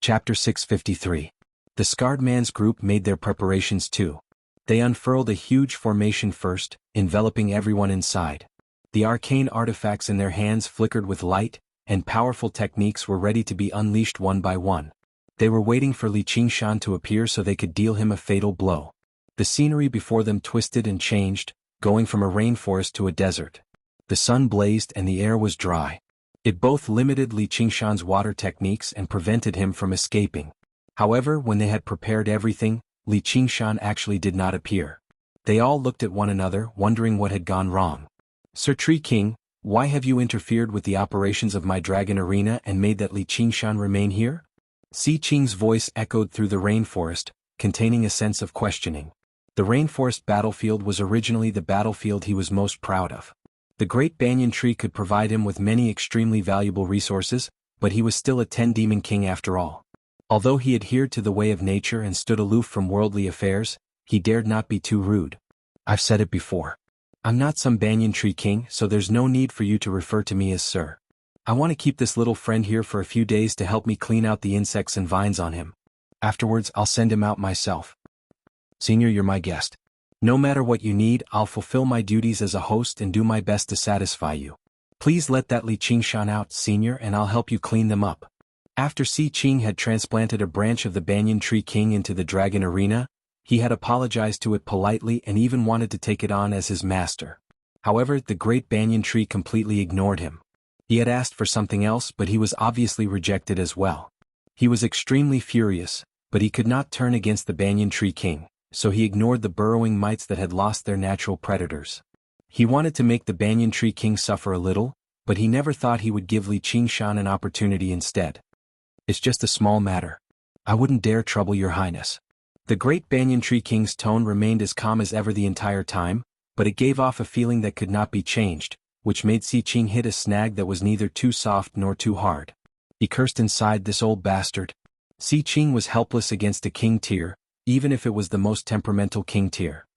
Chapter 653. The Scarred Man's group made their preparations too. They unfurled a huge formation first, enveloping everyone inside. The arcane artifacts in their hands flickered with light, and powerful techniques were ready to be unleashed one by one. They were waiting for Li Qingshan to appear so they could deal him a fatal blow. The scenery before them twisted and changed, going from a rainforest to a desert. The sun blazed and the air was dry. It both limited Li Qingshan's water techniques and prevented him from escaping. However, when they had prepared everything, Li Qingshan actually did not appear. They all looked at one another, wondering what had gone wrong. "Sir Tree King, why have you interfered with the operations of my dragon arena and made that Li Qingshan remain here?" Si Qing's voice echoed through the rainforest, containing a sense of questioning. The rainforest battlefield was originally the battlefield he was most proud of. The great banyan tree could provide him with many extremely valuable resources, but he was still a 10-demon king after all. Although he adhered to the way of nature and stood aloof from worldly affairs, he dared not be too rude. "I've said it before. I'm not some banyan tree king, so there's no need for you to refer to me as sir. I want to keep this little friend here for a few days to help me clean out the insects and vines on him. Afterwards, I'll send him out myself. Senior, you're my guest. No matter what you need, I'll fulfill my duties as a host and do my best to satisfy you. Please let that Li Qingshan out, Senior, and I'll help you clean them up." After Si Qing had transplanted a branch of the Banyan Tree King into the Dragon Arena, he had apologized to it politely and even wanted to take it on as his master. However, the great Banyan Tree completely ignored him. He had asked for something else, but he was obviously rejected as well. He was extremely furious, but he could not turn against the Banyan Tree King, so he ignored the burrowing mites that had lost their natural predators. He wanted to make the Banyan Tree King suffer a little, but he never thought he would give Li Qingshan an opportunity instead. "It's just a small matter. I wouldn't dare trouble your highness." The great Banyan Tree King's tone remained as calm as ever the entire time, but it gave off a feeling that could not be changed, which made Si Qing hit a snag that was neither too soft nor too hard. He cursed inside, "This old bastard." Si Qing was helpless against a king tier, even if it was the most temperamental king tier.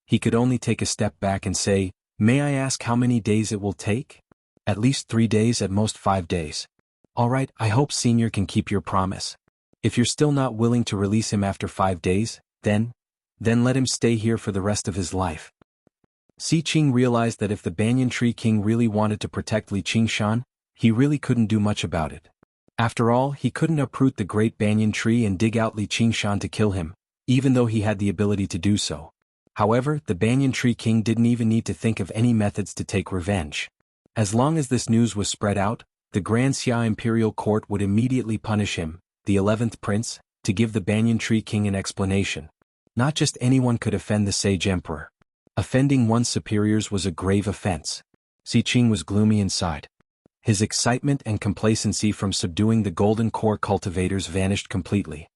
He could only take a step back and say, "May I ask how many days it will take?" "At least 3 days, at most 5 days. "All right, I hope Senior can keep your promise. If you're still not willing to release him after 5 days, then let him stay here for the rest of his life." Si Qing realized that if the Banyan Tree King really wanted to protect Li Qingshan, he really couldn't do much about it. After all, he couldn't uproot the great banyan tree and dig out Li Qingshan to kill him, even though he had the ability to do so. However, the Banyan Tree King didn't even need to think of any methods to take revenge. As long as this news was spread out, the Grand Xia Imperial Court would immediately punish him, the 11th prince, to give the Banyan Tree King an explanation. Not just anyone could offend the Sage Emperor. Offending one's superiors was a grave offense. Si Qing was gloomy inside. His excitement and complacency from subduing the Golden Core cultivators vanished completely.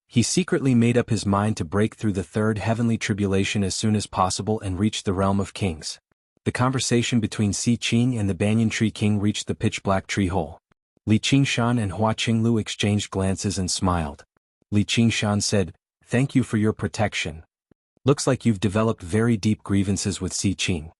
He secretly made up his mind to break through the third heavenly tribulation as soon as possible and reach the realm of kings. The conversation between Si Qing and the Banyan Tree King reached the pitch-black tree hole. Li Qingshan and Hua Qinglu exchanged glances and smiled. Li Qingshan said, "Thank you for your protection. Looks like you've developed very deep grievances with Si Qing.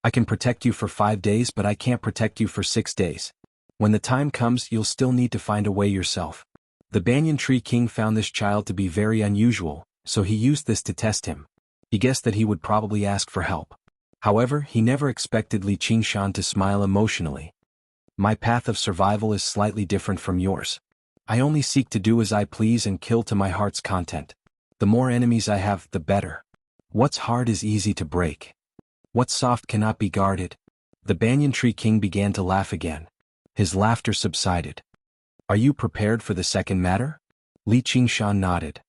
I can protect you for 5 days, but I can't protect you for 6 days. When the time comes, you'll still need to find a way yourself." The Banyan Tree King found this child to be very unusual, so he used this to test him. He guessed that he would probably ask for help. However, he never expected Li Qingshan to smile emotionally. "My path of survival is slightly different from yours. I only seek to do as I please and kill to my heart's content. The more enemies I have, the better. What's hard is easy to break. What's soft cannot be guarded." The Banyan Tree King began to laugh again. His laughter subsided. "Are you prepared for the second matter?" Li Qingshan nodded.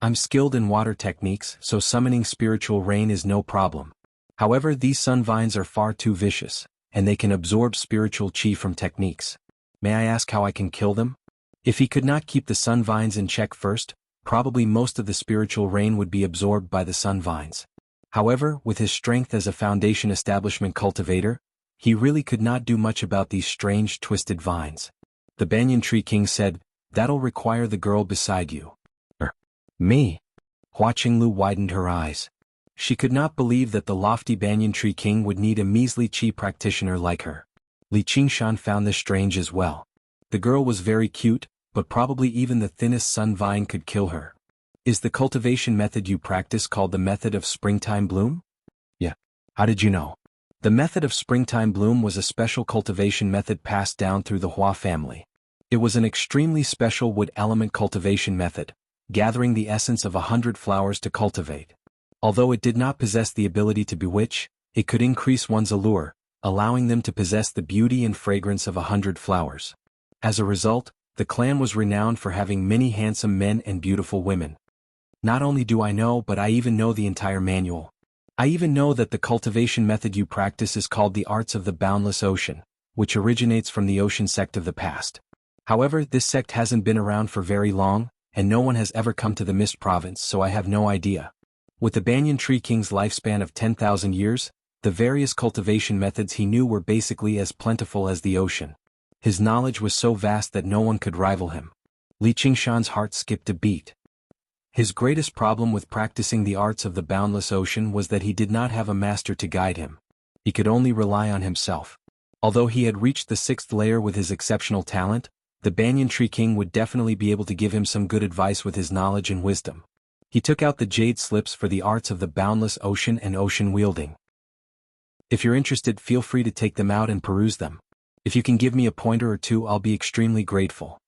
"I'm skilled in water techniques, so summoning spiritual rain is no problem. However, these sun vines are far too vicious, and they can absorb spiritual chi from techniques. May I ask how I can kill them?" If he could not keep the sun vines in check first, probably most of the spiritual rain would be absorbed by the sun vines. However, with his strength as a foundation establishment cultivator, he really could not do much about these strange twisted vines. The Banyan Tree King said, "That'll require the girl beside you." Me?" Hua Qinglu widened her eyes. She could not believe that the lofty Banyan Tree King would need a measly chi practitioner like her. Li Qingshan found this strange as well. The girl was very cute, but probably even the thinnest sun vine could kill her. Is the cultivation method you practice called the method of springtime bloom? Yeah. How did you know? The method of springtime bloom was a special cultivation method passed down through the Hua family. It was an extremely special wood element cultivation method, gathering the essence of 100 flowers to cultivate. Although it did not possess the ability to bewitch, it could increase one's allure, allowing them to possess the beauty and fragrance of 100 flowers. As a result, the clan was renowned for having many handsome men and beautiful women. Not only do I know, but I even know the entire manual. I even know that the cultivation method you practice is called the Arts of the Boundless Ocean, which originates from the Ocean sect of the past. However, this sect hasn't been around for very long, and no one has ever come to the Mist Province, so I have no idea. With the Banyan Tree King's lifespan of 10,000 years, the various cultivation methods he knew were basically as plentiful as the ocean. His knowledge was so vast that no one could rival him. Li Qingshan's heart skipped a beat. His greatest problem with practicing the arts of the boundless ocean was that he did not have a master to guide him. He could only rely on himself. Although he had reached the 6th layer with his exceptional talent, the Banyan Tree King would definitely be able to give him some good advice with his knowledge and wisdom. He took out the jade slips for the arts of the boundless ocean and ocean wielding. If you're interested, feel free to take them out and peruse them. If you can give me a pointer or two, I'll be extremely grateful.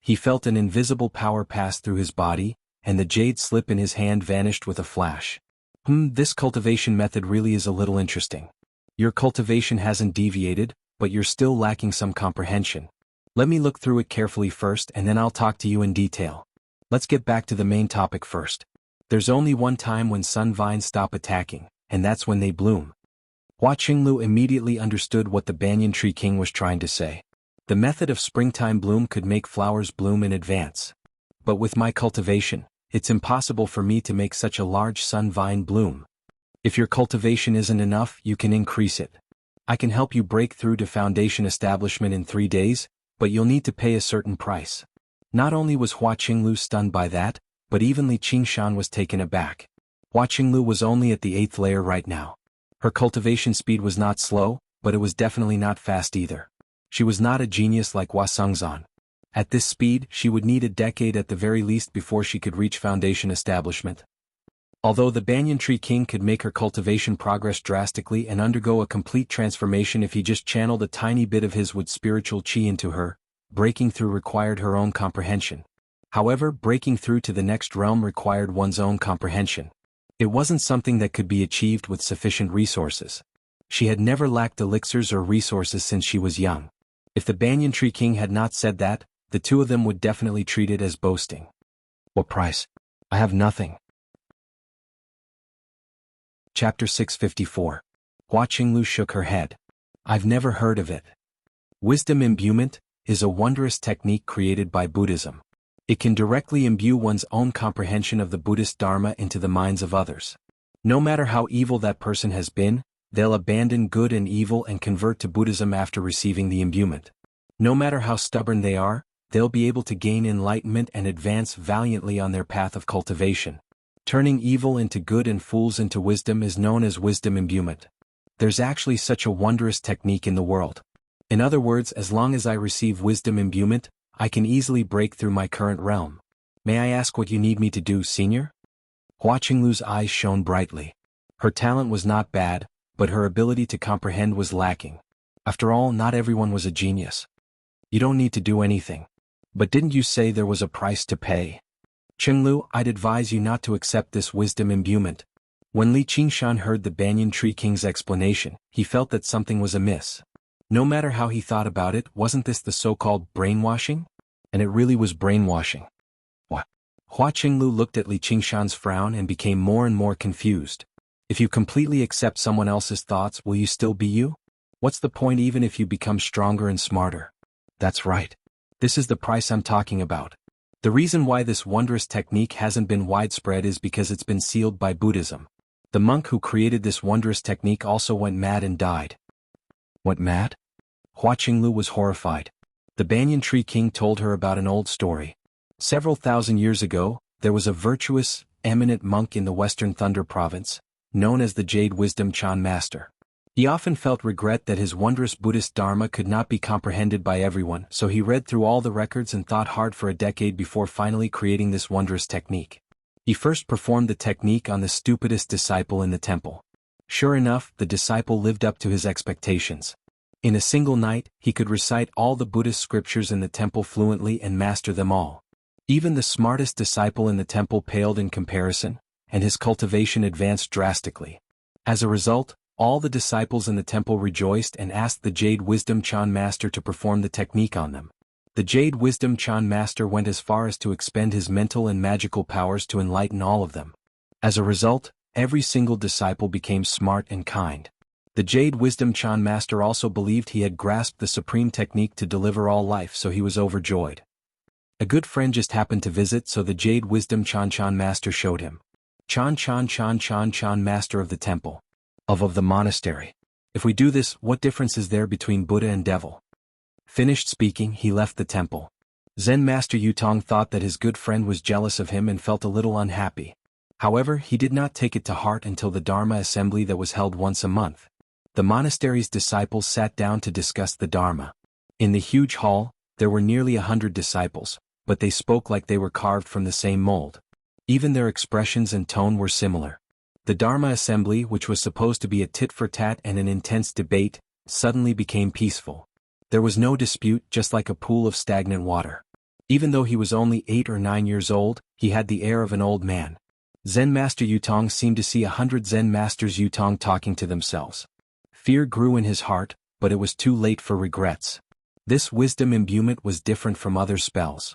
He felt an invisible power pass through his body, and the jade slip in his hand vanished with a flash. This cultivation method really is a little interesting. Your cultivation hasn't deviated, but you're still lacking some comprehension. Let me look through it carefully first, and then I'll talk to you in detail. Let's get back to the main topic first. There's only one time when sun vines stop attacking, and that's when they bloom. Hua Qinglu immediately understood what the Banyan Tree King was trying to say. The method of springtime bloom could make flowers bloom in advance. But with my cultivation, it's impossible for me to make such a large sun vine bloom. If your cultivation isn't enough, you can increase it. I can help you break through to foundation establishment in 3 days, but you'll need to pay a certain price. Not only was Hua Qinglu stunned by that, but even Li Qingshan was taken aback. Hua Qinglu was only at the 8th layer right now. Her cultivation speed was not slow, but it was definitely not fast either. She was not a genius like Hua Sengzan. At this speed, she would need a decade at the very least before she could reach foundation establishment. Although the Banyan Tree King could make her cultivation progress drastically and undergo a complete transformation if he just channeled a tiny bit of his wood spiritual chi into her, breaking through required her own comprehension. However, breaking through to the next realm required one's own comprehension. It wasn't something that could be achieved with sufficient resources. She had never lacked elixirs or resources since she was young. If the Banyan Tree King had not said that, the two of them would definitely treat it as boasting. What price? I have nothing. Chapter 654. Hua Qinglu shook her head. I've never heard of it. Wisdom imbuement is a wondrous technique created by Buddhism. It can directly imbue one's own comprehension of the Buddhist Dharma into the minds of others. No matter how evil that person has been, they'll abandon good and evil and convert to Buddhism after receiving the imbuement. No matter how stubborn they are, they'll be able to gain enlightenment and advance valiantly on their path of cultivation. Turning evil into good and fools into wisdom is known as wisdom imbuement. There's actually such a wondrous technique in the world. In other words, as long as I receive wisdom imbuement, I can easily break through my current realm. May I ask what you need me to do, senior? Hua Qinglu's eyes shone brightly. Her talent was not bad, but her ability to comprehend was lacking. After all, not everyone was a genius. You don't need to do anything. But didn't you say there was a price to pay? Qinglu, I'd advise you not to accept this wisdom imbuement. When Li Qingshan heard the Banyan Tree King's explanation, he felt that something was amiss. No matter how he thought about it, wasn't this the so-called brainwashing? And it really was brainwashing. What? Hua Qinglu looked at Li Qingshan's frown and became more and more confused. If you completely accept someone else's thoughts, will you still be you? What's the point even if you become stronger and smarter? That's right. This is the price I'm talking about. The reason why this wondrous technique hasn't been widespread is because it's been sealed by Buddhism. The monk who created this wondrous technique also went mad and died. Went mad? Hua Qinglu was horrified. The Banyan Tree King told her about an old story. Several thousand years ago, there was a virtuous, eminent monk in the Western Thunder Province, known as the Jade Wisdom Chan Master. He often felt regret that his wondrous Buddhist Dharma could not be comprehended by everyone, so he read through all the records and thought hard for a decade before finally creating this wondrous technique. He first performed the technique on the stupidest disciple in the temple. Sure enough, the disciple lived up to his expectations. In a single night, he could recite all the Buddhist scriptures in the temple fluently and master them all. Even the smartest disciple in the temple paled in comparison, and his cultivation advanced drastically. As a result, all the disciples in the temple rejoiced and asked the Jade Wisdom Chan Master to perform the technique on them. The Jade Wisdom Chan Master went as far as to expend his mental and magical powers to enlighten all of them. As a result, every single disciple became smart and kind. The Jade Wisdom Chan Master also believed he had grasped the supreme technique to deliver all life, so he was overjoyed. A good friend just happened to visit, so the Jade Wisdom Chan Master showed him. Chan Master of the temple. Of the monastery. If we do this, what difference is there between Buddha and devil? Finished speaking, he left the temple. Zen Master Yutong thought that his good friend was jealous of him and felt a little unhappy. However, he did not take it to heart until the Dharma assembly that was held once a month. The monastery's disciples sat down to discuss the Dharma. In the huge hall, there were nearly 100 disciples, but they spoke like they were carved from the same mold. Even their expressions and tone were similar. The Dharma assembly, which was supposed to be a tit-for-tat and an intense debate, suddenly became peaceful. There was no dispute, just like a pool of stagnant water. Even though he was only 8 or 9 years old, he had the air of an old man. Zen Master Yutong seemed to see 100 Zen Masters Yutong talking to themselves. Fear grew in his heart, but it was too late for regrets. This wisdom imbuement was different from other spells.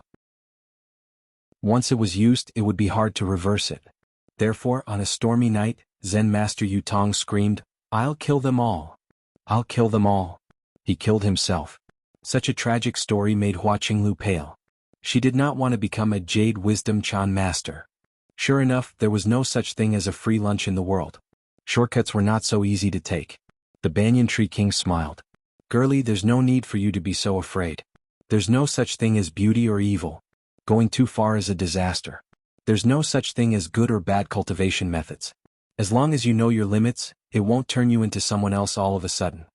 Once it was used, it would be hard to reverse it. Therefore, on a stormy night, Zen Master Yutong screamed, "I'll kill them all. I'll kill them all." He killed himself. Such a tragic story made Hua Qinglu pale. She did not want to become a Jade Wisdom Chan Master. Sure enough, there was no such thing as a free lunch in the world. Shortcuts were not so easy to take. The Banyan Tree King smiled. "Girlie, there's no need for you to be so afraid. There's no such thing as beauty or evil. Going too far is a disaster. There's no such thing as good or bad cultivation methods. As long as you know your limits, it won't turn you into someone else all of a sudden.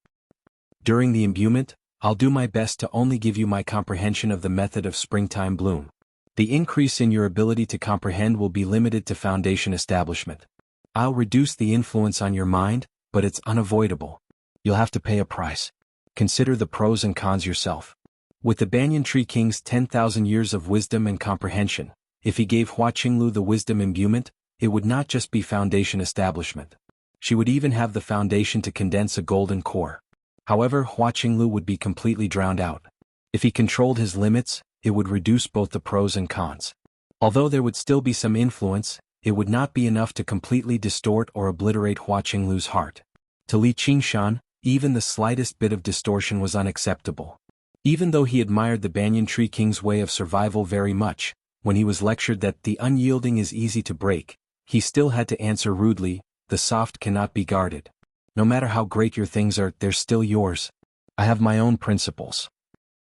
During the imbuement, I'll do my best to only give you my comprehension of the method of springtime bloom. The increase in your ability to comprehend will be limited to foundation establishment. I'll reduce the influence on your mind, but it's unavoidable. You'll have to pay a price. Consider the pros and cons yourself." With the Banyan Tree King's 10,000 years of wisdom and comprehension, if he gave Hua Qinglu the wisdom imbuement, it would not just be foundation establishment. She would even have the foundation to condense a golden core. However, Hua Qinglu would be completely drowned out. If he controlled his limits, it would reduce both the pros and cons. Although there would still be some influence, it would not be enough to completely distort or obliterate Hua Qinglu's heart. To Li Qingshan, even the slightest bit of distortion was unacceptable. Even though he admired the Banyan Tree King's way of survival very much, when he was lectured that the unyielding is easy to break, he still had to answer rudely, "The soft cannot be guarded. No matter how great your things are, they're still yours. I have my own principles."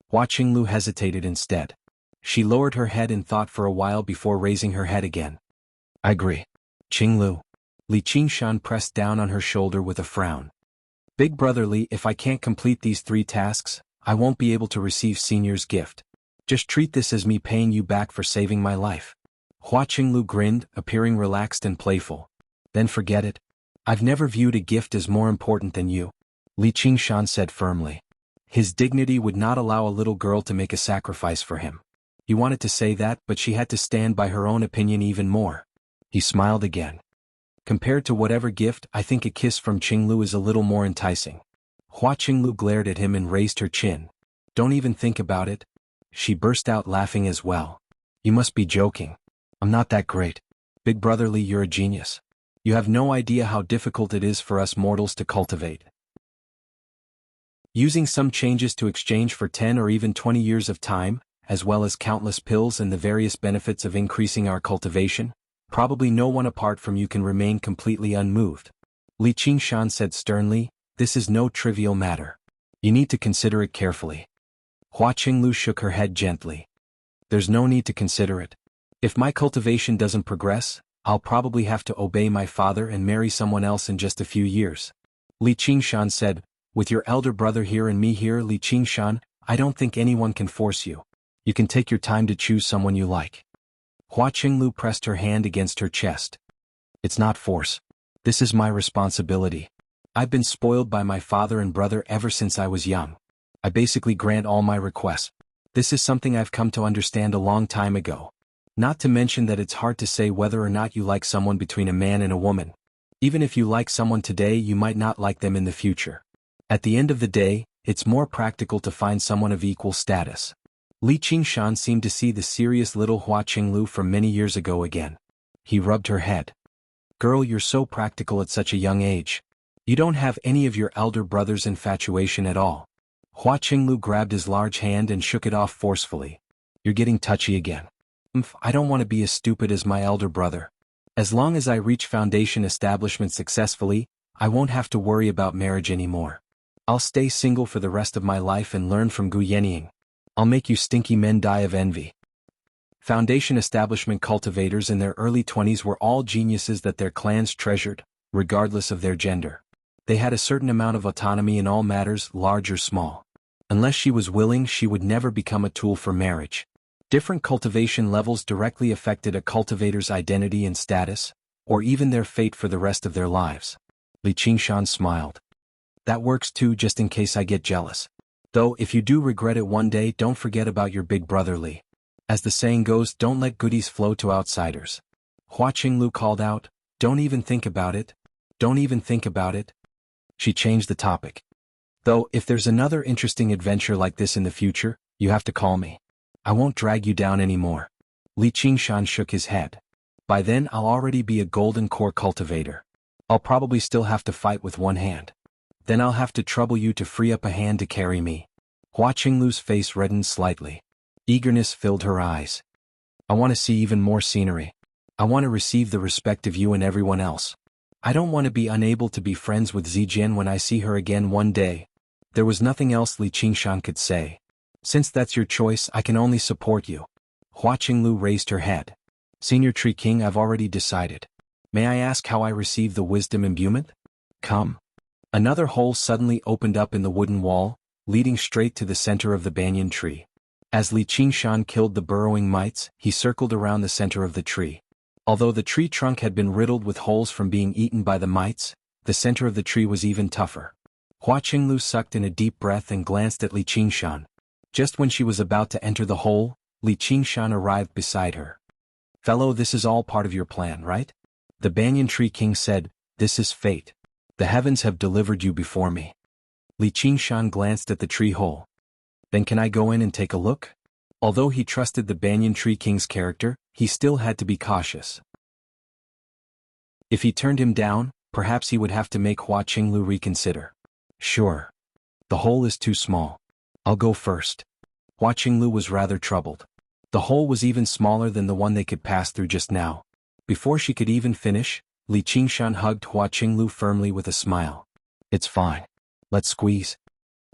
Hua Qinglu hesitated instead. She lowered her head and thought for a while before raising her head again. "I agree. Qinglu." Li Qingshan pressed down on her shoulder with a frown. "Big brother Li, if I can't complete these 3 tasks, I won't be able to receive Senior's gift. Just treat this as me paying you back for saving my life." Hua Qinglu grinned, appearing relaxed and playful. "Then forget it. I've never viewed a gift as more important than you," Li Qingshan said firmly. His dignity would not allow a little girl to make a sacrifice for him. He wanted to say that, but she had to stand by her own opinion even more. He smiled again. "Compared to whatever gift, I think a kiss from Qinglu is a little more enticing." Hua Qinglu glared at him and raised her chin. "Don't even think about it." She burst out laughing as well. "You must be joking. I'm not that great. Big brother Li, you're a genius. You have no idea how difficult it is for us mortals to cultivate. Using some changes to exchange for 10 or even 20 years of time, as well as countless pills and the various benefits of increasing our cultivation, probably no one apart from you can remain completely unmoved." Li Qingshan said sternly, "This is no trivial matter. You need to consider it carefully." Hua Qinglu shook her head gently. "There's no need to consider it. If my cultivation doesn't progress, I'll probably have to obey my father and marry someone else in just a few years." Li Qingshan said, with your elder brother here and me here, Li Qingshan, I don't think anyone can force you. You can take your time to choose someone you like. Hua Qinglu pressed her hand against her chest. It's not force. This is my responsibility. I've been spoiled by my father and brother ever since I was young. I basically grant all my requests. This is something I've come to understand a long time ago. Not to mention that it's hard to say whether or not you like someone between a man and a woman. Even if you like someone today, you might not like them in the future. At the end of the day, it's more practical to find someone of equal status. Li Qingshan seemed to see the serious little Hua Qinglu from many years ago again. He rubbed her head. Girl, you're so practical at such a young age. You don't have any of your elder brother's infatuation at all. Hua Qinglu grabbed his large hand and shook it off forcefully. You're getting touchy again. I don't want to be as stupid as my elder brother. As long as I reach foundation establishment successfully, I won't have to worry about marriage anymore. I'll stay single for the rest of my life and learn from Gu Yenying. I'll make you stinky men die of envy. Foundation establishment cultivators in their early 20s were all geniuses that their clans treasured, regardless of their gender. They had a certain amount of autonomy in all matters, large or small. Unless she was willing, she would never become a tool for marriage. Different cultivation levels directly affected a cultivator's identity and status, or even their fate for the rest of their lives. Li Qingshan smiled. That works too, just in case I get jealous. Though if you do regret it one day, don't forget about your big brother Li. As the saying goes, don't let goodies flow to outsiders. Hua Qinglu called out, don't even think about it. Don't even think about it. She changed the topic. Though, if there's another interesting adventure like this in the future, you have to call me. I won't drag you down anymore. Li Qingshan shook his head. By then I'll already be a golden core cultivator. I'll probably still have to fight with one hand. Then I'll have to trouble you to free up a hand to carry me. Hua Qinglu's face reddened slightly. Eagerness filled her eyes. I want to see even more scenery. I want to receive the respect of you and everyone else. I don't want to be unable to be friends with Zijian when I see her again one day. There was nothing else Li Qingshan could say. Since that's your choice, I can only support you. Hua Qinglu raised her head. Senior Tree King, I've already decided. May I ask how I receive the wisdom imbuement? Come. Another hole suddenly opened up in the wooden wall, leading straight to the center of the banyan tree. As Li Qingshan killed the burrowing mites, he circled around the center of the tree. Although the tree trunk had been riddled with holes from being eaten by the mites, the center of the tree was even tougher. Hua Qinglu sucked in a deep breath and glanced at Li Qingshan. Just when she was about to enter the hole, Li Qingshan arrived beside her. Fellow, this is all part of your plan, right? The Banyan Tree King said, this is fate. The heavens have delivered you before me. Li Qingshan glanced at the tree hole. Then can I go in and take a look? Although he trusted the Banyan Tree King's character, he still had to be cautious. If he turned him down, perhaps he would have to make Hua Qinglu reconsider. Sure. The hole is too small. I'll go first. Hua Qinglu was rather troubled. The hole was even smaller than the one they could pass through just now. Before she could even finish, Li Qingshan hugged Hua Qinglu firmly with a smile. It's fine. Let's squeeze.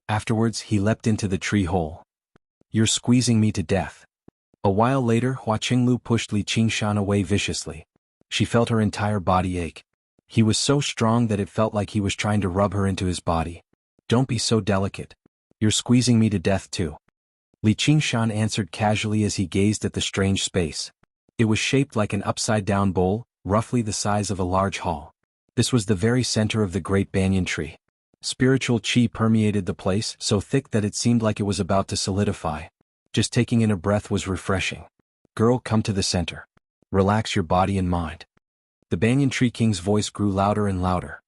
Afterwards, he leapt into the tree hole. You're squeezing me to death. A while later, Hua Qinglu pushed Li Qingshan away viciously. She felt her entire body ache. He was so strong that it felt like he was trying to rub her into his body. Don't be so delicate. You're squeezing me to death too. Li Qingshan answered casually as he gazed at the strange space. It was shaped like an upside-down bowl, roughly the size of a large hall. This was the very center of the great banyan tree. Spiritual qi permeated the place so thick that it seemed like it was about to solidify. Just taking in a breath was refreshing. Girl, come to the center. Relax your body and mind. The Banyan Tree King's voice grew louder and louder.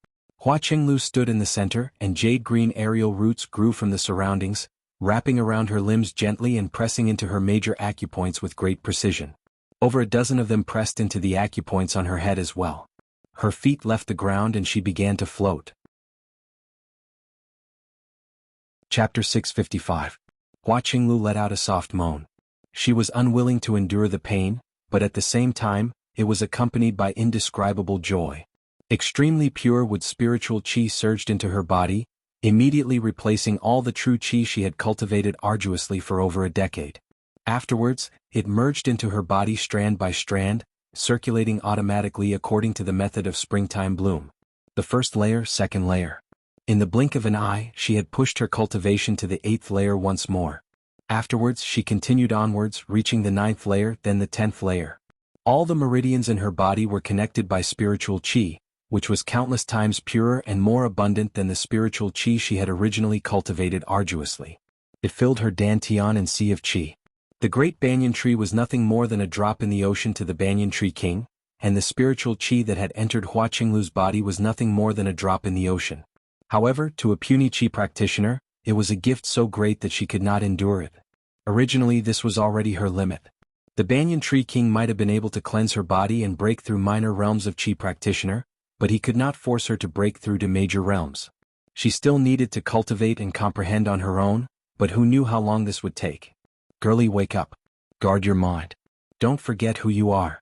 Hua Qinglu stood in the center, and jade-green aerial roots grew from the surroundings, wrapping around her limbs gently and pressing into her major acupoints with great precision. Over a dozen of them pressed into the acupoints on her head as well. Her feet left the ground and she began to float. Chapter 655. Hua Qinglu let out a soft moan. She was unwilling to endure the pain, but at the same time, it was accompanied by indescribable joy. Extremely pure wood spiritual qi surged into her body, immediately replacing all the true qi she had cultivated arduously for over a decade. Afterwards, it merged into her body strand by strand, circulating automatically according to the method of springtime bloom. The first layer, second layer. In the blink of an eye, she had pushed her cultivation to the 8th layer once more. Afterwards, she continued onwards, reaching the 9th layer, then the 10th layer. All the meridians in her body were connected by spiritual qi, which was countless times purer and more abundant than the spiritual qi she had originally cultivated arduously. It filled her dantian and sea of qi. The great banyan tree was nothing more than a drop in the ocean to the banyan tree king, and the spiritual qi that had entered Hua Qinglu's body was nothing more than a drop in the ocean. However, to a puny qi practitioner, it was a gift so great that she could not endure it. Originally, this was already her limit. The banyan tree king might have been able to cleanse her body and break through minor realms of qi practitioner, but he could not force her to break through to major realms. She still needed to cultivate and comprehend on her own, but who knew how long this would take? Girlie, wake up. Guard your mind. Don't forget who you are.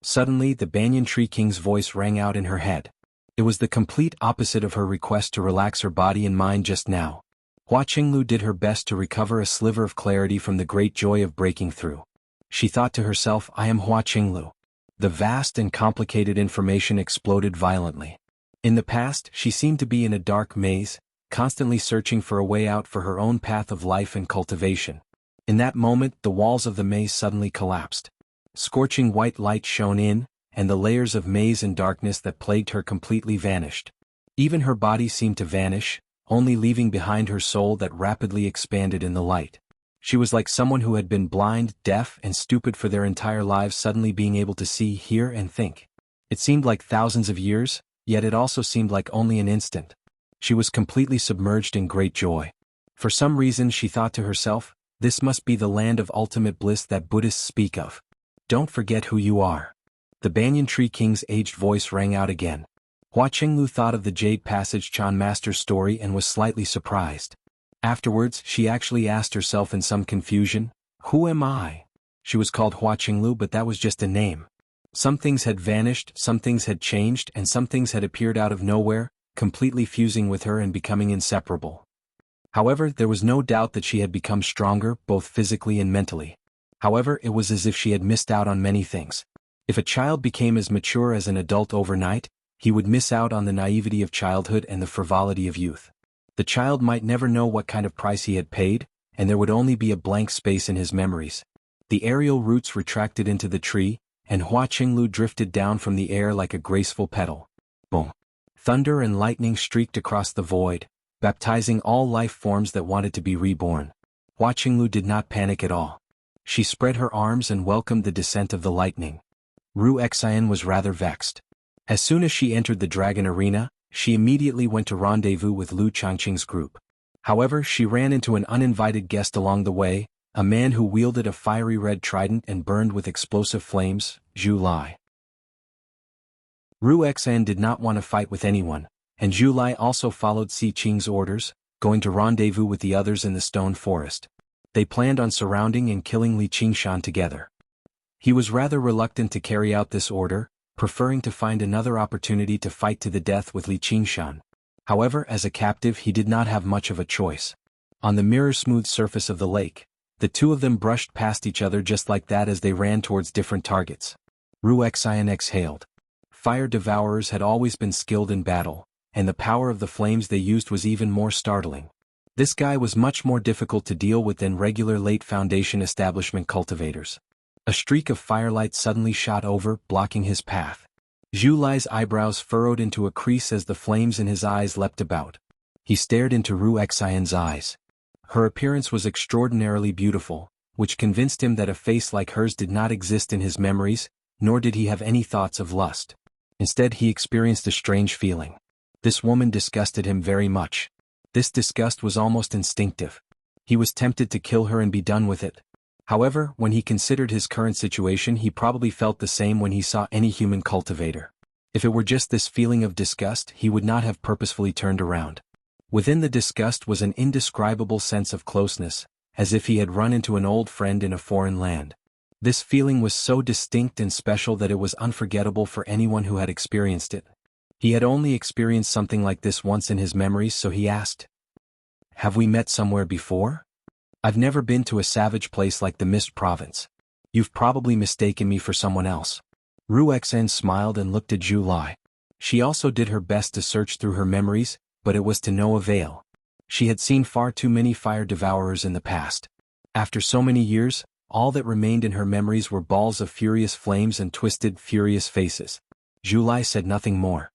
Suddenly, the banyan tree king's voice rang out in her head. It was the complete opposite of her request to relax her body and mind just now. Hua Qinglu did her best to recover a sliver of clarity from the great joy of breaking through. She thought to herself, I am Hua Qinglu. The vast and complicated information exploded violently. In the past, she seemed to be in a dark maze, constantly searching for a way out for her own path of life and cultivation. In that moment, the walls of the maze suddenly collapsed. Scorching white light shone in, and the layers of maze and darkness that plagued her completely vanished. Even her body seemed to vanish, only leaving behind her soul that rapidly expanded in the light. She was like someone who had been blind, deaf, and stupid for their entire lives suddenly being able to see, hear, and think. It seemed like thousands of years, yet it also seemed like only an instant. She was completely submerged in great joy. For some reason she thought to herself, this must be the land of ultimate bliss that Buddhists speak of. Don't forget who you are. The banyan tree king's aged voice rang out again. Hua Qinglu thought of the Jade Passage Chan Master's story and was slightly surprised. Afterwards, she actually asked herself in some confusion, who am I? She was called Hua Qinglu, but that was just a name. Some things had vanished, some things had changed, and some things had appeared out of nowhere, completely fusing with her and becoming inseparable. However, there was no doubt that she had become stronger, both physically and mentally. However, it was as if she had missed out on many things. If a child became as mature as an adult overnight, he would miss out on the naivety of childhood and the frivolity of youth. The child might never know what kind of price he had paid, and there would only be a blank space in his memories. The aerial roots retracted into the tree, and Hua Qinglu drifted down from the air like a graceful petal. Boom! Thunder and lightning streaked across the void, baptizing all life forms that wanted to be reborn. Hua Qinglu did not panic at all. She spread her arms and welcomed the descent of the lightning. Ru Xian was rather vexed. As soon as she entered the dragon arena, she immediately went to rendezvous with Lu Changqing's group. However, she ran into an uninvited guest along the way, a man who wielded a fiery red trident and burned with explosive flames, Zhu Lai. Ru Xian did not want to fight with anyone, and Zhu Lai also followed Si Qing's orders, going to rendezvous with the others in the stone forest. They planned on surrounding and killing Li Qingshan together. He was rather reluctant to carry out this order, preferring to find another opportunity to fight to the death with Li Qingshan. However, as a captive he did not have much of a choice. On the mirror-smooth surface of the lake, the two of them brushed past each other just like that as they ran towards different targets. Ru Xian exhaled. Fire devourers had always been skilled in battle, and the power of the flames they used was even more startling. This guy was much more difficult to deal with than regular late Foundation establishment cultivators. A streak of firelight suddenly shot over, blocking his path. Zhu Lai's eyebrows furrowed into a crease as the flames in his eyes leapt about. He stared into Ru Xian's eyes. Her appearance was extraordinarily beautiful, which convinced him that a face like hers did not exist in his memories, nor did he have any thoughts of lust. Instead, he experienced a strange feeling. This woman disgusted him very much. This disgust was almost instinctive. He was tempted to kill her and be done with it. However, when he considered his current situation, he probably felt the same when he saw any human cultivator. If it were just this feeling of disgust, he would not have purposefully turned around. Within the disgust was an indescribable sense of closeness, as if he had run into an old friend in a foreign land. This feeling was so distinct and special that it was unforgettable for anyone who had experienced it. He had only experienced something like this once in his memories, so he asked, "Have we met somewhere before? I've never been to a savage place like the Mist Province. You've probably mistaken me for someone else." Ru Xian smiled and looked at Zhu Lai. She also did her best to search through her memories, but it was to no avail. She had seen far too many fire devourers in the past. After so many years, all that remained in her memories were balls of furious flames and twisted, furious faces. Zhu Lai said nothing more.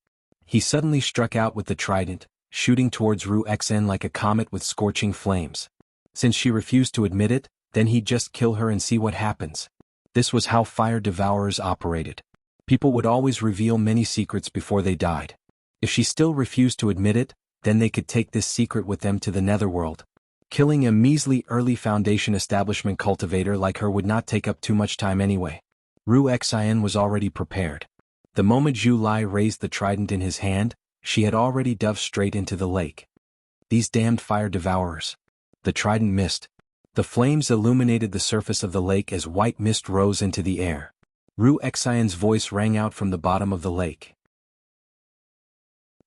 He suddenly struck out with the trident, shooting towards Ru Xen like a comet with scorching flames. Since she refused to admit it, then he'd just kill her and see what happens. This was how fire devourers operated. People would always reveal many secrets before they died. If she still refused to admit it, then they could take this secret with them to the netherworld. Killing a measly early Foundation establishment cultivator like her would not take up too much time anyway. Ru Xian was already prepared. The moment Zhu Lai raised the trident in his hand, she had already dove straight into the lake. These damned fire devourers. The trident missed. The flames illuminated the surface of the lake as white mist rose into the air. Ru Xian's voice rang out from the bottom of the lake.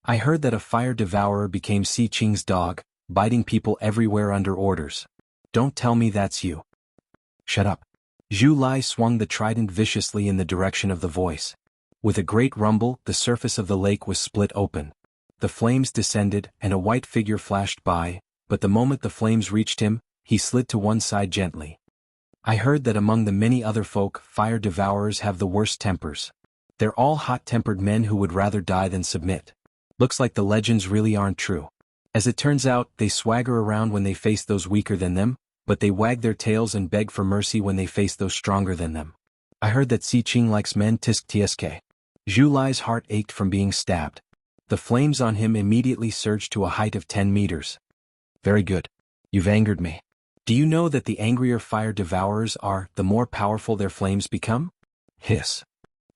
I heard that a fire devourer became Si Qing's dog, biting people everywhere under orders. Don't tell me that's you. Shut up. Zhu Lai swung the trident viciously in the direction of the voice. With a great rumble, the surface of the lake was split open. The flames descended, and a white figure flashed by, but the moment the flames reached him, he slid to one side gently. I heard that among the many other folk, fire devourers have the worst tempers. They're all hot-tempered men who would rather die than submit. Looks like the legends really aren't true. As it turns out, they swagger around when they face those weaker than them, but they wag their tails and beg for mercy when they face those stronger than them. I heard that Si Qing likes men tisk tsk. Zhu Lai's heart ached from being stabbed. The flames on him immediately surged to a height of 10 meters. Very good. You've angered me. Do you know that the angrier fire devourers are, the more powerful their flames become? Hiss.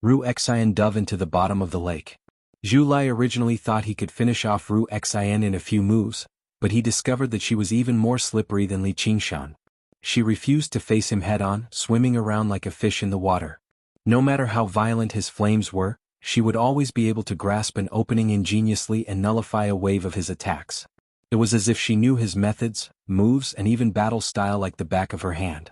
Ru Xian dove into the bottom of the lake. Zhu Lai originally thought he could finish off Ru Xian in a few moves, but he discovered that she was even more slippery than Li Qingshan. She refused to face him head-on, swimming around like a fish in the water. No matter how violent his flames were, she would always be able to grasp an opening ingeniously and nullify a wave of his attacks. It was as if she knew his methods, moves, and even battle style like the back of her hand.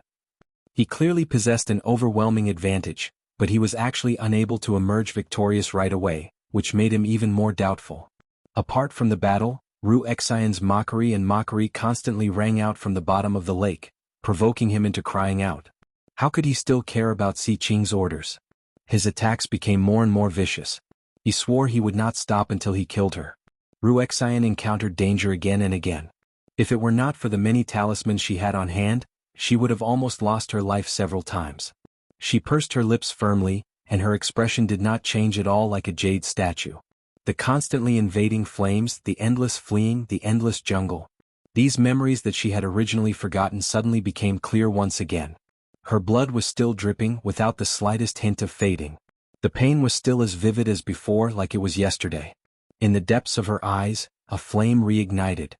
He clearly possessed an overwhelming advantage, but he was actually unable to emerge victorious right away, which made him even more doubtful. Apart from the battle, Ru Xian's mockery constantly rang out from the bottom of the lake, provoking him into crying out. How could he still care about Si Qing's orders? His attacks became more and more vicious. He swore he would not stop until he killed her. Ru Xian encountered danger again and again. If it were not for the many talismans she had on hand, she would have almost lost her life several times. She pursed her lips firmly, and her expression did not change at all like a jade statue. The constantly invading flames, the endless fleeing, the endless jungle. These memories that she had originally forgotten suddenly became clear once again. Her blood was still dripping without the slightest hint of fading. The pain was still as vivid as before, like it was yesterday. In the depths of her eyes, a flame reignited.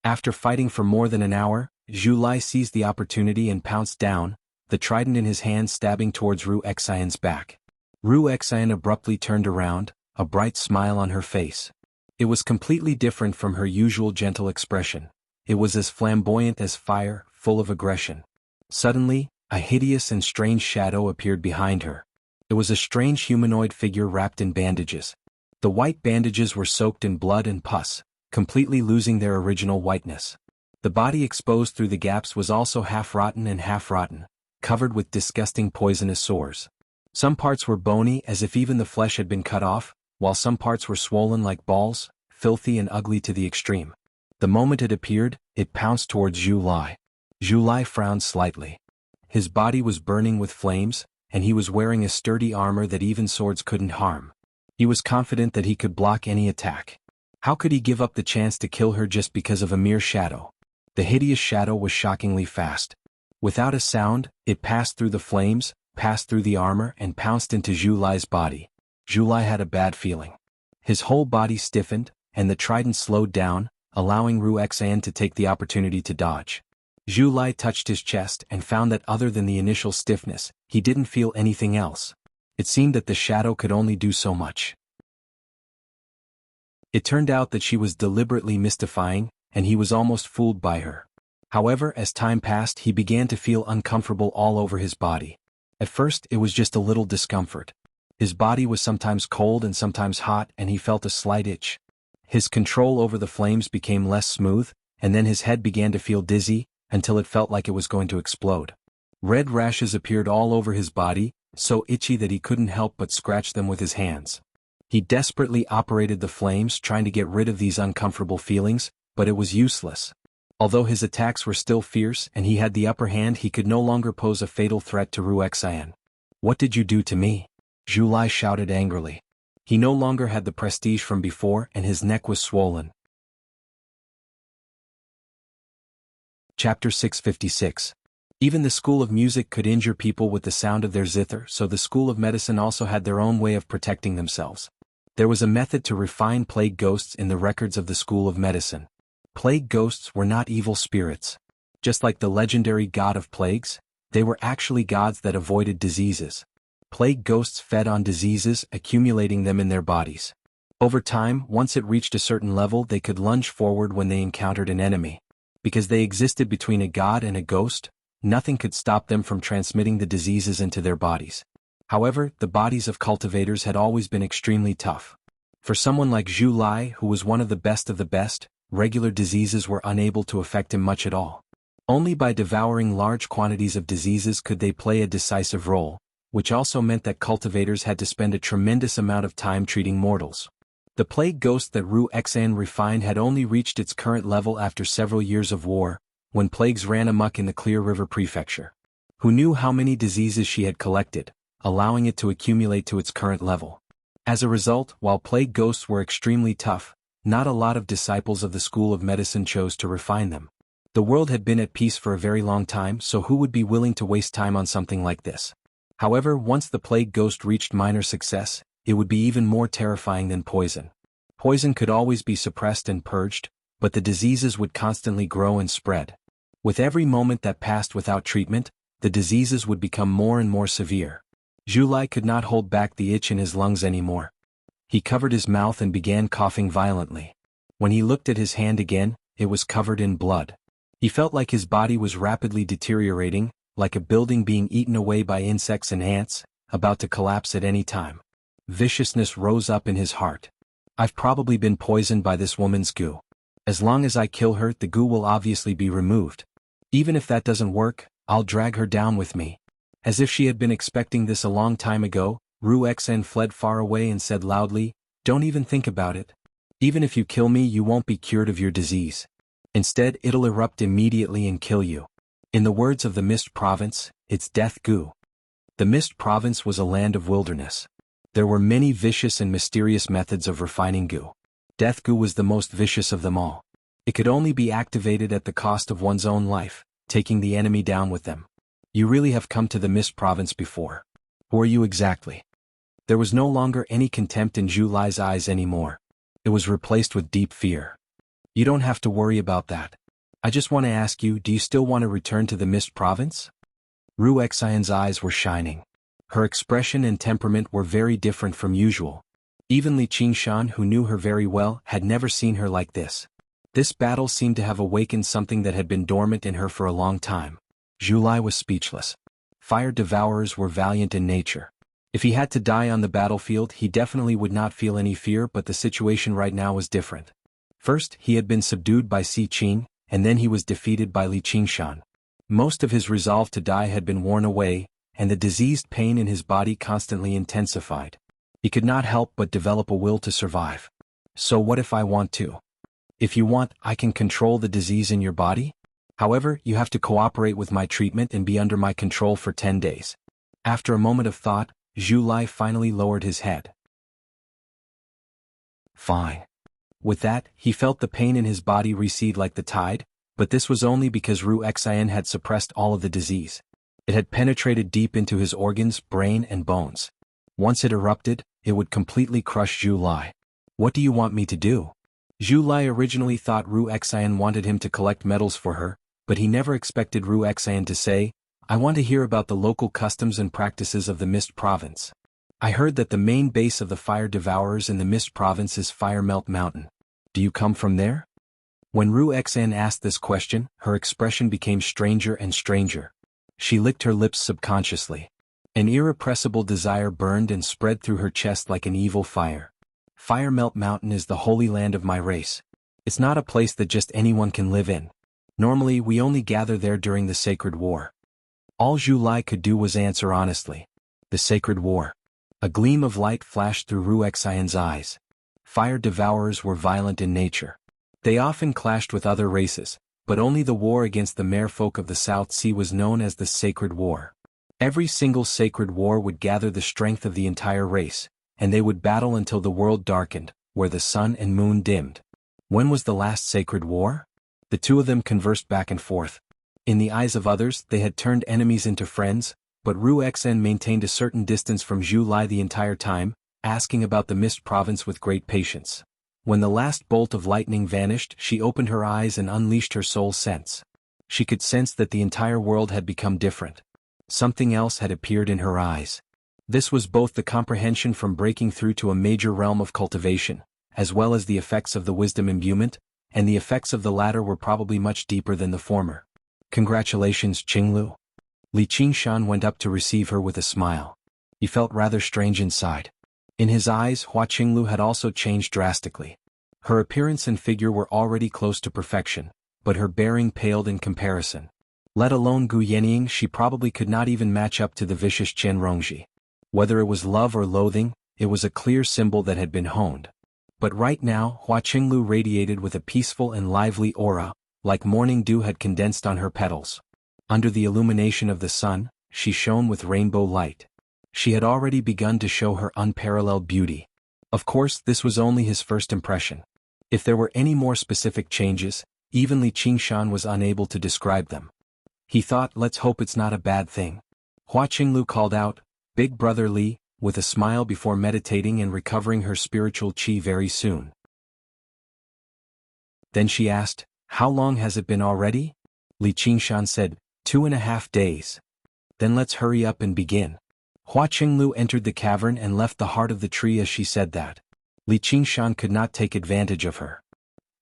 After fighting for more than an hour, Zhu Lai seized the opportunity and pounced down, the trident in his hand stabbing towards Ru Xian's back. Ru Xian abruptly turned around, a bright smile on her face. It was completely different from her usual gentle expression. It was as flamboyant as fire, full of aggression. Suddenly, a hideous and strange shadow appeared behind her. It was a strange humanoid figure wrapped in bandages. The white bandages were soaked in blood and pus, completely losing their original whiteness. The body exposed through the gaps was also half rotten, covered with disgusting poisonous sores. Some parts were bony as if even the flesh had been cut off, while some parts were swollen like balls, filthy and ugly to the extreme. The moment it appeared, it pounced towards Zhu Lai. Zhu Lai frowned slightly. His body was burning with flames, and he was wearing a sturdy armor that even swords couldn't harm. He was confident that he could block any attack. How could he give up the chance to kill her just because of a mere shadow? The hideous shadow was shockingly fast. Without a sound, it passed through the flames, passed through the armor, and pounced into Zhu Lai's body. Zhu Lai had a bad feeling. His whole body stiffened, and the trident slowed down, allowing Ru Xian to take the opportunity to dodge. Zhu Lai touched his chest and found that other than the initial stiffness, he didn't feel anything else. It seemed that the shadow could only do so much. It turned out that she was deliberately mystifying, and he was almost fooled by her. However, as time passed, he began to feel uncomfortable all over his body. At first, it was just a little discomfort. His body was sometimes cold and sometimes hot, and he felt a slight itch. His control over the flames became less smooth, and then his head began to feel dizzy, until it felt like it was going to explode. Red rashes appeared all over his body, so itchy that he couldn't help but scratch them with his hands. He desperately operated the flames, trying to get rid of these uncomfortable feelings, but it was useless. Although his attacks were still fierce and he had the upper hand, he could no longer pose a fatal threat to Wuxia. "What did you do to me?" Zhu Lai shouted angrily. He no longer had the prestige from before and his neck was swollen. Chapter 656. Even the School of Music could injure people with the sound of their zither, so the School of Medicine also had their own way of protecting themselves. There was a method to refine plague ghosts in the records of the School of Medicine. Plague ghosts were not evil spirits. Just like the legendary god of plagues, they were actually gods that avoided diseases. Plague ghosts fed on diseases, accumulating them in their bodies. Over time, once it reached a certain level, they could lunge forward when they encountered an enemy. Because they existed between a god and a ghost, nothing could stop them from transmitting the diseases into their bodies. However, the bodies of cultivators had always been extremely tough. For someone like Zhu Lai, who was one of the best, regular diseases were unable to affect him much at all. Only by devouring large quantities of diseases could they play a decisive role, which also meant that cultivators had to spend a tremendous amount of time treating mortals. The plague ghost that Wuxia refined had only reached its current level after several years of war, when plagues ran amok in the Clear River Prefecture. Who knew how many diseases she had collected, allowing it to accumulate to its current level? As a result, while plague ghosts were extremely tough, not a lot of disciples of the School of Medicine chose to refine them. The world had been at peace for a very long time, so who would be willing to waste time on something like this? However, once the plague ghost reached minor success, it would be even more terrifying than poison. Poison could always be suppressed and purged, but the diseases would constantly grow and spread. With every moment that passed without treatment, the diseases would become more and more severe. Zhu Lai could not hold back the itch in his lungs anymore. He covered his mouth and began coughing violently. When he looked at his hand again, it was covered in blood. He felt like his body was rapidly deteriorating, like a building being eaten away by insects and ants, about to collapse at any time. Viciousness rose up in his heart. "I've probably been poisoned by this woman's goo. As long as I kill her, the goo will obviously be removed. Even if that doesn't work, I'll drag her down with me." As if she had been expecting this a long time ago, Wuxia fled far away and said loudly, "Don't even think about it. Even if you kill me, you won't be cured of your disease. Instead, it'll erupt immediately and kill you." In the words of the Mist Province, it's death goo. The Mist Province was a land of wilderness. There were many vicious and mysterious methods of refining goo. Death goo was the most vicious of them all. It could only be activated at the cost of one's own life, taking the enemy down with them. "You really have come to the Mist Province before. Who are you exactly?" There was no longer any contempt in Zhu Lai's eyes anymore. It was replaced with deep fear. "You don't have to worry about that. I just want to ask you, do you still want to return to the Mist Province?" Wuxian's eyes were shining. Her expression and temperament were very different from usual. Even Li Qingshan, who knew her very well, had never seen her like this. This battle seemed to have awakened something that had been dormant in her for a long time. Zhu Lai was speechless. Fire devourers were valiant in nature. If he had to die on the battlefield, he definitely would not feel any fear, but the situation right now was different. First, he had been subdued by Si Qing, and then he was defeated by Li Qingshan. Most of his resolve to die had been worn away, and the diseased pain in his body constantly intensified. He could not help but develop a will to survive. "So what if I want to?" "If you want, I can control the disease in your body. However, you have to cooperate with my treatment and be under my control for 10 days. After a moment of thought, Zhu Lai finally lowered his head. "Fine." With that, he felt the pain in his body recede like the tide, but this was only because Wuxia had suppressed all of the disease. It had penetrated deep into his organs, brain and bones. Once it erupted, it would completely crush Zhu Lai. "What do you want me to do?" Zhu Lai originally thought Wuxia wanted him to collect medals for her, but he never expected Wuxia to say, "I want to hear about the local customs and practices of the Mist Province. I heard that the main base of the fire devourers in the Mist Province is Firemelt Mountain. Do you come from there?" When Wuxia asked this question, her expression became stranger and stranger. She licked her lips subconsciously. An irrepressible desire burned and spread through her chest like an evil fire. Fire Melt Mountain is the holy land of my race. It's not a place that just anyone can live in. Normally we only gather there during the sacred war. All Zhu Lai could do was answer honestly. The sacred war. A gleam of light flashed through Ruxian's eyes. Fire devourers were violent in nature. They often clashed with other races, but only the war against the merfolk of the South Sea was known as the Sacred War. Every single sacred war would gather the strength of the entire race, and they would battle until the world darkened, where the sun and moon dimmed. When was the last sacred war? The two of them conversed back and forth. In the eyes of others, they had turned enemies into friends, but Ruxian maintained a certain distance from Zhu Lai the entire time, asking about the Mist Province with great patience. When the last bolt of lightning vanished, she opened her eyes and unleashed her soul sense. She could sense that the entire world had become different. Something else had appeared in her eyes. This was both the comprehension from breaking through to a major realm of cultivation, as well as the effects of the wisdom imbuement, and the effects of the latter were probably much deeper than the former. Congratulations, Qinglu. Li Qingshan went up to receive her with a smile. He felt rather strange inside. In his eyes, Hua Qinglu had also changed drastically. Her appearance and figure were already close to perfection, but her bearing paled in comparison. Let alone Gu Yenying, she probably could not even match up to the vicious Chen Rongji. Whether it was love or loathing, it was a clear symbol that had been honed. But right now, Hua Qinglu radiated with a peaceful and lively aura, like morning dew had condensed on her petals. Under the illumination of the sun, she shone with rainbow light. She had already begun to show her unparalleled beauty. Of course, this was only his first impression. If there were any more specific changes, even Li Qingshan was unable to describe them. He thought, let's hope it's not a bad thing. Hua Qinglu called out, Big Brother Li, with a smile before meditating and recovering her spiritual qi very soon. Then she asked, how long has it been already? Li Qingshan said, 2.5 days. Then let's hurry up and begin. Hua Qinglu entered the cavern and left the heart of the tree as she said that. Li Qingshan could not take advantage of her.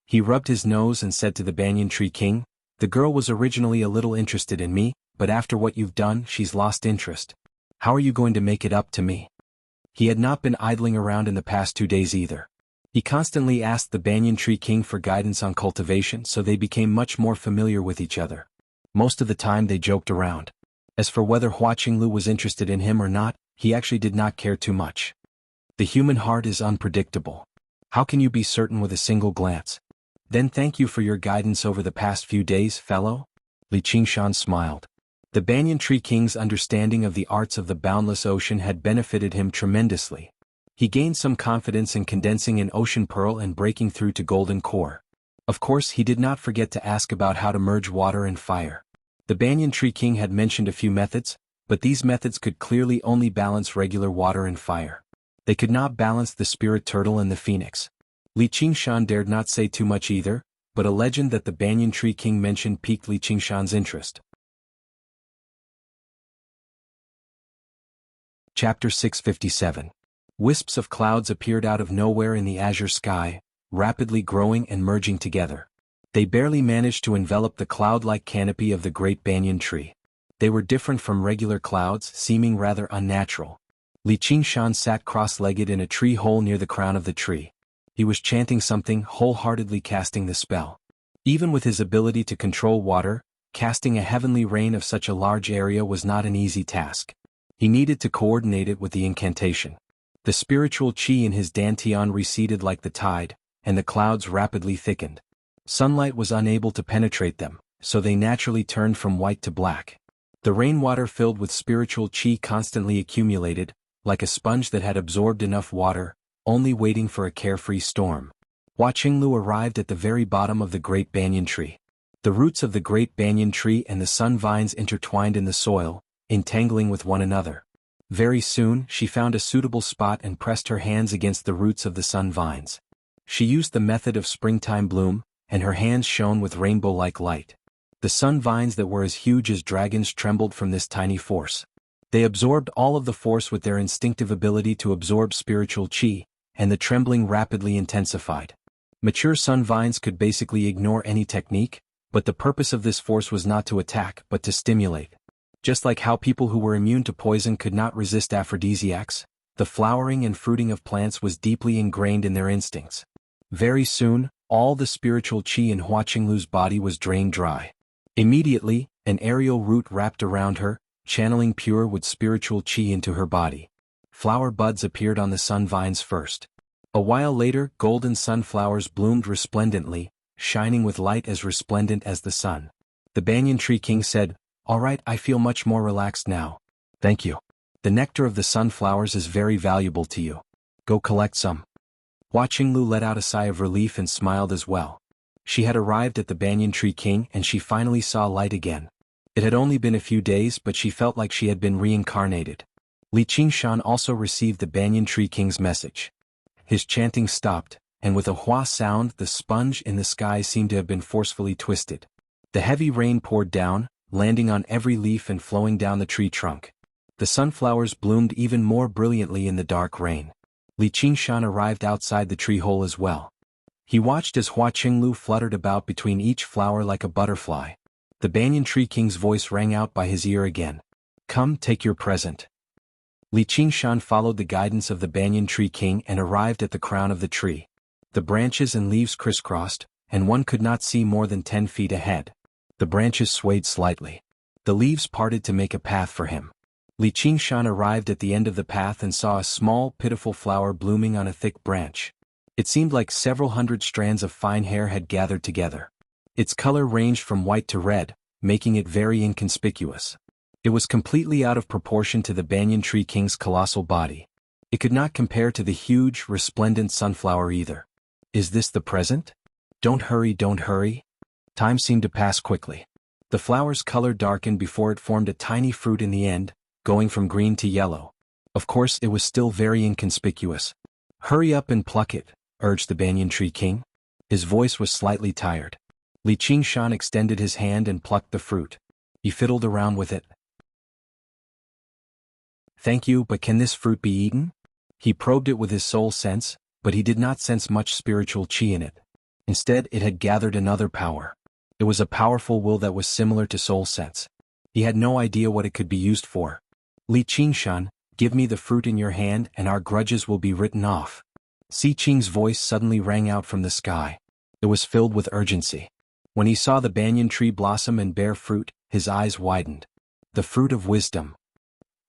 He rubbed his nose and said to the banyan tree king, the girl was originally a little interested in me, but after what you've done, she's lost interest. How are you going to make it up to me? He had not been idling around in the past 2 days either. He constantly asked the banyan tree king for guidance on cultivation, so they became much more familiar with each other. Most of the time they joked around. As for whether Hua Qinglu was interested in him or not, he actually did not care too much. The human heart is unpredictable. How can you be certain with a single glance? Then thank you for your guidance over the past few days, fellow? Li Qingshan smiled. The banyan tree king's understanding of the arts of the boundless ocean had benefited him tremendously. He gained some confidence in condensing an ocean pearl and breaking through to golden core. Of course, he did not forget to ask about how to merge water and fire. The banyan tree king had mentioned a few methods, but these methods could clearly only balance regular water and fire. They could not balance the spirit turtle and the phoenix. Li Qingshan dared not say too much either, but a legend that the banyan tree king mentioned piqued Li Qingshan's interest. Chapter 657. Wisps of clouds appeared out of nowhere in the azure sky, rapidly growing and merging together. They barely managed to envelop the cloud-like canopy of the great banyan tree. They were different from regular clouds, seeming rather unnatural. Li Qingshan sat cross-legged in a tree hole near the crown of the tree. He was chanting something, wholeheartedly casting the spell. Even with his ability to control water, casting a heavenly rain of such a large area was not an easy task. He needed to coordinate it with the incantation. The spiritual qi in his dantian receded like the tide, and the clouds rapidly thickened. Sunlight was unable to penetrate them, so they naturally turned from white to black. The rainwater filled with spiritual qi constantly accumulated, like a sponge that had absorbed enough water, only waiting for a carefree storm. Hua Qinglu arrived at the very bottom of the great banyan tree. The roots of the great banyan tree and the sun vines intertwined in the soil, entangling with one another. Very soon, she found a suitable spot and pressed her hands against the roots of the sun vines. She used the method of springtime bloom, and her hands shone with rainbow-like light. The sun vines that were as huge as dragons trembled from this tiny force. They absorbed all of the force with their instinctive ability to absorb spiritual qi, and the trembling rapidly intensified. Mature sun vines could basically ignore any technique, but the purpose of this force was not to attack but to stimulate. Just like how people who were immune to poison could not resist aphrodisiacs, The flowering and fruiting of plants was deeply ingrained in their instincts. Very soon, all the spiritual qi in Hua Qinglu's body was drained dry. Immediately, an aerial root wrapped around her, channeling pure wood spiritual qi into her body. Flower buds appeared on the sun vines first. A while later, golden sunflowers bloomed resplendently, shining with light as resplendent as the sun. The banyan tree king said, "All right, I feel much more relaxed now. Thank you. The nectar of the sunflowers is very valuable to you. Go collect some." Hua Qinglu let out a sigh of relief and smiled as well. She had arrived at the banyan tree king and she finally saw light again. It had only been a few days, but she felt like she had been reincarnated. Li Qingshan also received the banyan tree king's message. His chanting stopped, and with a hua sound the sponge in the sky seemed to have been forcefully twisted. The heavy rain poured down, landing on every leaf and flowing down the tree trunk. The sunflowers bloomed even more brilliantly in the dark rain. Li Qingshan arrived outside the tree hole as well. He watched as Hua Qinglu fluttered about between each flower like a butterfly. The banyan tree king's voice rang out by his ear again. "Come, take your present." Li Qingshan followed the guidance of the banyan tree king and arrived at the crown of the tree. The branches and leaves crisscrossed, and one could not see more than 10 feet ahead. The branches swayed slightly. The leaves parted to make a path for him. Li Qingshan arrived at the end of the path and saw a small, pitiful flower blooming on a thick branch. It seemed like several hundred strands of fine hair had gathered together. Its color ranged from white to red, making it very inconspicuous. It was completely out of proportion to the banyan tree king's colossal body. It could not compare to the huge, resplendent sunflower either. Is this the present? Don't hurry, don't hurry. Time seemed to pass quickly. The flower's color darkened before it formed a tiny fruit in the end, going from green to yellow. Of course, it was still very inconspicuous. "Hurry up and pluck it," urged the banyan tree king. His voice was slightly tired. Li Qingshan extended his hand and plucked the fruit. He fiddled around with it. "Thank you, but can this fruit be eaten?" He probed it with his soul sense, but he did not sense much spiritual qi in it. Instead, it had gathered another power. It was a powerful will that was similar to soul sense. He had no idea what it could be used for. "Li Qingshan, give me the fruit in your hand and our grudges will be written off." Si Qing's voice suddenly rang out from the sky. It was filled with urgency. When he saw the banyan tree blossom and bear fruit, his eyes widened. The fruit of wisdom.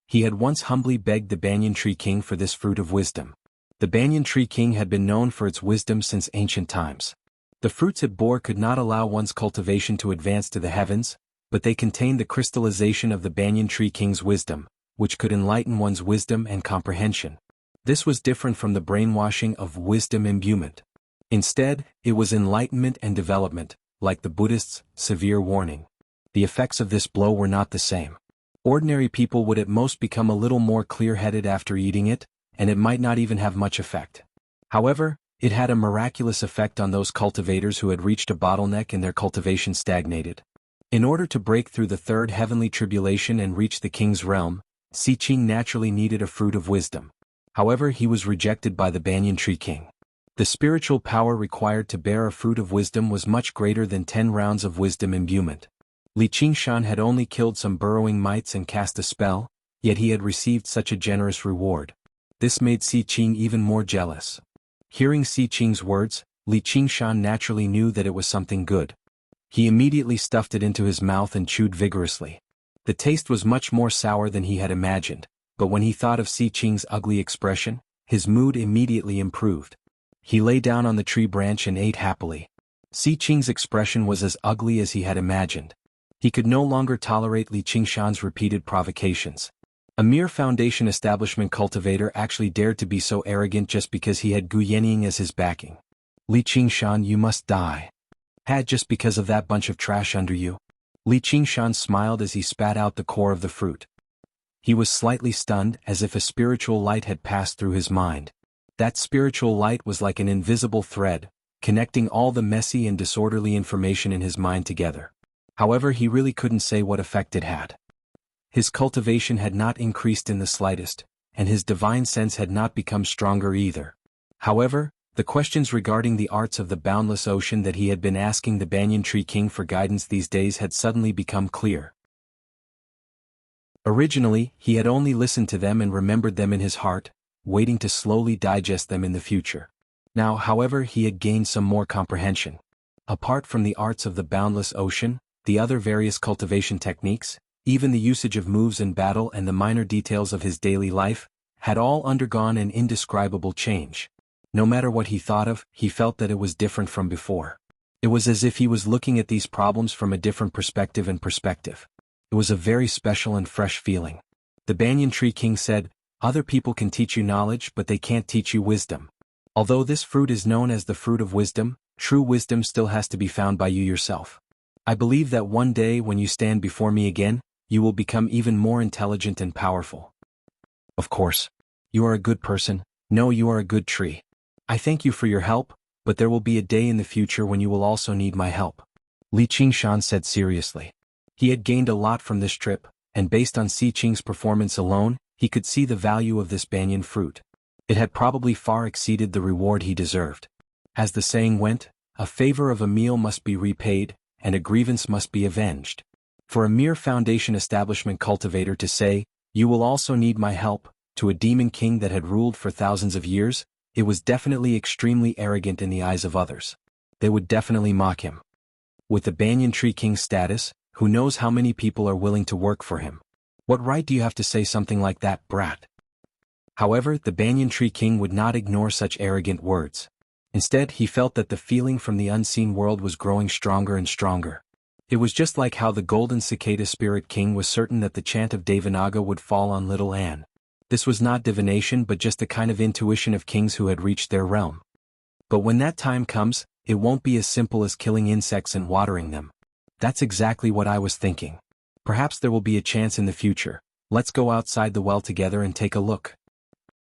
He had once humbly begged the banyan tree king for this fruit of wisdom. The banyan tree king had been known for its wisdom since ancient times. The fruits it bore could not allow one's cultivation to advance to the heavens, but they contained the crystallization of the banyan tree king's wisdom, which could enlighten one's wisdom and comprehension. This was different from the brainwashing of wisdom imbuement. Instead, it was enlightenment and development, like the Buddhists' severe warning. The effects of this blow were not the same. Ordinary people would at most become a little more clear-headed after eating it, and it might not even have much effect. However, it had a miraculous effect on those cultivators who had reached a bottleneck and their cultivation stagnated. In order to break through the third heavenly tribulation and reach the king's realm, Si Qing naturally needed a fruit of wisdom. However, he was rejected by the banyan tree king. The spiritual power required to bear a fruit of wisdom was much greater than 10 rounds of wisdom imbuement. Li Qingshan had only killed some burrowing mites and cast a spell, yet he had received such a generous reward. This made Si Qing even more jealous. Hearing Si Qing's words, Li Qingshan naturally knew that it was something good. He immediately stuffed it into his mouth and chewed vigorously. The taste was much more sour than he had imagined, but when he thought of Si Qing's ugly expression, his mood immediately improved. He lay down on the tree branch and ate happily. Si Qing's expression was as ugly as he had imagined. He could no longer tolerate Li Qingshan's repeated provocations. A mere foundation establishment cultivator actually dared to be so arrogant just because he had Gu Yenying as his backing. "Li Qingshan, you must die. Had just because of that bunch of trash under you?" Li Qingshan smiled as he spat out the core of the fruit. He was slightly stunned, as if a spiritual light had passed through his mind. That spiritual light was like an invisible thread, connecting all the messy and disorderly information in his mind together. However, he really couldn't say what effect it had. His cultivation had not increased in the slightest, and his divine sense had not become stronger either. However, the questions regarding the arts of the boundless ocean that he had been asking the banyan tree king for guidance these days had suddenly become clear. Originally, he had only listened to them and remembered them in his heart, waiting to slowly digest them in the future. Now, however, he had gained some more comprehension. Apart from the arts of the boundless ocean, the other various cultivation techniques, even the usage of moves in battle and the minor details of his daily life, had all undergone an indescribable change. No matter what he thought of, he felt that it was different from before. It was as if he was looking at these problems from a different perspective. It was a very special and fresh feeling. The Banyan Tree King said, "Other people can teach you knowledge, but they can't teach you wisdom. Although this fruit is known as the fruit of wisdom, true wisdom still has to be found by you yourself. I believe that one day when you stand before me again, you will become even more intelligent and powerful." Of course. You are a good person. No, you are a good tree. I thank you for your help, but there will be a day in the future when you will also need my help, Li Qingshan said seriously. He had gained a lot from this trip, and based on Si Qing's performance alone, he could see the value of this banyan fruit. It had probably far exceeded the reward he deserved. As the saying went, a favor of a meal must be repaid, and a grievance must be avenged. For a mere foundation establishment cultivator to say, "You will also need my help," to a demon king that had ruled for thousands of years, it was definitely extremely arrogant in the eyes of others. They would definitely mock him. With the Banyan Tree King's status, who knows how many people are willing to work for him? What right do you have to say something like that, brat? However, the Banyan Tree King would not ignore such arrogant words. Instead, he felt that the feeling from the unseen world was growing stronger and stronger. It was just like how the Golden Cicada Spirit King was certain that the chant of Devanaga would fall on little Anne. This was not divination but just the kind of intuition of kings who had reached their realm. But when that time comes, it won't be as simple as killing insects and watering them. That's exactly what I was thinking. Perhaps there will be a chance in the future. Let's go outside the well together and take a look.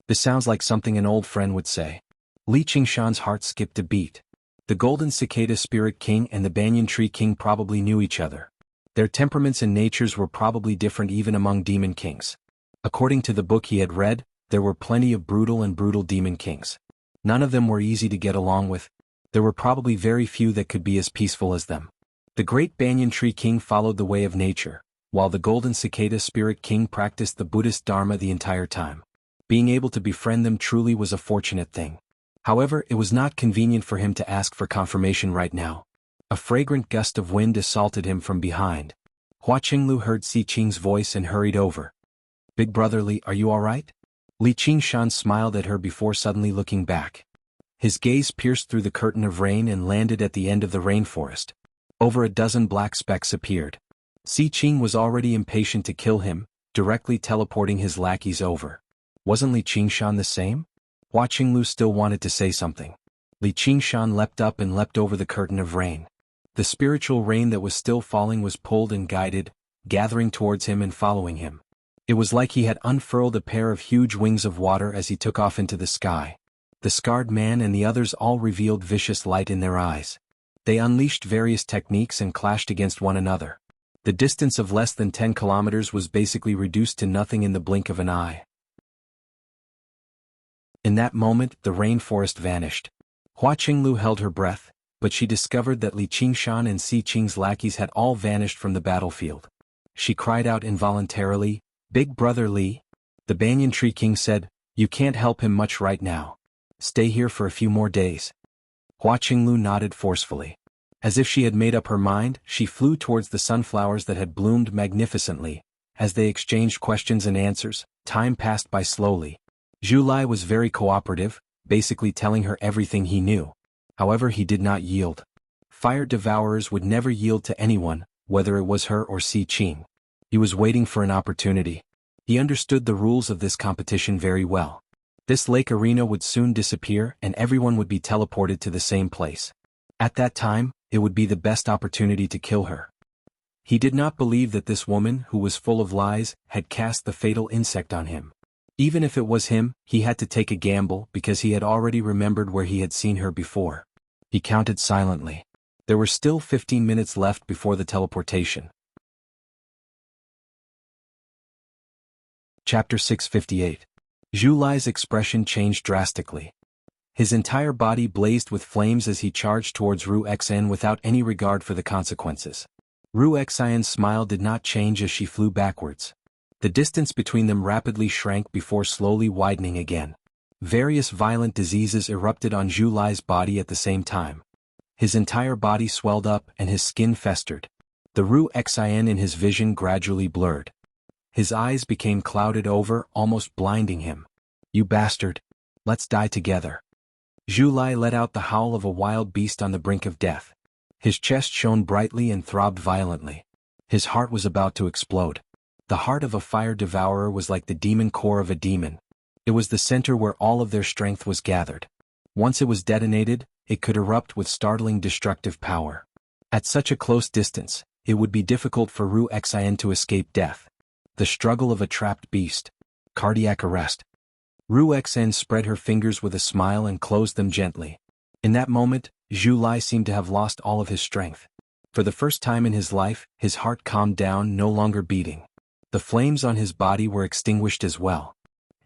This sounds like something an old friend would say. Li Qingshan's heart skipped a beat. The Golden Cicada Spirit King and the Banyan Tree King probably knew each other. Their temperaments and natures were probably different even among demon kings. According to the book he had read, there were plenty of brutal demon kings. None of them were easy to get along with. There were probably very few that could be as peaceful as them. The great Banyan Tree King followed the way of nature, while the Golden Cicada Spirit King practiced the Buddhist Dharma the entire time. Being able to befriend them truly was a fortunate thing. However, it was not convenient for him to ask for confirmation right now. A fragrant gust of wind assaulted him from behind. Hua Qinglu heard Si Qing's voice and hurried over. "Big brother Li, are you all right?" Li Qingshan smiled at her before suddenly looking back. His gaze pierced through the curtain of rain and landed at the end of the rainforest. Over a dozen black specks appeared. Si Qing was already impatient to kill him, directly teleporting his lackeys over. Wasn't Li Qingshan the same? Hua Qinglu still wanted to say something. Li Qingshan leapt up and leapt over the curtain of rain. The spiritual rain that was still falling was pulled and guided, gathering towards him and following him. It was like he had unfurled a pair of huge wings of water as he took off into the sky. The scarred man and the others all revealed vicious light in their eyes. They unleashed various techniques and clashed against one another. The distance of less than 10 kilometers was basically reduced to nothing in the blink of an eye. In that moment, the rainforest vanished. Hua Qinglu held her breath, but she discovered that Li Qingshan and Si Qing's lackeys had all vanished from the battlefield. She cried out involuntarily, "Big brother Li." The Banyan Tree King said, "You can't help him much right now. Stay here for a few more days." Hua Qinglu nodded forcefully. As if she had made up her mind, she flew towards the sunflowers that had bloomed magnificently. As they exchanged questions and answers, time passed by slowly. Zhu Lai was very cooperative, basically telling her everything he knew. However, he did not yield. Fire devourers would never yield to anyone, whether it was her or Si Qing. He was waiting for an opportunity. He understood the rules of this competition very well. This lake arena would soon disappear and everyone would be teleported to the same place. At that time, it would be the best opportunity to kill her. He did not believe that this woman, who was full of lies, had cast the fatal insect on him. Even if it was him, he had to take a gamble because he had already remembered where he had seen her before. He counted silently. There were still 15 minutes left before the teleportation. Chapter 658. Zhu Lai's expression changed drastically. His entire body blazed with flames as he charged towards Ru Xian without any regard for the consequences. Ru Xian's smile did not change as she flew backwards. The distance between them rapidly shrank before slowly widening again. Various violent diseases erupted on Zhu Lai's body at the same time. His entire body swelled up and his skin festered. The Ru Xin in his vision gradually blurred. His eyes became clouded over, almost blinding him. "You bastard! Let's die together." Zhu Lai let out the howl of a wild beast on the brink of death. His chest shone brightly and throbbed violently. His heart was about to explode. The heart of a fire devourer was like the demon core of a demon. It was the center where all of their strength was gathered. Once it was detonated, it could erupt with startling destructive power. At such a close distance, it would be difficult for Ru Xin to escape death. The struggle of a trapped beast. Cardiac arrest. Ru Xin spread her fingers with a smile and closed them gently. In that moment, Zhu Lai seemed to have lost all of his strength. For the first time in his life, his heart calmed down, no longer beating. The flames on his body were extinguished as well.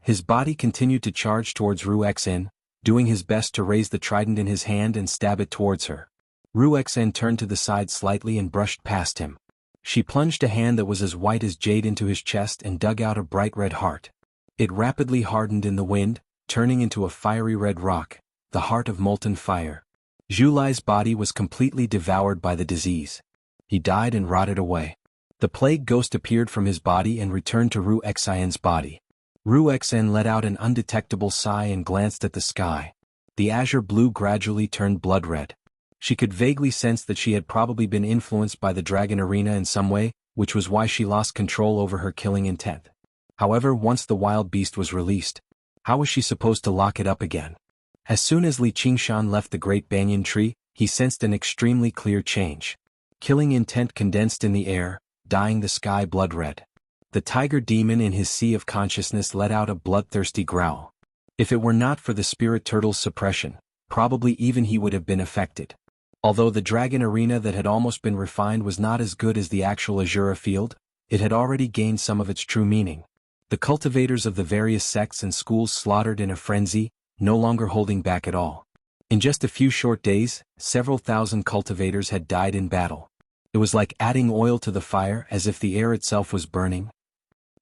His body continued to charge towards Ru Xin, doing his best to raise the trident in his hand and stab it towards her. Ru Xin turned to the side slightly and brushed past him. She plunged a hand that was as white as jade into his chest and dug out a bright red heart. It rapidly hardened in the wind, turning into a fiery red rock, the heart of molten fire. Zhu Lai's body was completely devoured by the disease. He died and rotted away. The plague ghost appeared from his body and returned to Ru Xin's body. Ru Xin let out an undetectable sigh and glanced at the sky. The azure blue gradually turned blood red. She could vaguely sense that she had probably been influenced by the dragon arena in some way, which was why she lost control over her killing intent. However, once the wild beast was released, how was she supposed to lock it up again? As soon as Li Qingshan left the great banyan tree, he sensed an extremely clear change. Killing intent condensed in the air, dyeing the sky blood red. The tiger demon in his sea of consciousness let out a bloodthirsty growl. If it were not for the spirit turtle's suppression, probably even he would have been affected. Although the dragon arena that had almost been refined was not as good as the actual Azura field, it had already gained some of its true meaning. The cultivators of the various sects and schools slaughtered in a frenzy, no longer holding back at all. In just a few short days, several thousand cultivators had died in battle. It was like adding oil to the fire, as if the air itself was burning.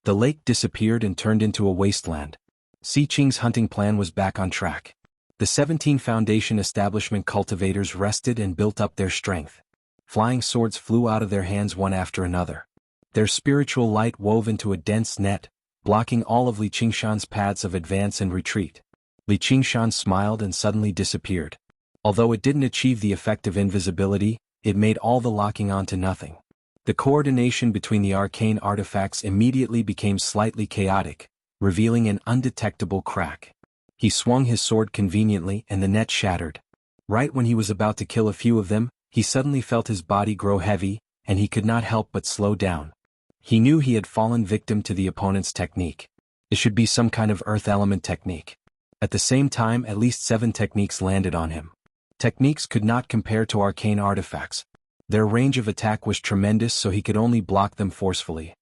The lake disappeared and turned into a wasteland. Si Qing's hunting plan was back on track. The 17 Foundation establishment cultivators rested and built up their strength. Flying swords flew out of their hands one after another. Their spiritual light wove into a dense net, blocking all of Li Qingshan's paths of advance and retreat. Li Qingshan smiled and suddenly disappeared. Although it didn't achieve the effect of invisibility, it made all the locking on to nothing. The coordination between the arcane artifacts immediately became slightly chaotic, revealing an undetectable crack. He swung his sword conveniently and the net shattered. Right when he was about to kill a few of them, he suddenly felt his body grow heavy, and he could not help but slow down. He knew he had fallen victim to the opponent's technique. It should be some kind of earth element technique. At the same time, at least 7 techniques landed on him. Techniques could not compare to arcane artifacts. Their range of attack was tremendous, so he could only block them forcefully.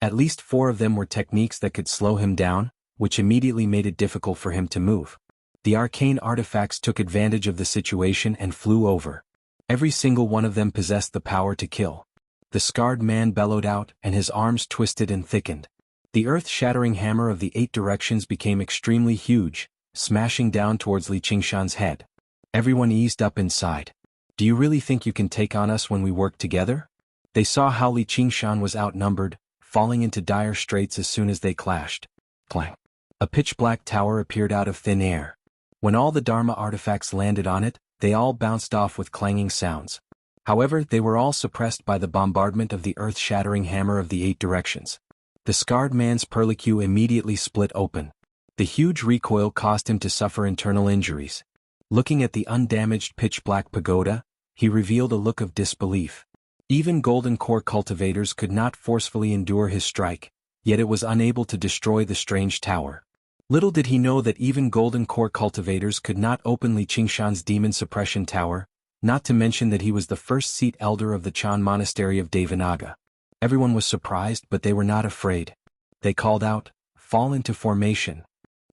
At least 4 of them were techniques that could slow him down, which immediately made it difficult for him to move. The arcane artifacts took advantage of the situation and flew over. Every single one of them possessed the power to kill. The scarred man bellowed out, and his arms twisted and thickened. The earth-shattering hammer of the 8 directions became extremely huge, smashing down towards Li Qingshan's head. Everyone eased up inside. "Do you really think you can take on us when we work together?" They saw how Li Qingshan was outnumbered, falling into dire straits as soon as they clashed. Clang. A pitch-black tower appeared out of thin air. When all the Dharma artifacts landed on it, they all bounced off with clanging sounds. However, they were all suppressed by the bombardment of the earth-shattering hammer of the 8 directions. The scarred man's perlicue immediately split open. The huge recoil caused him to suffer internal injuries. Looking at the undamaged pitch-black pagoda, he revealed a look of disbelief. Even golden core cultivators could not forcefully endure his strike, yet it was unable to destroy the strange tower. Little did he know that even golden core cultivators could not open Li Qingshan's demon suppression tower, not to mention that he was the first seat elder of the Chan monastery of Devanaga. Everyone was surprised, but they were not afraid. They called out, "Fall into formation."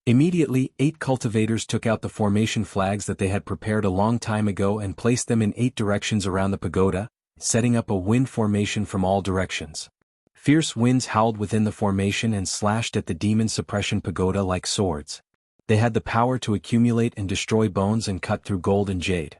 Immediately, 8 cultivators took out the formation flags that they had prepared a long time ago and placed them in 8 directions around the pagoda, setting up a wind formation from all directions. Fierce winds howled within the formation and slashed at the demon suppression pagoda like swords. They had the power to accumulate and destroy bones and cut through gold and jade.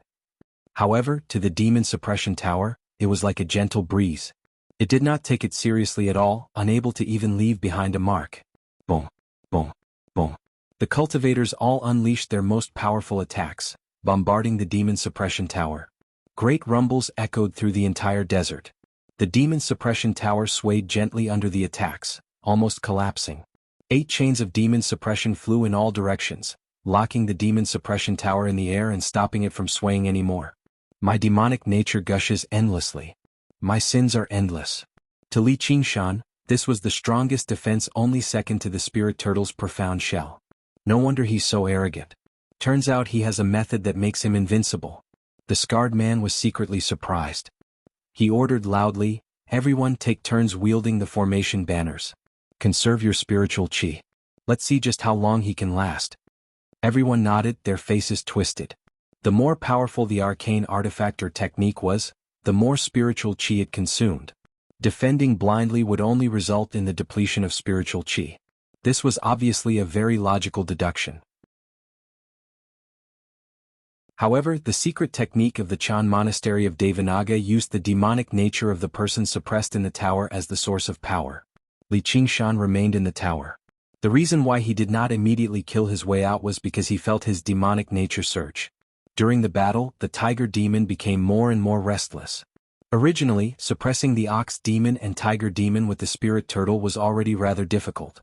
However, to the demon suppression tower, it was like a gentle breeze. It did not take it seriously at all, unable to even leave behind a mark. Boom, boom, boom. The cultivators all unleashed their most powerful attacks, bombarding the demon suppression tower. Great rumbles echoed through the entire desert. The demon suppression tower swayed gently under the attacks, almost collapsing. 8 chains of demon suppression flew in all directions, locking the demon suppression tower in the air and stopping it from swaying anymore. My demonic nature gushes endlessly. My sins are endless. To Li Qingshan, this was the strongest defense, only second to the spirit turtle's profound shell. No wonder he's so arrogant. Turns out he has a method that makes him invincible. The scarred man was secretly surprised. He ordered loudly, "Everyone take turns wielding the formation banners. Conserve your spiritual chi. Let's see just how long he can last." Everyone nodded, their faces twisted. The more powerful the arcane artifact or technique was, the more spiritual chi it consumed. Defending blindly would only result in the depletion of spiritual chi. This was obviously a very logical deduction. However, the secret technique of the Chan monastery of Devanaga used the demonic nature of the person suppressed in the tower as the source of power. Li Qingshan remained in the tower. The reason why he did not immediately kill his way out was because he felt his demonic nature surge. During the battle, the tiger demon became more and more restless. Originally, suppressing the ox demon and tiger demon with the spirit turtle was already rather difficult.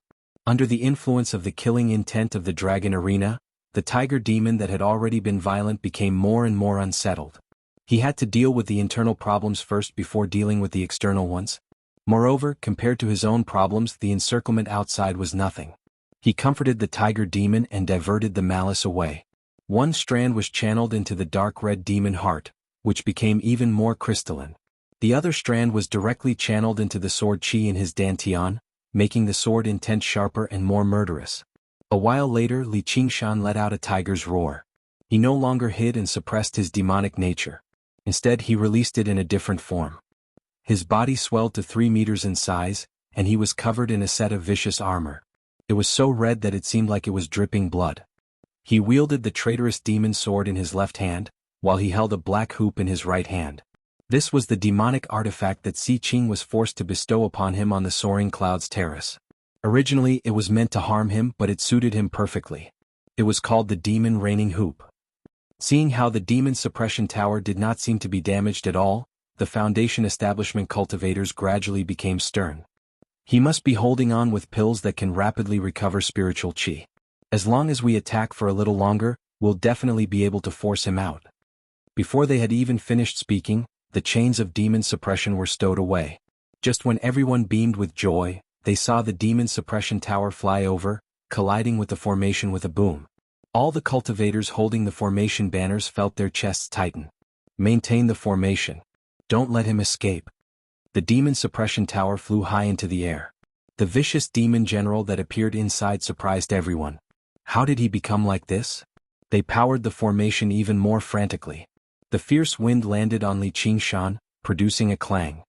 Under the influence of the killing intent of the dragon arena, the tiger demon that had already been violent became more and more unsettled. He had to deal with the internal problems first before dealing with the external ones. Moreover, compared to his own problems, the encirclement outside was nothing. He comforted the tiger demon and diverted the malice away. One strand was channeled into the dark red demon heart, which became even more crystalline. The other strand was directly channeled into the sword chi in his dantian, making the sword intent sharper and more murderous. A while later, Li Qingshan let out a tiger's roar. He no longer hid and suppressed his demonic nature. Instead, he released it in a different form. His body swelled to 3 meters in size, and he was covered in a set of vicious armor. It was so red that it seemed like it was dripping blood. He wielded the traitorous demon sword in his left hand, while he held a black hoop in his right hand. This was the demonic artifact that Si Qing was forced to bestow upon him on the Soaring Clouds terrace. Originally, it was meant to harm him, but it suited him perfectly. It was called the Demon Raining Hoop. Seeing how the demon suppression tower did not seem to be damaged at all, the Foundation establishment cultivators gradually became stern. He must be holding on with pills that can rapidly recover spiritual chi. As long as we attack for a little longer, we'll definitely be able to force him out. Before they had even finished speaking, the chains of demon suppression were stowed away. Just when everyone beamed with joy, they saw the demon suppression tower fly over, colliding with the formation with a boom. All the cultivators holding the formation banners felt their chests tighten. Maintain the formation. Don't let him escape. The demon suppression tower flew high into the air. The vicious demon general that appeared inside surprised everyone. How did he become like this? They powered the formation even more frantically. The fierce wind landed on Li Qingshan, producing a clang.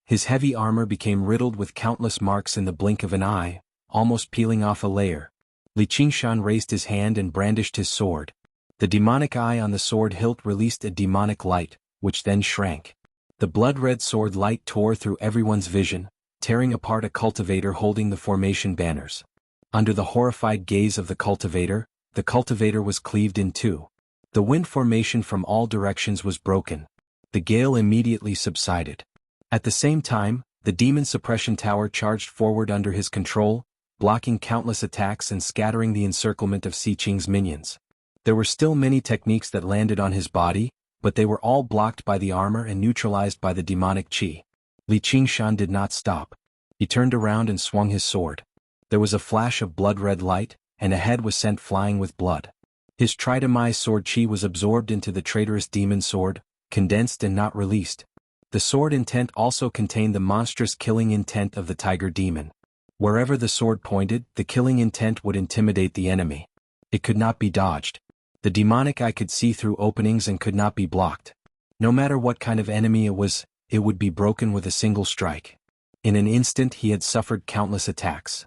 His heavy armor became riddled with countless marks in the blink of an eye, almost peeling off a layer. Li Qingshan raised his hand and brandished his sword. The demonic eye on the sword hilt released a demonic light, which then shrank. The blood-red sword light tore through everyone's vision, tearing apart a cultivator holding the formation banners. Under the horrified gaze of the cultivator was cleaved in two. The wind formation from all directions was broken. The gale immediately subsided. At the same time, the demon suppression tower charged forward under his control, blocking countless attacks and scattering the encirclement of Si Qing's minions. There were still many techniques that landed on his body, but they were all blocked by the armor and neutralized by the demonic chi. Li Qingshan did not stop. He turned around and swung his sword. There was a flash of blood-red light, and a head was sent flying with blood. His tritomized sword chi was absorbed into the traitorous demon sword, condensed and not released. The sword intent also contained the monstrous killing intent of the tiger demon. Wherever the sword pointed, the killing intent would intimidate the enemy. It could not be dodged. The demonic eye could see through openings and could not be blocked. No matter what kind of enemy it was, it would be broken with a single strike. In an instant he had suffered countless attacks.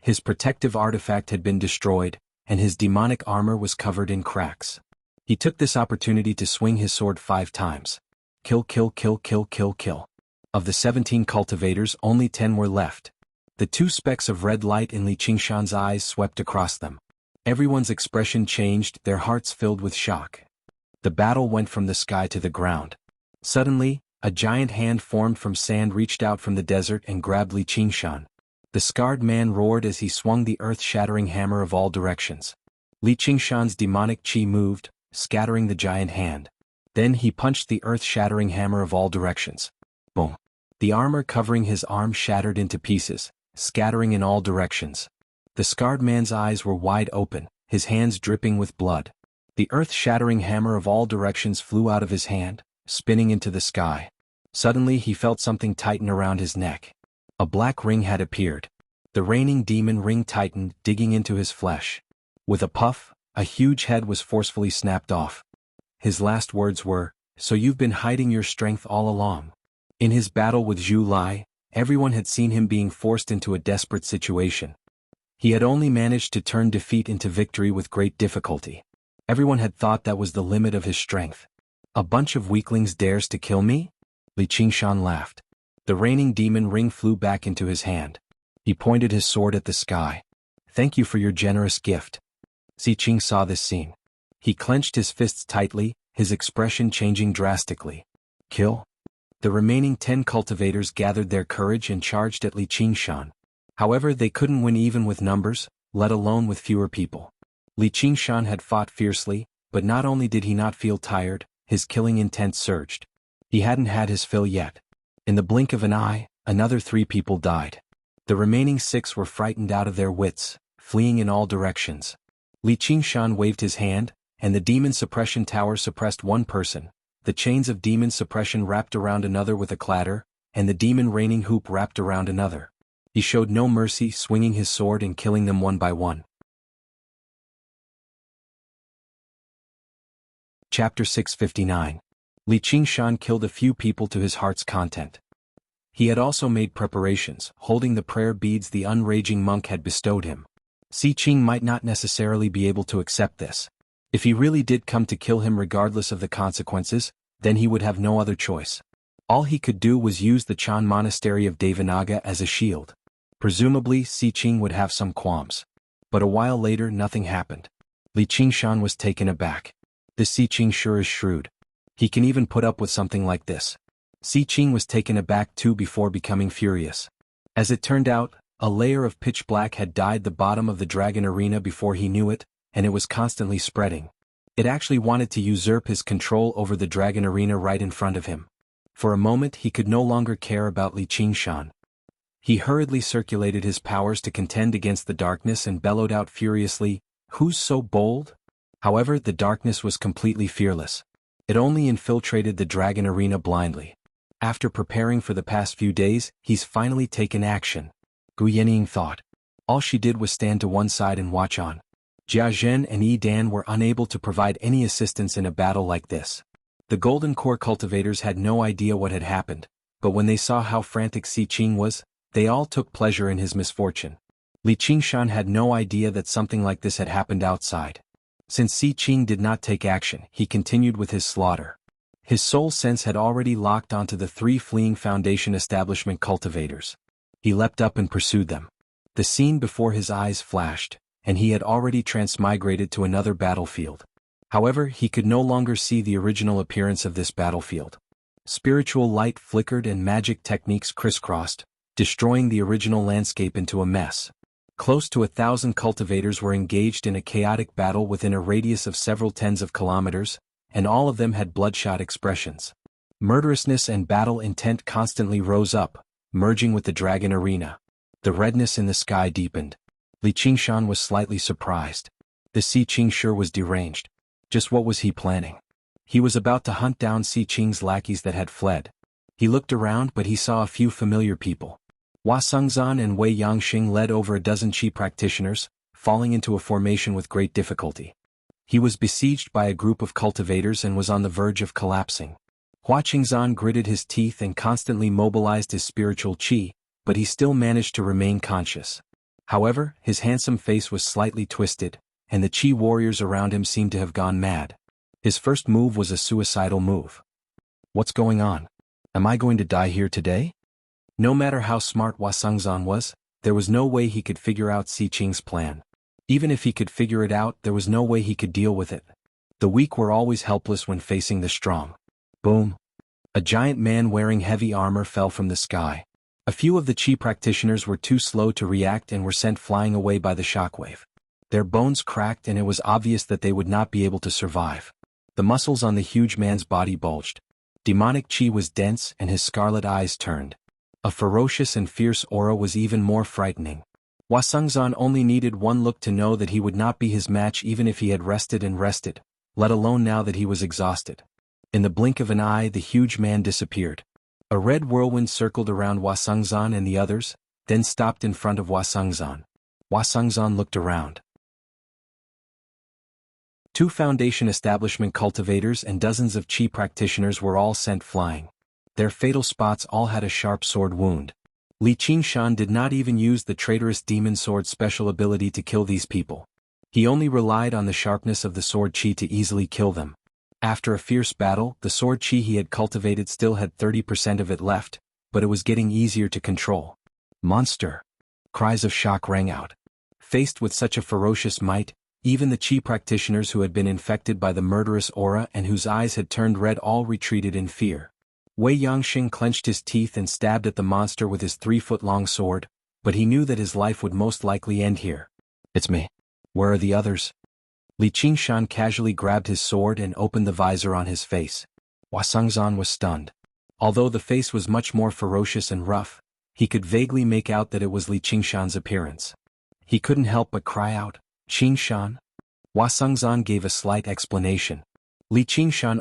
His protective artifact had been destroyed, and his demonic armor was covered in cracks. He took this opportunity to swing his sword 5 times. Kill, kill, kill, kill, kill, kill. Of the 17 cultivators, only 10 were left. The 2 specks of red light in Li Qingshan's eyes swept across them. Everyone's expression changed, their hearts filled with shock. The battle went from the sky to the ground. Suddenly, a giant hand formed from sand reached out from the desert and grabbed Li Qingshan. The scarred man roared as he swung the earth-shattering hammer of all directions. Li Qingshan's demonic chi moved, scattering the giant hand. Then he punched the earth-shattering hammer of all directions. Boom! The armor covering his arm shattered into pieces, scattering in all directions. The scarred man's eyes were wide open, his hands dripping with blood. The earth-shattering hammer of all directions flew out of his hand, spinning into the sky. Suddenly he felt something tighten around his neck. A black ring had appeared. The reigning demon ring tightened, digging into his flesh. With a puff, a huge head was forcefully snapped off. His last words were, "So you've been hiding your strength all along." In his battle with Zhu Lai, everyone had seen him being forced into a desperate situation. He had only managed to turn defeat into victory with great difficulty. Everyone had thought that was the limit of his strength. "A bunch of weaklings dares to kill me?" Li Qingshan laughed. The reigning demon ring flew back into his hand. He pointed his sword at the sky. "Thank you for your generous gift." Xi Qing saw this scene. He clenched his fists tightly, his expression changing drastically. "Kill?" The remaining 10 cultivators gathered their courage and charged at Li Qingshan. However, they couldn't win even with numbers, let alone with fewer people. Li Qingshan had fought fiercely, but not only did he not feel tired, his killing intent surged. He hadn't had his fill yet. In the blink of an eye, another 3 people died. The remaining 6 were frightened out of their wits, fleeing in all directions. Li Qingshan waved his hand, and the demon suppression tower suppressed one person. The chains of demon suppression wrapped around another with a clatter, and the demon raining hoop wrapped around another. He showed no mercy, swinging his sword and killing them one by one. Chapter 659. Li Qingshan killed a few people to his heart's content. He had also made preparations, holding the prayer beads the unraging monk had bestowed him. Xi Qing might not necessarily be able to accept this. If he really did come to kill him regardless of the consequences, then he would have no other choice. All he could do was use the Chan monastery of Devanaga as a shield. Presumably, Xi Qing would have some qualms. But a while later nothing happened. Li Qingshan was taken aback. This Xi Qing sure is shrewd. He can even put up with something like this. Xi Qing was taken aback too before becoming furious. As it turned out, a layer of pitch black had dyed the bottom of the dragon arena before he knew it, and it was constantly spreading. It actually wanted to usurp his control over the dragon arena right in front of him. For a moment he could no longer care about Li Qingshan. He hurriedly circulated his powers to contend against the darkness and bellowed out furiously, "Who's so bold?" However, the darkness was completely fearless. It only infiltrated the dragon arena blindly. After preparing for the past few days, he's finally taken action. Gu Yenying thought. All she did was stand to one side and watch on. Jia Zhen and Yi Dan were unable to provide any assistance in a battle like this. The Golden Core cultivators had no idea what had happened, but when they saw how frantic Xi Qing was, they all took pleasure in his misfortune. Li Qingshan had no idea that something like this had happened outside. Since Xi Qing did not take action, he continued with his slaughter. His soul sense had already locked onto the 3 fleeing Foundation establishment cultivators. He leapt up and pursued them. The scene before his eyes flashed, and he had already transmigrated to another battlefield. However, he could no longer see the original appearance of this battlefield. Spiritual light flickered and magic techniques crisscrossed, destroying the original landscape into a mess. Close to 1,000 cultivators were engaged in a chaotic battle within a radius of several tens of kilometers, and all of them had bloodshot expressions. Murderousness and battle intent constantly rose up, merging with the dragon arena. The redness in the sky deepened. Li Qingshan was slightly surprised. The Xi Qing sure was deranged. Just what was he planning? He was about to hunt down Xi Qing's lackeys that had fled. He looked around but he saw a few familiar people. Hua Sengzan and Wei Yangxing led over a dozen Qi practitioners, falling into a formation with great difficulty. He was besieged by a group of cultivators and was on the verge of collapsing. Hua Qingzhan gritted his teeth and constantly mobilized his spiritual qi, but he still managed to remain conscious. However, his handsome face was slightly twisted, and the qi warriors around him seemed to have gone mad. His first move was a suicidal move. What's going on? Am I going to die here today? No matter how smart Hua Qingzhan was, there was no way he could figure out Si Qing's plan. Even if he could figure it out, there was no way he could deal with it. The weak were always helpless when facing the strong. Boom! A giant man wearing heavy armor fell from the sky. A few of the qi practitioners were too slow to react and were sent flying away by the shockwave. Their bones cracked and it was obvious that they would not be able to survive. The muscles on the huge man's body bulged. Demonic qi was dense and his scarlet eyes turned. A ferocious and fierce aura was even more frightening. Hua Qingzhan only needed one look to know that he would not be his match even if he had rested and rested, let alone now that he was exhausted. In the blink of an eye, the huge man disappeared. A red whirlwind circled around Hua Qingzhan and the others, then stopped in front of Hua Qingzhan. Hua Qingzhan looked around. 2 Foundation establishment cultivators and dozens of qi practitioners were all sent flying. Their fatal spots all had a sharp sword wound. Li Qingshan did not even use the traitorous demon sword special ability to kill these people. He only relied on the sharpness of the sword qi to easily kill them. After a fierce battle, the sword qi he had cultivated still had 30% of it left, but it was getting easier to control. Monster! Cries of shock rang out. Faced with such a ferocious might, even the qi practitioners who had been infected by the murderous aura and whose eyes had turned red all retreated in fear. Wei Yangxing clenched his teeth and stabbed at the monster with his 3-foot-long sword, but he knew that his life would most likely end here. It's me. Where are the others? Li Qingshan casually grabbed his sword and opened the visor on his face. Hua Qingzhan was stunned. Although the face was much more ferocious and rough, he could vaguely make out that it was Li Qingshan's appearance. He couldn't help but cry out, "Qingshan?" Hua Qingzhan gave a slight explanation. Li Qingshan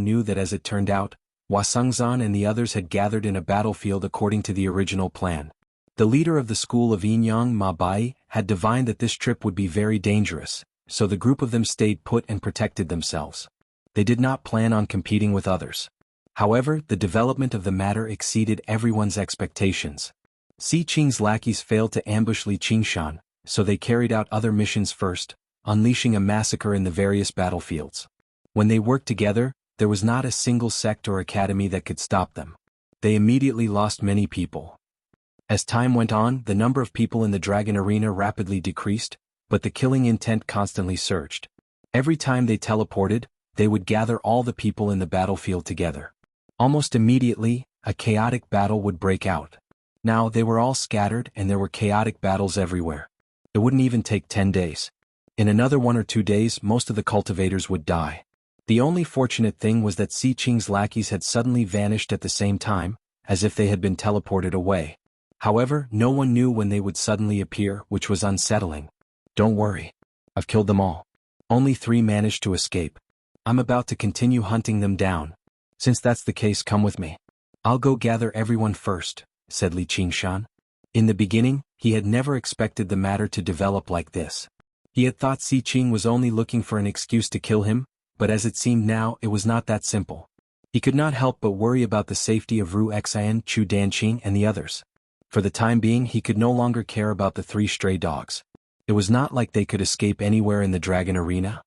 knew that as it turned out, Hua Qingzhan and the others had gathered in a battlefield according to the original plan. The leader of the school of Yinyang Ma Bai had divined that this trip would be very dangerous, so the group of them stayed put and protected themselves. They did not plan on competing with others. However, the development of the matter exceeded everyone's expectations. Si Qing's lackeys failed to ambush Li Qingshan, so they carried out other missions first, unleashing a massacre in the various battlefields. When they worked together, there was not a single sect or academy that could stop them. They immediately lost many people. As time went on, the number of people in the Dragon Arena rapidly decreased, but the killing intent constantly surged. Every time they teleported, they would gather all the people in the battlefield together. Almost immediately, a chaotic battle would break out. Now they were all scattered and there were chaotic battles everywhere. It wouldn't even take 10 days. In another 1 or 2 days, most of the cultivators would die. The only fortunate thing was that Si Qing's lackeys had suddenly vanished at the same time, as if they had been teleported away. However, no one knew when they would suddenly appear, which was unsettling. Don't worry. I've killed them all. Only 3 managed to escape. I'm about to continue hunting them down. Since that's the case, come with me. I'll go gather everyone first, said Li Qingshan. In the beginning, he had never expected the matter to develop like this. He had thought Si Qing was only looking for an excuse to kill him, but as it seemed now, it was not that simple. He could not help but worry about the safety of Ru Xian, Chu Danqing and the others. For the time being, he could no longer care about the 3 stray dogs. It was not like they could escape anywhere in the Dragon Arena.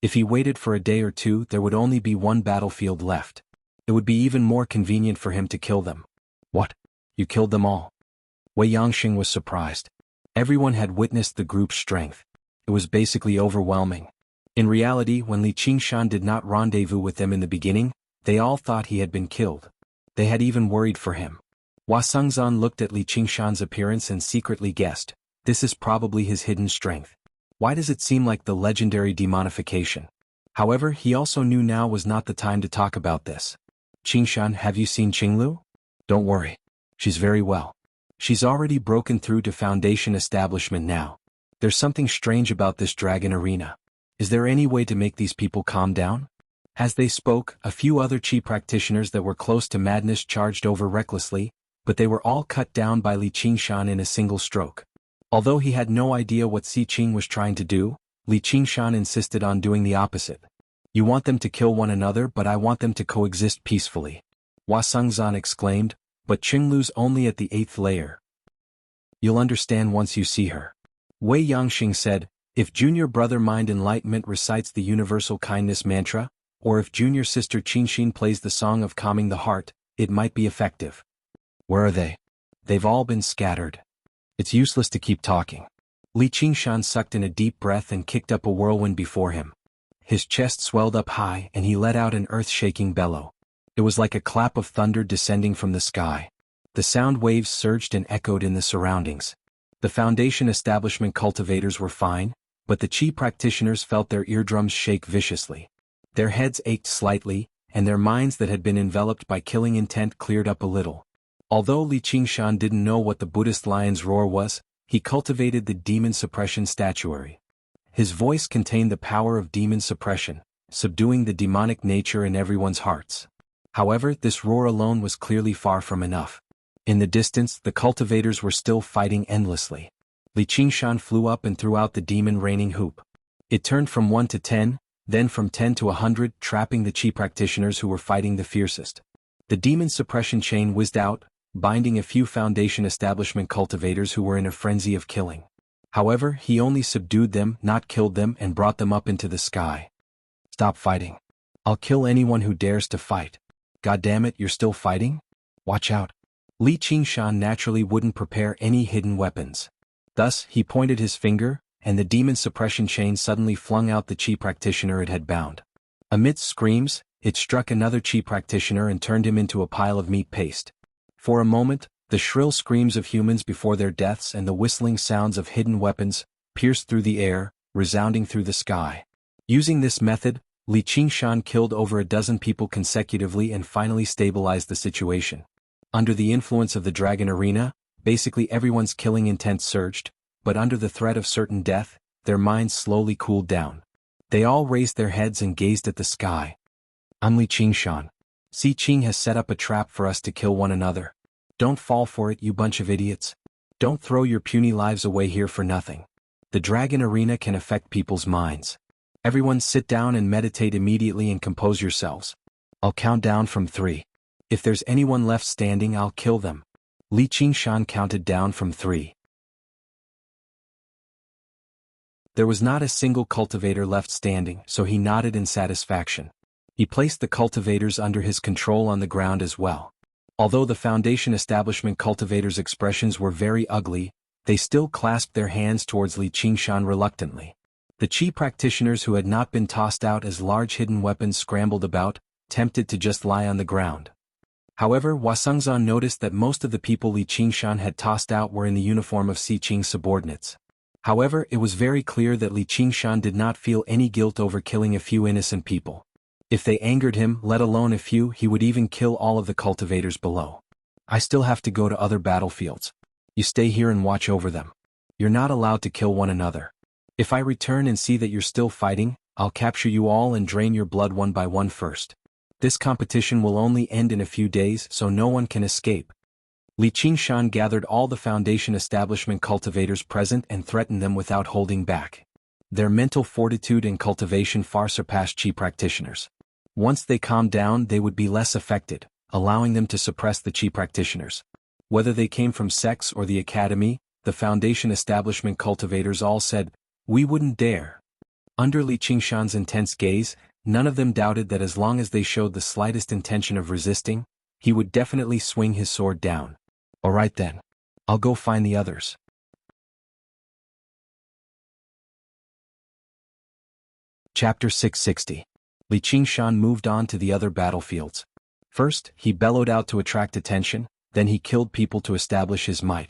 If he waited for a day or 2, there would only be 1 battlefield left. It would be even more convenient for him to kill them. What? You killed them all? Wei Yangxing was surprised. Everyone had witnessed the group's strength. It was basically overwhelming. In reality, when Li Qingshan did not rendezvous with them in the beginning, they all thought he had been killed. They had even worried for him. Hua Qingzhan looked at Li Qingshan's appearance and secretly guessed, this is probably his hidden strength. Why does it seem like the legendary demonification? However, he also knew now was not the time to talk about this. Qingshan, have you seen Qinglu? Don't worry. She's very well. She's already broken through to Foundation establishment now. There's something strange about this Dragon Arena. Is there any way to make these people calm down? As they spoke, a few other qi practitioners that were close to madness charged over recklessly, but they were all cut down by Li Qingshan in a single stroke. Although he had no idea what Si Qing was trying to do, Li Qingshan insisted on doing the opposite. You want them to kill one another, but I want them to coexist peacefully. Hua Sengzan exclaimed, but Qinglu's only at the 8th layer. You'll understand once you see her. Wei Yangxing said, if junior brother Mind Enlightenment recites the universal kindness mantra, or if junior sister Qinxin plays the song of calming the heart, it might be effective. Where are they? They've all been scattered. It's useless to keep talking. Li Qingshan sucked in a deep breath and kicked up a whirlwind before him. His chest swelled up high and he let out an earth-shaking bellow. It was like a clap of thunder descending from the sky. The sound waves surged and echoed in the surroundings. The Foundation establishment cultivators were fine, but the Qi practitioners felt their eardrums shake viciously. Their heads ached slightly, and their minds that had been enveloped by killing intent cleared up a little. Although Li Qingshan didn't know what the Buddhist lion's roar was, he cultivated the demon suppression statuary. His voice contained the power of demon suppression, subduing the demonic nature in everyone's hearts. However, this roar alone was clearly far from enough. In the distance, the cultivators were still fighting endlessly. Li Qingshan flew up and threw out the demon raining hoop. It turned from 1 to 10, then from 10 to 100, trapping the Qi practitioners who were fighting the fiercest. The demon suppression chain whizzed out, binding a few Foundation establishment cultivators who were in a frenzy of killing. However, he only subdued them, not killed them, and brought them up into the sky. Stop fighting. I'll kill anyone who dares to fight. God damn it, you're still fighting? Watch out. Li Qingshan naturally wouldn't prepare any hidden weapons. Thus, he pointed his finger, and the demon suppression chain suddenly flung out the Qi practitioner it had bound. Amidst screams, it struck another Qi practitioner and turned him into a pile of meat paste. For a moment, the shrill screams of humans before their deaths and the whistling sounds of hidden weapons pierced through the air, resounding through the sky. Using this method, Li Qingshan killed over a dozen people consecutively and finally stabilized the situation. Under the influence of the Dragon Arena, basically everyone's killing intent surged, but under the threat of certain death, their minds slowly cooled down. They all raised their heads and gazed at the sky. I'm Li Qingshan. Si Qing has set up a trap for us to kill one another. Don't fall for it, you bunch of idiots. Don't throw your puny lives away here for nothing. The Dragon Arena can affect people's minds. Everyone sit down and meditate immediately and compose yourselves. I'll count down from 3. If there's anyone left standing, I'll kill them. Li Qingshan counted down from 3. There was not a single cultivator left standing, so he nodded in satisfaction. He placed the cultivators under his control on the ground as well. Although the Foundation establishment cultivators' expressions were very ugly, they still clasped their hands towards Li Qingshan reluctantly. The Qi practitioners who had not been tossed out as large hidden weapons scrambled about, tempted to just lie on the ground. However, Hua Sengzan noticed that most of the people Li Qingshan had tossed out were in the uniform of Si Qing's subordinates. However, it was very clear that Li Qingshan did not feel any guilt over killing a few innocent people. If they angered him, let alone a few, he would even kill all of the cultivators below. I still have to go to other battlefields. You stay here and watch over them. You're not allowed to kill one another. If I return and see that you're still fighting, I'll capture you all and drain your blood one by one first. This competition will only end in a few days, so no one can escape. Li Qingshan gathered all the Foundation establishment cultivators present and threatened them without holding back. Their mental fortitude and cultivation far surpassed Qi practitioners. Once they calmed down, they would be less affected, allowing them to suppress the Qi practitioners. Whether they came from sects or the academy, the Foundation establishment cultivators all said, "We wouldn't dare." Under Li Qingshan's intense gaze, none of them doubted that as long as they showed the slightest intention of resisting, he would definitely swing his sword down. All right then. I'll go find the others. Chapter 660. Li Qingshan moved on to the other battlefields. First, he bellowed out to attract attention, then he killed people to establish his might.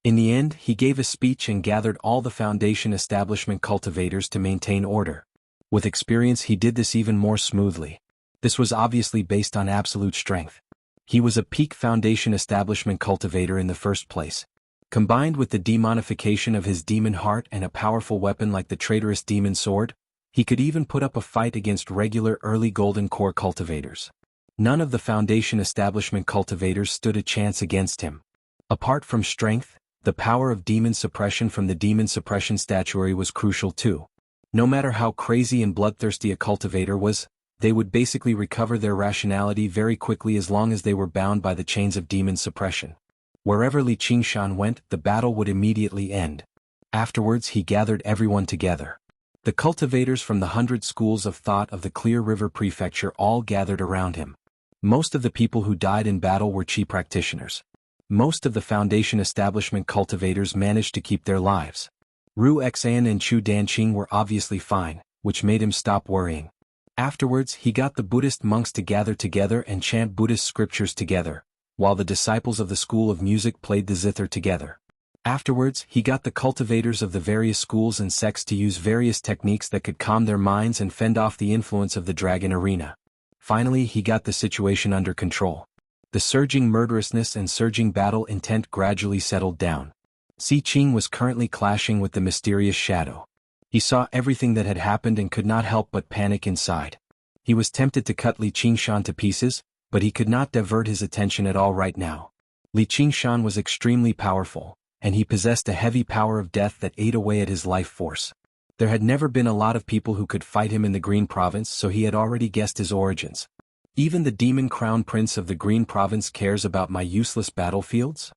In the end, he gave a speech and gathered all the Foundation establishment cultivators to maintain order. With experience, he did this even more smoothly. This was obviously based on absolute strength. He was a peak Foundation establishment cultivator in the first place. Combined with the demonification of his demon heart and a powerful weapon like the traitorous demon sword, he could even put up a fight against regular early Golden Core cultivators. None of the Foundation establishment cultivators stood a chance against him. Apart from strength, the power of demon suppression from the demon suppression statuary was crucial too. No matter how crazy and bloodthirsty a cultivator was, they would basically recover their rationality very quickly as long as they were bound by the chains of demon suppression. Wherever Li Qingshan went, the battle would immediately end. Afterwards he gathered everyone together. The cultivators from the 100 schools of thought of the Clear River Prefecture all gathered around him. Most of the people who died in battle were Qi practitioners. Most of the Foundation establishment cultivators managed to keep their lives. Ru Xan and Chu Danqing were obviously fine, which made him stop worrying. Afterwards he got the Buddhist monks to gather together and chant Buddhist scriptures together, while the disciples of the school of music played the zither together. Afterwards he got the cultivators of the various schools and sects to use various techniques that could calm their minds and fend off the influence of the dragon arena. Finally he got the situation under control. The surging murderousness and surging battle intent gradually settled down. Xi Qing was currently clashing with the mysterious shadow. He saw everything that had happened and could not help but panic inside. He was tempted to cut Li Qingshan to pieces, but he could not divert his attention at all right now. Li Qingshan was extremely powerful, and he possessed a heavy power of death that ate away at his life force. There had never been a lot of people who could fight him in the Green Province, so he had already guessed his origins. Even the demon crown prince of the Green Province cares about my useless battlefields?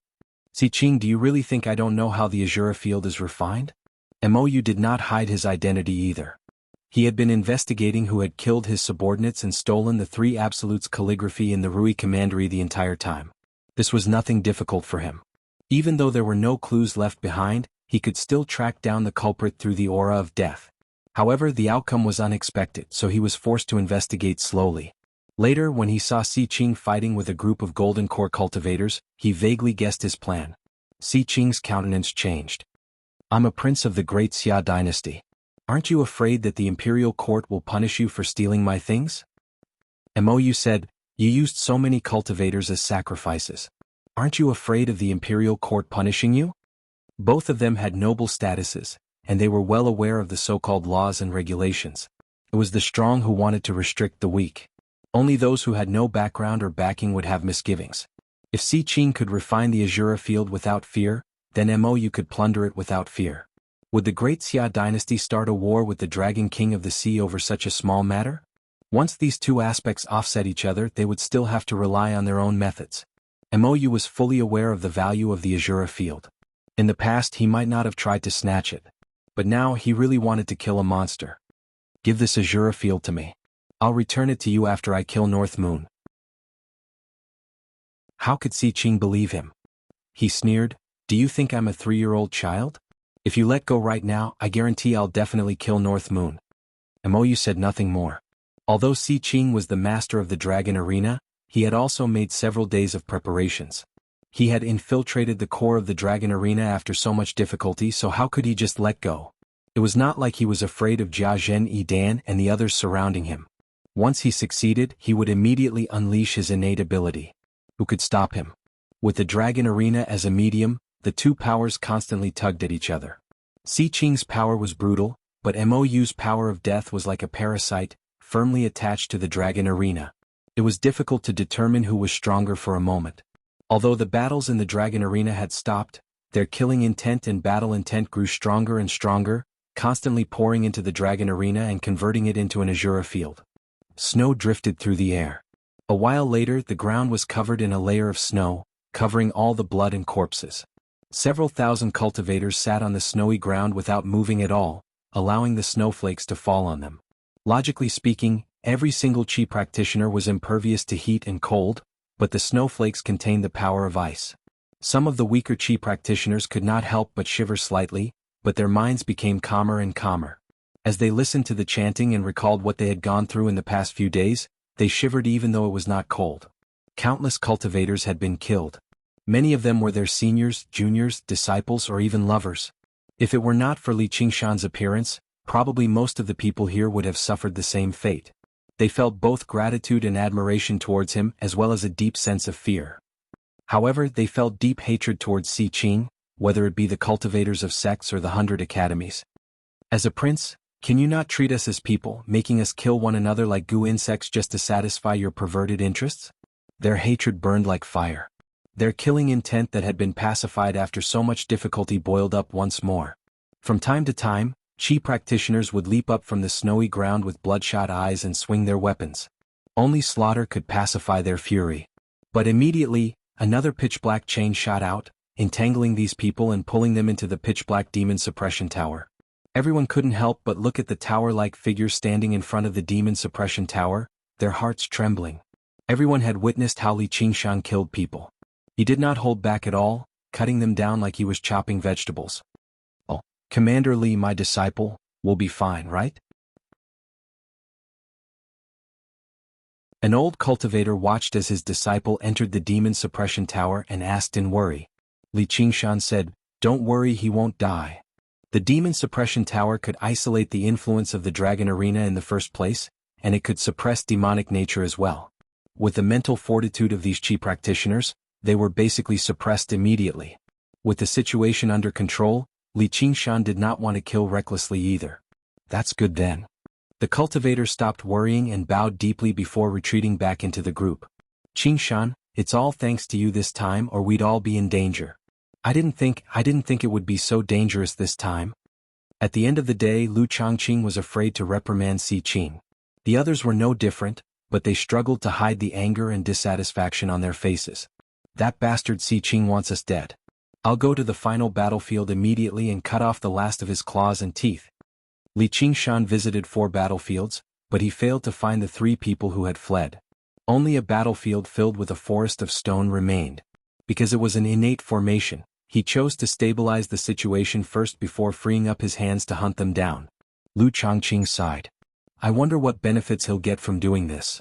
Xi Qing, do you really think I don't know how the Azura field is refined? Mou did not hide his identity either. He had been investigating who had killed his subordinates and stolen the 3 absolutes calligraphy in the Rui Commandery the entire time. This was nothing difficult for him. Even though there were no clues left behind, he could still track down the culprit through the aura of death. However, the outcome was unexpected, so he was forced to investigate slowly. Later, when he saw Xi Qing fighting with a group of Golden Core cultivators, he vaguely guessed his plan. Xi Qing's countenance changed. I'm a prince of the Great Xia dynasty. Aren't you afraid that the imperial court will punish you for stealing my things? Mou said, you used so many cultivators as sacrifices. Aren't you afraid of the imperial court punishing you? Both of them had noble statuses, and they were well aware of the so-called laws and regulations. It was the strong who wanted to restrict the weak. Only those who had no background or backing would have misgivings. If Xi Qing could refine the Azura field without fear, then Mou could plunder it without fear. Would the Great Xia dynasty start a war with the Dragon King of the Sea over such a small matter? Once these two aspects offset each other, they would still have to rely on their own methods. Mou was fully aware of the value of the Azura field. In the past he might not have tried to snatch it. But now he really wanted to kill a monster. Give this Azura field to me. I'll return it to you after I kill North Moon. How could Xi Qing believe him? He sneered, do you think I'm a 3-year-old child? If you let go right now, I guarantee I'll definitely kill North Moon. Mou said nothing more. Although Xi Qing was the master of the Dragon Arena, he had also made several days of preparations. He had infiltrated the core of the Dragon Arena after so much difficulty, so how could he just let go? It was not like he was afraid of Jia Zhen Yidan and the others surrounding him. Once he succeeded, he would immediately unleash his innate ability. Who could stop him? With the Dragon Arena as a medium, the two powers constantly tugged at each other. Xi Qing's power was brutal, but Mou's power of death was like a parasite, firmly attached to the Dragon Arena. It was difficult to determine who was stronger for a moment. Although the battles in the Dragon Arena had stopped, their killing intent and battle intent grew stronger and stronger, constantly pouring into the Dragon Arena and converting it into an Azura field. Snow drifted through the air. A while later, the ground was covered in a layer of snow, covering all the blood and corpses. Several thousand cultivators sat on the snowy ground without moving at all, allowing the snowflakes to fall on them. Logically speaking, every single Qi practitioner was impervious to heat and cold, but the snowflakes contained the power of ice. Some of the weaker Qi practitioners could not help but shiver slightly, but their minds became calmer and calmer. As they listened to the chanting and recalled what they had gone through in the past few days, they shivered even though it was not cold. Countless cultivators had been killed. Many of them were their seniors, juniors, disciples, or even lovers. If it were not for Li Qingshan's appearance, probably most of the people here would have suffered the same fate. They felt both gratitude and admiration towards him as well as a deep sense of fear. However, they felt deep hatred towards Xi Qing, whether it be the cultivators of sects or the 100 academies. As a prince, can you not treat us as people, making us kill one another like goo insects just to satisfy your perverted interests? Their hatred burned like fire. Their killing intent that had been pacified after so much difficulty boiled up once more. From time to time, Qi practitioners would leap up from the snowy ground with bloodshot eyes and swing their weapons. Only slaughter could pacify their fury. But immediately, another pitch-black chain shot out, entangling these people and pulling them into the pitch-black demon suppression tower. Everyone couldn't help but look at the tower-like figures standing in front of the demon suppression tower, their hearts trembling. Everyone had witnessed how Li Qingshan killed people. He did not hold back at all, cutting them down like he was chopping vegetables. "Oh, Commander Li, my disciple, will be fine, right?" An old cultivator watched as his disciple entered the demon suppression tower and asked in worry. Li Qingshan said, "Don't worry, he won't die." The demon suppression tower could isolate the influence of the dragon arena in the first place, and it could suppress demonic nature as well. With the mental fortitude of these Qi practitioners, they were basically suppressed immediately. With the situation under control, Li Qingshan did not want to kill recklessly either. "That's good then." The cultivator stopped worrying and bowed deeply before retreating back into the group. "Qingshan, it's all thanks to you this time or we'd all be in danger. I didn't think it would be so dangerous this time." At the end of the day, Lu Changqing was afraid to reprimand Si Qing. The others were no different, but they struggled to hide the anger and dissatisfaction on their faces. "That bastard Si Qing wants us dead. I'll go to the final battlefield immediately and cut off the last of his claws and teeth." Li Qingshan visited 4 battlefields, but he failed to find the 3 people who had fled. Only a battlefield filled with a forest of stone remained. Because it was an innate formation, he chose to stabilize the situation first before freeing up his hands to hunt them down. Lu Changqing sighed. "I wonder what benefits he'll get from doing this."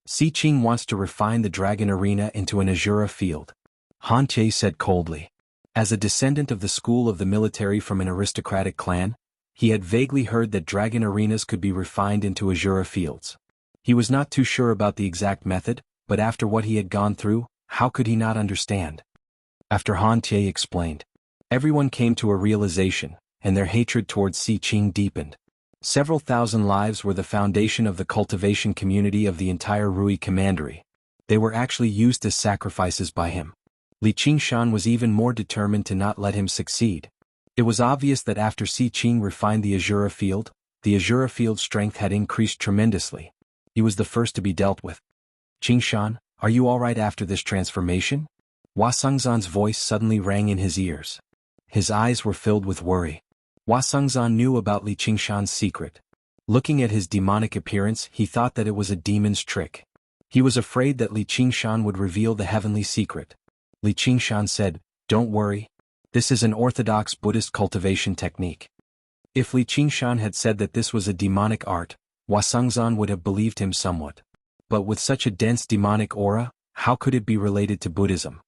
Si Qing wants to refine the dragon arena into an Azura field. Han Tie said coldly. As a descendant of the school of the military from an aristocratic clan, he had vaguely heard that dragon arenas could be refined into Azura fields. He was not too sure about the exact method, but after what he had gone through, how could he not understand? After Han Tie explained, everyone came to a realization, and their hatred towards Si Qing deepened. Several thousand lives were the foundation of the cultivation community of the entire Rui Commandery. They were actually used as sacrifices by him. Li Qingshan was even more determined to not let him succeed. It was obvious that after Si Qing refined the Azura field's strength had increased tremendously. He was the first to be dealt with. "Qingshan, are you all right after this transformation?" Hua Sengzan's voice suddenly rang in his ears. His eyes were filled with worry. Hua Sengzan knew about Li Qingshan's secret. Looking at his demonic appearance, he thought that it was a demon's trick. He was afraid that Li Qingshan would reveal the heavenly secret. Li Qingshan said, "Don't worry. This is an orthodox Buddhist cultivation technique." If Li Qingshan had said that this was a demonic art, Hua Sengzan would have believed him somewhat. But with such a dense demonic aura, how could it be related to Buddhism?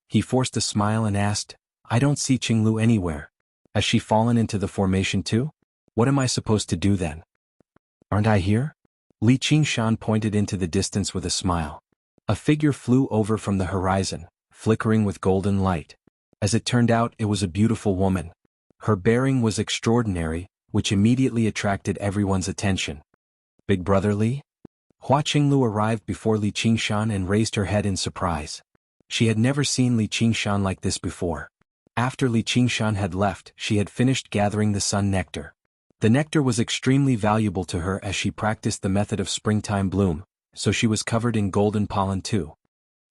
He forced a smile and asked, "I don't see Qinglu anywhere. Has she fallen into the formation too? What am I supposed to do then? Aren't I here?" Li Qingshan pointed into the distance with a smile. A figure flew over from the horizon, flickering with golden light. As it turned out, it was a beautiful woman. Her bearing was extraordinary, which immediately attracted everyone's attention. "Big Brother Li?" Hua Qinglu arrived before Li Qingshan and raised her head in surprise. She had never seen Li Qingshan like this before. After Li Qingshan had left, she had finished gathering the sun nectar. The nectar was extremely valuable to her as she practiced the method of springtime bloom, so she was covered in golden pollen too.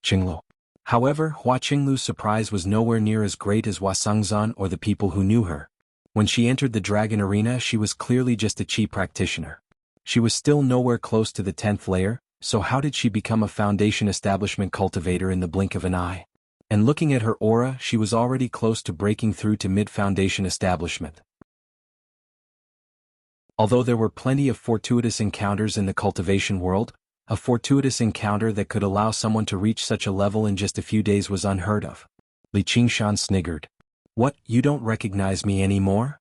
Qinglu. However, Hua Qinglu's surprise was nowhere near as great as Hua Sengzan or the people who knew her. When she entered the dragon arena, she was clearly just a Qi practitioner. She was still nowhere close to the 10th layer, so how did she become a foundation establishment cultivator in the blink of an eye? And looking at her aura, she was already close to breaking through to mid-foundation establishment. Although there were plenty of fortuitous encounters in the cultivation world, a fortuitous encounter that could allow someone to reach such a level in just a few days was unheard of. Li Qingshan sniggered. "What, you don't recognize me anymore?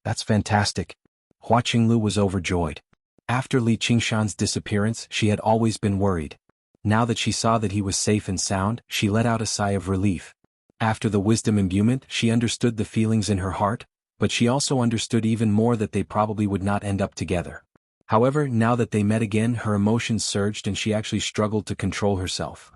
That's fantastic." Hua Qinglu was overjoyed. After Li Qingshan's disappearance, she had always been worried. Now that she saw that he was safe and sound, she let out a sigh of relief. After the wisdom imbuement, she understood the feelings in her heart, but she also understood even more that they probably would not end up together. However, now that they met again, her emotions surged and she actually struggled to control herself.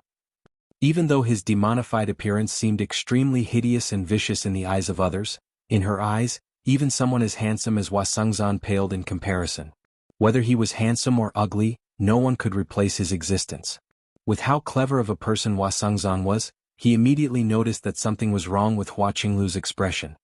Even though his demonified appearance seemed extremely hideous and vicious in the eyes of others, in her eyes, Even someone as handsome as Wasungzan paled in comparison. Whether he was handsome or ugly, no one could replace his existence. With how clever of a person Wasungzan was, he immediately noticed that something was wrong with Hua Qinglu's expression.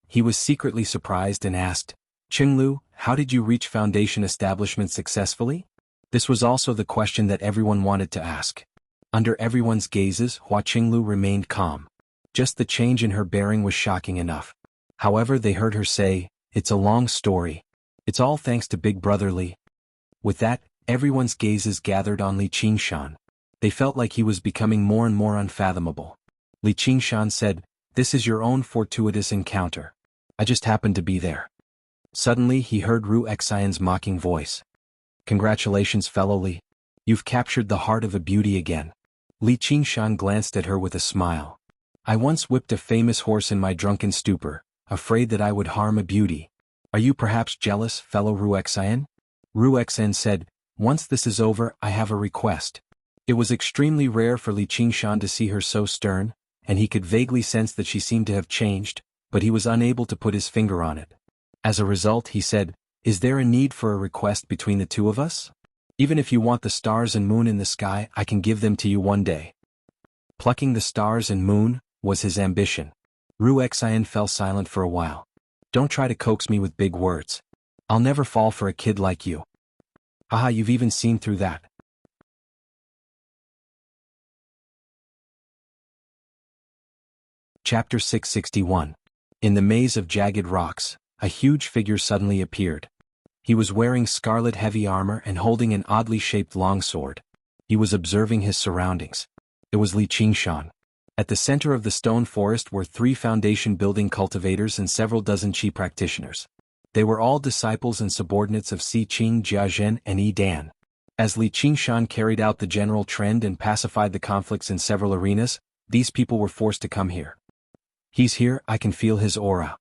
He was secretly surprised and asked, "Qinglu, how did you reach Foundation establishment successfully?" This was also the question that everyone wanted to ask. Under everyone's gazes, Hua Qinglu remained calm. Just the change in her bearing was shocking enough. However, they heard her say, "It's a long story. It's all thanks to Big Brother Li." With that, everyone's gazes gathered on Li Qingshan. They felt like he was becoming more and more unfathomable. Li Qingshan said, "This is your own fortuitous encounter. I just happened to be there." Suddenly he heard Ru Xian's mocking voice. "Congratulations, fellow Li. You've captured the heart of a beauty again." Li Qingshan glanced at her with a smile. "I once whipped a famous horse in my drunken stupor, afraid that I would harm a beauty. Are you perhaps jealous, fellow Ru Xian?" Ru Xian said, "Once this is over, I have a request." It was extremely rare for Li Qingshan to see her so stern, and he could vaguely sense that she seemed to have changed, but he was unable to put his finger on it. As a result, he said, "Is there a need for a request between the two of us? Even if you want the stars and moon in the sky, I can give them to you one day." Plucking the stars and moon was his ambition. Ru Xian fell silent for a while. "Don't try to coax me with big words. I'll never fall for a kid like you." "Aha, you've even seen through that." Chapter 661. In the maze of jagged rocks, a huge figure suddenly appeared. He was wearing scarlet heavy armor and holding an oddly shaped longsword. He was observing his surroundings. It was Li Qingshan. At the center of the stone forest were 3 foundation building cultivators and several dozen qi practitioners. They were all disciples and subordinates of Si Qing, Jia Zhen, and Yi Dan. As Li Qingshan carried out the general trend and pacified the conflicts in several arenas, these people were forced to come here. "He's here, I can feel his aura.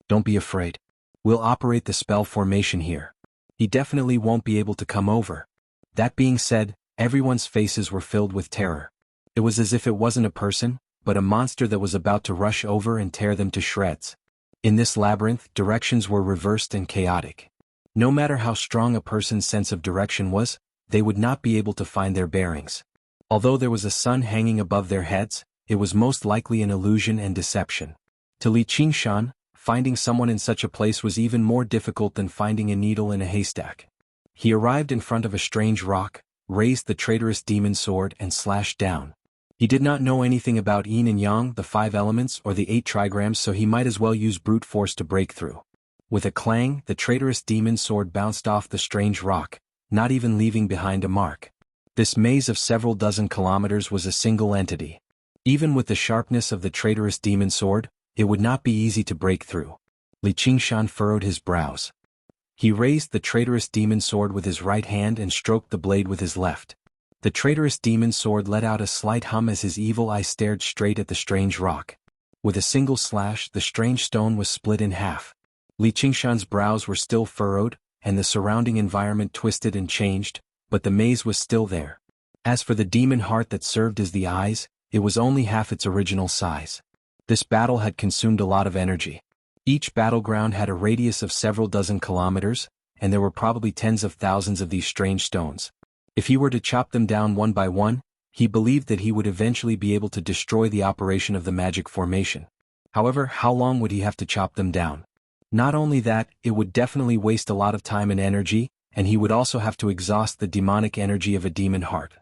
Don't be afraid. We'll operate the spell formation here. He definitely won't be able to come over." That being said, everyone's faces were filled with terror. It was as if it wasn't a person, but a monster that was about to rush over and tear them to shreds. In this labyrinth, directions were reversed and chaotic. No matter how strong a person's sense of direction was, they would not be able to find their bearings. Although there was a sun hanging above their heads, it was most likely an illusion and deception. To Li Qingshan, finding someone in such a place was even more difficult than finding a needle in a haystack. He arrived in front of a strange rock, raised the traitorous demon sword and slashed down. He did not know anything about yin and yang, the 5 elements, or the 8 trigrams, so he might as well use brute force to break through. With a clang, the traitorous demon sword bounced off the strange rock, not even leaving behind a mark. This maze of several dozen kilometers was a single entity. Even with the sharpness of the traitorous demon sword, it would not be easy to break through. Li Qingshan furrowed his brows. He raised the traitorous demon sword with his right hand and stroked the blade with his left. The traitorous demon sword let out a slight hum as his evil eye stared straight at the strange rock. With a single slash, the strange stone was split in half. Li Qingshan's brows were still furrowed, and the surrounding environment twisted and changed, but the maze was still there. As for the demon heart that served as the eyes, it was only half its original size. This battle had consumed a lot of energy. Each battleground had a radius of several dozen kilometers, and there were probably tens of thousands of these strange stones. If he were to chop them down one by one, he believed that he would eventually be able to destroy the operation of the magic formation. However, how long would he have to chop them down? Not only that, it would definitely waste a lot of time and energy, and he would also have to exhaust the demonic energy of a demon heart.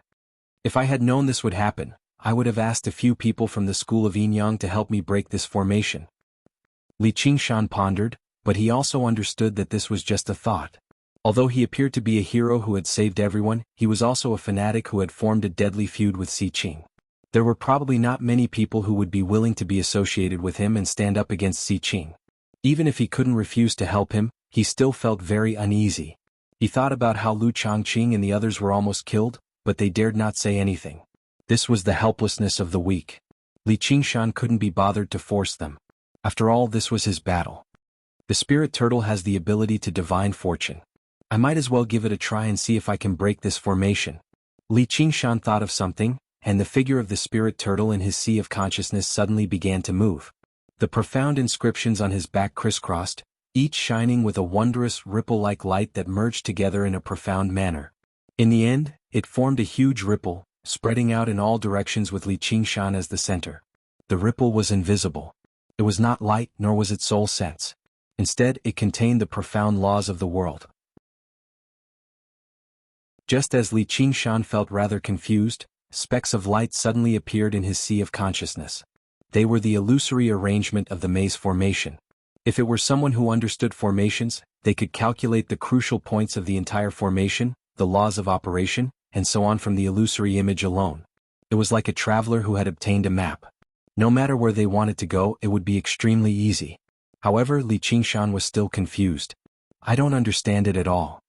If I had known this would happen, I would have asked a few people from the school of Yin Yang to help me break this formation. Li Qingshan pondered, but he also understood that this was just a thought. Although he appeared to be a hero who had saved everyone, he was also a fanatic who had formed a deadly feud with Si Qing. There were probably not many people who would be willing to be associated with him and stand up against Si Qing. Even if he couldn't refuse to help him, he still felt very uneasy. He thought about how Lu Chongqing and the others were almost killed, but they dared not say anything. This was the helplessness of the weak. Li Qingshan couldn't be bothered to force them. After all, this was his battle. The spirit turtle has the ability to divine fortune. I might as well give it a try and see if I can break this formation. Li Qingshan thought of something, and the figure of the spirit turtle in his sea of consciousness suddenly began to move. The profound inscriptions on his back crisscrossed, each shining with a wondrous ripple-like light that merged together in a profound manner. In the end, it formed a huge ripple, spreading out in all directions with Li Qingshan as the center. The ripple was invisible. It was not light nor was it soul sense. Instead, it contained the profound laws of the world. Just as Li Qingshan felt rather confused, specks of light suddenly appeared in his sea of consciousness. They were the illusory arrangement of the maze formation. If it were someone who understood formations, they could calculate the crucial points of the entire formation, the laws of operation, and so on from the illusory image alone. It was like a traveler who had obtained a map. No matter where they wanted to go, it would be extremely easy. However, Li Qingshan was still confused. I don't understand it at all.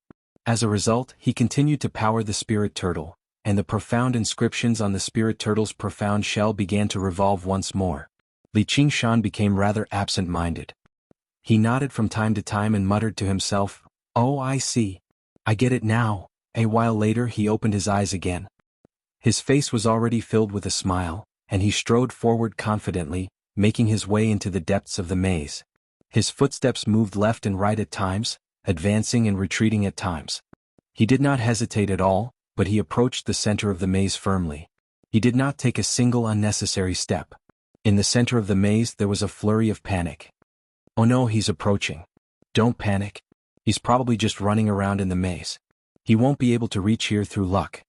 As a result, he continued to power the spirit turtle, and the profound inscriptions on the spirit turtle's profound shell began to revolve once more. Li Qingshan became rather absent-minded. He nodded from time to time and muttered to himself, "Oh, I see. I get it now." A while later he opened his eyes again. His face was already filled with a smile, and he strode forward confidently, making his way into the depths of the maze. His footsteps moved left and right at times, advancing and retreating at times. He did not hesitate at all, but he approached the center of the maze firmly. He did not take a single unnecessary step. In the center of the maze there was a flurry of panic. "Oh no, he's approaching. Don't panic. He's probably just running around in the maze. He won't be able to reach here through luck.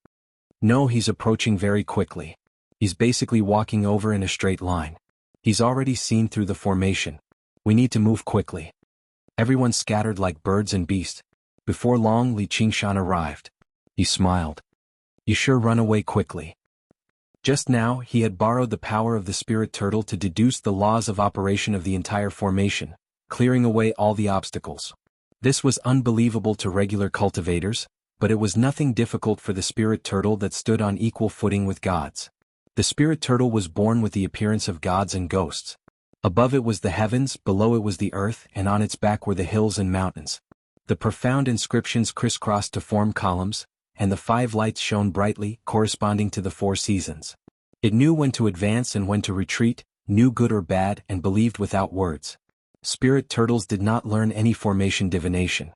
No, he's approaching very quickly. He's basically walking over in a straight line. He's already seen through the formation. We need to move quickly." Everyone scattered like birds and beasts. Before long Li Qingshan arrived. He smiled. "You sure run away quickly." Just now he had borrowed the power of the spirit turtle to deduce the laws of operation of the entire formation, clearing away all the obstacles. This was unbelievable to regular cultivators, but it was nothing difficult for the spirit turtle that stood on equal footing with gods. The spirit turtle was born with the appearance of gods and ghosts. Above it was the heavens, below it was the earth, and on its back were the hills and mountains. The profound inscriptions crisscrossed to form columns, and the 5 lights shone brightly, corresponding to the 4 seasons. It knew when to advance and when to retreat, knew good or bad, and believed without words. Spirit turtles did not learn any formation divination.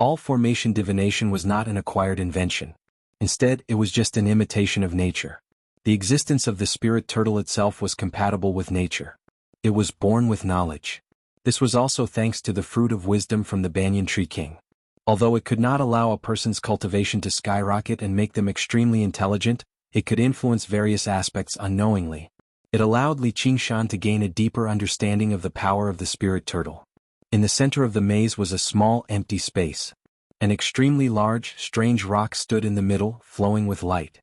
All formation divination was not an acquired invention. Instead, it was just an imitation of nature. The existence of the spirit turtle itself was compatible with nature. It was born with knowledge. This was also thanks to the fruit of wisdom from the banyan tree king. Although it could not allow a person's cultivation to skyrocket and make them extremely intelligent, it could influence various aspects unknowingly. It allowed Li Qingshan to gain a deeper understanding of the power of the spirit turtle. In the center of the maze was a small, empty space. An extremely large, strange rock stood in the middle, flowing with light.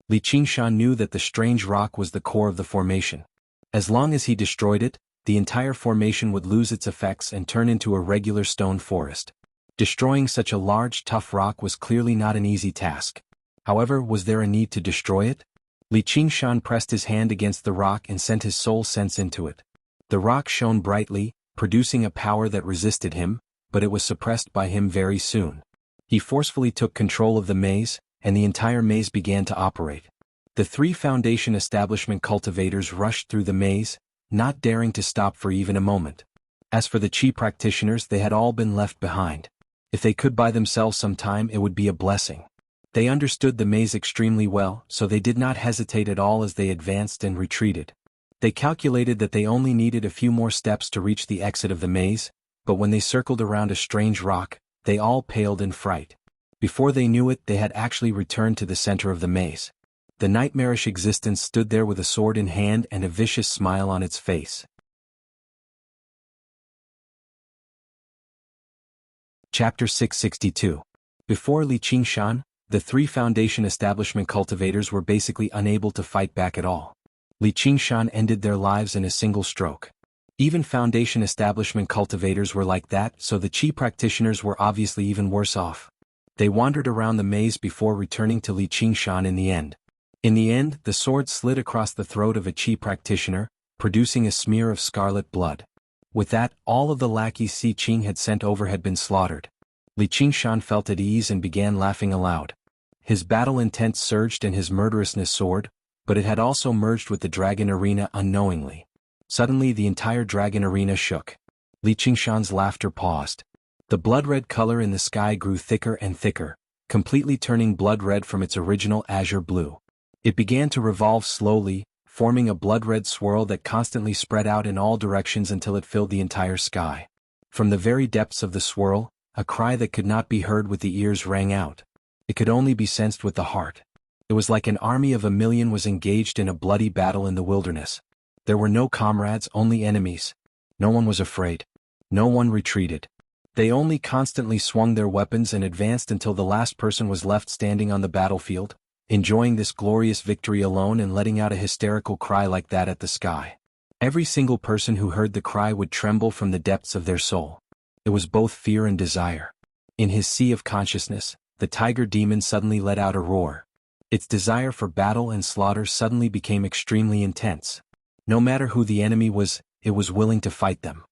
Li Qingshan knew that the strange rock was the core of the formation. As long as he destroyed it, the entire formation would lose its effects and turn into a regular stone forest. Destroying such a large, tough rock was clearly not an easy task. However, was there a need to destroy it? Li Qingshan pressed his hand against the rock and sent his soul sense into it. The rock shone brightly, producing a power that resisted him, but it was suppressed by him very soon. He forcefully took control of the maze, and the entire maze began to operate. The 3 foundation establishment cultivators rushed through the maze, not daring to stop for even a moment. As for the Qi practitioners, they had all been left behind. If they could buy themselves some time, it would be a blessing. They understood the maze extremely well, so they did not hesitate at all as they advanced and retreated. They calculated that they only needed a few more steps to reach the exit of the maze, but when they circled around a strange rock, they all paled in fright. Before they knew it, they had actually returned to the center of the maze. The nightmarish existence stood there with a sword in hand and a vicious smile on its face. Chapter 662. Before Li Qingshan, the 3 foundation establishment cultivators were basically unable to fight back at all. Li Qingshan ended their lives in a single stroke. Even foundation establishment cultivators were like that, so the Qi practitioners were obviously even worse off. They wandered around the maze before returning to Li Qingshan in the end. In the end, the sword slid across the throat of a Qi practitioner, producing a smear of scarlet blood. With that, all of the lackeys Si Qing had sent over had been slaughtered. Li Qingshan felt at ease and began laughing aloud. His battle intent surged and his murderousness soared, but it had also merged with the dragon arena unknowingly. Suddenly the entire dragon arena shook. Li Qingshan's laughter paused. The blood-red color in the sky grew thicker and thicker, completely turning blood red from its original azure blue. It began to revolve slowly, forming a blood-red swirl that constantly spread out in all directions until it filled the entire sky. From the very depths of the swirl, a cry that could not be heard with the ears rang out. It could only be sensed with the heart. It was like an army of 1,000,000 was engaged in a bloody battle in the wilderness. There were no comrades, only enemies. No one was afraid. No one retreated. They only constantly swung their weapons and advanced until the last person was left standing on the battlefield, enjoying this glorious victory alone and letting out a hysterical cry like that at the sky. Every single person who heard the cry would tremble from the depths of their soul. It was both fear and desire. In his sea of consciousness, the tiger demon suddenly let out a roar. Its desire for battle and slaughter suddenly became extremely intense. No matter who the enemy was, it was willing to fight them.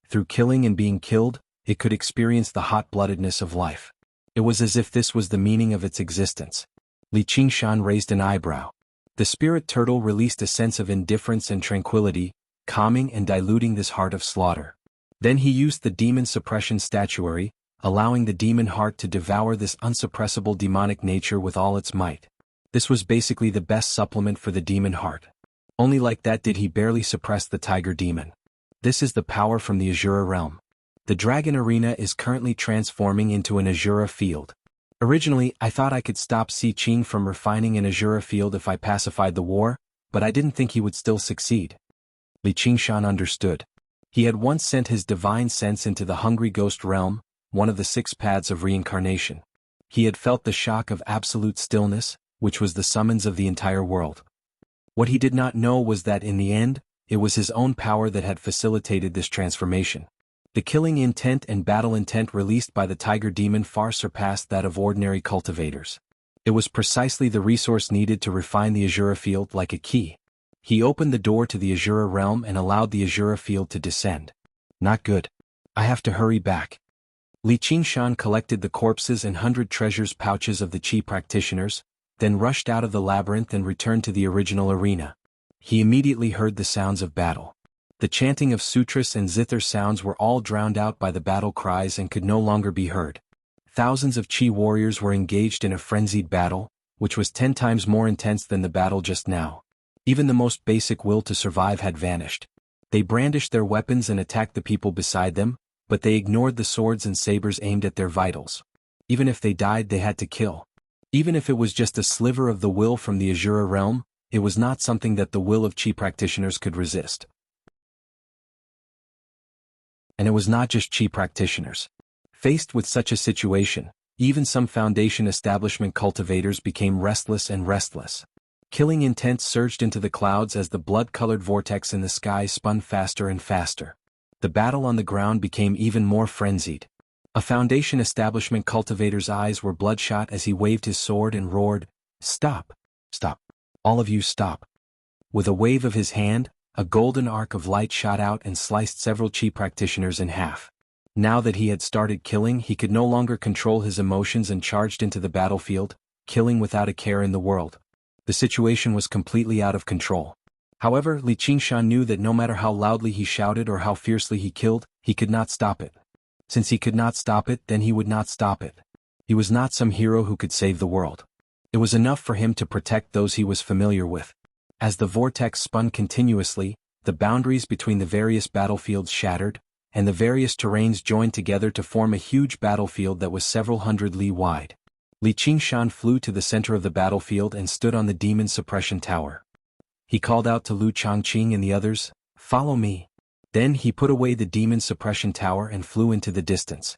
Through killing and being killed, it could experience the hot-bloodedness of life. It was as if this was the meaning of its existence. Li Qingshan raised an eyebrow. The spirit turtle released a sense of indifference and tranquility, calming and diluting this heart of slaughter. Then he used the demon suppression statuary, allowing the demon heart to devour this unsuppressible demonic nature with all its might. This was basically the best supplement for the demon heart. Only like that did he barely suppress the tiger demon. This is the power from the Azura realm. The dragon arena is currently transforming into an Azura field. Originally, I thought I could stop Si Qing from refining an Azura field if I pacified the war, but I didn't think he would still succeed. Li Qingshan understood. He had once sent his divine sense into the hungry ghost realm, one of the 6 paths of reincarnation. He had felt the shock of absolute stillness, which was the summons of the entire world. What he did not know was that in the end, it was his own power that had facilitated this transformation. The killing intent and battle intent released by the tiger demon far surpassed that of ordinary cultivators. It was precisely the resource needed to refine the Azura field like a key. He opened the door to the Azura realm and allowed the Azura field to descend. Not good. I have to hurry back. Li Qingshan collected the corpses and 100 treasures pouches of the Qi practitioners, then rushed out of the labyrinth and returned to the original arena. He immediately heard the sounds of battle. The chanting of sutras and zither sounds were all drowned out by the battle cries and could no longer be heard. Thousands of Qi warriors were engaged in a frenzied battle, which was 10 times more intense than the battle just now. Even the most basic will to survive had vanished. They brandished their weapons and attacked the people beside them, but they ignored the swords and sabers aimed at their vitals. Even if they died, they had to kill. Even if it was just a sliver of the will from the Azura realm, it was not something that the will of Qi practitioners could resist. And it was not just Qi practitioners. Faced with such a situation, even some Foundation establishment cultivators became restless and restless. Killing intent surged into the clouds as the blood-colored vortex in the sky spun faster and faster. The battle on the ground became even more frenzied. A Foundation establishment cultivator's eyes were bloodshot as he waved his sword and roared, "Stop! Stop! All of you stop!" With a wave of his hand, a golden arc of light shot out and sliced several Qi practitioners in half. Now that he had started killing, he could no longer control his emotions and charged into the battlefield, killing without a care in the world. The situation was completely out of control. However, Li Qingshan knew that no matter how loudly he shouted or how fiercely he killed, he could not stop it. Since he could not stop it, then he would not stop it. He was not some hero who could save the world. It was enough for him to protect those he was familiar with. As the vortex spun continuously, the boundaries between the various battlefields shattered, and the various terrains joined together to form a huge battlefield that was several hundred li wide. Li Qingshan flew to the center of the battlefield and stood on the demon suppression tower. He called out to Lu Changqing and the others, "Follow me." Then he put away the demon suppression tower and flew into the distance.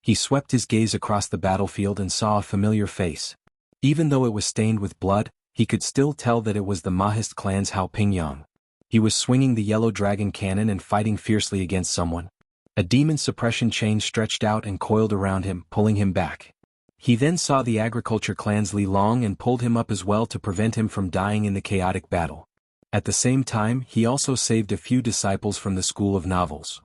He swept his gaze across the battlefield and saw a familiar face. Even though it was stained with blood, he could still tell that it was the Mahist clan's Hao Pingyang. He was swinging the yellow dragon cannon and fighting fiercely against someone. A demon suppression chain stretched out and coiled around him, pulling him back. He then saw the agriculture clan's Li Long and pulled him up as well to prevent him from dying in the chaotic battle. At the same time, he also saved a few disciples from the school of novels.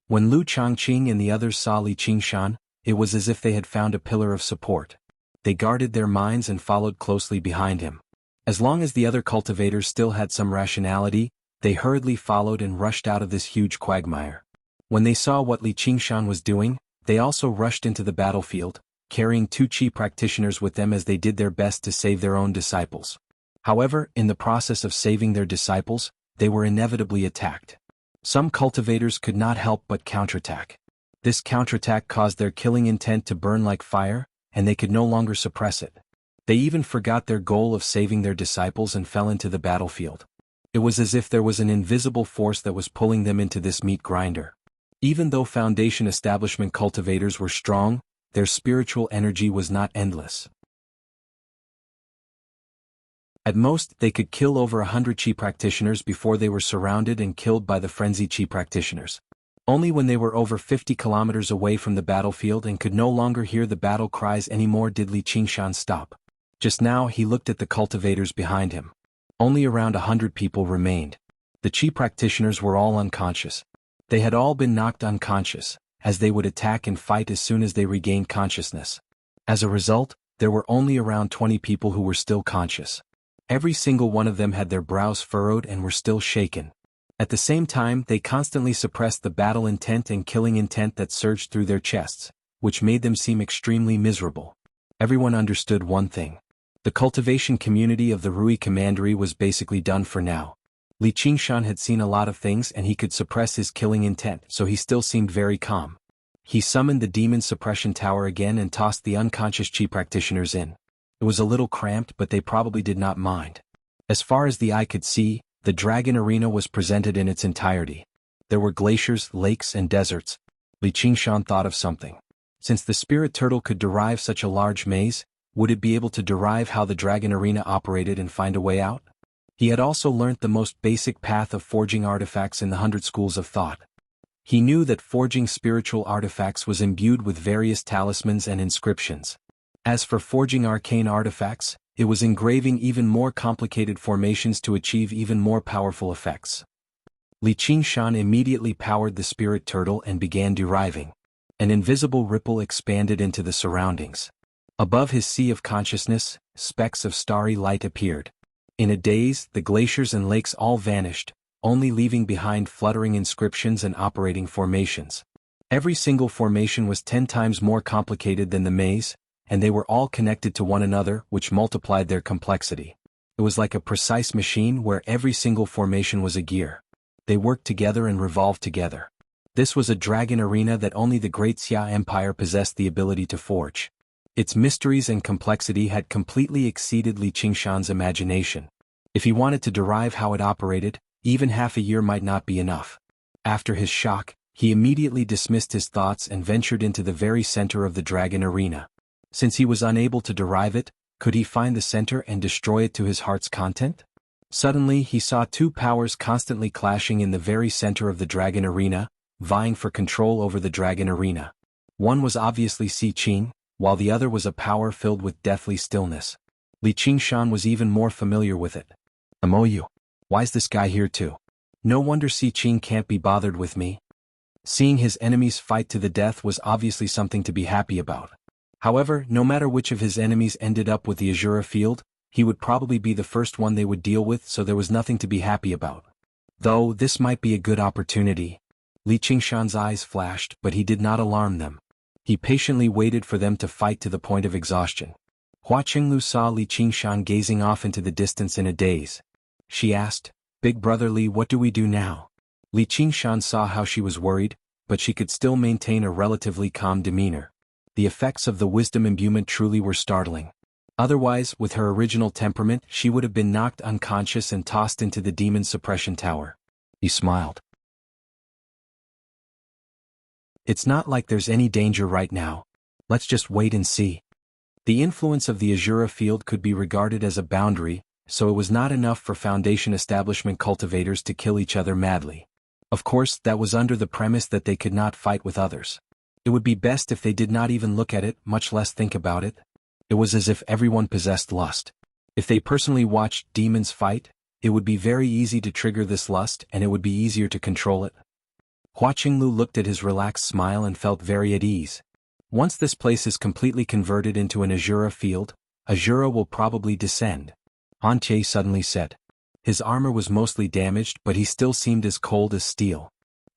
When Lu Changqing and the others saw Li Qingshan, it was as if they had found a pillar of support. They guarded their minds and followed closely behind him. As long as the other cultivators still had some rationality, They hurriedly followed and rushed out of this huge quagmire. When they saw what Li Qingshan was doing, they also rushed into the battlefield, carrying 2 Qi practitioners with them as they did their best to save their own disciples. However, in the process of saving their disciples, they were inevitably attacked. Some cultivators could not help but counterattack. This counterattack caused their killing intent to burn like fire, and they could no longer suppress it. They even forgot their goal of saving their disciples and fell into the battlefield. It was as if there was an invisible force that was pulling them into this meat grinder. Even though Foundation establishment cultivators were strong, their spiritual energy was not endless. At most, they could kill over 100 Qi practitioners before they were surrounded and killed by the frenzied Qi practitioners. Only when they were over 50 kilometers away from the battlefield and could no longer hear the battle cries anymore did Li Qingshan stop. Just now he looked at the cultivators behind him. Only around 100 people remained. The Qi practitioners were all unconscious. They had all been knocked unconscious, as they would attack and fight as soon as they regained consciousness. As a result, there were only around 20 people who were still conscious. Every single one of them had their brows furrowed and were still shaken. At the same time, they constantly suppressed the battle intent and killing intent that surged through their chests, which made them seem extremely miserable. Everyone understood one thing. The cultivation community of the Rui Commandery was basically done for now. Li Qingshan had seen a lot of things and he could suppress his killing intent, so he still seemed very calm. He summoned the demon suppression tower again and tossed the unconscious Qi practitioners in. It was a little cramped, but they probably did not mind. As far as the eye could see, the dragon arena was presented in its entirety. There were glaciers, lakes, and deserts. Li Qingshan thought of something. Since the spirit turtle could derive such a large maze, would it be able to derive how the dragon arena operated and find a way out? He had also learnt the most basic path of forging artifacts in the 100 schools of thought. He knew that forging spiritual artifacts was imbued with various talismans and inscriptions. As for forging arcane artifacts, it was engraving even more complicated formations to achieve even more powerful effects. Li Qingshan immediately powered the spirit turtle and began deriving. An invisible ripple expanded into the surroundings. Above his sea of consciousness, specks of starry light appeared. In a daze, the glaciers and lakes all vanished, only leaving behind fluttering inscriptions and operating formations. Every single formation was 10 times more complicated than the maze, and they were all connected to one another, which multiplied their complexity. It was like a precise machine where every single formation was a gear. They worked together and revolved together. This was a dragon arena that only the Great Xia Empire possessed the ability to forge. Its mysteries and complexity had completely exceeded Li Qingshan's imagination. If he wanted to derive how it operated, even half a year might not be enough. After his shock, he immediately dismissed his thoughts and ventured into the very center of the dragon arena. Since he was unable to derive it, could he find the center and destroy it to his heart's content? Suddenly he saw 2 powers constantly clashing in the very center of the dragon arena, vying for control over the dragon arena. One was obviously Si Qing, while the other was a power filled with deathly stillness. Li Qingshan was even more familiar with it. "Amoyu. Why's this guy here too? No wonder Si Qing can't be bothered with me." Seeing his enemies fight to the death was obviously something to be happy about. However, no matter which of his enemies ended up with the Azura field, he would probably be the first one they would deal with, so there was nothing to be happy about. Though this might be a good opportunity. Li Qingshan's eyes flashed, but he did not alarm them. He patiently waited for them to fight to the point of exhaustion. Hua Qinglu saw Li Qingshan gazing off into the distance in a daze. She asked, "Big brother Li, what do we do now?" Li Qingshan saw how she was worried, but she could still maintain a relatively calm demeanor. The effects of the wisdom imbuement truly were startling. Otherwise, with her original temperament, she would have been knocked unconscious and tossed into the demon suppression tower. He smiled. "It's not like there's any danger right now. Let's just wait and see." The influence of the Azura field could be regarded as a boundary, so it was not enough for Foundation establishment cultivators to kill each other madly. Of course, that was under the premise that they could not fight with others. It would be best if they did not even look at it, much less think about it. It was as if everyone possessed lust. If they personally watched demons fight, it would be very easy to trigger this lust and it would be easier to control it. Hua Qinglu looked at his relaxed smile and felt very at ease. Once this place is completely converted into an Azura field, Azura will probably descend. Han Che suddenly said. His armor was mostly damaged, but he still seemed as cold as steel.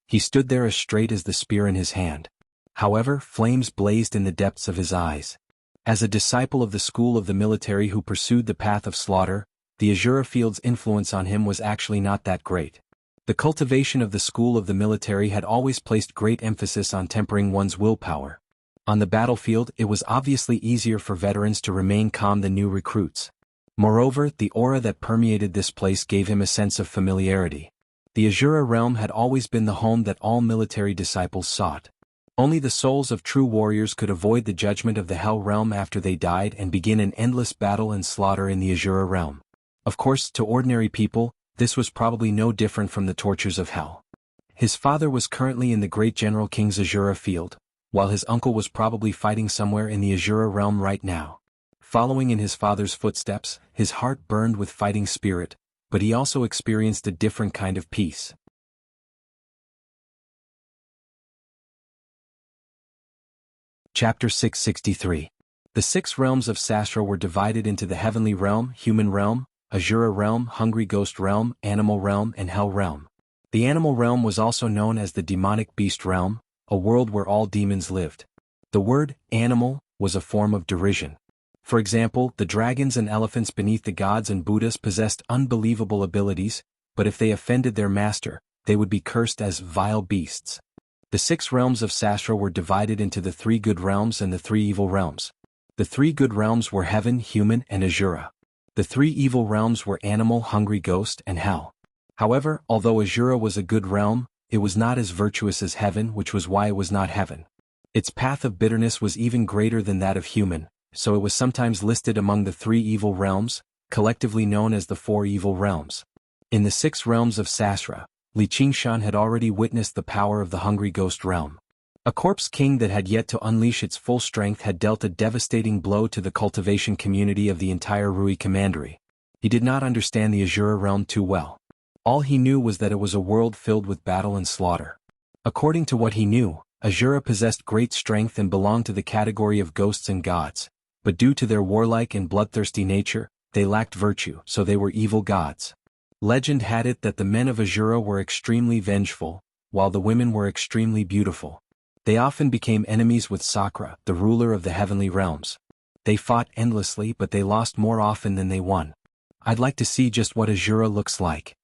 He stood there as straight as the spear in his hand. However, flames blazed in the depths of his eyes. As a disciple of the school of the military who pursued the path of slaughter, the Azura field's influence on him was actually not that great. The cultivation of the school of the military had always placed great emphasis on tempering one's willpower. On the battlefield, it was obviously easier for veterans to remain calm than new recruits. Moreover, the aura that permeated this place gave him a sense of familiarity. The Azura realm had always been the home that all military disciples sought. Only the souls of true warriors could avoid the judgment of the Hell realm after they died and begin an endless battle and slaughter in the Azura realm. Of course, to ordinary people, this was probably no different from the tortures of Hell. His father was currently in the Great General King's Azura field, while his uncle was probably fighting somewhere in the Azura realm right now. Following in his father's footsteps, his heart burned with fighting spirit, but he also experienced a different kind of peace. Chapter 663. The 6 realms of Sastra were divided into the Heavenly Realm, Human Realm, Azura Realm, Hungry Ghost Realm, Animal Realm, and Hell Realm. The Animal Realm was also known as the Demonic Beast Realm, a world where all demons lived. The word, animal, was a form of derision. For example, the dragons and elephants beneath the gods and Buddhas possessed unbelievable abilities, but if they offended their master, they would be cursed as vile beasts. The 6 realms of Sastra were divided into the 3 good realms and the 3 evil realms. The 3 good realms were Heaven, Human, and Azura. The 3 evil realms were Animal, Hungry Ghost, and Hell. However, although Azura was a good realm, it was not as virtuous as Heaven, which was why it was not Heaven. Its path of bitterness was even greater than that of Human, so it was sometimes listed among the 3 evil realms, collectively known as the 4 evil realms. In the 6 realms of Sastra, Li Qingshan had already witnessed the power of the Hungry Ghost realm. A corpse king that had yet to unleash its full strength had dealt a devastating blow to the cultivation community of the entire Rui Commandery. He did not understand the Azura realm too well. All he knew was that it was a world filled with battle and slaughter. According to what he knew, Azura possessed great strength and belonged to the category of ghosts and gods, but due to their warlike and bloodthirsty nature, they lacked virtue, so they were evil gods. Legend had it that the men of Azura were extremely vengeful, while the women were extremely beautiful. They often became enemies with Sakra, the ruler of the heavenly realms. They fought endlessly, but they lost more often than they won. I'd like to see just what Azura looks like.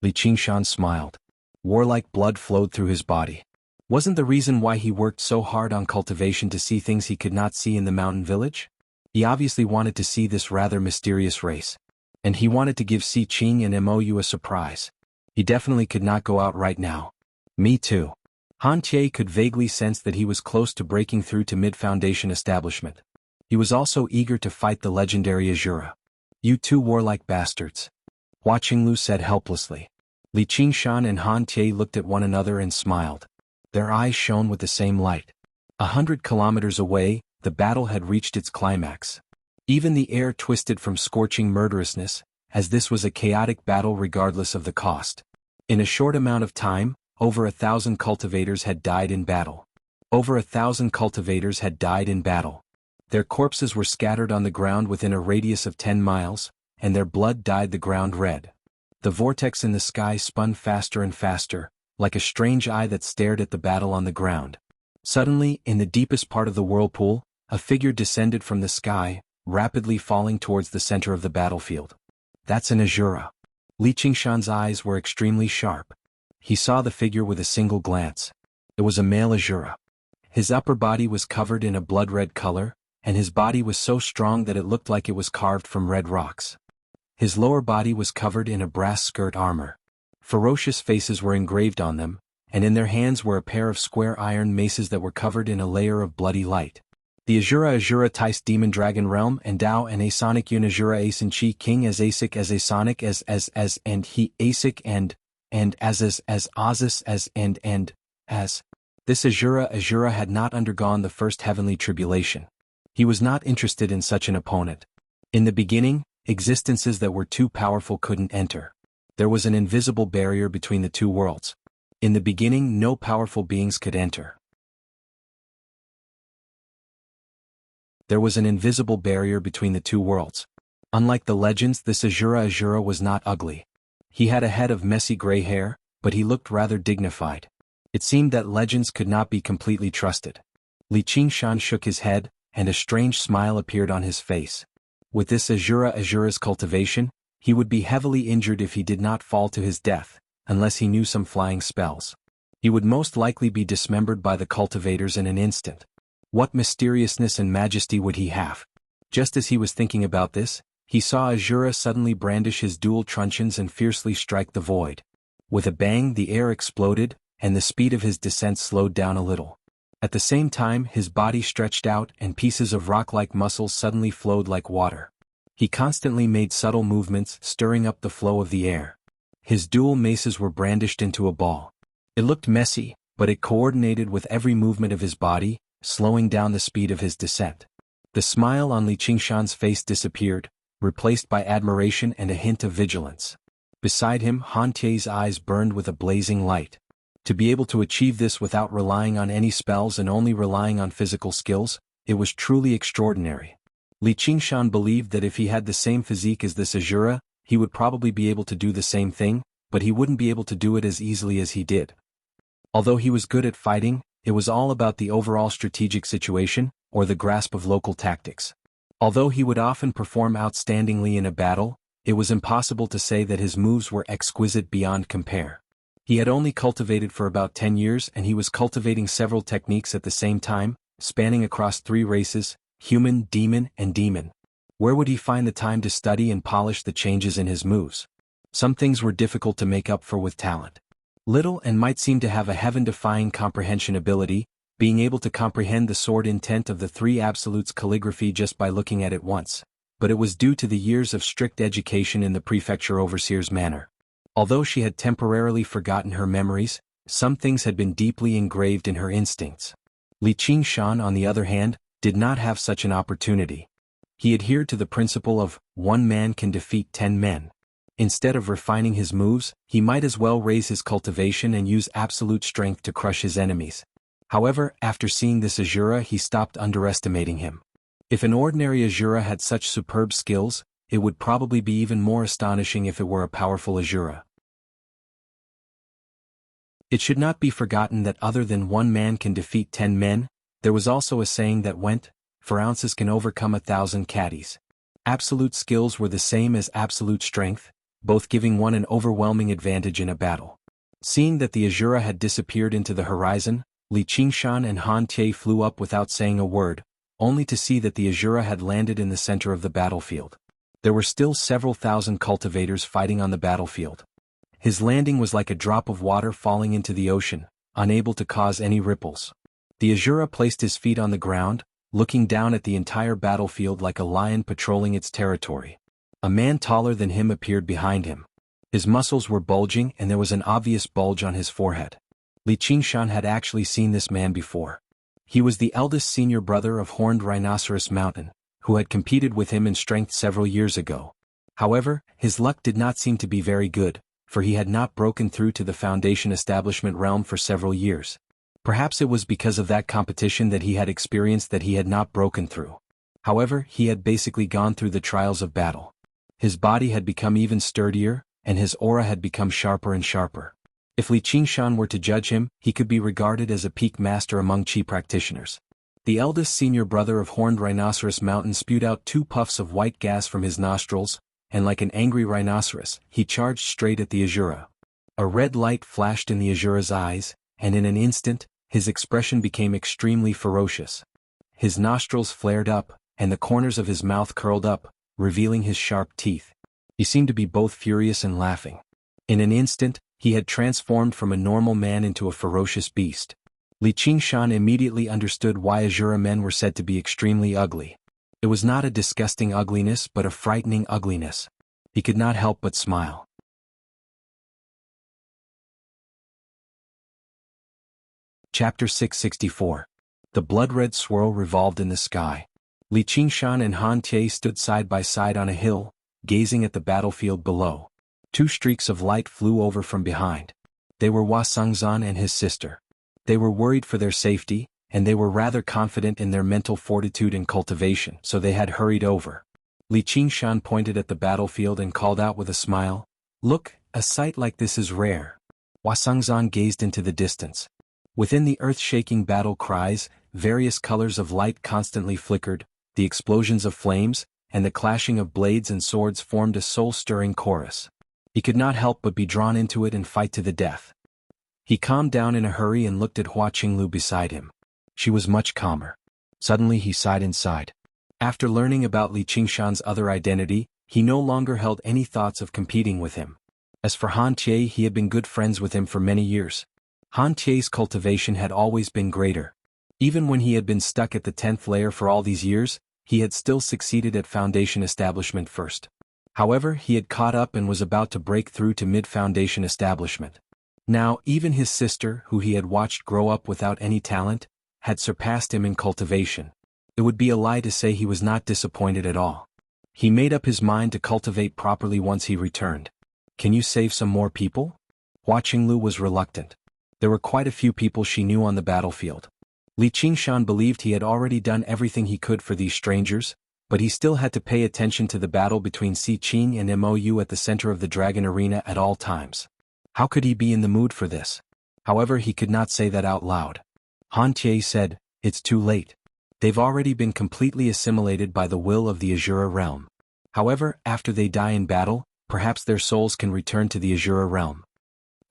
Li Qingshan smiled. Warlike blood flowed through his body. Wasn't the reason why he worked so hard on cultivation to see things he could not see in the mountain village? He obviously wanted to see this rather mysterious race. And he wanted to give Si Qing and Mou a surprise. He definitely could not go out right now. Me too. Han Tie could vaguely sense that he was close to breaking through to mid-foundation establishment. He was also eager to fight the legendary Azura. You 2 warlike bastards. Hua Qinglu said helplessly. Li Qingshan and Han Tie looked at one another and smiled. Their eyes shone with the same light. 100 kilometers away, the battle had reached its climax. Even the air twisted from scorching murderousness, as this was a chaotic battle regardless of the cost. In a short amount of time, over 1,000 cultivators had died in battle. Over 1,000 cultivators had died in battle. Their corpses were scattered on the ground within a radius of 10 miles, and their blood dyed the ground red. The vortex in the sky spun faster and faster, like a strange eye that stared at the battle on the ground. Suddenly, in the deepest part of the whirlpool, a figure descended from the sky, rapidly falling towards the center of the battlefield. That's an Azura. Li Qingshan's eyes were extremely sharp. He saw the figure with a single glance. It was a male Azura. His upper body was covered in a blood-red color, and his body was so strong that it looked like it was carved from red rocks. His lower body was covered in a brass skirt armor. Ferocious faces were engraved on them, and in their hands were a pair of square iron maces that were covered in a layer of bloody light. The Azura Tais Demon Dragon Realm and Dao and Asonic Yun Azura Asin Chi King as Asic as Asonic as and he Asic and as Azus as and as. This Azura had not undergone the first heavenly tribulation. He was not interested in such an opponent. In the beginning, existences that were too powerful couldn't enter. There was an invisible barrier between the 2 worlds. In the beginning, no powerful beings could enter. There was an invisible barrier between the 2 worlds. Unlike the legends, this Azura was not ugly. He had a head of messy gray hair, but he looked rather dignified. It seemed that legends could not be completely trusted. Li Qingshan shook his head, and a strange smile appeared on his face. With this Azura's cultivation, he would be heavily injured if he did not fall to his death, unless he knew some flying spells. He would most likely be dismembered by the cultivators in an instant. What mysteriousness and majesty would he have? Just as he was thinking about this, he saw Azura suddenly brandish his dual truncheons and fiercely strike the void. With a bang, the air exploded, and the speed of his descent slowed down a little. At the same time, his body stretched out and pieces of rock-like muscles suddenly flowed like water. He constantly made subtle movements, stirring up the flow of the air. His dual maces were brandished into a ball. It looked messy, but it coordinated with every movement of his body, slowing down the speed of his descent. The smile on Li Qingshan's face disappeared, replaced by admiration and a hint of vigilance. Beside him, Han Tie's eyes burned with a blazing light. To be able to achieve this without relying on any spells and only relying on physical skills, it was truly extraordinary. Li Qingshan believed that if he had the same physique as this Azura, he would probably be able to do the same thing, but he wouldn't be able to do it as easily as he did. Although he was good at fighting, it was all about the overall strategic situation, or the grasp of local tactics. Although he would often perform outstandingly in a battle, it was impossible to say that his moves were exquisite beyond compare. He had only cultivated for about 10 years and he was cultivating several techniques at the same time, spanning across 3 races, human, demon, and demon. Where would he find the time to study and polish the changes in his moves? Some things were difficult to make up for with talent. Little and might seem to have a heaven-defying comprehension ability, being able to comprehend the sword intent of the 3 absolutes calligraphy just by looking at it once, but it was due to the years of strict education in the prefecture overseer's manor. Although she had temporarily forgotten her memories, some things had been deeply engraved in her instincts. Li Qingshan, on the other hand, did not have such an opportunity. He adhered to the principle of, 1 man can defeat 10 men. Instead of refining his moves, he might as well raise his cultivation and use absolute strength to crush his enemies. However, after seeing this Azura, he stopped underestimating him. If an ordinary Azura had such superb skills, it would probably be even more astonishing if it were a powerful Azura. It should not be forgotten that other than 1 man can defeat 10 men, there was also a saying that went, 4 ounces can overcome 1,000 caddies. Absolute skills were the same as absolute strength, both giving one an overwhelming advantage in a battle. Seeing that the Azura had disappeared into the horizon, Li Qingshan and Han Tie flew up without saying a word, only to see that the Azura had landed in the center of the battlefield. There were still several thousand cultivators fighting on the battlefield. His landing was like a drop of water falling into the ocean, unable to cause any ripples. The Azura placed his feet on the ground, looking down at the entire battlefield like a lion patrolling its territory. A man taller than him appeared behind him. His muscles were bulging and there was an obvious bulge on his forehead. Li Qingshan had actually seen this man before. He was the eldest senior brother of Horned Rhinoceros Mountain, who had competed with him in strength several years ago. However, his luck did not seem to be very good, for he had not broken through to the Foundation establishment realm for several years. Perhaps it was because of that competition that he had experienced that he had not broken through. However, he had basically gone through the trials of battle. His body had become even sturdier, and his aura had become sharper and sharper. If Li Qingshan were to judge him, he could be regarded as a peak master among Qi practitioners. The eldest senior brother of Horned Rhinoceros Mountain spewed out 2 puffs of white gas from his nostrils, and like an angry rhinoceros, he charged straight at the Azura. A red light flashed in the Azura's eyes, and in an instant, his expression became extremely ferocious. His nostrils flared up, and the corners of his mouth curled up, revealing his sharp teeth. He seemed to be both furious and laughing. In an instant, he had transformed from a normal man into a ferocious beast. Li Qingshan immediately understood why Azura men were said to be extremely ugly. It was not a disgusting ugliness but a frightening ugliness. He could not help but smile. Chapter 664. The blood-red swirl revolved in the sky. Li Qingshan and Han Tie stood side by side on a hill, gazing at the battlefield below. 2 streaks of light flew over from behind. They were Hua Sengzan and his sister. They were worried for their safety, and they were rather confident in their mental fortitude and cultivation, so they had hurried over. Li Qingshan pointed at the battlefield and called out with a smile, "Look, A sight like this is rare. Wasangzan gazed into the distance. Within the earth-shaking battle cries, various colors of light constantly flickered, the explosions of flames, and the clashing of blades and swords formed a soul-stirring chorus. He could not help but be drawn into it and fight to the death. He calmed down in a hurry and looked at Hua Qinglu beside him. She was much calmer. Suddenly he sighed inside. After learning about Li Qingshan's other identity, he no longer held any thoughts of competing with him. As for Han Tie, he had been good friends with him for many years. Han Tie's cultivation had always been greater. Even when he had been stuck at the 10th layer for all these years, he had still succeeded at Foundation Establishment first. However, he had caught up and was about to break through to mid-Foundation Establishment. Now, even his sister, who he had watched grow up without any talent, had surpassed him in cultivation. It would be a lie to say he was not disappointed at all. He made up his mind to cultivate properly once he returned. Can you save some more people? Hua Qinglu was reluctant. There were quite a few people she knew on the battlefield. Li Qingshan believed he had already done everything he could for these strangers, but he still had to pay attention to the battle between Si Qing and Mou at the center of the Dragon Arena at all times. How could he be in the mood for this? However, he could not say that out loud. Han Tie said, "It's too late. They've already been completely assimilated by the will of the Azura realm. However, after they die in battle, perhaps their souls can return to the Azura realm."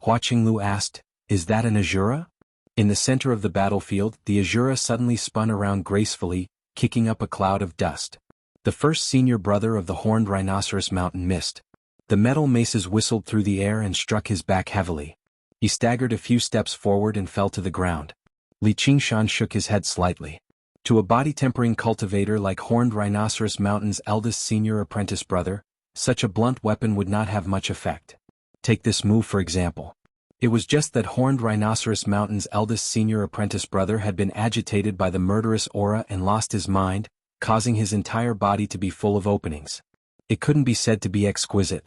Hua Qinglu asked, "Is that an Azura?" In the center of the battlefield, the Azura suddenly spun around gracefully, kicking up a cloud of dust. The first senior brother of the horned rhinoceros mountain missed. The metal maces whistled through the air and struck his back heavily. He staggered a few steps forward and fell to the ground. Li Qingshan shook his head slightly. To a body-tempering cultivator like Horned Rhinoceros Mountain's eldest senior apprentice brother, such a blunt weapon would not have much effect. Take this move for example. It was just that Horned Rhinoceros Mountain's eldest senior apprentice brother had been agitated by the murderous aura and lost his mind, causing his entire body to be full of openings. It couldn't be said to be exquisite.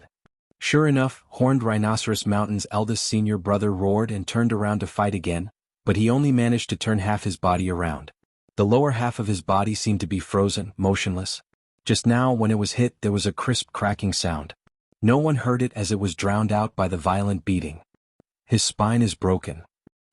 Sure enough, Horned Rhinoceros Mountain's eldest senior brother roared and turned around to fight again, but he only managed to turn half his body around. The lower half of his body seemed to be frozen, motionless. Just now, when it was hit, there was a crisp cracking sound. No one heard it as it was drowned out by the violent beating. His spine is broken.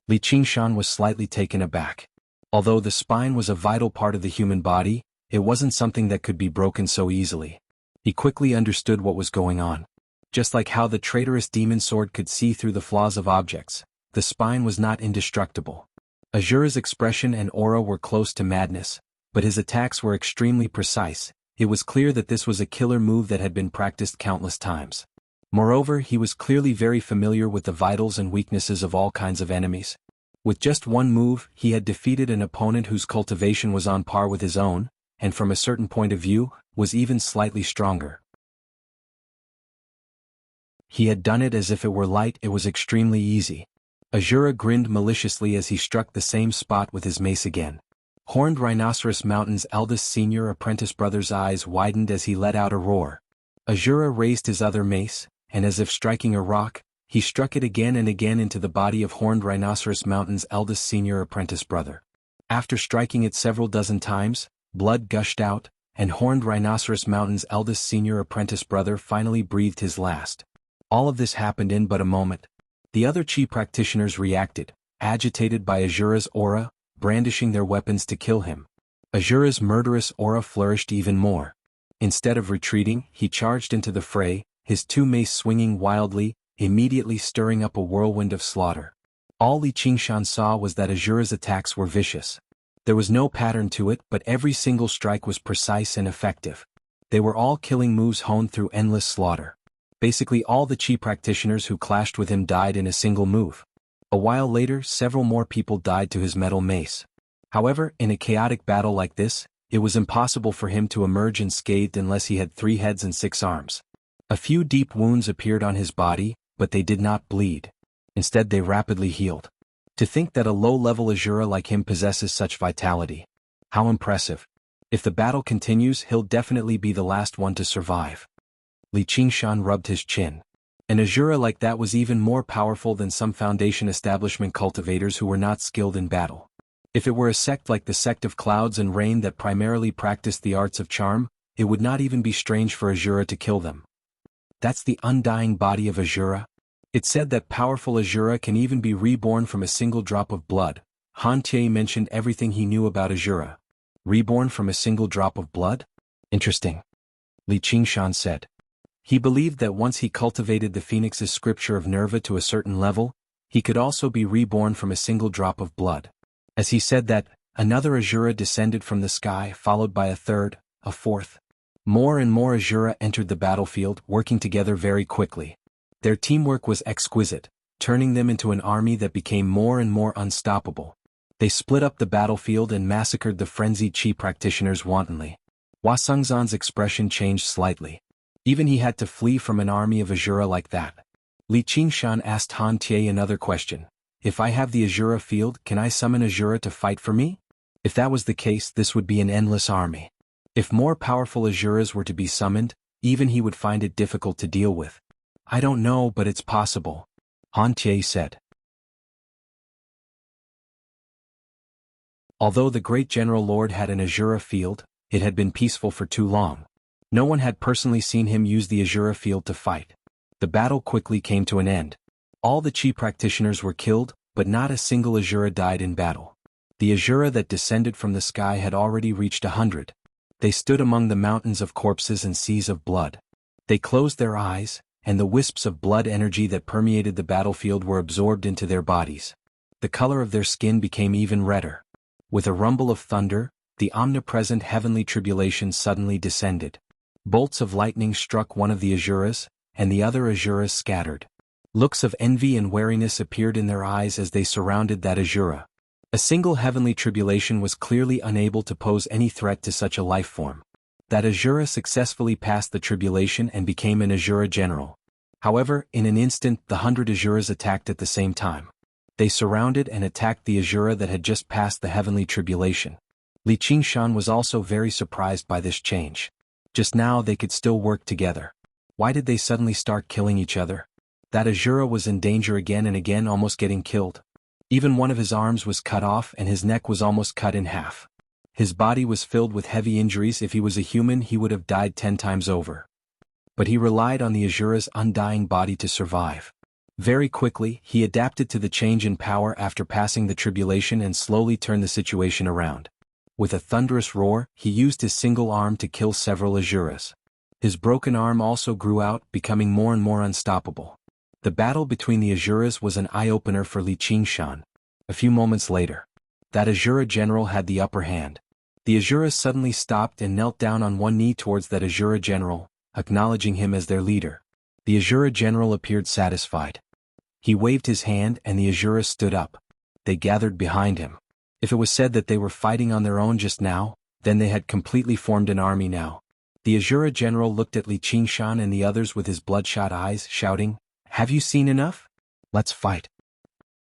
Li Qingshan was slightly taken aback. Although the spine was a vital part of the human body, it wasn't something that could be broken so easily. He quickly understood what was going on. Just like how the traitorous demon sword could see through the flaws of objects, the spine was not indestructible. Azura's expression and aura were close to madness, but his attacks were extremely precise. It was clear that this was a killer move that had been practiced countless times. Moreover, he was clearly very familiar with the vitals and weaknesses of all kinds of enemies. With just one move, he had defeated an opponent whose cultivation was on par with his own, and from a certain point of view, was even slightly stronger. He had done it as if it were light. It was extremely easy. Azura grinned maliciously as he struck the same spot with his mace again. Horned Rhinoceros Mountain's eldest senior apprentice brother's eyes widened as he let out a roar. Azura raised his other mace, and as if striking a rock, he struck it again and again into the body of Horned Rhinoceros Mountain's eldest senior apprentice brother. After striking it several dozen times, blood gushed out, and Horned Rhinoceros Mountain's eldest senior apprentice brother finally breathed his last. All of this happened in but a moment. The other Chi practitioners reacted, agitated by Azura's aura, brandishing their weapons to kill him. Azura's murderous aura flourished even more. Instead of retreating, he charged into the fray, his two mace swinging wildly, immediately stirring up a whirlwind of slaughter. All Li Qingshan saw was that Azura's attacks were vicious. There was no pattern to it, but every single strike was precise and effective. They were all killing moves honed through endless slaughter. Basically all the Chi practitioners who clashed with him died in a single move. A while later, several more people died to his metal mace. However, in a chaotic battle like this, it was impossible for him to emerge unscathed unless he had 3 heads and 6 arms. A few deep wounds appeared on his body, but they did not bleed. Instead, they rapidly healed. To think that a low-level Azura like him possesses such vitality. How impressive. If the battle continues, he'll definitely be the last one to survive. Li Qingshan rubbed his chin. An Azura like that was even more powerful than some Foundation Establishment cultivators who were not skilled in battle. If it were a sect like the Sect of Clouds and Rain that primarily practiced the arts of charm, it would not even be strange for Azura to kill them. That's the undying body of Azura? It said that powerful Azura can even be reborn from a single drop of blood. Han Tie mentioned everything he knew about Azura. Reborn from a single drop of blood? Interesting. Li Qingshan said. He believed that once he cultivated the Phoenix's scripture of Nerva to a certain level, he could also be reborn from a single drop of blood. As he said that, another Azura descended from the sky, followed by a third, a fourth. More and more Azura entered the battlefield, working together very quickly. Their teamwork was exquisite, turning them into an army that became more and more unstoppable. They split up the battlefield and massacred the frenzied Qi practitioners wantonly. Hua Sengzan's expression changed slightly. Even he had to flee from an army of Azura like that. Li Qingshan asked Han Tie another question. If I have the Azura field, can I summon Azura to fight for me? If that was the case, this would be an endless army. If more powerful Azuras were to be summoned, even he would find it difficult to deal with. I don't know, but it's possible, Han Tie said. Although the great General Lord had an Azura field, it had been peaceful for too long. No one had personally seen him use the Azura field to fight. The battle quickly came to an end. All the Qi practitioners were killed, but not a single Azura died in battle. The Azura that descended from the sky had already reached 100. They stood among the mountains of corpses and seas of blood. They closed their eyes, and the wisps of blood energy that permeated the battlefield were absorbed into their bodies. The color of their skin became even redder. With a rumble of thunder, the omnipresent heavenly tribulation suddenly descended. Bolts of lightning struck one of the Azuras, and the other Azuras scattered. Looks of envy and wariness appeared in their eyes as they surrounded that Azura. A single heavenly tribulation was clearly unable to pose any threat to such a life form. That Azura successfully passed the tribulation and became an Azura general. However, in an instant the 100 Azuras attacked at the same time. They surrounded and attacked the Azura that had just passed the heavenly tribulation. Li Qingshan was also very surprised by this change. Just now they could still work together. Why did they suddenly start killing each other? That Azura was in danger again and again, almost getting killed. Even one of his arms was cut off and his neck was almost cut in half. His body was filled with heavy injuries. If he was a human, he would have died 10 times over. But he relied on the Azura's undying body to survive. Very quickly, he adapted to the change in power after passing the tribulation and slowly turned the situation around. With a thunderous roar, he used his single arm to kill several Azuras. His broken arm also grew out, becoming more and more unstoppable. The battle between the Azuras was an eye-opener for Li Qingshan. A few moments later, that Azura general had the upper hand. The Azuras suddenly stopped and knelt down on one knee towards that Azura general, acknowledging him as their leader. The Azura general appeared satisfied. He waved his hand and the Azuras stood up. They gathered behind him. If it was said that they were fighting on their own just now, then they had completely formed an army now. The Azura general looked at Li Qingshan and the others with his bloodshot eyes, shouting, "Have you seen enough? Let's fight."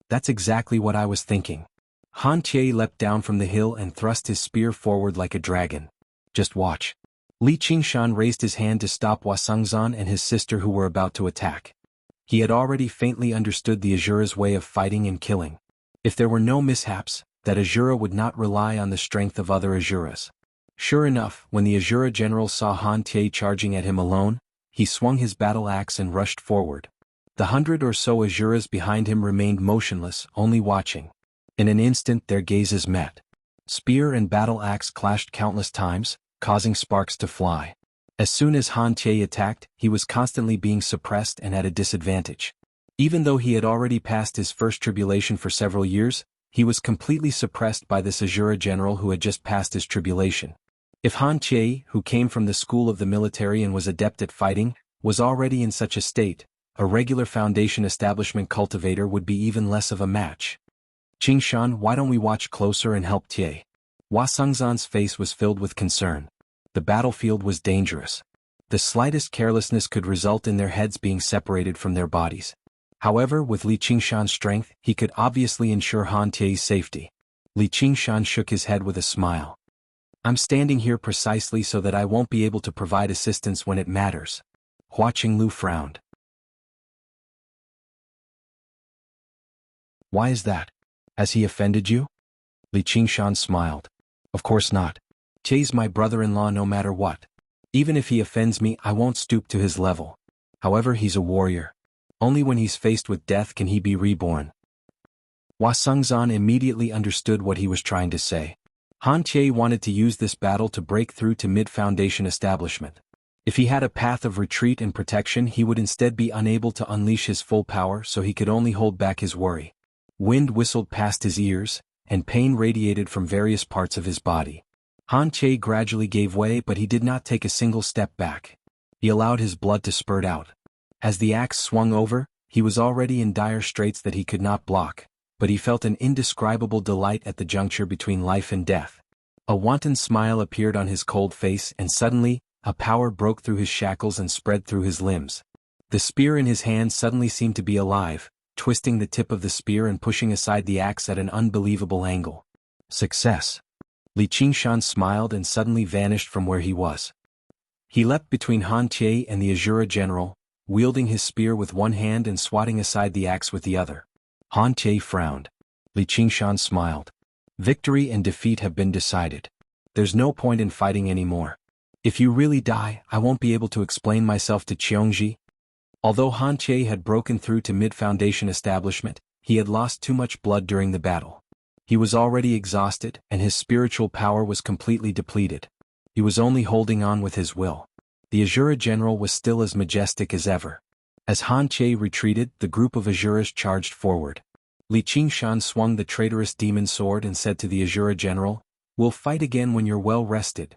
That's exactly what I was thinking. Han Tie leapt down from the hill and thrust his spear forward like a dragon. Just watch. Li Qingshan raised his hand to stop Hua Sengzan and his sister who were about to attack. He had already faintly understood the Azura's way of fighting and killing. If there were no mishaps, that Azura would not rely on the strength of other Azuras. Sure enough, when the Azura general saw Han Tie charging at him alone, he swung his battle axe and rushed forward. The 100 or so Azuras behind him remained motionless, only watching. In an instant their gazes met. Spear and battle axe clashed countless times, causing sparks to fly. As soon as Han Tie attacked, he was constantly being suppressed and at a disadvantage. Even though he had already passed his first tribulation for several years, he was completely suppressed by this Azura general who had just passed his tribulation. If Han Tie, who came from the school of the military and was adept at fighting, was already in such a state, a regular Foundation establishment cultivator would be even less of a match. "Qingshan, why don't we watch closer and help Tie?" Hua Sengzan's face was filled with concern. The battlefield was dangerous. The slightest carelessness could result in their heads being separated from their bodies. However, with Li Qingshan's strength, he could obviously ensure Han Tie's safety. Li Qingshan shook his head with a smile. "I'm standing here precisely so that I won't be able to provide assistance when it matters." Hua Qinglu frowned. "Why is that? Has he offended you?" Li Qingshan smiled. "Of course not. Tie's my brother-in-law no matter what. Even if he offends me, I won't stoop to his level. However, he's a warrior. Only when he's faced with death can he be reborn. Hua Sengzan immediately understood what he was trying to say. Han Che wanted to use this battle to break through to mid-foundation establishment. If he had a path of retreat and protection, he would instead be unable to unleash his full power, so he could only hold back his worry. Wind whistled past his ears, and pain radiated from various parts of his body. Han Che gradually gave way, but he did not take a single step back. He allowed his blood to spurt out. As the axe swung over, he was already in dire straits that he could not block, but he felt an indescribable delight at the juncture between life and death. A wanton smile appeared on his cold face, and suddenly, a power broke through his shackles and spread through his limbs. The spear in his hand suddenly seemed to be alive, twisting the tip of the spear and pushing aside the axe at an unbelievable angle. Success! Li Qingshan smiled and suddenly vanished from where he was. He leapt between Han Che and the Azura general, wielding his spear with one hand and swatting aside the axe with the other. Han Che frowned. Li Qingshan smiled. Victory and defeat have been decided. There's no point in fighting anymore. If you really die, I won't be able to explain myself to Qiongji. Although Han Che had broken through to mid-foundation establishment, he had lost too much blood during the battle. He was already exhausted, and his spiritual power was completely depleted. He was only holding on with his will. The Azura general was still as majestic as ever. As Han Che retreated, the group of Azuras charged forward. Li Qingshan swung the traitorous demon sword and said to the Azura general, "We'll fight again when you're well rested."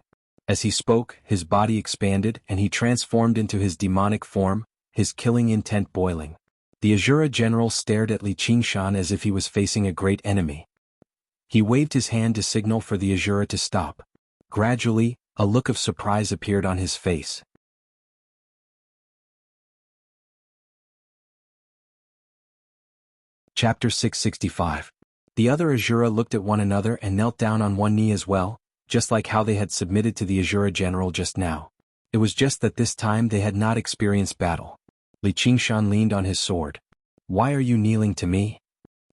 As he spoke, his body expanded and he transformed into his demonic form, his killing intent boiling. The Azura general stared at Li Qingshan as if he was facing a great enemy. He waved his hand to signal for the Azura to stop. Gradually, a look of surprise appeared on his face. Chapter 665. The other Azura looked at one another and knelt down on one knee as well, just like how they had submitted to the Azura general just now. It was just that this time they had not experienced battle. Li Qingshan leaned on his sword. "Why are you kneeling to me?"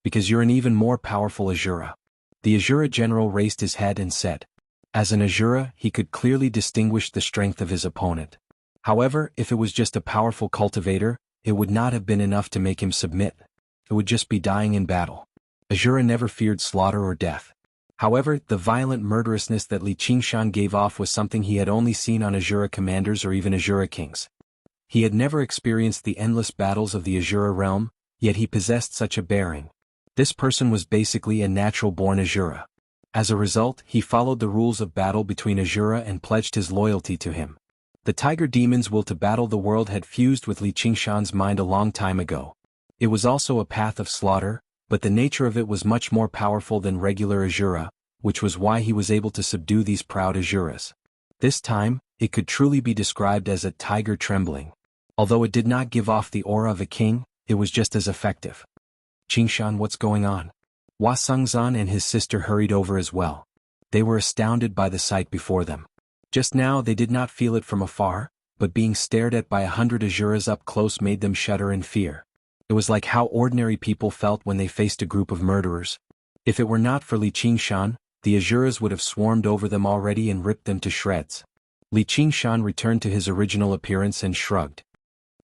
"Because you're an even more powerful Azura." The Azura general raised his head and said. As an Azura, he could clearly distinguish the strength of his opponent. However, if it was just a powerful cultivator, it would not have been enough to make him submit. It would just be dying in battle. Azura never feared slaughter or death. However, the violent murderousness that Li Qingshan gave off was something he had only seen on Azura commanders or even Azura kings. He had never experienced the endless battles of the Azura realm, yet he possessed such a bearing. This person was basically a natural-born Azura. As a result, he followed the rules of battle between Azura and pledged his loyalty to him. The tiger demon's will to battle the world had fused with Li Qingshan's mind a long time ago. It was also a path of slaughter, but the nature of it was much more powerful than regular Azura, which was why he was able to subdue these proud Azuras. This time, it could truly be described as a tiger trembling. Although it did not give off the aura of a king, it was just as effective. "Qingshan, what's going on?" Hua Sengzan and his sister hurried over as well. They were astounded by the sight before them. Just now they did not feel it from afar, but being stared at by 100 Azuras up close made them shudder in fear. It was like how ordinary people felt when they faced a group of murderers. If it were not for Li Qingshan, the Azuras would have swarmed over them already and ripped them to shreds. Li Qingshan returned to his original appearance and shrugged.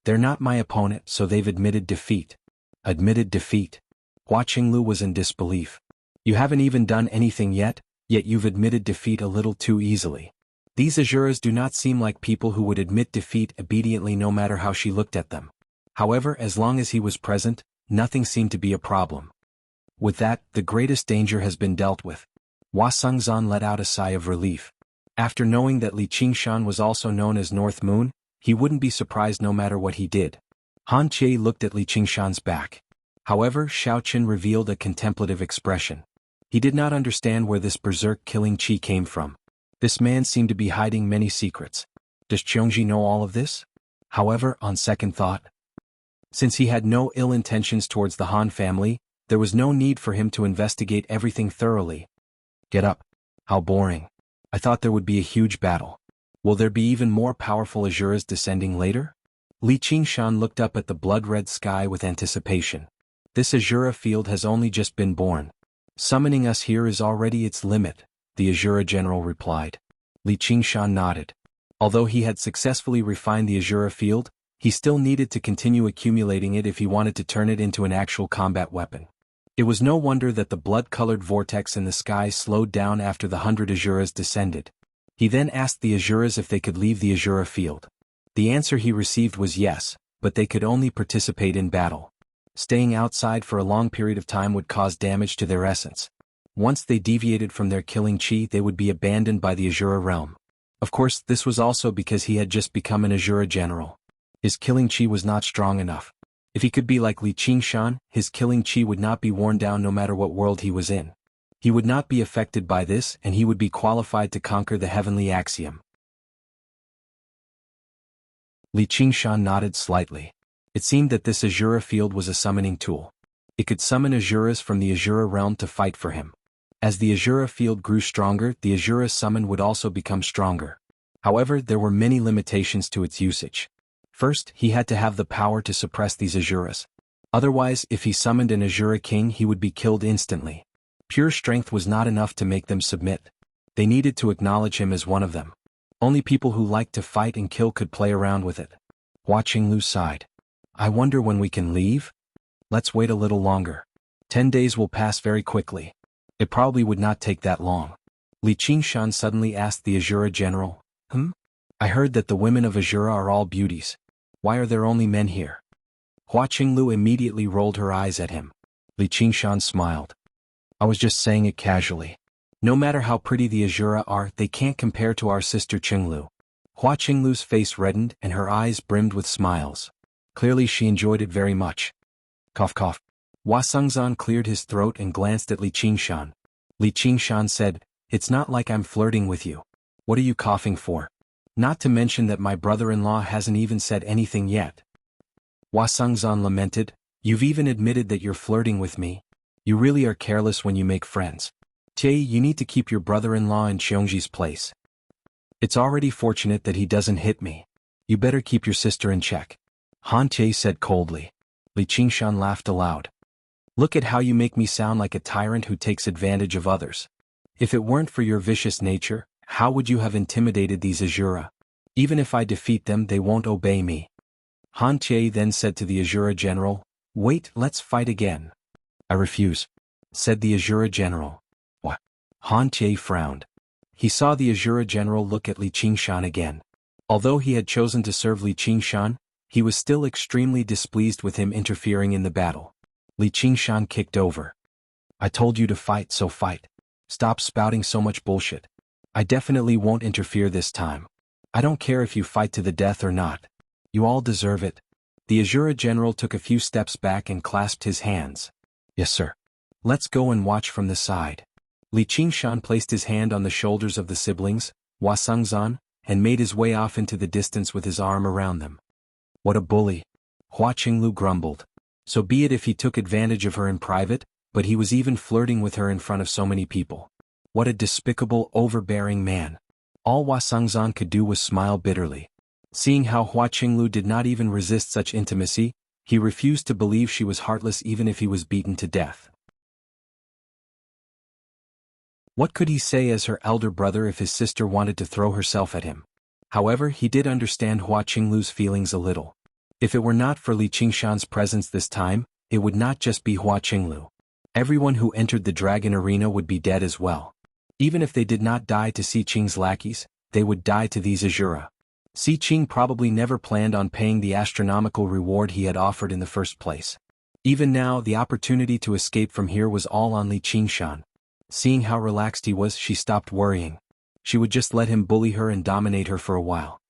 "They're not my opponent, so they've admitted defeat." Admitted defeat? Hua Qinglu was in disbelief. "You haven't even done anything yet you've admitted defeat a little too easily." These Azuras do not seem like people who would admit defeat obediently no matter how she looked at them. However, as long as he was present, nothing seemed to be a problem. With that, the greatest danger has been dealt with. Hua Sengzan let out a sigh of relief. After knowing that Li Qingshan was also known as North Moon, he wouldn't be surprised no matter what he did. Han Che looked at Li Qingshan's back. However, Xiaoqin revealed a contemplative expression. He did not understand where this berserk killing chi came from. This man seemed to be hiding many secrets. Does Qiongji know all of this? However, on second thought, since he had no ill intentions towards the Han family, there was no need for him to investigate everything thoroughly. "Get up. How boring. I thought there would be a huge battle. Will there be even more powerful Azuras descending later?" Li Qingshan looked up at the blood-red sky with anticipation. "This Azura field has only just been born. Summoning us here is already its limit," the Azura general replied. Li Qingshan nodded. Although he had successfully refined the Azura field, He still needed to continue accumulating it if he wanted to turn it into an actual combat weapon. It was no wonder that the blood-colored vortex in the sky slowed down after the 100 Azuras descended. He then asked the Azuras if they could leave the Azura field. The answer he received was yes, but they could only participate in battle. Staying outside for a long period of time would cause damage to their essence. Once they deviated from their killing chi, they would be abandoned by the Azura realm. Of course, this was also because he had just become an Azura general. His killing chi was not strong enough. If he could be like Li Qingshan, his killing chi would not be worn down no matter what world he was in. He would not be affected by this, and he would be qualified to conquer the heavenly axiom. Li Qingshan nodded slightly. It seemed that this Azura field was a summoning tool. It could summon Azuras from the Azura realm to fight for him. As the Azura field grew stronger, the Azura summon would also become stronger. However, there were many limitations to its usage. First, he had to have the power to suppress these Azuras. Otherwise, if he summoned an Azura king, he would be killed instantly. Pure strength was not enough to make them submit. They needed to acknowledge him as one of them. Only people who liked to fight and kill could play around with it. Hua Qinglu sighed. I wonder when we can leave? Let's wait a little longer. 10 days will pass very quickly. It probably would not take that long. Li Qingshan suddenly asked the Azura general, I heard that the women of Azura are all beauties. Why are there only men here? Hua Qinglu immediately rolled her eyes at him. Li Qingshan smiled. I was just saying it casually. No matter how pretty the Azura are, they can't compare to our sister Qinglu. Hua Qinglu's face reddened and her eyes brimmed with smiles. Clearly she enjoyed it very much. Cough cough. Hua Sengzan cleared his throat and glanced at Li Qingshan. Li Qingshan said, It's not like I'm flirting with you. What are you coughing for? Not to mention that my brother-in-law hasn't even said anything yet. Hua Sengzan lamented, You've even admitted that you're flirting with me. You really are careless when you make friends. Tie, you need to keep your brother-in-law in Xiongji's place. It's already fortunate that he doesn't hit me. You better keep your sister in check. Han Tie said coldly. Li Qingshan laughed aloud. Look at how you make me sound like a tyrant who takes advantage of others. If it weren't for your vicious nature, how would you have intimidated these Azura? Even if I defeat them, they won't obey me. Han Tie then said to the Azura general, Wait, let's fight again. I refuse, said the Azura general. What? Han Tie frowned. He saw the Azura general look at Li Qingshan again. Although he had chosen to serve Li Qingshan, he was still extremely displeased with him interfering in the battle. Li Qingshan kicked over. I told you to fight, so fight. Stop spouting so much bullshit. I definitely won't interfere this time. I don't care if you fight to the death or not. You all deserve it. The Azura general took a few steps back and clasped his hands. Yes, sir. Let's go and watch from the side. Li Qingshan placed his hand on the shoulders of the siblings, Hua Sengzan, and made his way off into the distance with his arm around them. What a bully. Hua Qinglu grumbled. So be it if he took advantage of her in private, but he was even flirting with her in front of so many people. What a despicable, overbearing man. All Hua Sengzan could do was smile bitterly. Seeing how Hua Qinglu did not even resist such intimacy, he refused to believe she was heartless even if he was beaten to death. What could he say as her elder brother if his sister wanted to throw herself at him? However, he did understand Hua Qinglu's feelings a little. If it were not for Li Qingshan's presence this time, it would not just be Hua Qinglu. Everyone who entered the dragon arena would be dead as well. Even if they did not die to Si Qing's lackeys, they would die to these Azura. Si Qing probably never planned on paying the astronomical reward he had offered in the first place. Even now, the opportunity to escape from here was all on Li Qingshan. Seeing how relaxed he was, she stopped worrying. She would just let him bully her and dominate her for a while.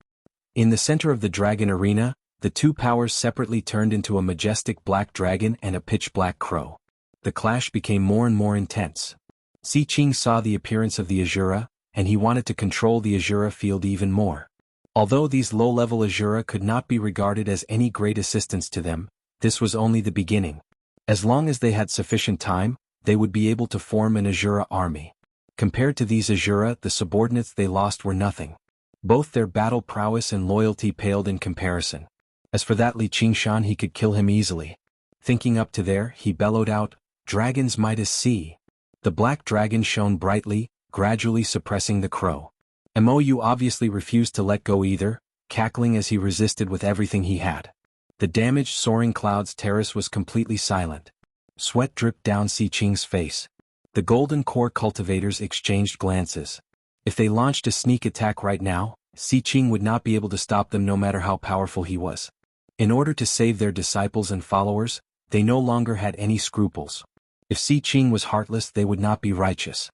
In the center of the dragon arena, the two powers separately turned into a majestic black dragon and a pitch-black crow. The clash became more and more intense. Si Qing saw the appearance of the Azura, and he wanted to control the Azura field even more. Although these low-level Azura could not be regarded as any great assistance to them, this was only the beginning. As long as they had sufficient time, they would be able to form an Azura army. Compared to these Azura, the subordinates they lost were nothing. Both their battle prowess and loyalty paled in comparison. As for that Li Qingshan, he could kill him easily. Thinking up to there, he bellowed out, Dragon's Midas C. The black dragon shone brightly, gradually suppressing the crow. Mo, you obviously refused to let go either, cackling as he resisted with everything he had. The damaged Soaring Clouds terrace was completely silent. Sweat dripped down Xi-Qing's face. The Golden Core cultivators exchanged glances. If they launched a sneak attack right now, Xi-Qing would not be able to stop them no matter how powerful he was. In order to save their disciples and followers, they no longer had any scruples. If Xi-Qing was heartless, they would not be righteous.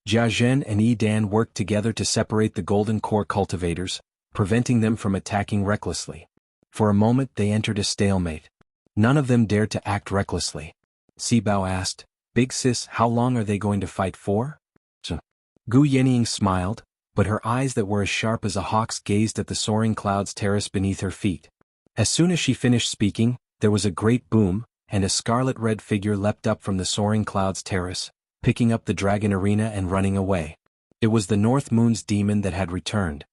Jia Zhen and Yi Dan worked together to separate the Golden Core cultivators, preventing them from attacking recklessly. For a moment they entered a stalemate. None of them dared to act recklessly. Sibao asked, "Big sis, how long are they going to fight for?" Gu Yenying smiled, but her eyes that were as sharp as a hawk's gazed at the Soaring Clouds terrace beneath her feet. As soon as she finished speaking, there was a great boom, and a scarlet-red figure leapt up from the Soaring Clouds terrace, picking up the dragon arena and running away. It was the North Moon's demon that had returned.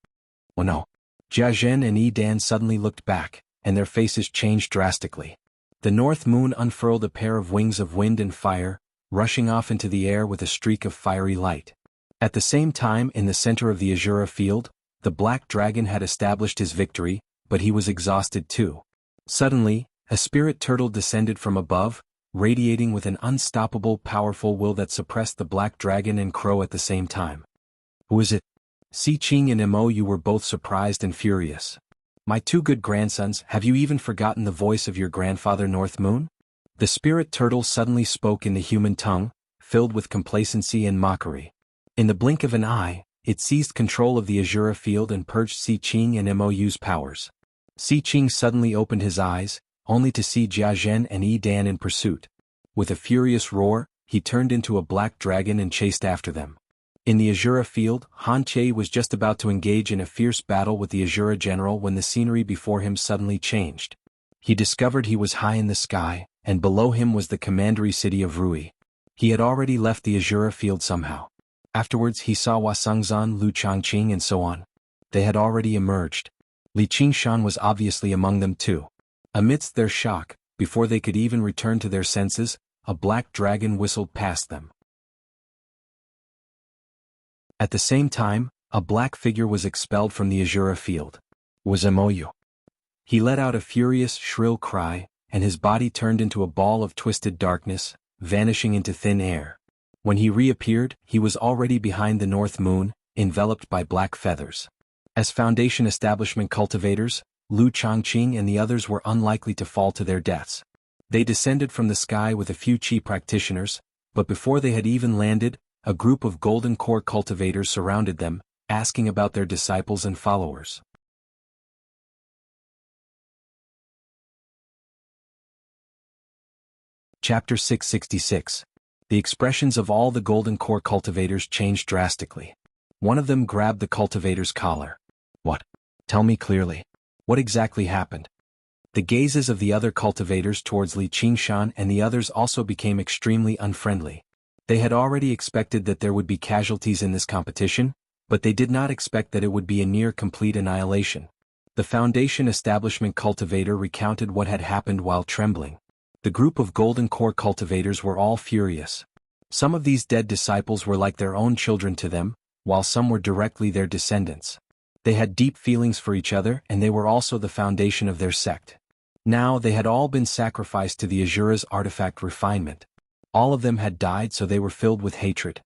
Oh no! Jia Zhen and Yi Dan suddenly looked back, and their faces changed drastically. The North Moon unfurled a pair of wings of wind and fire, rushing off into the air with a streak of fiery light. At the same time, in the center of the Azura field, the black dragon had established his victory, but he was exhausted too. Suddenly, a spirit turtle descended from above, radiating with an unstoppable powerful will that suppressed the black dragon and crow at the same time. Who is it? Xi-Qing and Mo, you were both surprised and furious. My two good grandsons, have you even forgotten the voice of your grandfather North Moon? The spirit turtle suddenly spoke in the human tongue, filled with complacency and mockery. In the blink of an eye, it seized control of the Azura field and purged Xi-Qing and Mo's powers. Xi-Qing suddenly opened his eyes, only to see Jia Zhen and Yi Dan in pursuit. With a furious roar, he turned into a black dragon and chased after them. In the Azura field, Han Che was just about to engage in a fierce battle with the Azura general when the scenery before him suddenly changed. He discovered he was high in the sky, and below him was the commandery city of Rui. He had already left the Azura field somehow. Afterwards he saw Hua Sengzan, Lu Changqing and so on. They had already emerged. Li Qingshan was obviously among them too. Amidst their shock, before they could even return to their senses, a black dragon whistled past them. At the same time, a black figure was expelled from the Azura field. It was Moyu. He let out a furious, shrill cry, and his body turned into a ball of twisted darkness, vanishing into thin air. When he reappeared, he was already behind the North Moon, enveloped by black feathers. As Foundation establishment cultivators, Lu Changqing and the others were unlikely to fall to their deaths. They descended from the sky with a few Qi practitioners, but before they had even landed, a group of Golden Core cultivators surrounded them, asking about their disciples and followers. Chapter 666. The expressions of all the Golden Core cultivators changed drastically. One of them grabbed the cultivator's collar. What? Tell me clearly. What exactly happened? The gazes of the other cultivators towards Li Qingshan and the others also became extremely unfriendly. They had already expected that there would be casualties in this competition, but they did not expect that it would be a near-complete annihilation. The Foundation establishment cultivator recounted what had happened while trembling. The group of Golden Core cultivators were all furious. Some of these dead disciples were like their own children to them, while some were directly their descendants. They had deep feelings for each other and they were also the foundation of their sect. Now they had all been sacrificed to the Azura's artifact refinement. All of them had died, so they were filled with hatred.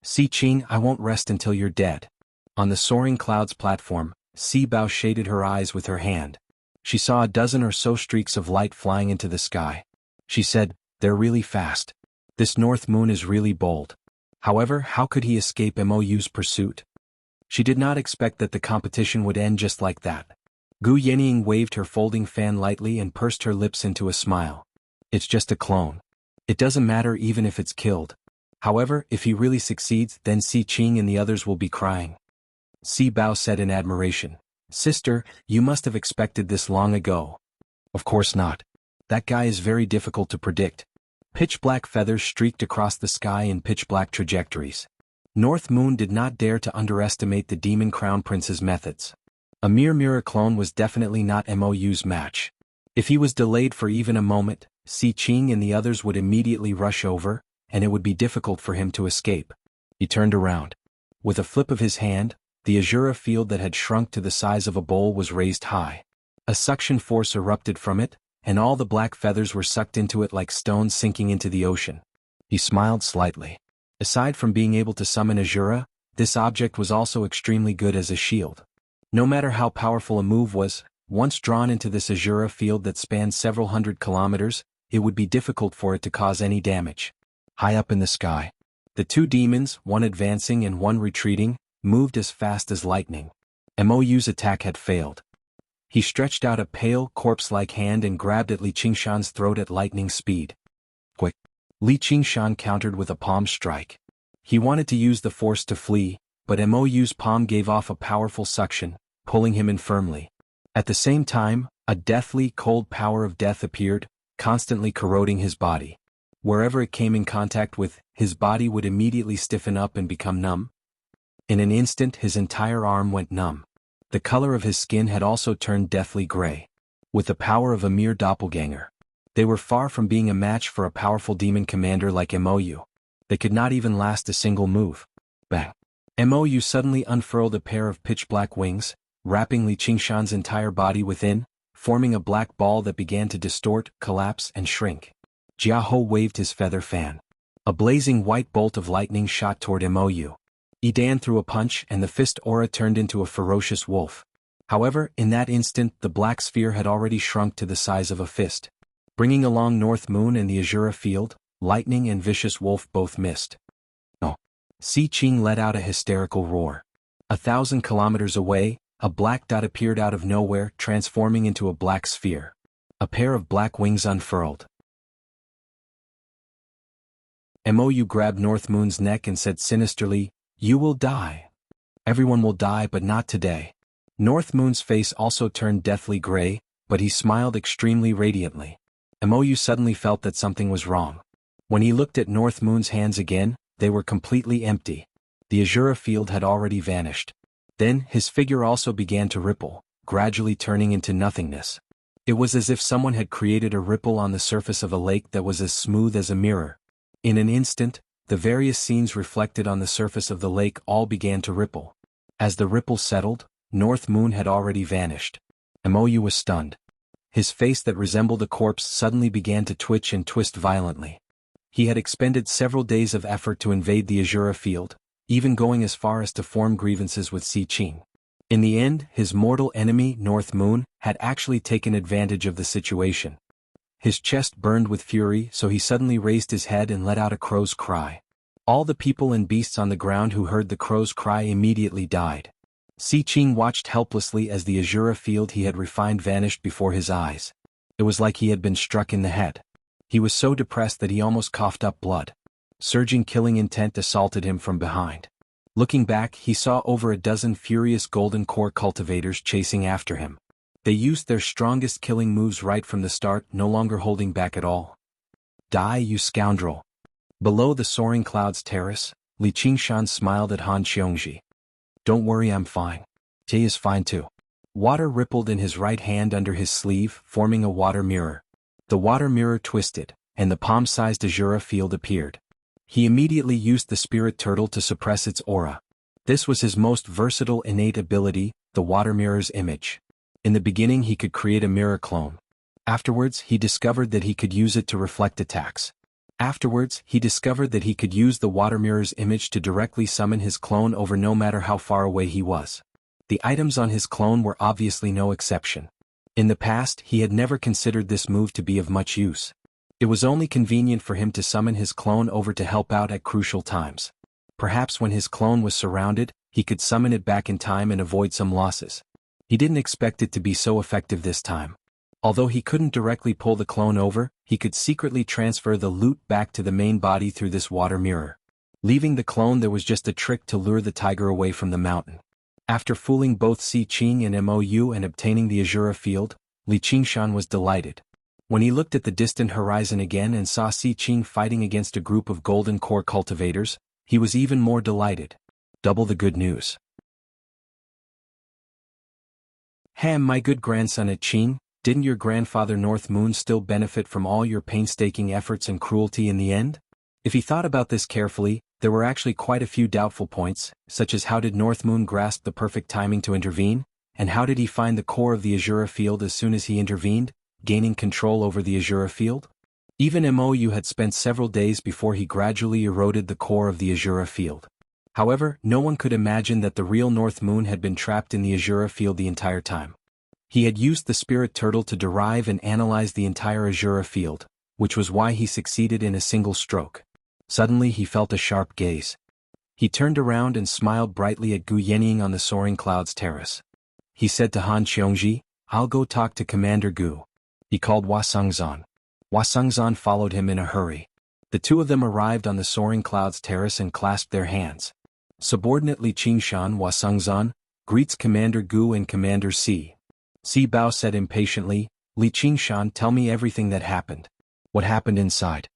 Xi-Qing, I won't rest until you're dead. On the Soaring Clouds platform, Sibao shaded her eyes with her hand. She saw a dozen or so streaks of light flying into the sky. She said, they're really fast. This North Moon is really bold. However, how could he escape Mou's pursuit? She did not expect that the competition would end just like that. Gu Yenying waved her folding fan lightly and pursed her lips into a smile. It's just a clone. It doesn't matter even if it's killed. However, if he really succeeds, then Xi-Qing and the others will be crying. Sibao said in admiration. Sister, you must have expected this long ago. Of course not. That guy is very difficult to predict. Pitch-black feathers streaked across the sky in pitch-black trajectories. North Moon did not dare to underestimate the Demon Crown Prince's methods. A mere mirror clone was definitely not Mou's match. If he was delayed for even a moment, Xi-Qing and the others would immediately rush over, and it would be difficult for him to escape. He turned around. With a flip of his hand, the Azura field that had shrunk to the size of a bowl was raised high. A suction force erupted from it, and all the black feathers were sucked into it like stones sinking into the ocean. He smiled slightly. Aside from being able to summon Azura, this object was also extremely good as a shield. No matter how powerful a move was, once drawn into this Azura field that spanned several hundred kilometers, it would be difficult for it to cause any damage. High up in the sky, the two demons, one advancing and one retreating, moved as fast as lightning. Mou's attack had failed. He stretched out a pale, corpse-like hand and grabbed at Li Qingshan's throat at lightning speed. Quick! Li Qingshan countered with a palm strike. He wanted to use the force to flee, but Mou's palm gave off a powerful suction, pulling him in firmly. At the same time, a deathly cold power of death appeared, constantly corroding his body. Wherever it came in contact with, his body would immediately stiffen up and become numb. In an instant his entire arm went numb. The color of his skin had also turned deathly gray. With the power of a mere doppelganger, they were far from being a match for a powerful demon commander like Mou. They could not even last a single move. Bang! Mou suddenly unfurled a pair of pitch-black wings, wrapping Li Qingshan's entire body within, forming a black ball that began to distort, collapse, and shrink. Jianghu waved his feather fan. A blazing white bolt of lightning shot toward Mou. Idan threw a punch and the fist aura turned into a ferocious wolf. However, in that instant the black sphere had already shrunk to the size of a fist. Bringing along North Moon and the Azura field, lightning and vicious wolf both missed. Oh! Si Qing let out a hysterical roar. 1,000 kilometers away, a black dot appeared out of nowhere, transforming into a black sphere. A pair of black wings unfurled. Mou grabbed North Moon's neck and said sinisterly, "You will die. Everyone will die, but not today." North Moon's face also turned deathly gray, but he smiled extremely radiantly. Mou suddenly felt that something was wrong. When he looked at North Moon's hands again, they were completely empty. The Azura field had already vanished. Then, his figure also began to ripple, gradually turning into nothingness. It was as if someone had created a ripple on the surface of a lake that was as smooth as a mirror. In an instant, the various scenes reflected on the surface of the lake all began to ripple. As the ripples settled, North Moon had already vanished. Mou was stunned. His face that resembled a corpse suddenly began to twitch and twist violently. He had expended several days of effort to invade the Azura field, even going as far as to form grievances with Si Qing. In the end, his mortal enemy, North Moon, had actually taken advantage of the situation. His chest burned with fury, so he suddenly raised his head and let out a crow's cry. All the people and beasts on the ground who heard the crow's cry immediately died. Si Qing watched helplessly as the Azura field he had refined vanished before his eyes. It was like he had been struck in the head. He was so depressed that he almost coughed up blood. Surging killing intent assaulted him from behind. Looking back, he saw over a dozen furious golden core cultivators chasing after him. They used their strongest killing moves right from the start, no longer holding back at all. "Die, you scoundrel!" Below the soaring clouds terrace, Li Qingshan smiled at Han Xiongji. "Don't worry, I'm fine. Jie is fine too." Water rippled in his right hand under his sleeve, forming a water mirror. The water mirror twisted, and the palm-sized Azura field appeared. He immediately used the spirit turtle to suppress its aura. This was his most versatile innate ability, the water mirror's image. In the beginning he could create a mirror clone. Afterwards he discovered that he could use it to reflect attacks. Afterwards he discovered that he could use the water mirror's image to directly summon his clone over no matter how far away he was. The items on his clone were obviously no exception. In the past he had never considered this move to be of much use. It was only convenient for him to summon his clone over to help out at crucial times. Perhaps when his clone was surrounded, he could summon it back in time and avoid some losses. He didn't expect it to be so effective this time. Although he couldn't directly pull the clone over, he could secretly transfer the loot back to the main body through this water mirror. Leaving the clone, there was just a trick to lure the tiger away from the mountain. After fooling both Si Qing and Mou and obtaining the Azura field, Li Qingshan was delighted. When he looked at the distant horizon again and saw Si Qing fighting against a group of golden core cultivators, he was even more delighted. Double the good news. "Ham, my good grandson at Qing, didn't your grandfather North Moon still benefit from all your painstaking efforts and cruelty in the end? If he thought about this carefully, there were actually quite a few doubtful points, such as how did North Moon grasp the perfect timing to intervene, and how did he find the core of the Azura field as soon as he intervened, gaining control over the Azura field? Even Mou had spent several days before he gradually eroded the core of the Azura field. However, no one could imagine that the real North Moon had been trapped in the Azura field the entire time. He had used the spirit turtle to derive and analyze the entire Azura field, which was why he succeeded in a single stroke. Suddenly he felt a sharp gaze. He turned around and smiled brightly at Gu Yenying on the soaring clouds terrace. He said to Han Qiongji, "I'll go talk to Commander Gu." He called Hua Sengzan. Hua Sengzan followed him in a hurry. The two of them arrived on the soaring clouds terrace and clasped their hands. Subordinate Li Qingshan, Hua Sengzan, greets Commander Gu and Commander Si. Si Bao said impatiently, "Li Qingshan, tell me everything that happened. What happened inside?"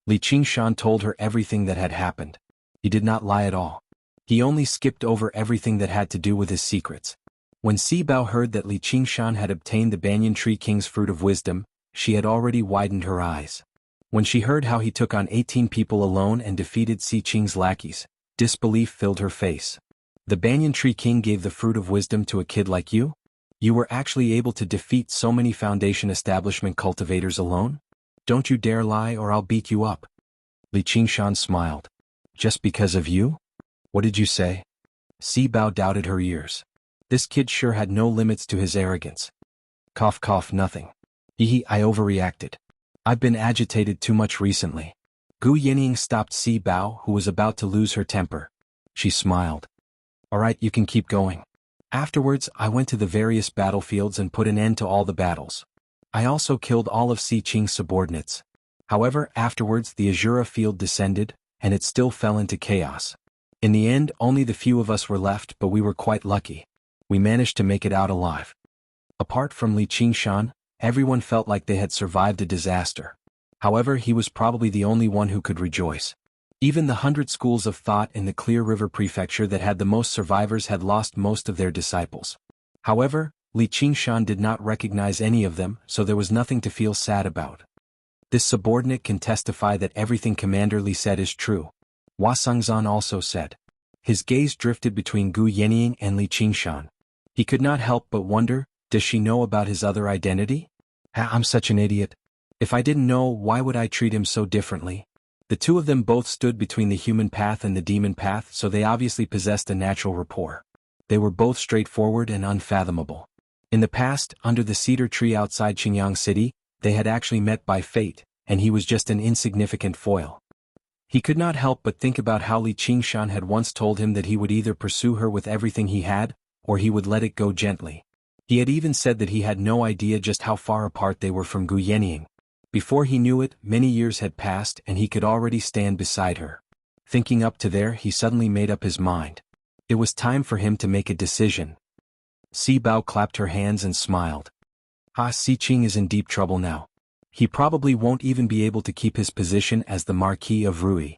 Li Qingshan told her everything that had happened. He did not lie at all. He only skipped over everything that had to do with his secrets. When Si Bao heard that Li Qingshan had obtained the Banyan Tree King's fruit of wisdom, she had already widened her eyes. When she heard how he took on 18 people alone and defeated Si Qing's lackeys, disbelief filled her face. The Banyan Tree King gave the fruit of wisdom to a kid like you? You were actually able to defeat so many Foundation establishment cultivators alone? Don't you dare lie or I'll beat you up. Li Qingshan smiled. Just because of you? What did you say? Si Bao doubted her ears. This kid sure had no limits to his arrogance. Cough cough, nothing. I overreacted. I've been agitated too much recently. Gu Yenying stopped Si Bao, who was about to lose her temper. She smiled. Alright, you can keep going. Afterwards, I went to the various battlefields and put an end to all the battles. I also killed all of Si Qing's subordinates. However, afterwards the Azura field descended, and it still fell into chaos. In the end, only the few of us were left, but we were quite lucky. We managed to make it out alive. Apart from Li Qingshan, everyone felt like they had survived a disaster. However, he was probably the only one who could rejoice. Even the 100 schools of thought in the Clear River Prefecture that had the most survivors had lost most of their disciples. However, Li Qingshan did not recognize any of them, so there was nothing to feel sad about. This subordinate can testify that everything Commander Li said is true. Hua Sengzan also said. His gaze drifted between Gu Yenying and Li Qingshan. He could not help but wonder, does she know about his other identity? I'm such an idiot. If I didn't know, why would I treat him so differently? The two of them both stood between the human path and the demon path, so they obviously possessed a natural rapport. They were both straightforward and unfathomable. In the past, under the cedar tree outside Qingyang City, they had actually met by fate, and he was just an insignificant foil. He could not help but think about how Li Qingshan had once told him that he would either pursue her with everything he had, or he would let it go gently. He had even said that he had no idea just how far apart they were from Gu Yenying. Before he knew it, many years had passed and he could already stand beside her. Thinking up to there, he suddenly made up his mind. It was time for him to make a decision. Si Bao clapped her hands and smiled. Si Qing is in deep trouble now. He probably won't even be able to keep his position as the Marquis of Rui.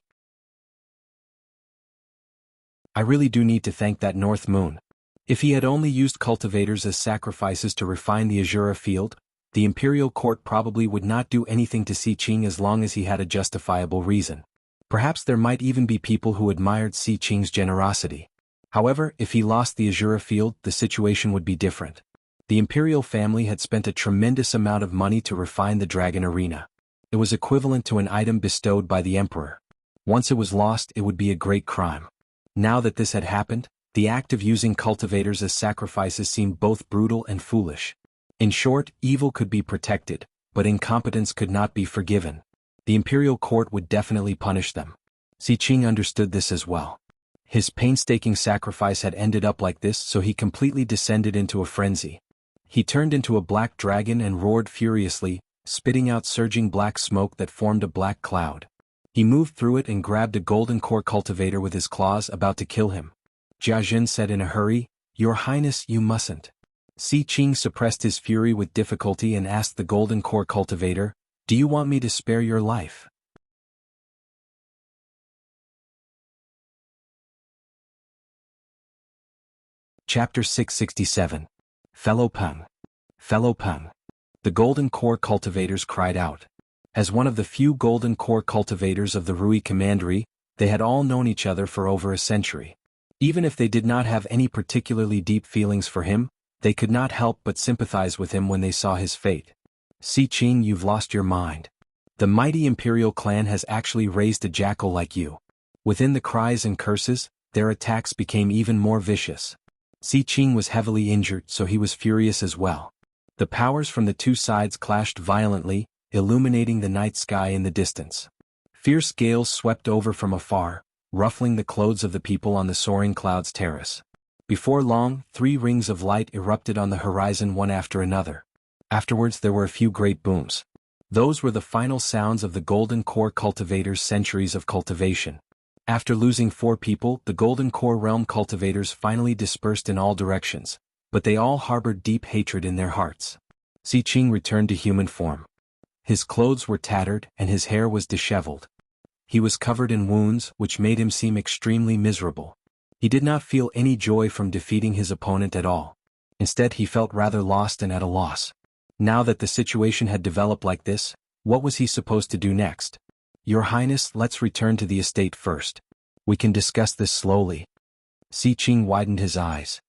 I really do need to thank that North Moon. If he had only used cultivators as sacrifices to refine the Azura field, the imperial court probably would not do anything to Si Qing as long as he had a justifiable reason. Perhaps there might even be people who admired Si Qing's generosity. However, if he lost the Azura field, the situation would be different. The imperial family had spent a tremendous amount of money to refine the dragon arena. It was equivalent to an item bestowed by the emperor. Once it was lost, it would be a great crime. Now that this had happened, the act of using cultivators as sacrifices seemed both brutal and foolish. In short, evil could be protected, but incompetence could not be forgiven. The imperial court would definitely punish them. Si Qing understood this as well. His painstaking sacrifice had ended up like this, so he completely descended into a frenzy. He turned into a black dragon and roared furiously, spitting out surging black smoke that formed a black cloud. He moved through it and grabbed a golden core cultivator with his claws, about to kill him. Jia Jin said in a hurry, "Your Highness, you mustn't." Si Qing suppressed his fury with difficulty and asked the golden core cultivator, "Do you want me to spare your life?" Chapter 667. Fellow Peng. Fellow Peng. The golden core cultivators cried out. As one of the few golden core cultivators of the Rui Commandery, they had all known each other for over a century. Even if they did not have any particularly deep feelings for him, they could not help but sympathize with him when they saw his fate. Si Qing, you've lost your mind. The mighty imperial clan has actually raised a jackal like you. Within the cries and curses, their attacks became even more vicious. Si Qing was heavily injured, so he was furious as well. The powers from the two sides clashed violently, illuminating the night sky in the distance. Fierce gales swept over from afar, ruffling the clothes of the people on the soaring clouds terrace. Before long, 3 rings of light erupted on the horizon one after another. Afterwards there were a few great booms. Those were the final sounds of the Golden Core cultivators' centuries of cultivation. After losing 4 people, the Golden Core realm cultivators finally dispersed in all directions, but they all harbored deep hatred in their hearts. Si Qing returned to human form. His clothes were tattered and his hair was disheveled. He was covered in wounds, which made him seem extremely miserable. He did not feel any joy from defeating his opponent at all. Instead, he felt rather lost and at a loss. Now that the situation had developed like this, what was he supposed to do next? Your Highness, let's return to the estate first. We can discuss this slowly. Si Qing widened his eyes.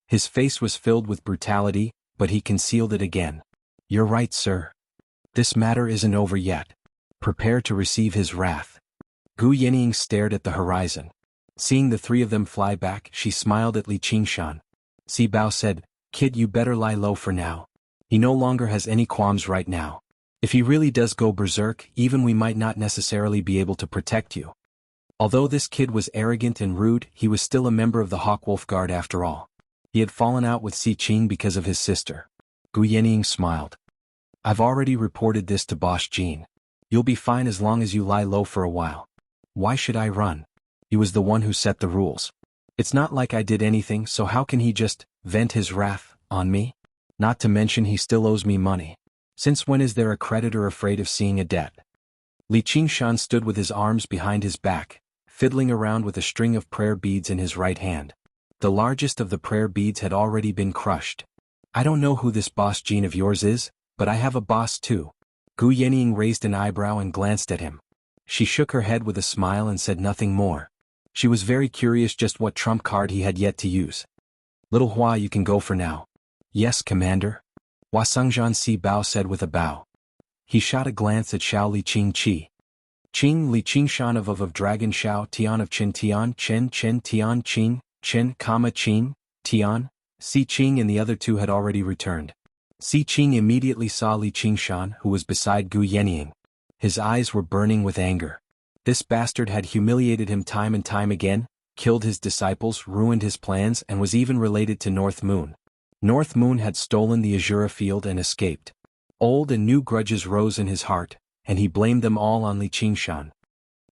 His face was filled with brutality, but he concealed it again. You're right, sir. This matter isn't over yet. Prepare to receive his wrath. Gu Yenying stared at the horizon. Seeing the 3 of them fly back, she smiled at Li Qingshan. Si Bao said, Kid, you better lie low for now. He no longer has any qualms right now. If he really does go berserk, even we might not necessarily be able to protect you. Although this kid was arrogant and rude, he was still a member of the Hawkwolf Guard after all. He had fallen out with Si Qing because of his sister. Gu Yenying smiled. I've already reported this to Boss Jean. You'll be fine as long as you lie low for a while. Why should I run? He was the one who set the rules. It's not like I did anything, so how can he just vent his wrath on me? Not to mention he still owes me money. Since when is there a creditor afraid of seeing a debt? Li Qingshan stood with his arms behind his back, fiddling around with a string of prayer beads in his right hand. The largest of the prayer beads had already been crushed. I don't know who this Boss Jean of yours is, but I have a boss too. Gu Yenying raised an eyebrow and glanced at him. She shook her head with a smile and said nothing more. She was very curious just what trump card he had yet to use. Little Hua, you can go for now. Yes, Commander. Hua Sengzhan, Si Bao said with a bow. He shot a glance at Xiao Li Qing Qi. Qing Li Qingshan of Dragon Xiao Tian of Qin Tian Chen Tian Qing, Chen, Qing, Tian, Si Qing and the other 2 had already returned. Si Qing immediately saw Li Qingshan, who was beside Gu Yenying. His eyes were burning with anger. This bastard had humiliated him time and time again, killed his disciples, ruined his plans, and was even related to North Moon. North Moon had stolen the Azura field and escaped. Old and new grudges rose in his heart, and he blamed them all on Li Qingshan.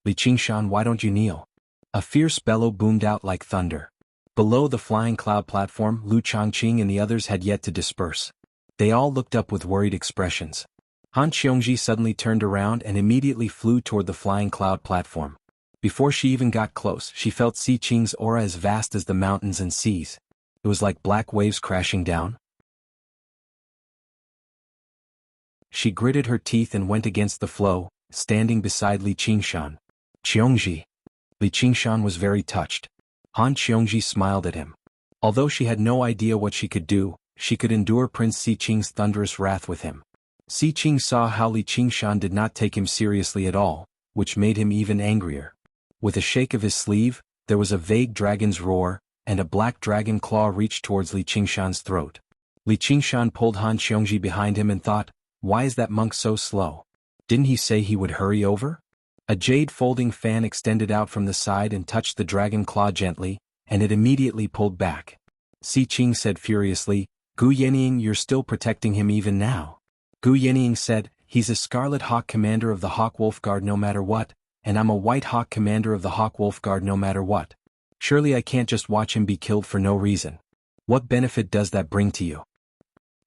Li Qingshan, why don't you kneel? A fierce bellow boomed out like thunder. Below the flying cloud platform, Lu Changqing and the others had yet to disperse. They all looked up with worried expressions. Han Xiongji suddenly turned around and immediately flew toward the flying cloud platform. Before she even got close, she felt Si Qing's aura as vast as the mountains and seas. It was like black waves crashing down. She gritted her teeth and went against the flow, standing beside Li Qingshan. Qiongji. Li Qingshan was very touched. Han Xiongji smiled at him. Although she had no idea what she could do, she could endure Prince Si Qing's thunderous wrath with him. Si Qing saw how Li Qingshan did not take him seriously at all, which made him even angrier. With a shake of his sleeve, there was a vague dragon's roar, and a black dragon claw reached towards Li Qingshan's throat. Li Qingshan pulled Han Xiongji behind him and thought, why is that monk so slow? Didn't he say he would hurry over? A jade folding fan extended out from the side and touched the dragon claw gently, and it immediately pulled back. Si Qing said furiously, Gu Yenying, you're still protecting him even now. Gu Yenying said, he's a Scarlet Hawk commander of the Hawkwolf Guard no matter what, and I'm a White Hawk commander of the Hawkwolf Guard no matter what. Surely I can't just watch him be killed for no reason. What benefit does that bring to you?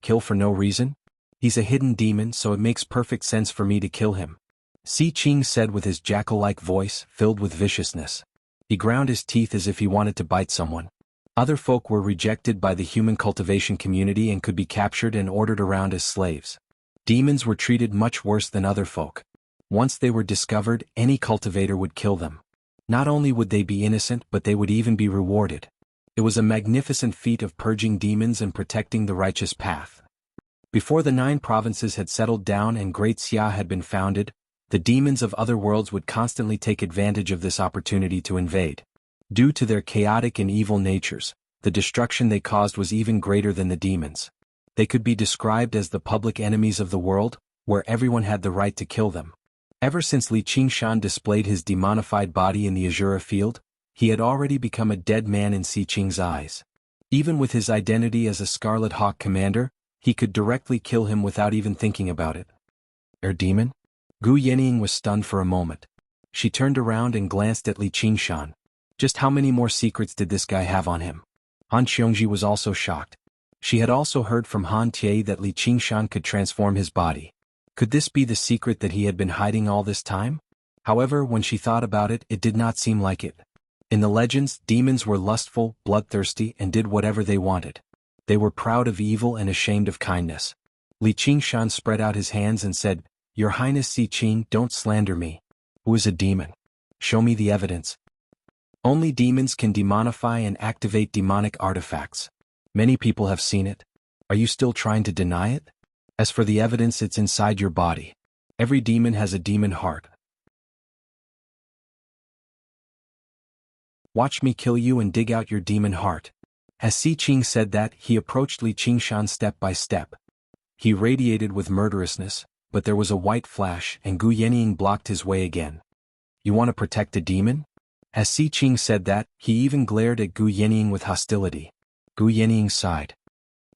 Kill for no reason? He's a hidden demon, so it makes perfect sense for me to kill him. Si Qing said with his jackal-like voice, filled with viciousness. He ground his teeth as if he wanted to bite someone. Other folk were rejected by the human cultivation community and could be captured and ordered around as slaves. Demons were treated much worse than other folk. Once they were discovered, any cultivator would kill them. Not only would they be innocent, but they would even be rewarded. It was a magnificent feat of purging demons and protecting the righteous path. Before the 9 provinces had settled down and Great Xia had been founded, the demons of other worlds would constantly take advantage of this opportunity to invade. Due to their chaotic and evil natures, the destruction they caused was even greater than the demons. They could be described as the public enemies of the world, where everyone had the right to kill them. Ever since Li Qingshan displayed his demonified body in the Azura field, he had already become a dead man in Si Qing's eyes. Even with his identity as a Scarlet Hawk commander, he could directly kill him without even thinking about it. Demon? Gu Yenying was stunned for a moment. She turned around and glanced at Li Qingshan. Just how many more secrets did this guy have on him? Han Qiongji was also shocked. She had also heard from Han Tie that Li Qingshan could transform his body. Could this be the secret that he had been hiding all this time? However, when she thought about it, it did not seem like it. In the legends, demons were lustful, bloodthirsty, and did whatever they wanted. They were proud of evil and ashamed of kindness. Li Qingshan spread out his hands and said, "Your Highness Si Qing, don't slander me. Who is a demon? Show me the evidence." Only demons can demonify and activate demonic artifacts. Many people have seen it. Are you still trying to deny it? As for the evidence, it's inside your body. Every demon has a demon heart. Watch me kill you and dig out your demon heart. As Si Qing said that, he approached Li Qingshan step by step. He radiated with murderousness, but there was a white flash and Gu Yenying blocked his way again. You want to protect a demon? As Si Qing said that, he even glared at Gu Yenying with hostility. Gu Yenying sighed.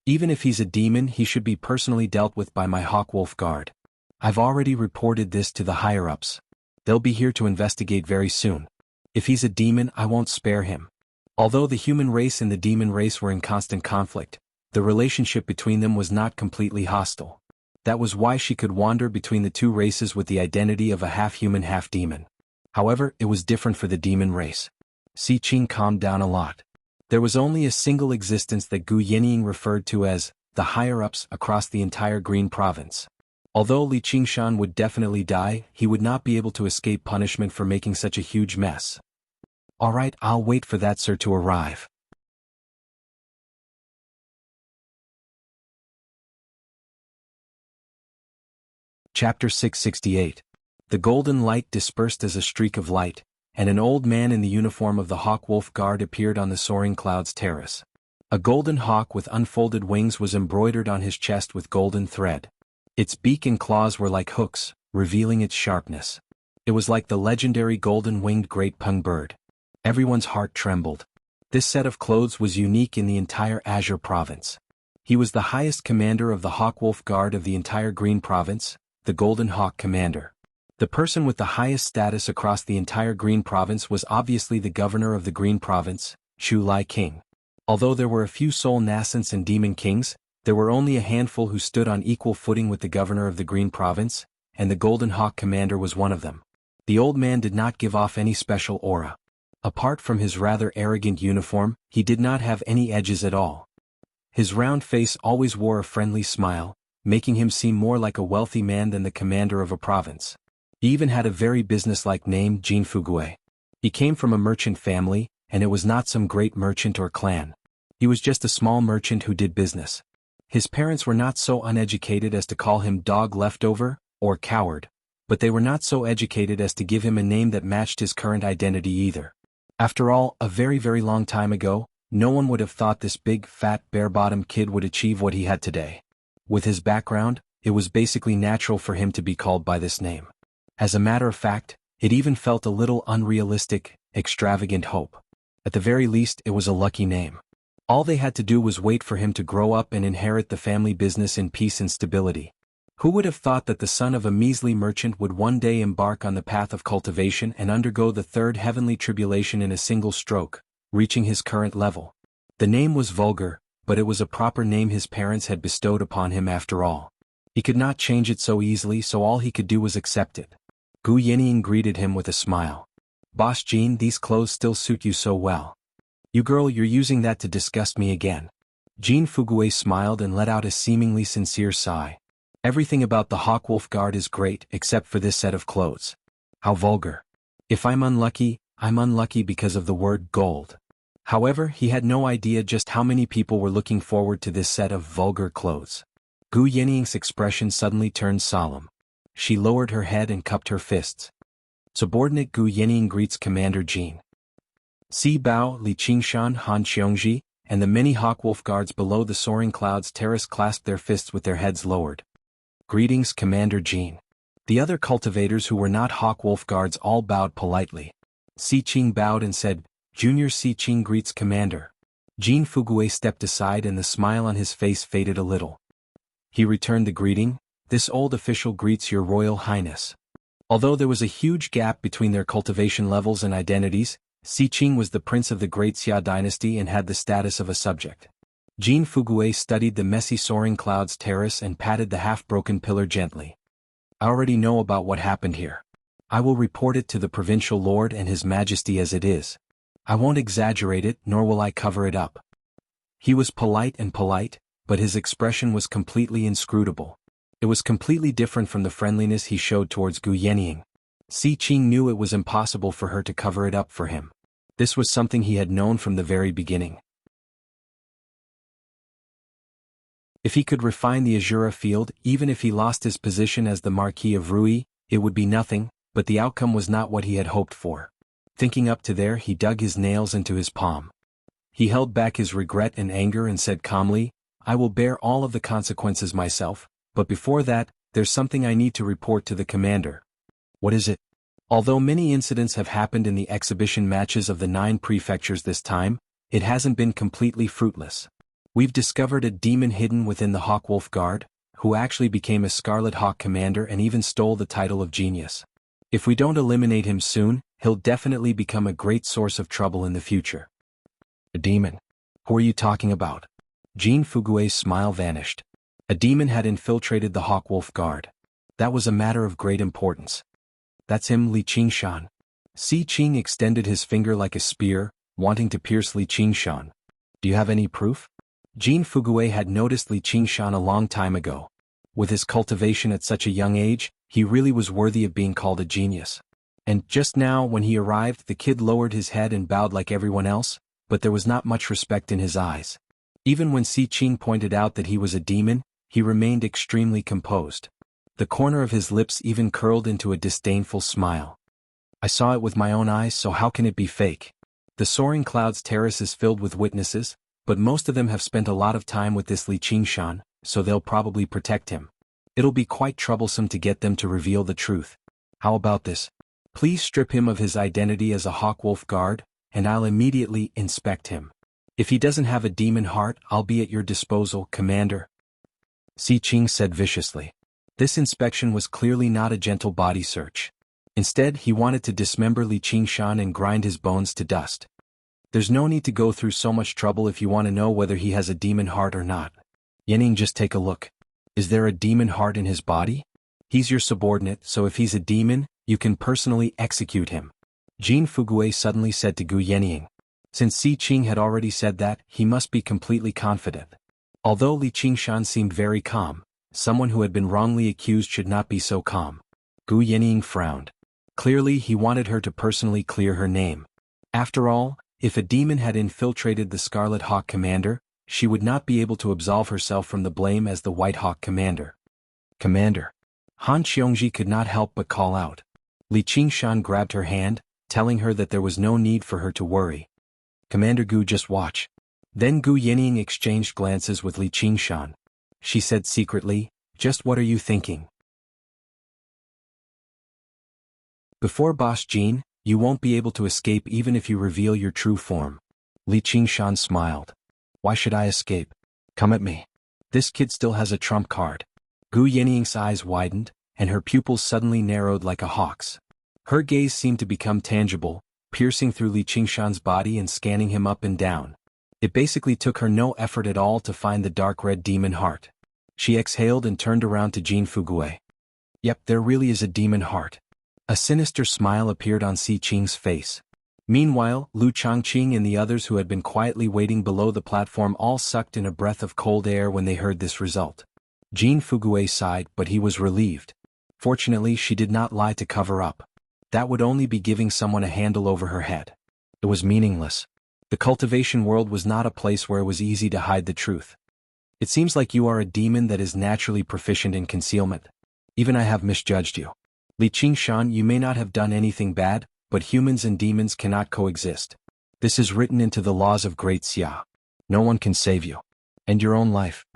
Even if he's a demon, he should be personally dealt with by my Hawkwolf Guard. I've already reported this to the higher-ups. They'll be here to investigate very soon. If he's a demon, I won't spare him. Although the human race and the demon race were in constant conflict, the relationship between them was not completely hostile. That was why she could wander between the two races with the identity of a half-human, half-demon. However, it was different for the demon race. Si Qing calmed down a lot. There was only a single existence that Gu Yenying referred to as the higher-ups across the entire Green Province. Although Li Qingshan would definitely die, he would not be able to escape punishment for making such a huge mess. Alright, I'll wait for that sir to arrive. Chapter 668. The golden light dispersed as a streak of light, and an old man in the uniform of the Hawkwolf Guard appeared on the soaring clouds terrace. A golden hawk with unfolded wings was embroidered on his chest with golden thread. Its beak and claws were like hooks, revealing its sharpness. It was like the legendary golden-winged great pung bird. Everyone's heart trembled. This set of clothes was unique in the entire Azure Province. He was the highest commander of the Hawkwolf Guard of the entire Green Province, the Golden Hawk Commander. The person with the highest status across the entire Green Province was obviously the governor of the Green Province, Shu Lai King. Although there were a few soul nascents and demon kings, there were only a handful who stood on equal footing with the governor of the Green Province, and the Golden Hawk Commander was one of them. The old man did not give off any special aura. Apart from his rather arrogant uniform, he did not have any edges at all. His round face always wore a friendly smile, making him seem more like a wealthy man than the commander of a province. He even had a very businesslike name, Jin Fugue. He came from a merchant family, and it was not some great merchant or clan. He was just a small merchant who did business. His parents were not so uneducated as to call him dog leftover, or coward, but they were not so educated as to give him a name that matched his current identity either. After all, a very very long time ago, no one would have thought this big, fat, bare-bottomed kid would achieve what he had today. With his background, it was basically natural for him to be called by this name. As a matter of fact, it even felt a little unrealistic, extravagant hope. At the very least, it was a lucky name. All they had to do was wait for him to grow up and inherit the family business in peace and stability. Who would have thought that the son of a measly merchant would one day embark on the path of cultivation and undergo the third heavenly tribulation in a single stroke, reaching his current level? The name was vulgar, but it was a proper name his parents had bestowed upon him after all. He could not change it so easily, so all he could do was accept it. Gu Yenying greeted him with a smile. Boss Jean, these clothes still suit you so well. You girl, you're using that to disgust me again. Jean Fugue smiled and let out a seemingly sincere sigh. Everything about the Hawkwolf Guard is great except for this set of clothes. How vulgar. If I'm unlucky because of the word gold. However, he had no idea just how many people were looking forward to this set of vulgar clothes. Gu Yening's expression suddenly turned solemn. She lowered her head and cupped her fists. Subordinate Gu Yening greets Commander Jin. Si Bao, Li Qingshan, Han Xiongji, and the many Hawkwolf Guards below the soaring clouds terrace clasped their fists with their heads lowered. Greetings, Commander Jin. The other cultivators who were not Hawkwolf Guards all bowed politely. Si Qing bowed and said, Junior Si Qing greets Commander. Jin Fuguei stepped aside and the smile on his face faded a little. He returned the greeting, this old official greets your Royal Highness. Although there was a huge gap between their cultivation levels and identities, Si Qing was the prince of the Great Xia dynasty and had the status of a subject. Jin Fuguei studied the messy soaring clouds terrace and patted the half-broken pillar gently. I already know about what happened here. I will report it to the provincial lord and his majesty as it is. I won't exaggerate it nor will I cover it up. He was polite, but his expression was completely inscrutable. It was completely different from the friendliness he showed towards Gu Yening. Si Qing knew it was impossible for her to cover it up for him. This was something he had known from the very beginning. If he could refine the Azura field, even if he lost his position as the Marquis of Rui, it would be nothing, but the outcome was not what he had hoped for. Thinking up to there, he dug his nails into his palm. He held back his regret and anger and said calmly, I will bear all of the consequences myself, but before that, there's something I need to report to the commander. What is it? Although many incidents have happened in the exhibition matches of the 9 prefectures this time, it hasn't been completely fruitless. We've discovered a demon hidden within the Hawkwolf Guard, who actually became a Scarlet Hawk commander and even stole the title of genius. If we don't eliminate him soon, he'll definitely become a great source of trouble in the future. A demon? Who are you talking about? Jin Fuguei's smile vanished. A demon had infiltrated the Hawkwolf Guard. That was a matter of great importance. That's him, Li Qingshan. Si Qing extended his finger like a spear, wanting to pierce Li Qingshan. Do you have any proof? Jin Fuguei had noticed Li Qingshan a long time ago. With his cultivation at such a young age, he really was worthy of being called a genius. And just now, when he arrived, the kid lowered his head and bowed like everyone else, but there was not much respect in his eyes. Even when Si Qing pointed out that he was a demon, he remained extremely composed. The corner of his lips even curled into a disdainful smile. I saw it with my own eyes, so how can it be fake? The soaring clouds terrace is filled with witnesses, but most of them have spent a lot of time with this Li Qingshan, so they'll probably protect him. It'll be quite troublesome to get them to reveal the truth. How about this? Please strip him of his identity as a Hawkwolf Guard, and I'll immediately inspect him. If he doesn't have a demon heart, I'll be at your disposal, Commander. Si Qing said viciously. This inspection was clearly not a gentle body search. Instead, he wanted to dismember Li Qingshan and grind his bones to dust. There's no need to go through so much trouble if you want to know whether he has a demon heart or not. Yening, just take a look. Is there a demon heart in his body? He's your subordinate, so if he's a demon, you can personally execute him. Jin Fuguei suddenly said to Gu Yening. Since Si Qing had already said that, he must be completely confident. Although Li Qingshan seemed very calm, someone who had been wrongly accused should not be so calm. Gu Yening frowned. Clearly, he wanted her to personally clear her name. After all, if a demon had infiltrated the Scarlet Hawk commander, she would not be able to absolve herself from the blame as the White Hawk commander. Commander. Han Xiongji could not help but call out. Li Qingshan grabbed her hand, telling her that there was no need for her to worry. Commander Gu, just watch. Then Gu Yening exchanged glances with Li Qingshan. She said secretly, just what are you thinking? Before Boss Jin, you won't be able to escape even if you reveal your true form. Li Qingshan smiled. Why should I escape? Come at me. This kid still has a trump card. Gu Yening's eyes widened, and her pupils suddenly narrowed like a hawk's. Her gaze seemed to become tangible, piercing through Li Qingshan's body and scanning him up and down. It basically took her no effort at all to find the dark red demon heart. She exhaled and turned around to Jin Fuguei. Yep, there really is a demon heart. A sinister smile appeared on Si Qing's face. Meanwhile, Lu Changqing and the others who had been quietly waiting below the platform all sucked in a breath of cold air when they heard this result. Jean Fugue sighed, but he was relieved. Fortunately, she did not lie to cover up. That would only be giving someone a handle over her head. It was meaningless. The cultivation world was not a place where it was easy to hide the truth. It seems like you are a demon that is naturally proficient in concealment. Even I have misjudged you. Li Qingshan, you may not have done anything bad, but humans and demons cannot coexist. This is written into the laws of Great Xia. No one can save you. And your own life.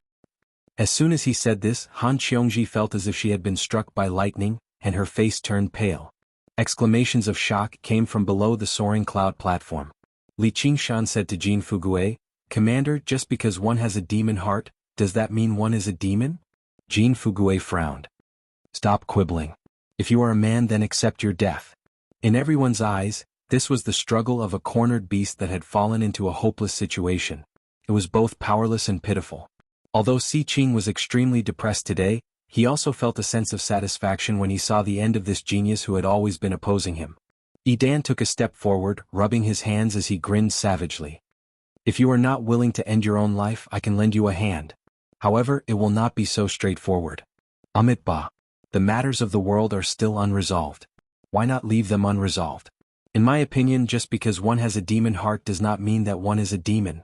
As soon as he said this, Han Qiongji felt as if she had been struck by lightning, and her face turned pale. Exclamations of shock came from below the soaring cloud platform. Li Qingshan said to Jean Fugue, "Commander, just because one has a demon heart, does that mean one is a demon?" Jean Fugue frowned. "Stop quibbling. If you are a man, then accept your death." In everyone's eyes, this was the struggle of a cornered beast that had fallen into a hopeless situation. It was both powerless and pitiful. Although Si Qing was extremely depressed today, he also felt a sense of satisfaction when he saw the end of this genius who had always been opposing him. Idan took a step forward, rubbing his hands as he grinned savagely. "If you are not willing to end your own life, I can lend you a hand. However, it will not be so straightforward. Amit Ba. The matters of the world are still unresolved. Why not leave them unresolved? In my opinion, just because one has a demon heart does not mean that one is a demon."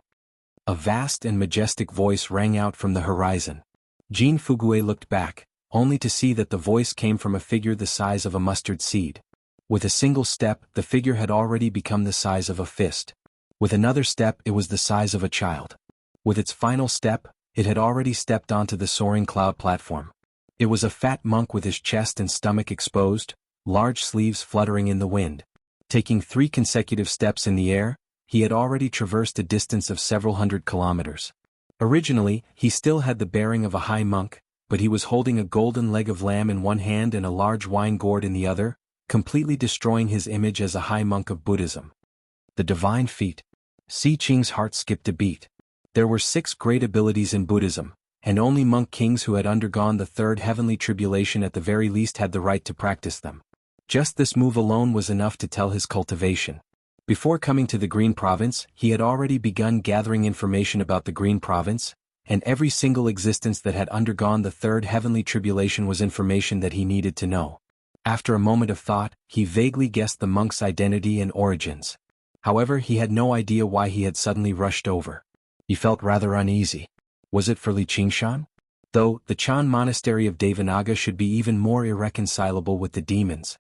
A vast and majestic voice rang out from the horizon. Jean Fugue looked back, only to see that the voice came from a figure the size of a mustard seed. With a single step, the figure had already become the size of a fist. With another step, it was the size of a child. With its final step, it had already stepped onto the soaring cloud platform. It was a fat monk with his chest and stomach exposed, large sleeves fluttering in the wind. Taking 3 consecutive steps in the air, he had already traversed a distance of several hundred kilometers. Originally, he still had the bearing of a high monk, but he was holding a golden leg of lamb in one hand and a large wine gourd in the other, completely destroying his image as a high monk of Buddhism. The divine feat. Si Qing's heart skipped a beat. There were 6 great abilities in Buddhism, and only monk kings who had undergone the 3rd heavenly tribulation at the very least had the right to practice them. Just this move alone was enough to tell his cultivation. Before coming to the Green Province, he had already begun gathering information about the Green Province, and every single existence that had undergone the 3rd heavenly tribulation was information that he needed to know. After a moment of thought, he vaguely guessed the monk's identity and origins. However, he had no idea why he had suddenly rushed over. He felt rather uneasy. Was it for Li Qingshan? Though, the Chan monastery of Devanaga should be even more irreconcilable with the demons.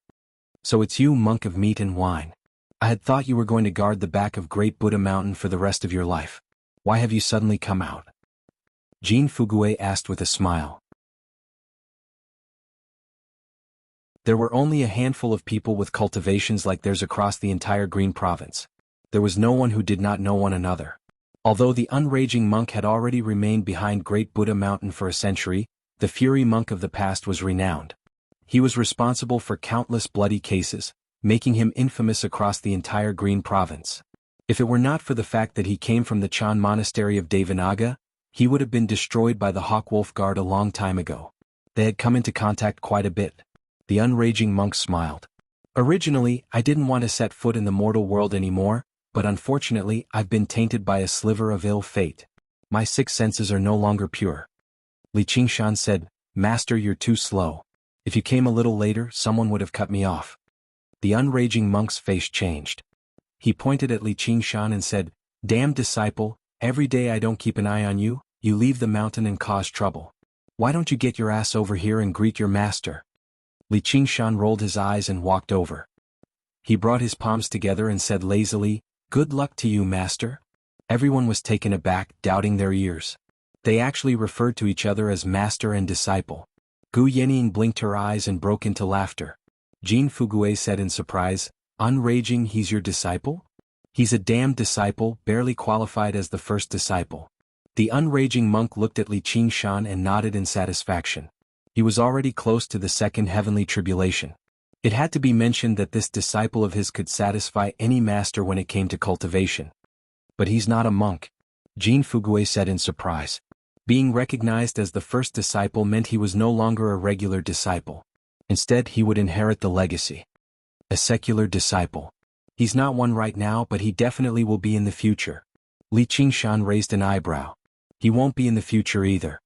"So it's you, monk of meat and wine. I had thought you were going to guard the back of Great Buddha Mountain for the rest of your life. Why have you suddenly come out?" Jean Fugue asked with a smile. There were only a handful of people with cultivations like theirs across the entire Green Province. There was no one who did not know one another. Although the unraging monk had already remained behind Great Buddha Mountain for a century, the fury monk of the past was renowned. He was responsible for countless bloody cases, making him infamous across the entire Green Province. If it were not for the fact that he came from the Chan monastery of Devanaga, he would have been destroyed by the Hawkwolf Guard a long time ago. They had come into contact quite a bit. The unraging monk smiled. "Originally, I didn't want to set foot in the mortal world anymore, but unfortunately I've been tainted by a sliver of ill fate. My 6 senses are no longer pure." Li Qingshan said, "Master, you're too slow. If you came a little later, someone would have cut me off." The unraging monk's face changed. He pointed at Li Qingshan and said, "Damned disciple, every day I don't keep an eye on you, you leave the mountain and cause trouble. Why don't you get your ass over here and greet your master?" Li Qingshan rolled his eyes and walked over. He brought his palms together and said lazily, "Good luck to you, master." Everyone was taken aback, doubting their ears. They actually referred to each other as master and disciple. Gu Yening blinked her eyes and broke into laughter. Jean Fugue said in surprise, "Unraging, he's your disciple? He's a damned disciple, barely qualified as the first disciple." The unraging monk looked at Li Qingshan and nodded in satisfaction. He was already close to the 2nd heavenly tribulation. It had to be mentioned that this disciple of his could satisfy any master when it came to cultivation. "But he's not a monk," Jean Fugue said in surprise. Being recognized as the first disciple meant he was no longer a regular disciple. Instead, he would inherit the legacy. A secular disciple. He's not one right now, but he definitely will be in the future. Li Qingshan raised an eyebrow. He won't be in the future either.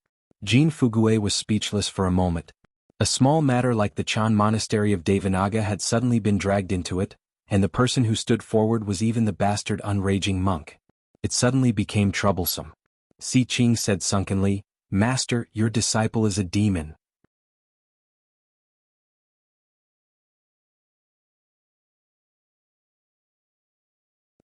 Jean Fugue was speechless for a moment. A small matter like the Chan monastery of Devanaga had suddenly been dragged into it, and the person who stood forward was even the bastard unraging monk. It suddenly became troublesome. Si Ching said sunkenly, "Master, your disciple is a demon."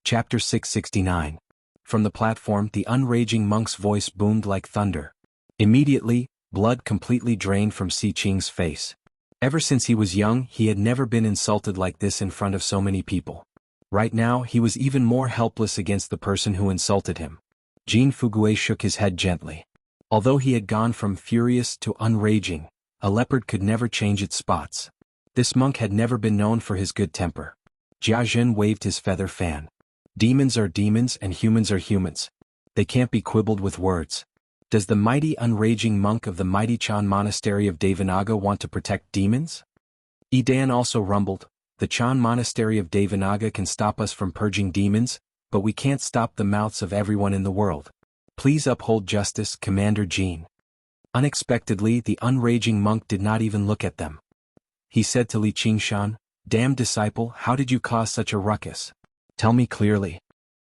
Chapter 669. From the platform, the unraging monk's voice boomed like thunder. Immediately, blood completely drained from Si Ching's face. Ever since he was young, he had never been insulted like this in front of so many people. Right now, he was even more helpless against the person who insulted him. Jean Fugue shook his head gently. Although he had gone from furious to unraging, a leopard could never change its spots. This monk had never been known for his good temper. Jiazhen waved his feather fan. Demons are demons and humans are humans. They can't be quibbled with words. Does the mighty unraging monk of the mighty Chan monastery of Devanaga want to protect demons? Idan also rumbled, "The Chan monastery of Devanaga can stop us from purging demons, but we can't stop the mouths of everyone in the world. Please uphold justice, Commander Jean." Unexpectedly, the unraging monk did not even look at them. He said to Li Qingshan, "Damn disciple, how did you cause such a ruckus? Tell me clearly."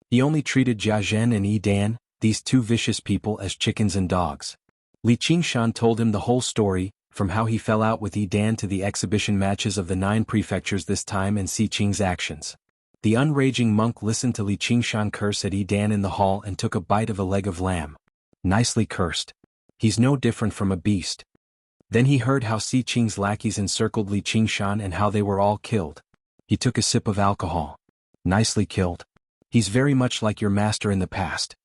He only treated Jiazhen and Idan, these two vicious people, as chickens and dogs. Li Qingshan told him the whole story, from how he fell out with Idan to the exhibition matches of the 9 prefectures this time and Si Ching's actions. The unraging monk listened to Li Qingshan curse at Idan in the hall and took a bite of a leg of lamb. Nicely cursed. He's no different from a beast. Then he heard how Si Ching's lackeys encircled Li Qingshan and how they were all killed. He took a sip of alcohol. Nicely killed. He's very much like your master in the past.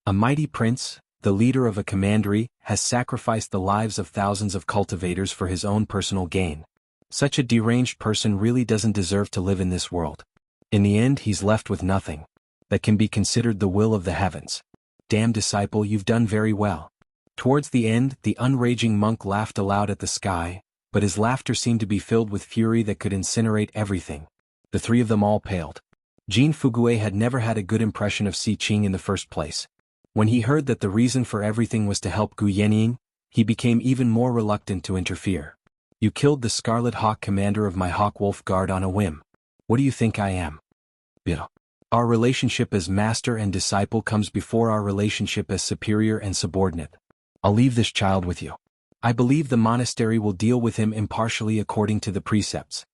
A mighty prince, the leader of a commandery, has sacrificed the lives of thousands of cultivators for his own personal gain. Such a deranged person really doesn't deserve to live in this world. In the end, he's left with nothing that can be considered the will of the heavens. Damn disciple, you've done very well. Towards the end, the unraging monk laughed aloud at the sky, but his laughter seemed to be filled with fury that could incinerate everything. The 3 of them all paled. Jean Fugue had never had a good impression of Si Ching in the first place. When he heard that the reason for everything was to help Gu Yenying, he became even more reluctant to interfere. "You killed the Scarlet Hawk commander of my Hawk Wolf Guard on a whim. What do you think I am?" "Yeah. Our relationship as master and disciple comes before our relationship as superior and subordinate. I'll leave this child with you. I believe the monastery will deal with him impartially according to the precepts."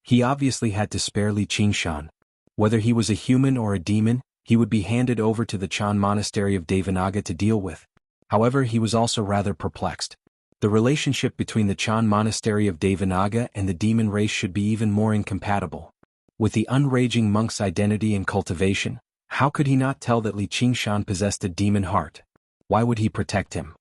He obviously had to spare Li Qingshan. Whether he was a human or a demon, he would be handed over to the Chan monastery of Devanaga to deal with. However, he was also rather perplexed. The relationship between the Chan monastery of Devanaga and the demon race should be even more incompatible. With the unraging monk's identity and cultivation, how could he not tell that Li Qingshan possessed a demon heart? Why would he protect him?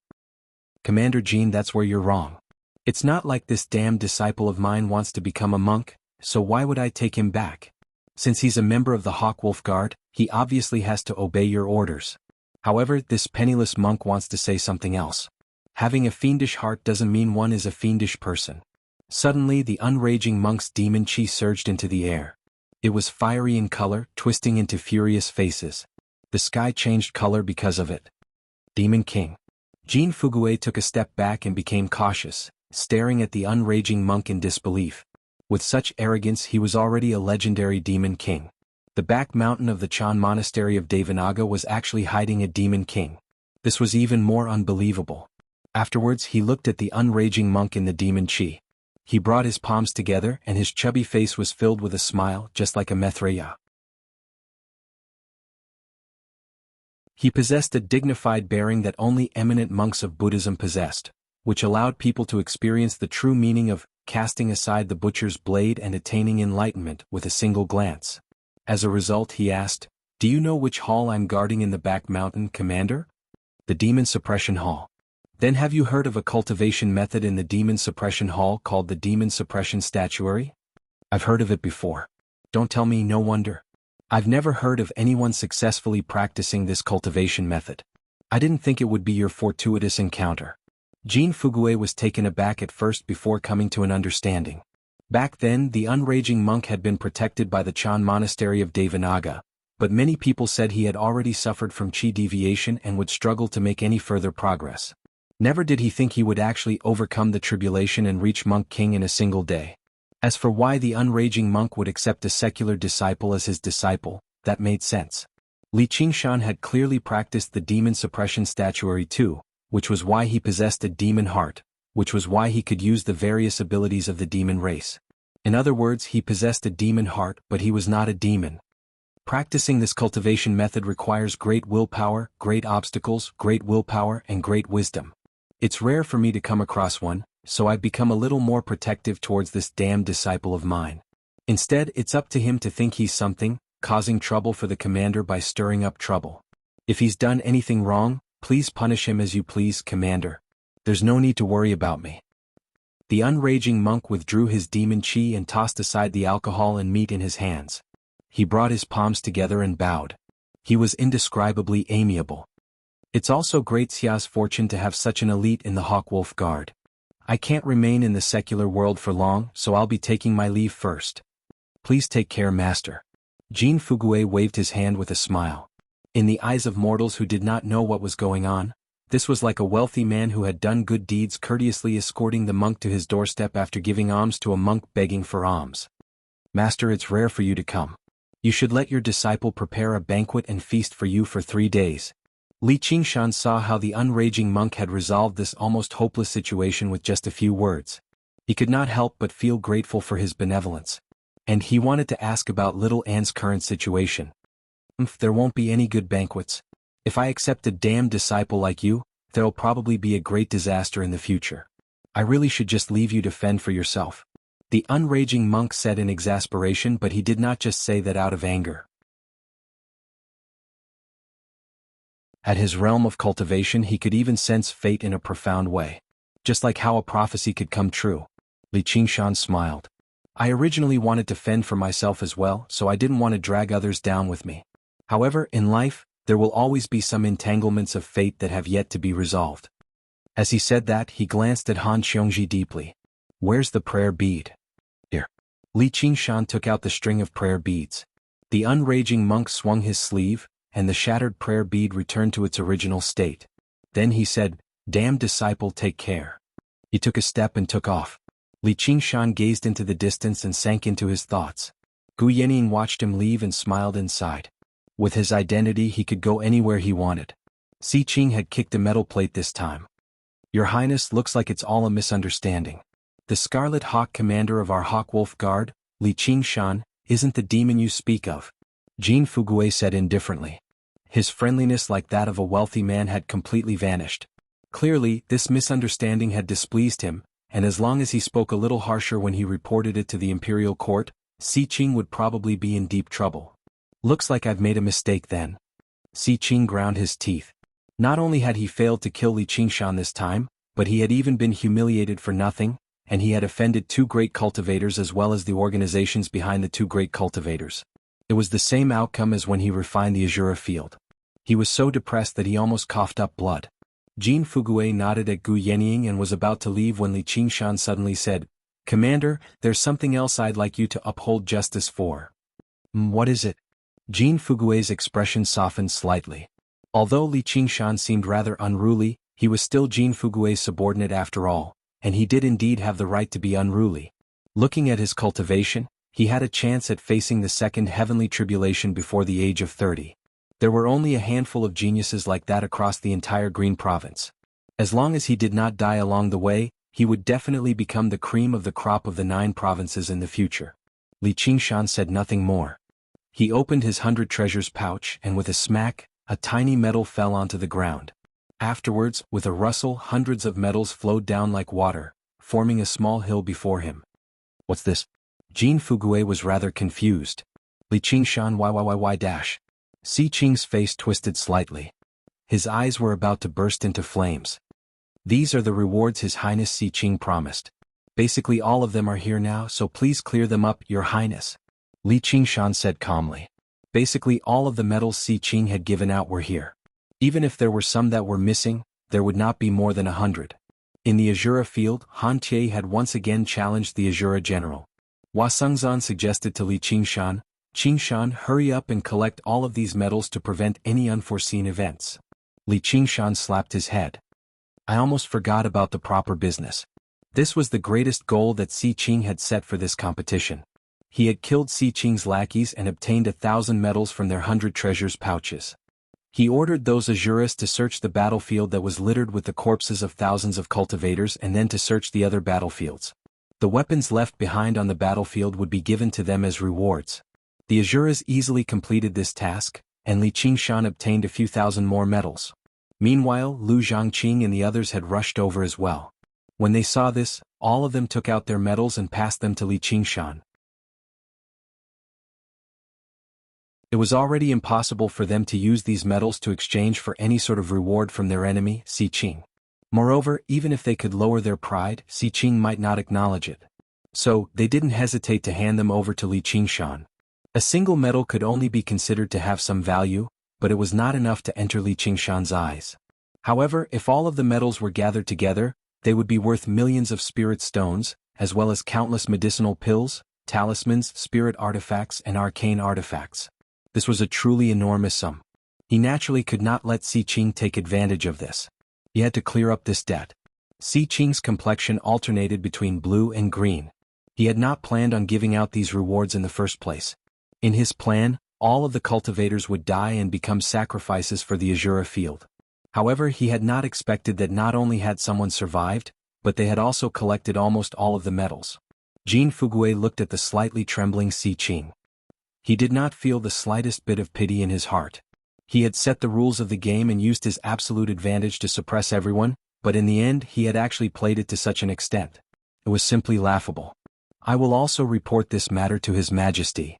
"Commander Jean, that's where you're wrong. It's not like this damned disciple of mine wants to become a monk, so why would I take him back? Since he's a member of the Hawk Wolf Guard, he obviously has to obey your orders. However, this penniless monk wants to say something else. Having a fiendish heart doesn't mean one is a fiendish person." Suddenly, the unraging monk's demon chi surged into the air. It was fiery in color, twisting into furious faces. The sky changed color because of it. Demon King. Jean Fugue took a step back and became cautious, staring at the unraging monk in disbelief. With such arrogance, he was already a legendary demon king. The back mountain of the Chan monastery of Devanaga was actually hiding a demon king. This was even more unbelievable. Afterwards, he looked at the unraging monk in the demon chi. He brought his palms together and his chubby face was filled with a smile, just like a Maitreya. He possessed a dignified bearing that only eminent monks of Buddhism possessed, which allowed people to experience the true meaning of casting aside the butcher's blade and attaining enlightenment with a single glance. As a result, he asked, "Do you know which hall I'm guarding in the back mountain, Commander?" "The Demon Suppression Hall." "Then have you heard of a cultivation method in the Demon Suppression Hall called the Demon Suppression Statuary?" "I've heard of it before." "Don't tell me, no wonder. I've never heard of anyone successfully practicing this cultivation method. I didn't think it would be your fortuitous encounter." Jean Fugue was taken aback at first before coming to an understanding. Back then, the unraging monk had been protected by the Chan monastery of Devanaga, but many people said he had already suffered from chi deviation and would struggle to make any further progress. Never did he think he would actually overcome the tribulation and reach Monk King in a single day. As for why the unraging monk would accept a secular disciple as his disciple, that made sense. Li Qingshan had clearly practiced the demon suppression statuary too, which was why he possessed a demon heart, which was why he could use the various abilities of the demon race. In other words, he possessed a demon heart, but he was not a demon. Practicing this cultivation method requires great willpower, great obstacles, great willpower, and great wisdom. It's rare for me to come across one, so I've become a little more protective towards this damned disciple of mine. Instead, it's up to him to think he's something, causing trouble for the commander by stirring up trouble. If he's done anything wrong, please punish him as you please, Commander. There's no need to worry about me. The unraging monk withdrew his demon chi and tossed aside the alcohol and meat in his hands. He brought his palms together and bowed. He was indescribably amiable. It's also great Xia's fortune to have such an elite in the Hawkwolf Guard. I can't remain in the secular world for long, so I'll be taking my leave first. Please take care, Master. Jin Fugue waved his hand with a smile. In the eyes of mortals who did not know what was going on, this was like a wealthy man who had done good deeds courteously escorting the monk to his doorstep after giving alms to a monk begging for alms. Master, it's rare for you to come. You should let your disciple prepare a banquet and feast for you for 3 days. Li Qingshan saw how the unraging monk had resolved this almost hopeless situation with just a few words. He could not help but feel grateful for his benevolence. And he wanted to ask about little Anne's current situation. There won't be any good banquets. If I accept a damned disciple like you, there'll probably be a great disaster in the future. I really should just leave you to fend for yourself. The unraging monk said in exasperation, but he did not just say that out of anger. At his realm of cultivation he could even sense fate in a profound way. Just like how a prophecy could come true. Li Qingshan smiled. I originally wanted to fend for myself as well, so I didn't want to drag others down with me. However, in life, there will always be some entanglements of fate that have yet to be resolved. As he said that, he glanced at Han Xiongji deeply. Where's the prayer bead? Here. Li Qingshan took out the string of prayer beads. The unraging monk swung his sleeve, and the shattered prayer bead returned to its original state. Then he said, Damn disciple, take care. He took a step and took off. Li Qingshan gazed into the distance and sank into his thoughts. Gu Yanning watched him leave and smiled inside. With his identity he could go anywhere he wanted. Si Qing had kicked a metal plate this time. Your Highness, looks like it's all a misunderstanding. The Scarlet Hawk commander of our Hawkwolf Guard, Li Qingshan, isn't the demon you speak of. Jin Fugue said indifferently. His friendliness, like that of a wealthy man, had completely vanished. Clearly, this misunderstanding had displeased him, and as long as he spoke a little harsher when he reported it to the imperial court, Si Qing would probably be in deep trouble. Looks like I've made a mistake then. Si Qing ground his teeth. Not only had he failed to kill Li Qingshan this time, but he had even been humiliated for nothing, and he had offended 2 great cultivators as well as the organizations behind the 2 great cultivators. It was the same outcome as when he refined the Azura field. He was so depressed that he almost coughed up blood. Jin Fugue nodded at Gu Yanning and was about to leave when Li Qingshan suddenly said, Commander, there's something else I'd like you to uphold justice for. What is it? Jin Fugue's expression softened slightly. Although Li Qingshan seemed rather unruly, he was still Jin Fugue's subordinate after all, and he did indeed have the right to be unruly. Looking at his cultivation, he had a chance at facing the second heavenly tribulation before the age of 30. There were only a handful of geniuses like that across the entire Green Province. As long as he did not die along the way, he would definitely become the cream of the crop of the 9 provinces in the future. Li Qingshan said nothing more. He opened his 100 treasures pouch and with a smack, a tiny medal fell onto the ground. Afterwards, with a rustle, hundreds of medals flowed down like water, forming a small hill before him. What's this? Jin Fugue was rather confused. Li Qingshan why. Si Qing's face twisted slightly. His eyes were about to burst into flames. These are the rewards His Highness Si Qing promised. Basically all of them are here now, so please clear them up, Your Highness. Li Qingshan said calmly. Basically all of the medals Si Qing had given out were here. Even if there were some that were missing, there would not be more than 100. In the Azura field, Han Tie had once again challenged the Azura general. Hua Sengzan suggested to Li Qingshan, Qingshan, hurry up and collect all of these medals to prevent any unforeseen events. Li Qingshan slapped his head. I almost forgot about the proper business. This was the greatest goal that Si Qing had set for this competition. He had killed Si Qing's lackeys and obtained 1,000 medals from their 100 treasures pouches. He ordered those Azuras to search the battlefield that was littered with the corpses of thousands of cultivators and then to search the other battlefields. The weapons left behind on the battlefield would be given to them as rewards. The Azuras easily completed this task, and Li Qingshan obtained a few thousand more medals. Meanwhile, Lu Zhangqing and the others had rushed over as well. When they saw this, all of them took out their medals and passed them to Li Qingshan. It was already impossible for them to use these medals to exchange for any sort of reward from their enemy, Si Qing. Moreover, even if they could lower their pride, Si Qing might not acknowledge it. So, they didn't hesitate to hand them over to Li Qingshan. A single medal could only be considered to have some value, but it was not enough to enter Li Qingshan's eyes. However, if all of the medals were gathered together, they would be worth millions of spirit stones, as well as countless medicinal pills, talismans, spirit artifacts and arcane artifacts. This was a truly enormous sum. He naturally could not let Si Qing take advantage of this. He had to clear up this debt. Si Qing's complexion alternated between blue and green. He had not planned on giving out these rewards in the first place. In his plan, all of the cultivators would die and become sacrifices for the Azura field. However, he had not expected that not only had someone survived, but they had also collected almost all of the medals. Jean Fugui looked at the slightly trembling Si Qing. He did not feel the slightest bit of pity in his heart. He had set the rules of the game and used his absolute advantage to suppress everyone, but in the end he had actually played it to such an extent. It was simply laughable. I will also report this matter to His Majesty.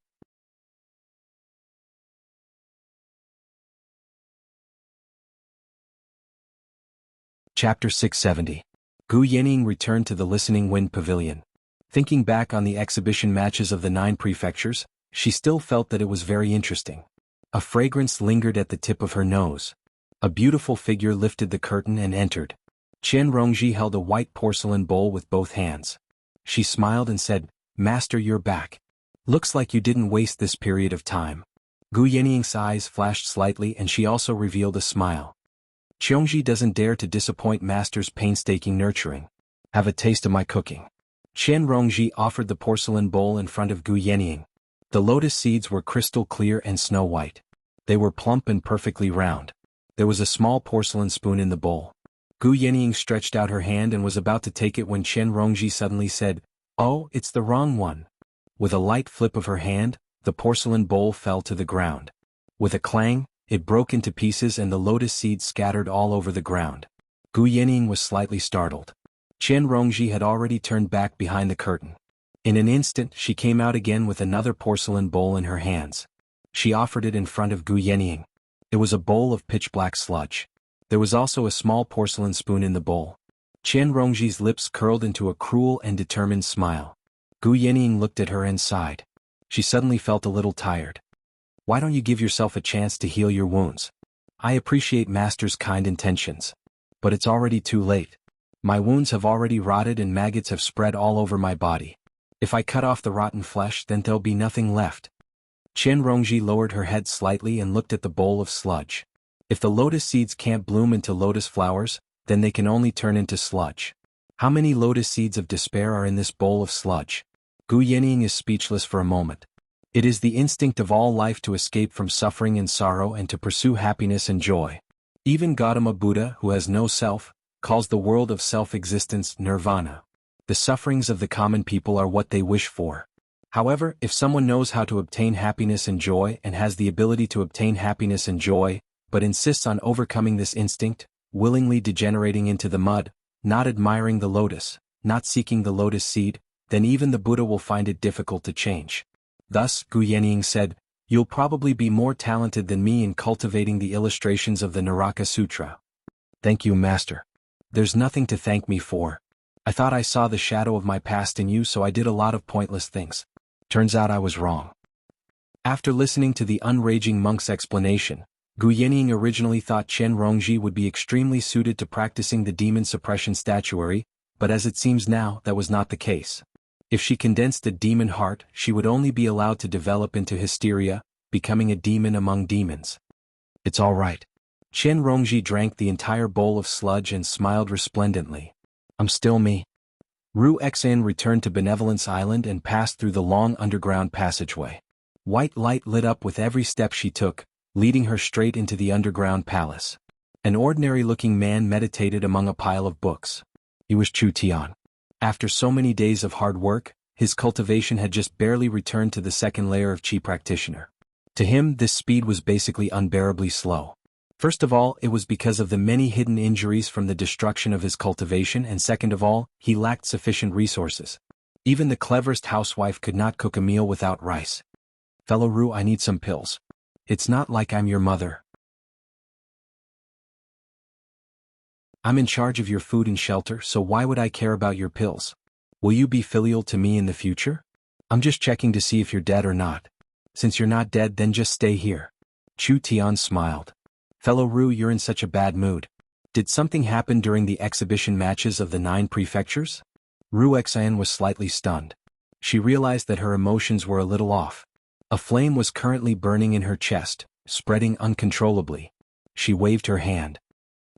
Chapter 670. Gu Yanning returned to the Listening Wind Pavilion. Thinking back on the exhibition matches of the 9 prefectures, she still felt that it was very interesting. A fragrance lingered at the tip of her nose. A beautiful figure lifted the curtain and entered. Qian Rongji held a white porcelain bowl with both hands. She smiled and said, "Master, you're back. Looks like you didn't waste this period of time." Gu Yanning's eyes flashed slightly and she also revealed a smile. Qiongji doesn't dare to disappoint Master's painstaking nurturing. Have a taste of my cooking. Qian Rongji offered the porcelain bowl in front of Gu Yanning. The lotus seeds were crystal clear and snow-white. They were plump and perfectly round. There was a small porcelain spoon in the bowl. Gu Yanning stretched out her hand and was about to take it when Qian Rongji suddenly said, "Oh, it's the wrong one." With a light flip of her hand, the porcelain bowl fell to the ground. With a clang, it broke into pieces and the lotus seeds scattered all over the ground. Gu Yanning was slightly startled. Qian Rongji had already turned back behind the curtain. In an instant she came out again with another porcelain bowl in her hands. She offered it in front of Gu Yanning. It was a bowl of pitch-black sludge. There was also a small porcelain spoon in the bowl. Qian Rongji's lips curled into a cruel and determined smile. Gu Yanning looked at her and sighed. She suddenly felt a little tired. "Why don't you give yourself a chance to heal your wounds? I appreciate Master's kind intentions. But it's already too late. My wounds have already rotted and maggots have spread all over my body. If I cut off the rotten flesh, then there'll be nothing left." Qian Rongji lowered her head slightly and looked at the bowl of sludge. If the lotus seeds can't bloom into lotus flowers, then they can only turn into sludge. How many lotus seeds of despair are in this bowl of sludge? Gu Yanning is speechless for a moment. It is the instinct of all life to escape from suffering and sorrow and to pursue happiness and joy. Even Gautama Buddha, who has no self, calls the world of self-existence nirvana. The sufferings of the common people are what they wish for. However, if someone knows how to obtain happiness and joy and has the ability to obtain happiness and joy, but insists on overcoming this instinct, willingly degenerating into the mud, not admiring the lotus, not seeking the lotus seed, then even the Buddha will find it difficult to change. Thus, Gu Yanning said, "You'll probably be more talented than me in cultivating the illustrations of the Naraka Sutra." "Thank you, Master. There's nothing to thank me for. I thought I saw the shadow of my past in you, so I did a lot of pointless things. Turns out I was wrong." After listening to the unraging monk's explanation, Gu Yanning originally thought Qian Rongji would be extremely suited to practicing the demon suppression statuary, but as it seems now, that was not the case. If she condensed a demon heart, she would only be allowed to develop into hysteria, becoming a demon among demons. "It's all right. Chen Rongji drank the entire bowl of sludge and smiled resplendently. I'm still me. Ru Xan returned to Benevolence Island and passed through the long underground passageway. White light lit up with every step she took, leading her straight into the underground palace. An ordinary-looking man meditated among a pile of books. He was Chu Tian. After so many days of hard work, his cultivation had just barely returned to the second layer of Qi practitioner. To him, this speed was basically unbearably slow. First of all, it was because of the many hidden injuries from the destruction of his cultivation, and second of all, he lacked sufficient resources. Even the cleverest housewife could not cook a meal without rice. Fellow Ru, I need some pills. It's not like I'm your mother. I'm in charge of your food and shelter, so why would I care about your pills? Will you be filial to me in the future? I'm just checking to see if you're dead or not. Since you're not dead, then just stay here. Chu Tian smiled. Fellow Ru, you're in such a bad mood. Did something happen during the exhibition matches of the 9 prefectures? Ru Xian was slightly stunned. She realized that her emotions were a little off. A flame was currently burning in her chest, spreading uncontrollably. She waved her hand.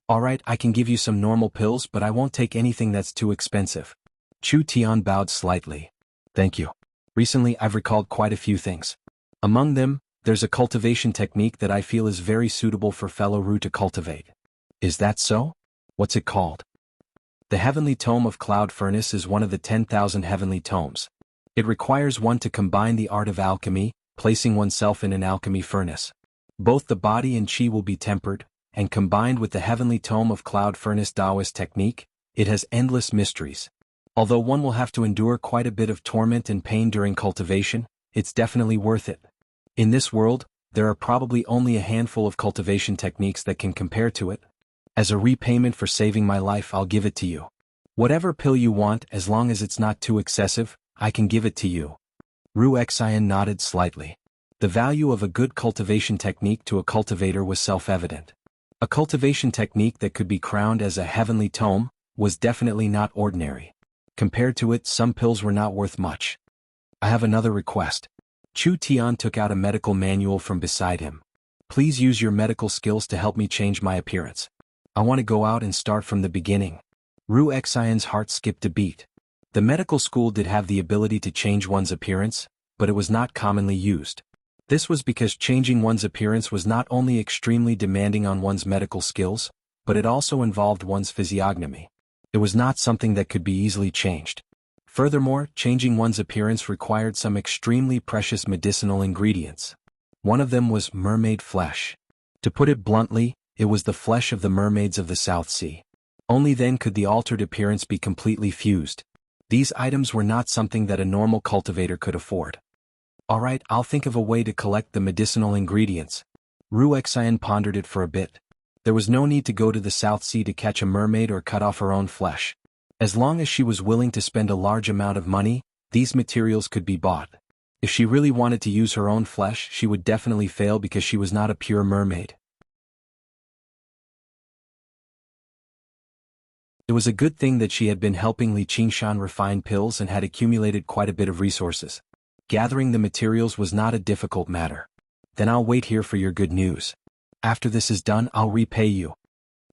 Alright, I can give you some normal pills, but I won't take anything that's too expensive. Chu Tian bowed slightly. Thank you. Recently I've recalled quite a few things. Among them, there's a cultivation technique that I feel is very suitable for fellow Ru to cultivate. Is that so? What's it called? The Heavenly Tome of Cloud Furnace is one of the 10,000 heavenly tomes. It requires one to combine the art of alchemy, placing oneself in an alchemy furnace. Both the body and Qi will be tempered, and combined with the Heavenly Tome of Cloud Furnace Taoist technique, it has endless mysteries. Although one will have to endure quite a bit of torment and pain during cultivation, it's definitely worth it. In this world, there are probably only a handful of cultivation techniques that can compare to it. As a repayment for saving my life, I'll give it to you. Whatever pill you want, as long as it's not too excessive, I can give it to you. Ru Xian nodded slightly. The value of a good cultivation technique to a cultivator was self-evident. A cultivation technique that could be crowned as a heavenly tome was definitely not ordinary. Compared to it, some pills were not worth much. I have another request. Chu Tian took out a medical manual from beside him. Please use your medical skills to help me change my appearance. I want to go out and start from the beginning. Ru Xian's heart skipped a beat. The medical school did have the ability to change one's appearance, but it was not commonly used. This was because changing one's appearance was not only extremely demanding on one's medical skills, but it also involved one's physiognomy. It was not something that could be easily changed. Furthermore, changing one's appearance required some extremely precious medicinal ingredients. One of them was mermaid flesh. To put it bluntly, it was the flesh of the mermaids of the South Sea. Only then could the altered appearance be completely fused. These items were not something that a normal cultivator could afford. Alright, I'll think of a way to collect the medicinal ingredients. Ru Xian pondered it for a bit. There was no need to go to the South Sea to catch a mermaid or cut off her own flesh. As long as she was willing to spend a large amount of money, these materials could be bought. If she really wanted to use her own flesh, she would definitely fail because she was not a pure mermaid. It was a good thing that she had been helping Li Qingshan refine pills and had accumulated quite a bit of resources. Gathering the materials was not a difficult matter. Then I'll wait here for your good news. After this is done, I'll repay you.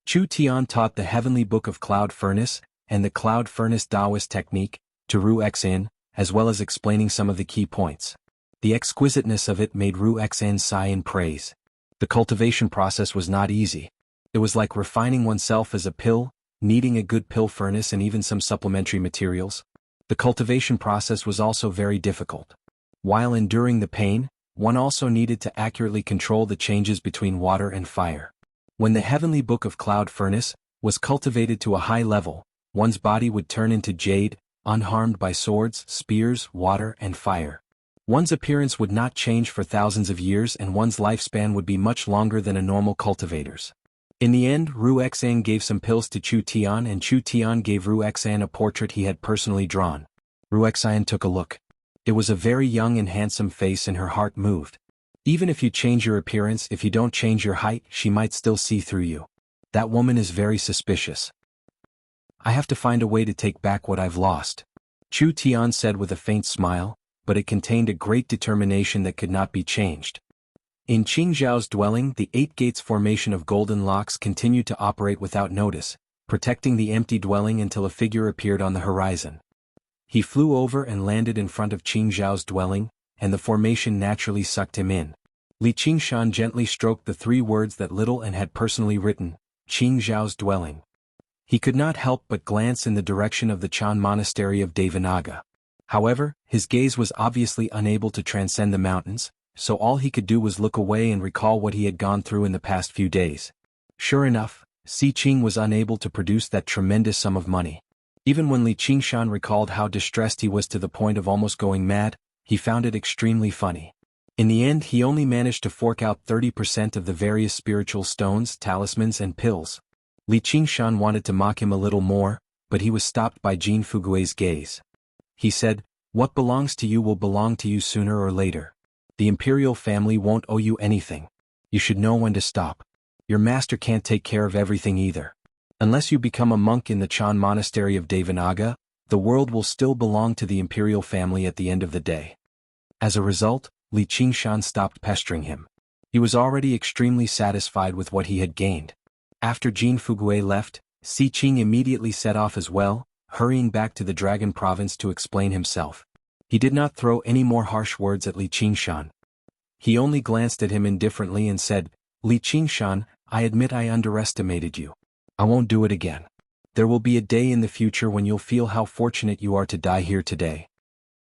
Chu Tian taught the Heavenly Book of Cloud Furnace and the Cloud Furnace Taoist technique to Ru Xian, as well as explaining some of the key points. The exquisiteness of it made Ru Xian sigh in praise. The cultivation process was not easy. It was like refining oneself as a pill, needing a good pill furnace and even some supplementary materials. The cultivation process was also very difficult. While enduring the pain, one also needed to accurately control the changes between water and fire. When the Heavenly Book of Cloud Furnace was cultivated to a high level, one's body would turn into jade, unharmed by swords, spears, water, and fire. One's appearance would not change for thousands of years and one's lifespan would be much longer than a normal cultivator's. In the end, Ru Xian gave some pills to Chu Tian and Chu Tian gave Ru Xian a portrait he had personally drawn. Ru Xian took a look. It was a very young and handsome face and her heart moved. Even if you change your appearance, if you don't change your height, she might still see through you. That woman is very suspicious. I have to find a way to take back what I've lost. Chu Tian said with a faint smile, but it contained a great determination that could not be changed. In Qing Zhao's dwelling, the 8 gates formation of golden locks continued to operate without notice, protecting the empty dwelling until a figure appeared on the horizon. He flew over and landed in front of Qing Zhao's dwelling, and the formation naturally sucked him in. Li Qingshan gently stroked the 3 words that Little An had personally written, Qing Zhao's dwelling. He could not help but glance in the direction of the Chan monastery of Devanaga. However, his gaze was obviously unable to transcend the mountains, so all he could do was look away and recall what he had gone through in the past few days. Sure enough, Si Qing was unable to produce that tremendous sum of money. Even when Li Qingshan recalled how distressed he was to the point of almost going mad, he found it extremely funny. In the end, he only managed to fork out 30% of the various spiritual stones, talismans and pills. Li Qingshan wanted to mock him a little more, but he was stopped by Jin Fugui's gaze. He said, "What belongs to you will belong to you sooner or later. The imperial family won't owe you anything. You should know when to stop. Your master can't take care of everything either. Unless you become a monk in the Chan monastery of Devanaga, the world will still belong to the imperial family at the end of the day." As a result, Li Qingshan stopped pestering him. He was already extremely satisfied with what he had gained. After Jin Fugui left, Si Qing immediately set off as well, hurrying back to the Dragon Province to explain himself. He did not throw any more harsh words at Li Qingshan. He only glanced at him indifferently and said, "Li Qingshan, I admit I underestimated you. I won't do it again. There will be a day in the future when you'll feel how fortunate you are to die here today."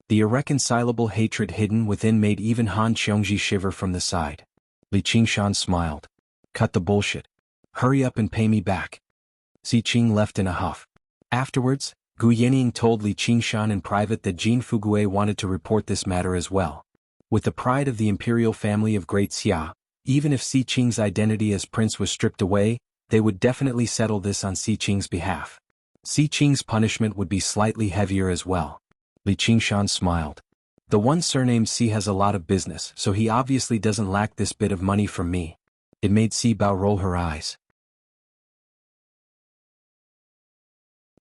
The irreconcilable hatred hidden within made even Han Qiongji shiver from the side. Li Qingshan smiled. "Cut the bullshit. Hurry up and pay me back." Si Qing left in a huff. Afterwards, Gu Yening told Li Qingshan in private that Jin Fugui wanted to report this matter as well. With the pride of the imperial family of Great Xia, even if Si Qing's identity as prince was stripped away, they would definitely settle this on Si Qing's behalf. Si Qing's punishment would be slightly heavier as well. Li Qingshan smiled. "The one surnamed Si has a lot of business, so he obviously doesn't lack this bit of money from me." It made Si Bao roll her eyes.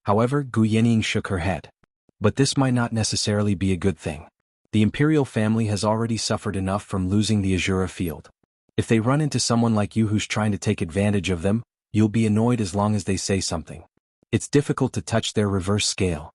However, Gu Yening shook her head. "But this might not necessarily be a good thing. The imperial family has already suffered enough from losing the Azura field. If they run into someone like you who's trying to take advantage of them, you'll be annoyed as long as they say something. It's difficult to touch their reverse scale."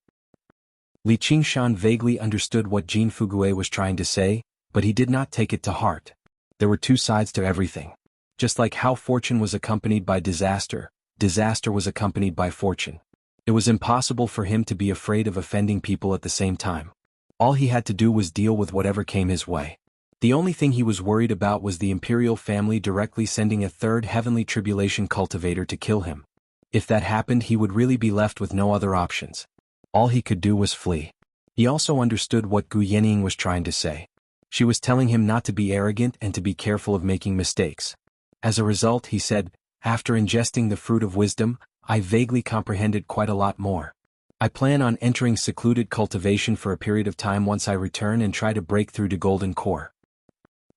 Li Qingshan vaguely understood what Jin Fugui was trying to say, but he did not take it to heart. There were 2 sides to everything. Just like how fortune was accompanied by disaster, disaster was accompanied by fortune. It was impossible for him to be afraid of offending people at the same time. All he had to do was deal with whatever came his way. The only thing he was worried about was the imperial family directly sending a 3rd heavenly tribulation cultivator to kill him. If that happened, he would really be left with no other options. All he could do was flee. He also understood what Gu Yening was trying to say. She was telling him not to be arrogant and to be careful of making mistakes. As a result, he said, "After ingesting the fruit of wisdom, I vaguely comprehended quite a lot more. I plan on entering secluded cultivation for a period of time once I return and try to break through to Golden Core.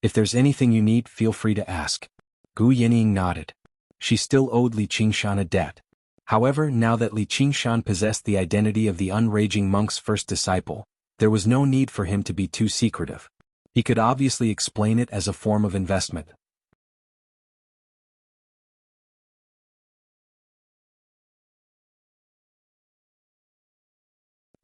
If there's anything you need, feel free to ask." Gu Yening nodded. She still owed Li Qingshan a debt. However, now that Li Qingshan possessed the identity of the unraging monk's first disciple, there was no need for him to be too secretive. He could obviously explain it as a form of investment.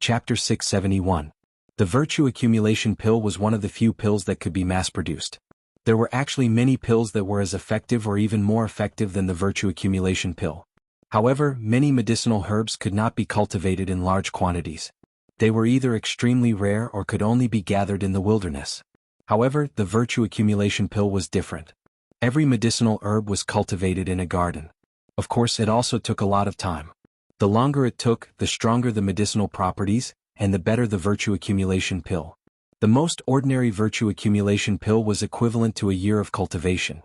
Chapter 671. The virtue accumulation pill was one of the few pills that could be mass-produced. There were actually many pills that were as effective or even more effective than the virtue accumulation pill. However, many medicinal herbs could not be cultivated in large quantities. They were either extremely rare or could only be gathered in the wilderness. However, the virtue accumulation pill was different. Every medicinal herb was cultivated in a garden. Of course, it also took a lot of time. The longer it took, the stronger the medicinal properties, and the better the virtue accumulation pill. The most ordinary virtue accumulation pill was equivalent to a year of cultivation.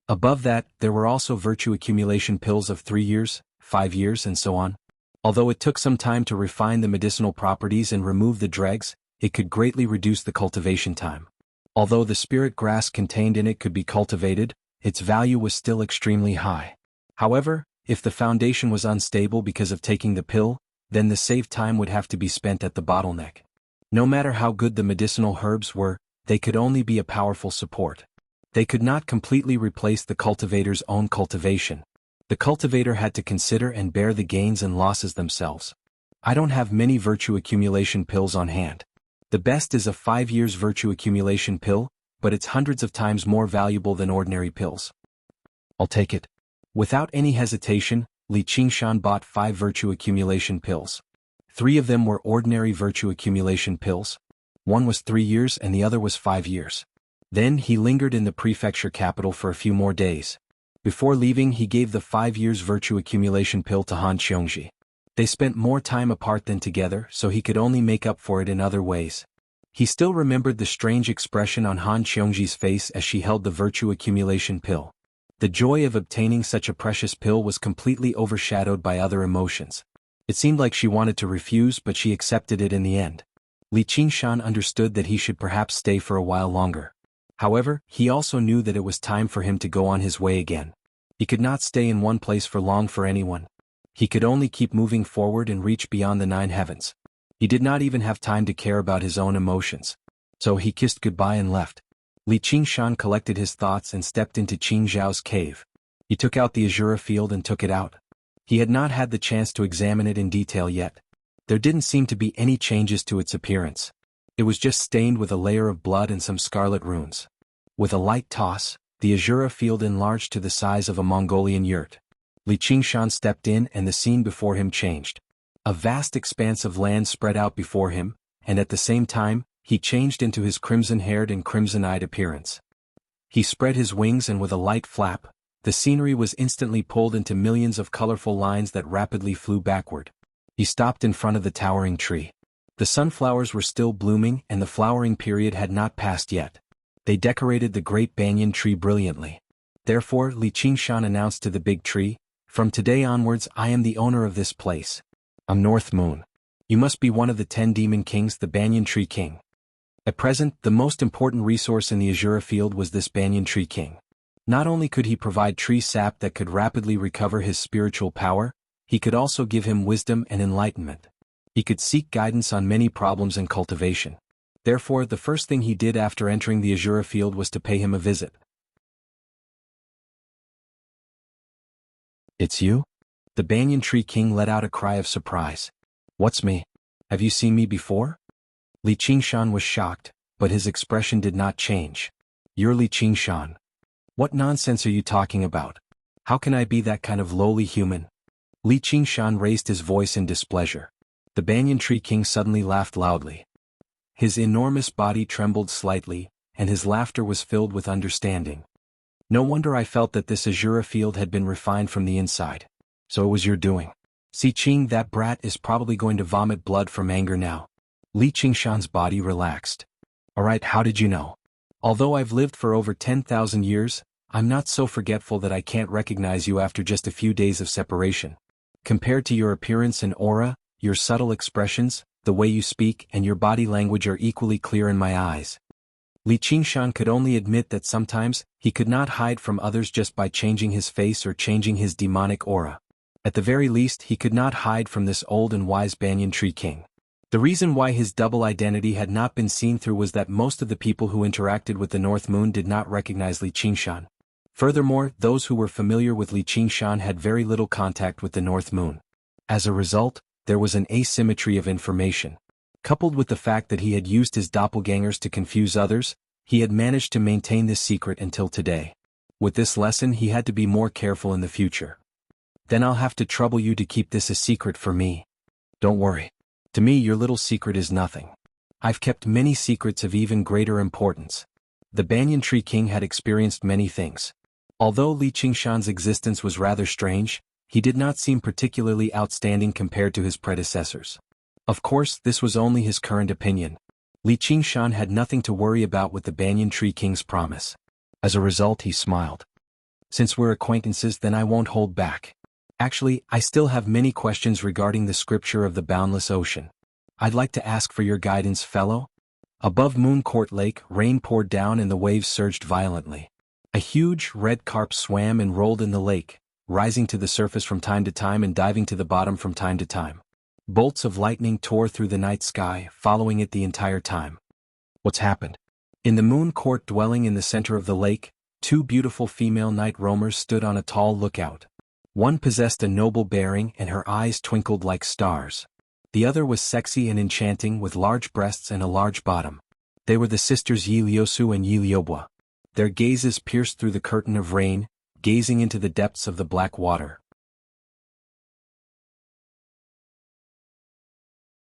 Above that, there were also virtue accumulation pills of 3 years, 5 years and so on. Although it took some time to refine the medicinal properties and remove the dregs, it could greatly reduce the cultivation time. Although the spirit grass contained in it could be cultivated, its value was still extremely high. However, if the foundation was unstable because of taking the pill, then the saved time would have to be spent at the bottleneck. No matter how good the medicinal herbs were, they could only be a powerful support. They could not completely replace the cultivator's own cultivation. The cultivator had to consider and bear the gains and losses themselves. I don't have many virtue accumulation pills on hand. The best is a 5 years virtue accumulation pill, but it's hundreds of times more valuable than ordinary pills. I'll take it. Without any hesitation, Li Qingshan bought 5 virtue accumulation pills. 3 of them were ordinary virtue accumulation pills. One was 3 years and the other was 5 years. Then he lingered in the prefecture capital for a few more days. Before leaving, he gave the 5 years virtue accumulation pill to Han Qiongji. They spent more time apart than together, so he could only make up for it in other ways. He still remembered the strange expression on Han Qiongji's face as she held the virtue accumulation pill. The joy of obtaining such a precious pill was completely overshadowed by other emotions. It seemed like she wanted to refuse, but she accepted it in the end. Li Qingshan understood that he should perhaps stay for a while longer. However, he also knew that it was time for him to go on his way again. He could not stay in one place for long for anyone. He could only keep moving forward and reach beyond the 9 heavens. He did not even have time to care about his own emotions. So he kissed goodbye and left. Li Qingshan collected his thoughts and stepped into Qing Zhao's cave. He took out the Azura field and took it out. He had not had the chance to examine it in detail yet. There didn't seem to be any changes to its appearance. It was just stained with a layer of blood and some scarlet runes. With a light toss, the Azura field enlarged to the size of a Mongolian yurt. Li Qingshan stepped in and the scene before him changed. A vast expanse of land spread out before him, and at the same time, he changed into his crimson-haired and crimson-eyed appearance. He spread his wings and with a light flap, the scenery was instantly pulled into millions of colorful lines that rapidly flew backward. He stopped in front of the towering tree. The sunflowers were still blooming and the flowering period had not passed yet. They decorated the great banyan tree brilliantly. Therefore, Li Qingshan announced to the big tree, "From today onwards I am the owner of this place. I'm North Moon. You must be one of the 10 demon kings, the banyan tree king." At present, the most important resource in the Azura field was this banyan tree king. Not only could he provide tree sap that could rapidly recover his spiritual power, he could also give him wisdom and enlightenment. He could seek guidance on many problems in cultivation. Therefore, the first thing he did after entering the Azura field was to pay him a visit. "It's you?" The banyan tree king let out a cry of surprise. "What's me? Have you seen me before?" Li Qingshan was shocked, but his expression did not change. "You're Li Qingshan. What nonsense are you talking about? How can I be that kind of lowly human?" Li Qingshan raised his voice in displeasure. The banyan tree king suddenly laughed loudly. His enormous body trembled slightly, and his laughter was filled with understanding. "No wonder I felt that this Azura field had been refined from the inside. So it was your doing. See Qing, that brat is probably going to vomit blood from anger now." Li Qingshan's body relaxed. "Alright, how did you know? Although I've lived for over 10,000 years, I'm not so forgetful that I can't recognize you after just a few days of separation. Compared to your appearance and aura, your subtle expressions, the way you speak and your body language are equally clear in my eyes." Li Qingshan could only admit that sometimes, he could not hide from others just by changing his face or changing his demonic aura. At the very least, he could not hide from this old and wise banyan tree king. The reason why his double identity had not been seen through was that most of the people who interacted with the North Moon did not recognize Li Qingshan. Furthermore, those who were familiar with Li Qingshan had very little contact with the North Moon. As a result, there was an asymmetry of information. Coupled with the fact that he had used his doppelgangers to confuse others, he had managed to maintain this secret until today. With this lesson, he had to be more careful in the future. "Then I'll have to trouble you to keep this a secret for me." "Don't worry. To me, your little secret is nothing. I've kept many secrets of even greater importance." The banyan tree king had experienced many things. Although Li Qingshan's existence was rather strange, he did not seem particularly outstanding compared to his predecessors. Of course, this was only his current opinion. Li Qingshan had nothing to worry about with the banyan tree king's promise. As a result, he smiled. "Since we're acquaintances, then I won't hold back. Actually, I still have many questions regarding the scripture of the boundless ocean. I'd like to ask for your guidance, fellow." Above Moon Court Lake, rain poured down and the waves surged violently. A huge, red carp swam and rolled in the lake, rising to the surface from time to time and diving to the bottom from time to time. Bolts of lightning tore through the night sky, following it the entire time. "What's happened?" In the Moon Court dwelling in the center of the lake, Two beautiful female night roamers stood on a tall lookout. One possessed a noble bearing and her eyes twinkled like stars. The other was sexy and enchanting with large breasts and a large bottom. They were the sisters Yi Liusu and Yi Liubo. Their gazes pierced through the curtain of rain, gazing into the depths of the black water.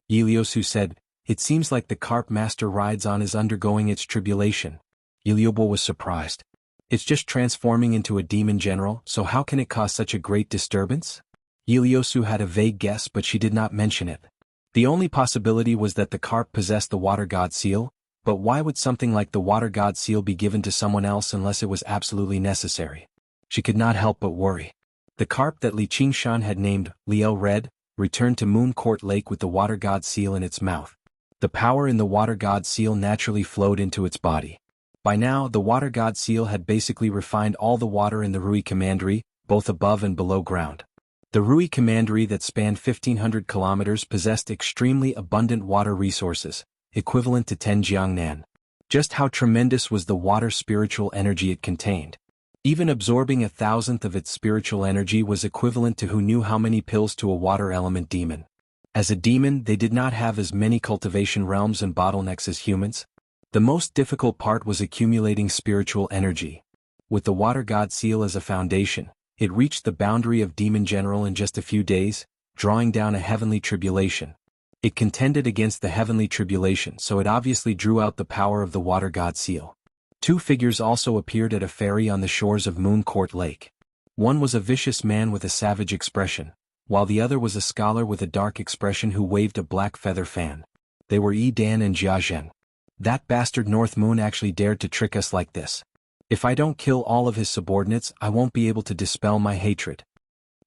Yi Liusu said, "It seems like the carp master rides on is undergoing its tribulation." Yi Liubo was surprised. "It's just transforming into a demon general, so how can it cause such a great disturbance?" Yi Liusu had a vague guess, but she did not mention it. The only possibility was that the carp possessed the water god seal, but why would something like the water god seal be given to someone else unless it was absolutely necessary? She could not help but worry. The carp that Li Qingshan had named Liao Red returned to Moon Court Lake with the water god seal in its mouth. The power in the water god seal naturally flowed into its body. By now, the water god seal had basically refined all the water in the Rui Commandery, both above and below ground. The Rui Commandery that spanned 1,500 kilometers possessed extremely abundant water resources, equivalent to 10 Jiangnan. Just how tremendous was the water spiritual energy it contained? Even absorbing 1,000th of its spiritual energy was equivalent to who knew how many pills to a water element demon. As a demon, they did not have as many cultivation realms and bottlenecks as humans. The most difficult part was accumulating spiritual energy. With the water god seal as a foundation, it reached the boundary of demon general in just a few days, drawing down a heavenly tribulation. It contended against the heavenly tribulation, so it obviously drew out the power of the water god seal. Two figures also appeared at a ferry on the shores of Moon Court Lake. One was a vicious man with a savage expression, while the other was a scholar with a dark expression who waved a black feather fan. They were Yi Dan and Jia Zhen. That bastard North Moon actually dared to trick us like this. If I don't kill all of his subordinates, I won't be able to dispel my hatred.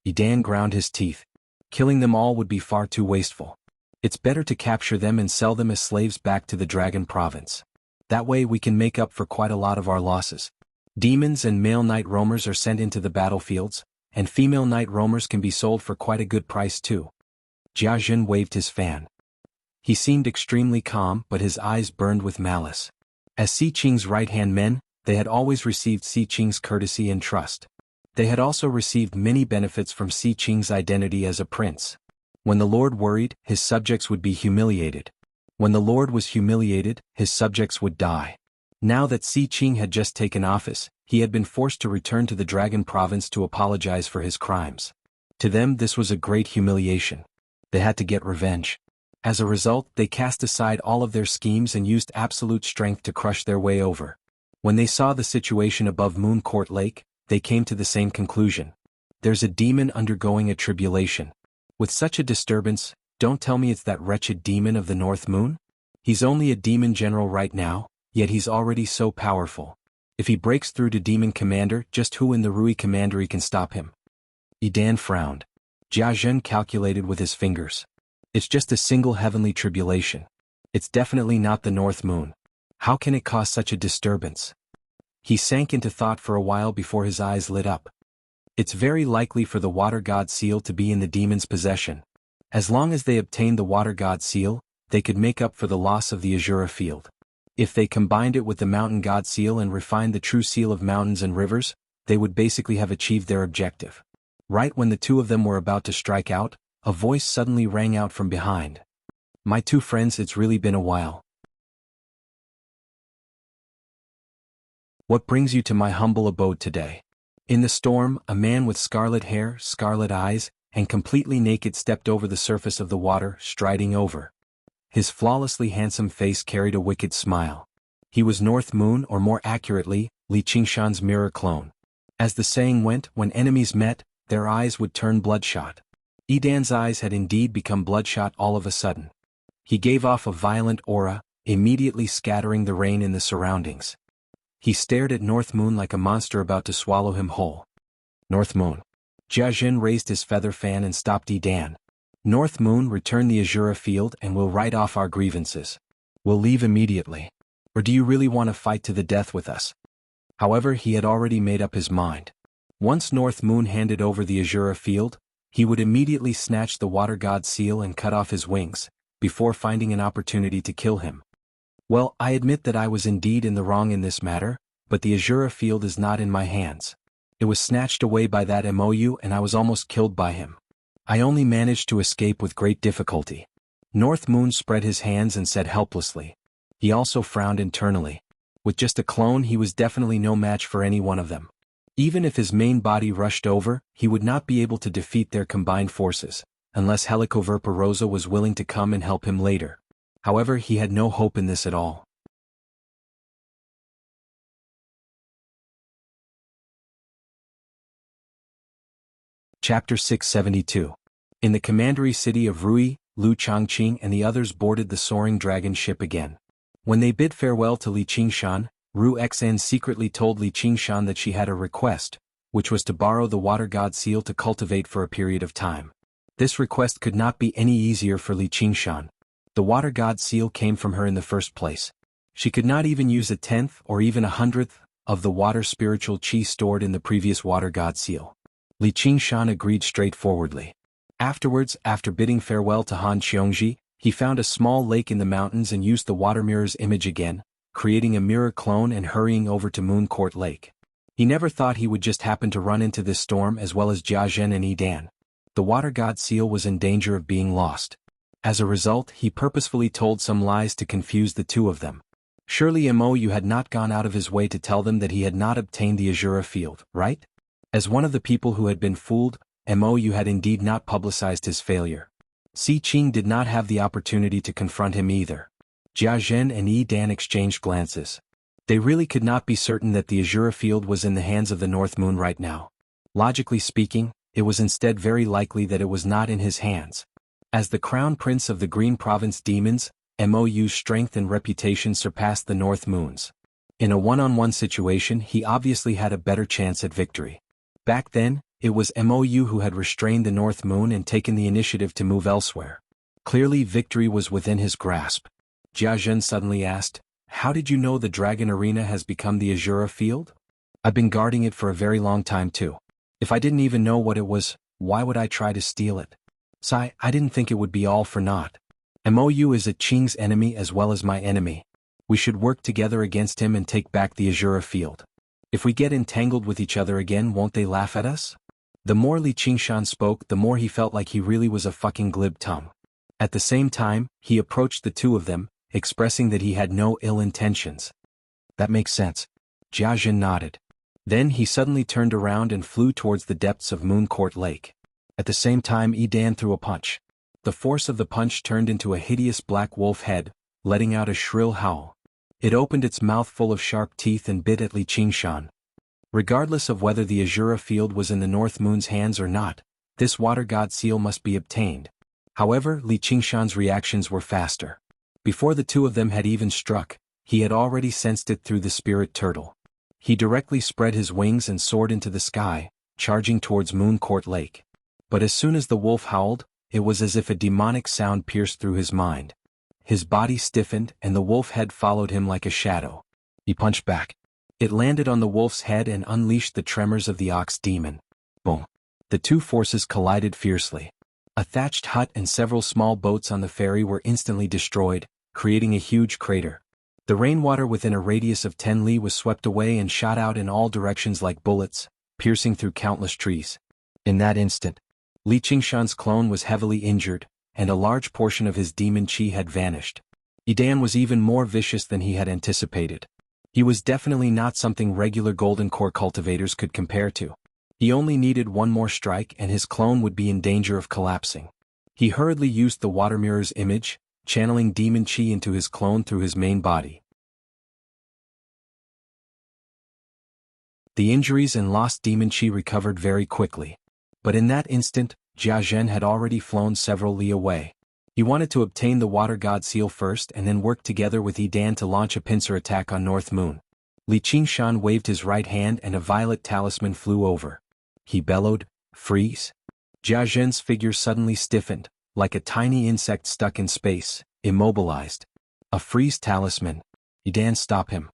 Yi Dan ground his teeth. Killing them all would be far too wasteful. It's better to capture them and sell them as slaves back to the Dragon Province. That way we can make up for quite a lot of our losses. Demons and male night roamers are sent into the battlefields, and female night roamers can be sold for quite a good price too. Jia Zhen waved his fan. He seemed extremely calm, but his eyes burned with malice. As Si Qing's right-hand men, they had always received Si Qing's courtesy and trust. They had also received many benefits from Si Qing's identity as a prince. When the Lord worried, his subjects would be humiliated. When the Lord was humiliated, his subjects would die. Now that Si Qing had just taken office, he had been forced to return to the Dragon Province to apologize for his crimes. To them this was a great humiliation. They had to get revenge. As a result, they cast aside all of their schemes and used absolute strength to crush their way over. When they saw the situation above Moon Court Lake, they came to the same conclusion. There's a demon undergoing a tribulation. With such a disturbance, don't tell me it's that wretched demon of the North Moon? He's only a demon general right now, yet he's already so powerful. If he breaks through to demon commander, just who in the Rui Commandery can stop him? Yi Dan frowned. Jia Zhen calculated with his fingers. It's just a single heavenly tribulation. It's definitely not the North Moon. How can it cause such a disturbance? He sank into thought for a while before his eyes lit up. It's very likely for the water god seal to be in the demon's possession. As long as they obtained the water god seal, they could make up for the loss of the Azura field. If they combined it with the mountain god seal and refined the true seal of mountains and rivers, they would basically have achieved their objective. Right when the two of them were about to strike out, a voice suddenly rang out from behind. My two friends, it's really been a while. What brings you to my humble abode today? In the storm, a man with scarlet hair, scarlet eyes, and completely naked stepped over the surface of the water, striding over. His flawlessly handsome face carried a wicked smile. He was North Moon, or more accurately, Li Qingshan's mirror clone. As the saying went, when enemies met, their eyes would turn bloodshot. Yi Dan's eyes had indeed become bloodshot all of a sudden. He gave off a violent aura, immediately scattering the rain in the surroundings. He stared at North Moon like a monster about to swallow him whole. North Moon. Jia Zhen raised his feather fan and stopped Yi Dan. North Moon, return the Azura field and we'll write off our grievances. We'll leave immediately. Or do you really want to fight to the death with us? However, he had already made up his mind. Once North Moon handed over the Azura field, he would immediately snatch the water god seal and cut off his wings, before finding an opportunity to kill him. Well, I admit that I was indeed in the wrong in this matter, but the Azura field is not in my hands. It was snatched away by that MOU and I was almost killed by him. I only managed to escape with great difficulty. North Moon spread his hands and said helplessly. He also frowned internally. With just a clone he was definitely no match for any one of them. Even if his main body rushed over, he would not be able to defeat their combined forces, unless Helicoverpa was willing to come and help him later. However, he had no hope in this at all. Chapter 672. In the commandery city of Rui, Lu Changqing and the others boarded the soaring dragon ship again. When they bid farewell to Li Qingshan, Ru Xan secretly told Li Qingshan that she had a request, which was to borrow the water god seal to cultivate for a period of time. This request could not be any easier for Li Qingshan. The water god seal came from her in the first place. She could not even use 1/10 or even 100th of the water spiritual chi stored in the previous water god seal. Li Qingshan agreed straightforwardly. Afterwards, after bidding farewell to Han Qiongji, he found a small lake in the mountains and used the water mirror's image again, creating a mirror clone and hurrying over to Moon Court Lake. He never thought he would just happen to run into this storm as well as Jia Zhen and Yi Dan. The water god seal was in danger of being lost. As a result, he purposefully told some lies to confuse the two of them. Surely MOU had not gone out of his way to tell them that he had not obtained the Azura field, right? As one of the people who had been fooled, MOU had indeed not publicized his failure. Si Qing did not have the opportunity to confront him either. Jia Zhen and Yi Dan exchanged glances. They really could not be certain that the Azura field was in the hands of the North Moon right now. Logically speaking, it was instead very likely that it was not in his hands. As the crown prince of the Green Province demons, MOU's strength and reputation surpassed the North Moon's. In a one-on-one situation he obviously had a better chance at victory. Back then, it was MOU who had restrained the North Moon and taken the initiative to move elsewhere. Clearly victory was within his grasp. Jia Zhen suddenly asked, "How did you know the Dragon Arena has become the Azura field?" "I've been guarding it for a very long time too. If I didn't even know what it was, why would I try to steal it? Sai, I didn't think it would be all for naught. MOU is a Qing's enemy as well as my enemy. We should work together against him and take back the Azura field. If we get entangled with each other again, won't they laugh at us?" The more Li Qingshan spoke, the more he felt like he really was a fucking glib tongue. At the same time, he approached the two of them, expressing that he had no ill intentions. "That makes sense." Jia Zhen nodded. Then he suddenly turned around and flew towards the depths of Moon Court Lake. At the same time Yi Dan threw a punch. The force of the punch turned into a hideous black wolf head, letting out a shrill howl. It opened its mouth full of sharp teeth and bit at Li Qingshan. Regardless of whether the Azura field was in the North Moon's hands or not, this water god seal must be obtained. However, Li Qingshan's reactions were faster. Before the two of them had even struck, he had already sensed it through the spirit turtle. He directly spread his wings and soared into the sky, charging towards Moon Court Lake. But as soon as the wolf howled, it was as if a demonic sound pierced through his mind. His body stiffened and the wolf head followed him like a shadow. He punched back. It landed on the wolf's head and unleashed the tremors of the ox demon. Boom. The two forces collided fiercely. A thatched hut and several small boats on the ferry were instantly destroyed, creating a huge crater. The rainwater within a radius of 10 li was swept away and shot out in all directions like bullets, piercing through countless trees. In that instant, Li Qingshan's clone was heavily injured, and a large portion of his demon chi had vanished. Yi Dan was even more vicious than he had anticipated. He was definitely not something regular Golden Core cultivators could compare to. He only needed one more strike and his clone would be in danger of collapsing. He hurriedly used the water mirror's image, channeling demon chi into his clone through his main body. The injuries and lost demon chi recovered very quickly. But in that instant, Jia Zhen had already flown several li away. He wanted to obtain the water god seal first and then work together with Yi Dan to launch a pincer attack on North Moon. Li Qingshan waved his right hand and a violet talisman flew over. He bellowed, "Freeze!" Jia Zhen's figure suddenly stiffened, like a tiny insect stuck in space, immobilized. A freeze talisman. Yi Dan stopped him.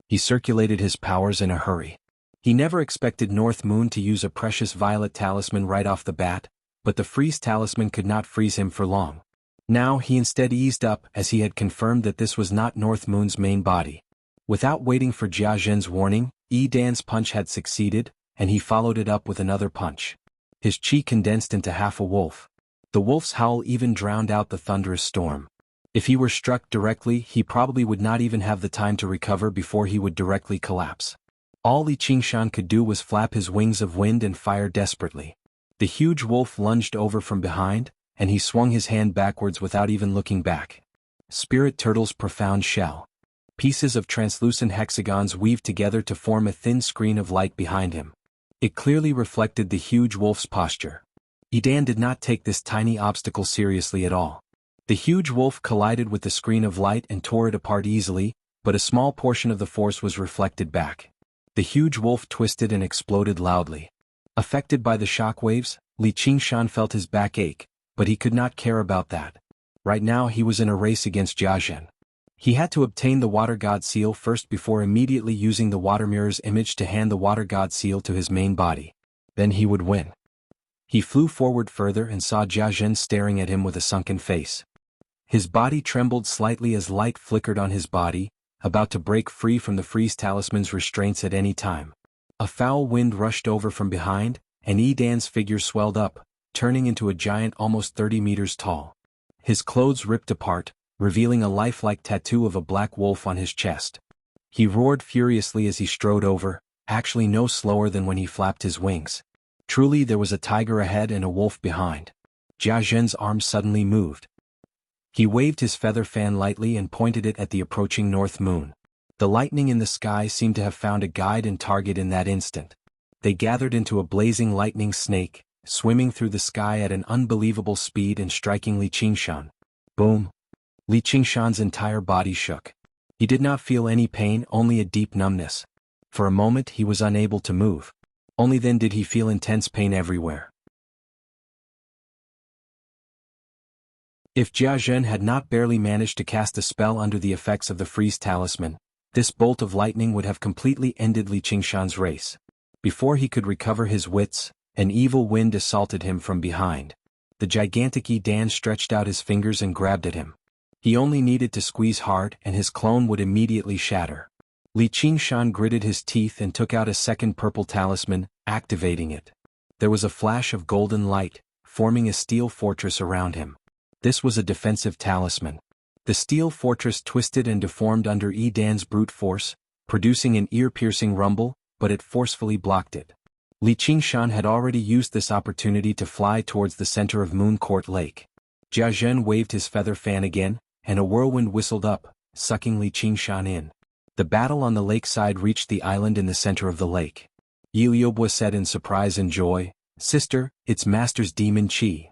He circulated his powers in a hurry. He never expected North Moon to use a precious violet talisman right off the bat, but the freeze talisman could not freeze him for long. Now he instead eased up as he had confirmed that this was not North Moon's main body. Without waiting for Jia Zhen's warning, Yi Dan's punch had succeeded, and he followed it up with another punch. His chi condensed into half a wolf. The wolf's howl even drowned out the thunderous storm. If he were struck directly, he probably would not even have the time to recover before he would directly collapse. All Li Qingshan could do was flap his wings of wind and fire desperately. The huge wolf lunged over from behind, and he swung his hand backwards without even looking back. Spirit Turtle's profound shell. Pieces of translucent hexagons weaved together to form a thin screen of light behind him. It clearly reflected the huge wolf's posture. Yi Dan did not take this tiny obstacle seriously at all. The huge wolf collided with the screen of light and tore it apart easily, but a small portion of the force was reflected back. The huge wolf twisted and exploded loudly. Affected by the shockwaves, Li Qingshan felt his back ache, but he could not care about that. Right now he was in a race against Jia Zhen. He had to obtain the Water God Seal first before immediately using the Water Mirror's image to hand the Water God Seal to his main body. Then he would win. He flew forward further and saw Jia Zhen staring at him with a sunken face. His body trembled slightly as light flickered on his body, about to break free from the Freeze Talisman's restraints at any time. A foul wind rushed over from behind, and Yi Dan's figure swelled up, turning into a giant almost 30 meters tall. His clothes ripped apart, revealing a lifelike tattoo of a black wolf on his chest. He roared furiously as he strode over, actually no slower than when he flapped his wings. Truly there was a tiger ahead and a wolf behind. Jia Zhen's arm suddenly moved. He waved his feather fan lightly and pointed it at the approaching north moon. The lightning in the sky seemed to have found a guide and target in that instant. They gathered into a blazing lightning snake, swimming through the sky at an unbelievable speed and striking Li Qingshan. Boom! Li Qingshan's entire body shook. He did not feel any pain, only a deep numbness. For a moment he was unable to move. Only then did he feel intense pain everywhere. If Jia Zhen had not barely managed to cast a spell under the effects of the Freeze Talisman, this bolt of lightning would have completely ended Li Qingshan's race. Before he could recover his wits, an evil wind assaulted him from behind. The gigantic Yi Dan stretched out his fingers and grabbed at him. He only needed to squeeze hard and his clone would immediately shatter. Li Qingshan gritted his teeth and took out a second purple talisman, activating it. There was a flash of golden light, forming a steel fortress around him. This was a defensive talisman. The steel fortress twisted and deformed under Yi Dan's brute force, producing an ear-piercing rumble, but it forcefully blocked it. Li Qingshan had already used this opportunity to fly towards the center of Moon Court Lake. Jia Zhen waved his feather fan again, and a whirlwind whistled up, sucking Li Qingshan in. The battle on the lakeside reached the island in the center of the lake. Yi Liubo said in surprise and joy, "Sister, it's Master's demon Qi.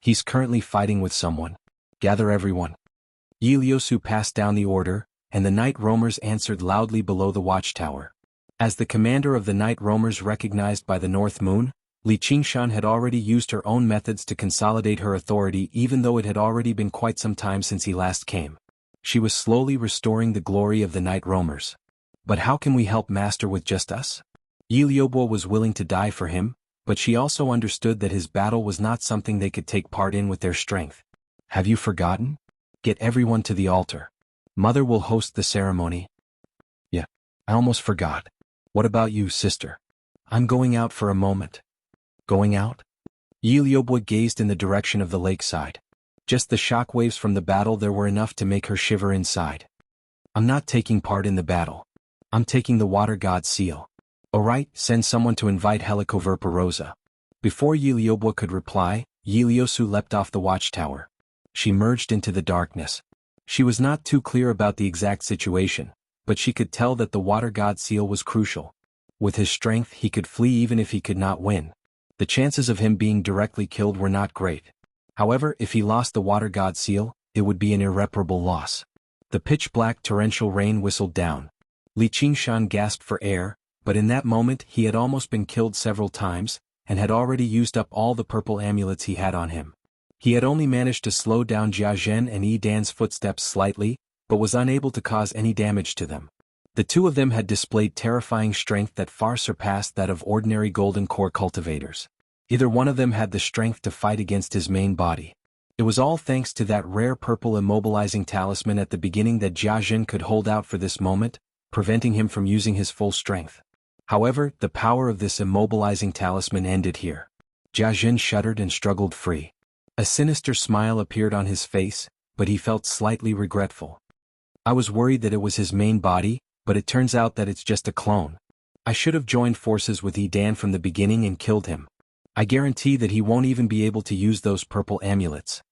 He's currently fighting with someone. Gather everyone." Yi Liusu passed down the order, and the night roamers answered loudly below the watchtower. As the commander of the night roamers recognized by the North Moon, Li Qingshan had already used her own methods to consolidate her authority even though it had already been quite some time since he last came. She was slowly restoring the glory of the night roamers. But how can we help Master with just us? Yi Liubo was willing to die for him, but she also understood that his battle was not something they could take part in with their strength. Have you forgotten? Get everyone to the altar. Mother will host the ceremony. Yeah, I almost forgot. What about you, sister? I'm going out for a moment. Going out? Yi Liubo gazed in the direction of the lakeside. Just the shockwaves from the battle there were enough to make her shiver inside. I'm not taking part in the battle. I'm taking the Water God Seal. Alright, send someone to invite Helicoverpa. Before Yi Liubo could reply, Yi Liusu leapt off the watchtower. She merged into the darkness. She was not too clear about the exact situation, but she could tell that the Water God Seal was crucial. With his strength he could flee even if he could not win. The chances of him being directly killed were not great. However, if he lost the Water God Seal, it would be an irreparable loss. The pitch-black torrential rain whistled down. Li Qingshan gasped for air, but in that moment he had almost been killed several times, and had already used up all the purple amulets he had on him. He had only managed to slow down Jia Zhen and Yi Dan's footsteps slightly, but was unable to cause any damage to them. The two of them had displayed terrifying strength that far surpassed that of ordinary golden core cultivators. Either one of them had the strength to fight against his main body. It was all thanks to that rare purple immobilizing talisman at the beginning that Jianghu could hold out for this moment, preventing him from using his full strength. However, the power of this immobilizing talisman ended here. Jianghu shuddered and struggled free. A sinister smile appeared on his face, but he felt slightly regretful. I was worried that it was his main body, but it turns out that it's just a clone. I should have joined forces with Edan from the beginning and killed him. I guarantee that he won't even be able to use those purple amulets.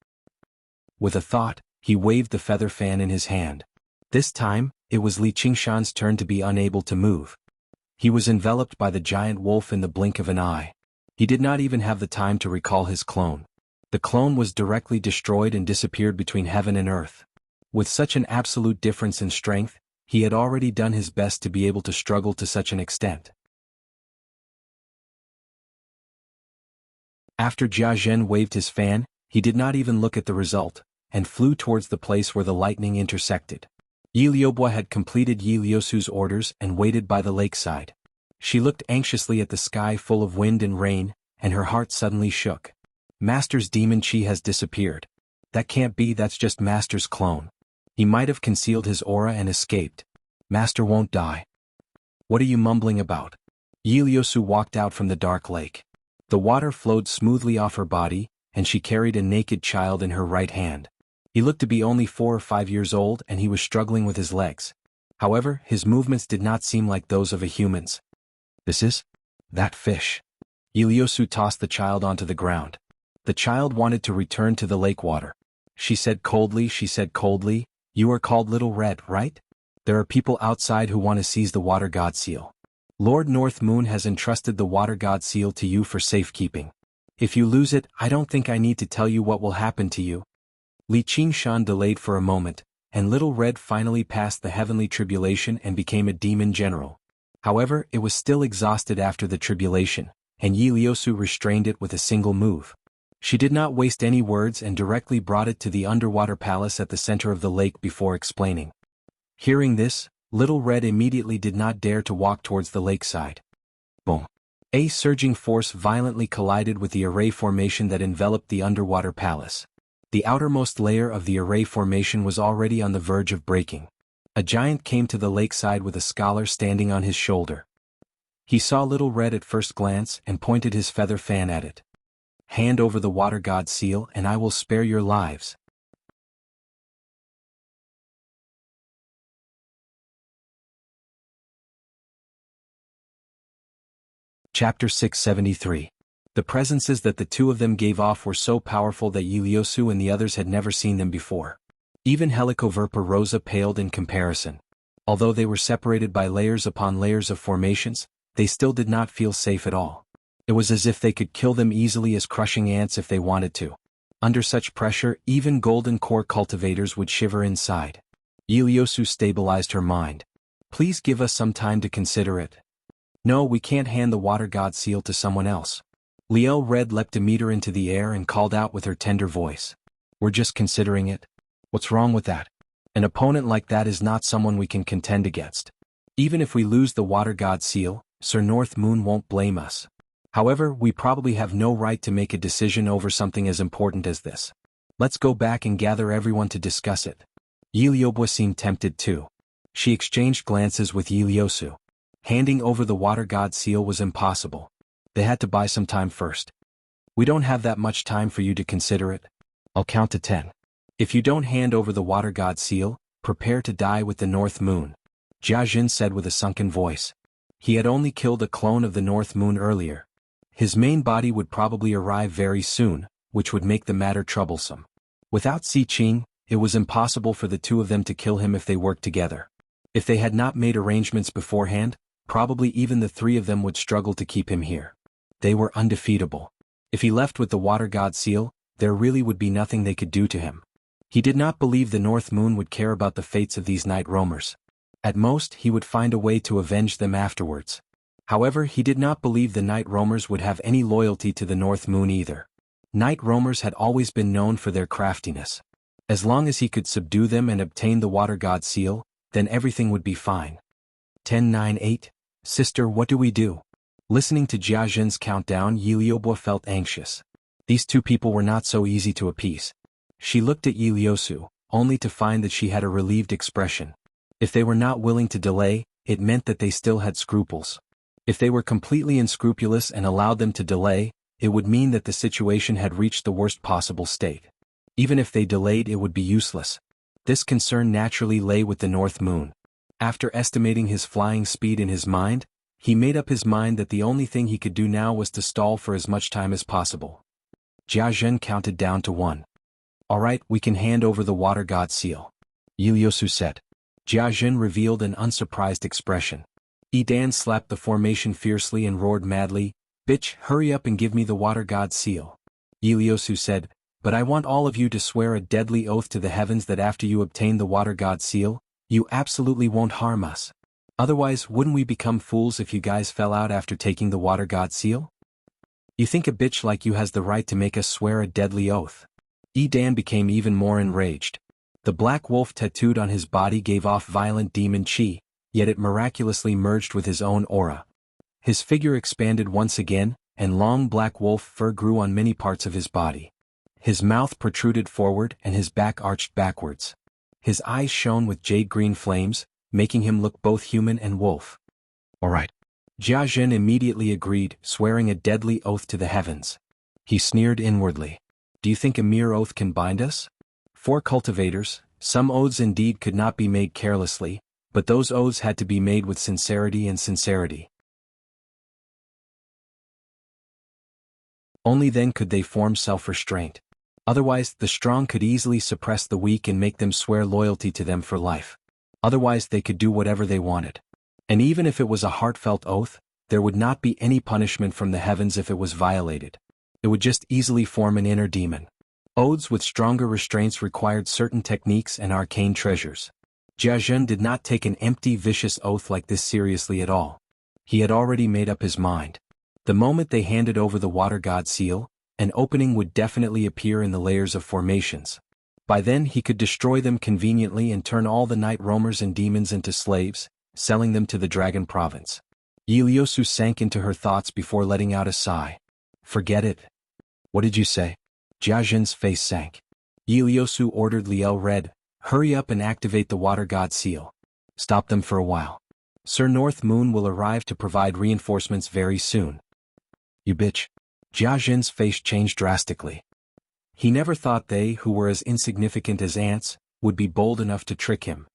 With a thought, he waved the feather fan in his hand. This time, it was Li Qingshan's turn to be unable to move. He was enveloped by the giant wolf in the blink of an eye. He did not even have the time to recall his clone. The clone was directly destroyed and disappeared between heaven and earth. With such an absolute difference in strength, he had already done his best to be able to struggle to such an extent. After Jianghu waved his fan, he did not even look at the result, and flew towards the place where the lightning intersected. Yi Liubo had completed Yi Liusu's orders and waited by the lakeside. She looked anxiously at the sky full of wind and rain, and her heart suddenly shook. Master's demon chi has disappeared. That can't be, that's just Master's clone. He might have concealed his aura and escaped. Master won't die. What are you mumbling about? Yi Liusu walked out from the dark lake. The water flowed smoothly off her body, and she carried a naked child in her right hand. He looked to be only 4 or 5 years old and he was struggling with his legs. However, his movements did not seem like those of a human's. This is? That fish. Yi Liusu tossed the child onto the ground. The child wanted to return to the lake water. She said coldly, "You are called Little Red, right? There are people outside who want to seize the Water God Seal. Lord North Moon has entrusted the Water God Seal to you for safekeeping. If you lose it, I don't think I need to tell you what will happen to you." Li Qingshan delayed for a moment, and Little Red finally passed the heavenly tribulation and became a demon general. However, it was still exhausted after the tribulation, and Yi Liusu restrained it with a single move. She did not waste any words and directly brought it to the underwater palace at the center of the lake before explaining. Hearing this, Little Red immediately did not dare to walk towards the lakeside. Boom! A surging force violently collided with the array formation that enveloped the underwater palace. The outermost layer of the array formation was already on the verge of breaking. A giant came to the lakeside with a scholar standing on his shoulder. He saw Little Red at first glance and pointed his feather fan at it. "Hand over the Water God Seal and I will spare your lives." Chapter 673. The presences that the two of them gave off were so powerful that Yi Liusu and the others had never seen them before. Even Helicoverpa Rosa paled in comparison. Although they were separated by layers upon layers of formations, they still did not feel safe at all. It was as if they could kill them easily as crushing ants if they wanted to. Under such pressure, even golden core cultivators would shiver inside. Yi Liusu stabilized her mind. "Please give us some time to consider it." "No, we can't hand the Water God Seal to someone else." Liel Red leapt a meter into the air and called out with her tender voice. "We're just considering it. What's wrong with that? An opponent like that is not someone we can contend against. Even if we lose the Water God Seal, Sir North Moon won't blame us. However, we probably have no right to make a decision over something as important as this. Let's go back and gather everyone to discuss it." Yi Liubo seemed tempted too. She exchanged glances with Yi Liusu. Handing over the Water God Seal was impossible. They had to buy some time first. "We don't have that much time for you to consider it. I'll count to 10. If you don't hand over the Water God Seal, prepare to die with the North Moon," Jianghu said with a sunken voice. He had only killed a clone of the North Moon earlier. His main body would probably arrive very soon, which would make the matter troublesome. Without Si Qing, it was impossible for the two of them to kill him if they worked together. If they had not made arrangements beforehand, probably even the three of them would struggle to keep him here. They were undefeatable. If he left with the Water God Seal, there really would be nothing they could do to him. He did not believe the North Moon would care about the fates of these night roamers. At most, he would find a way to avenge them afterwards. However, he did not believe the night roamers would have any loyalty to the North Moon either. Night roamers had always been known for their craftiness. As long as he could subdue them and obtain the Water God Seal, then everything would be fine. 10-9-8. "Sister, what do we do?" Listening to Jianghu's countdown, Yi Liubo felt anxious. These two people were not so easy to appease. She looked at Iliyosu, only to find that she had a relieved expression. If they were not willing to delay, it meant that they still had scruples. If they were completely unscrupulous and allowed them to delay, it would mean that the situation had reached the worst possible state. Even if they delayed, it would be useless. This concern naturally lay with the North Moon. After estimating his flying speed in his mind, he made up his mind that the only thing he could do now was to stall for as much time as possible. Jiazhen counted down to 1. "Alright, we can hand over the water god seal," Iliyosu said. Jiazhen revealed an unsurprised expression. Idan slapped the formation fiercely and roared madly, "Bitch, hurry up and give me the water god seal." Iliyosu said, "But I want all of you to swear a deadly oath to the heavens that after you obtain the water god seal, you absolutely won't harm us. Otherwise, wouldn't we become fools if you guys fell out after taking the water god seal? You think a bitch like you has the right to make us swear a deadly oath?" Idan became even more enraged. The black wolf tattooed on his body gave off violent demon chi, yet it miraculously merged with his own aura. His figure expanded once again, and long black wolf fur grew on many parts of his body. His mouth protruded forward and his back arched backwards. His eyes shone with jade-green flames, making him look both human and wolf. "Alright." Jiazhen immediately agreed, swearing a deadly oath to the heavens. He sneered inwardly. "Do you think a mere oath can bind us? For cultivators, some oaths indeed could not be made carelessly, but those oaths had to be made with sincerity and sincerity. Only then could they form self-restraint. Otherwise, the strong could easily suppress the weak and make them swear loyalty to them for life. Otherwise, they could do whatever they wanted. And even if it was a heartfelt oath, there would not be any punishment from the heavens if it was violated. It would just easily form an inner demon. Oaths with stronger restraints required certain techniques and arcane treasures. Jiazhen did not take an empty vicious oath like this seriously at all. He had already made up his mind. The moment they handed over the water god seal, an opening would definitely appear in the layers of formations. By then he could destroy them conveniently and turn all the night roamers and demons into slaves, selling them to the dragon province. Iliyosu sank into her thoughts before letting out a sigh. "Forget it." "What did you say?" Jiazhen's face sank. Iliyosu ordered Liel Red, "Hurry up and activate the water god seal. Stop them for a while. Sir North Moon will arrive to provide reinforcements very soon." "You bitch." Jiazhen's face changed drastically. He never thought they, who were as insignificant as ants, would be bold enough to trick him.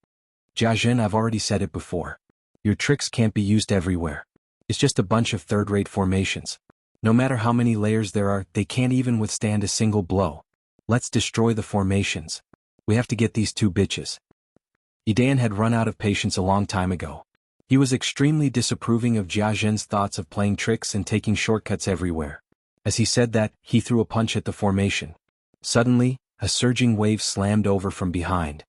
"Jiazhen, I've already said it before. Your tricks can't be used everywhere. It's just a bunch of third-rate formations. No matter how many layers there are, they can't even withstand a single blow. Let's destroy the formations. We have to get these two bitches." Idan had run out of patience a long time ago. He was extremely disapproving of Jiazhen's thoughts of playing tricks and taking shortcuts everywhere. As he said that, he threw a punch at the formation. Suddenly, a surging wave slammed over from behind.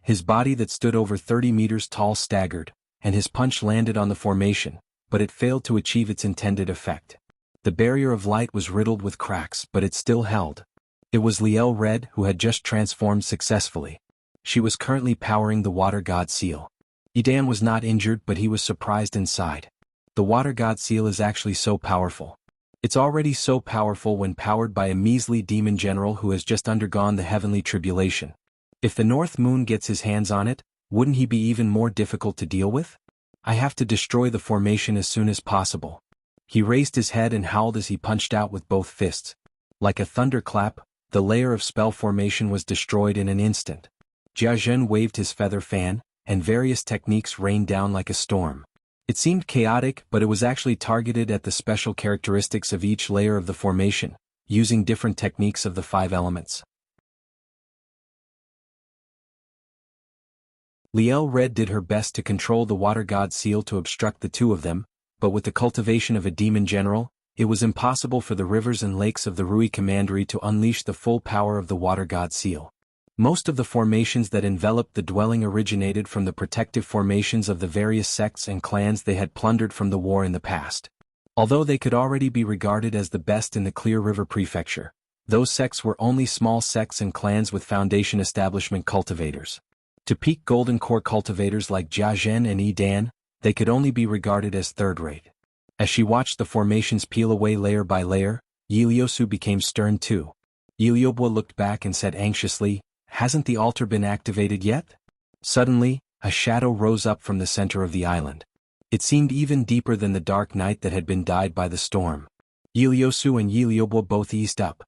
His body that stood over 30 meters tall staggered, and his punch landed on the formation, but it failed to achieve its intended effect. The barrier of light was riddled with cracks, but it still held. It was Liel Red who had just transformed successfully. She was currently powering the water god seal. Idan was not injured, but he was surprised inside. The water god seal is actually so powerful. It's already so powerful when powered by a measly demon general who has just undergone the heavenly tribulation. If the North Moon gets his hands on it, wouldn't he be even more difficult to deal with? I have to destroy the formation as soon as possible. He raised his head and howled as he punched out with both fists. Like a thunderclap, the layer of spell formation was destroyed in an instant. Jiazhen waved his feather fan, and various techniques rained down like a storm. It seemed chaotic, but it was actually targeted at the special characteristics of each layer of the formation, using different techniques of the 5 elements. Liel Red did her best to control the water god seal to obstruct the two of them, but with the cultivation of a demon general, it was impossible for the rivers and lakes of the Rui Commandery to unleash the full power of the water god seal. Most of the formations that enveloped the dwelling originated from the protective formations of the various sects and clans they had plundered from the war in the past. Although they could already be regarded as the best in the Clear River Prefecture, those sects were only small sects and clans with foundation establishment cultivators. To peak Golden Core cultivators like Jiazhen and Idan, they could only be regarded as third-rate. As she watched the formations peel away layer by layer, Iliyosu became stern too. Iliobwa looked back and said anxiously, "Hasn't the altar been activated yet?" Suddenly, a shadow rose up from the center of the island. It seemed even deeper than the dark night that had been dyed by the storm. Iliosu and Iliobwa both eased up.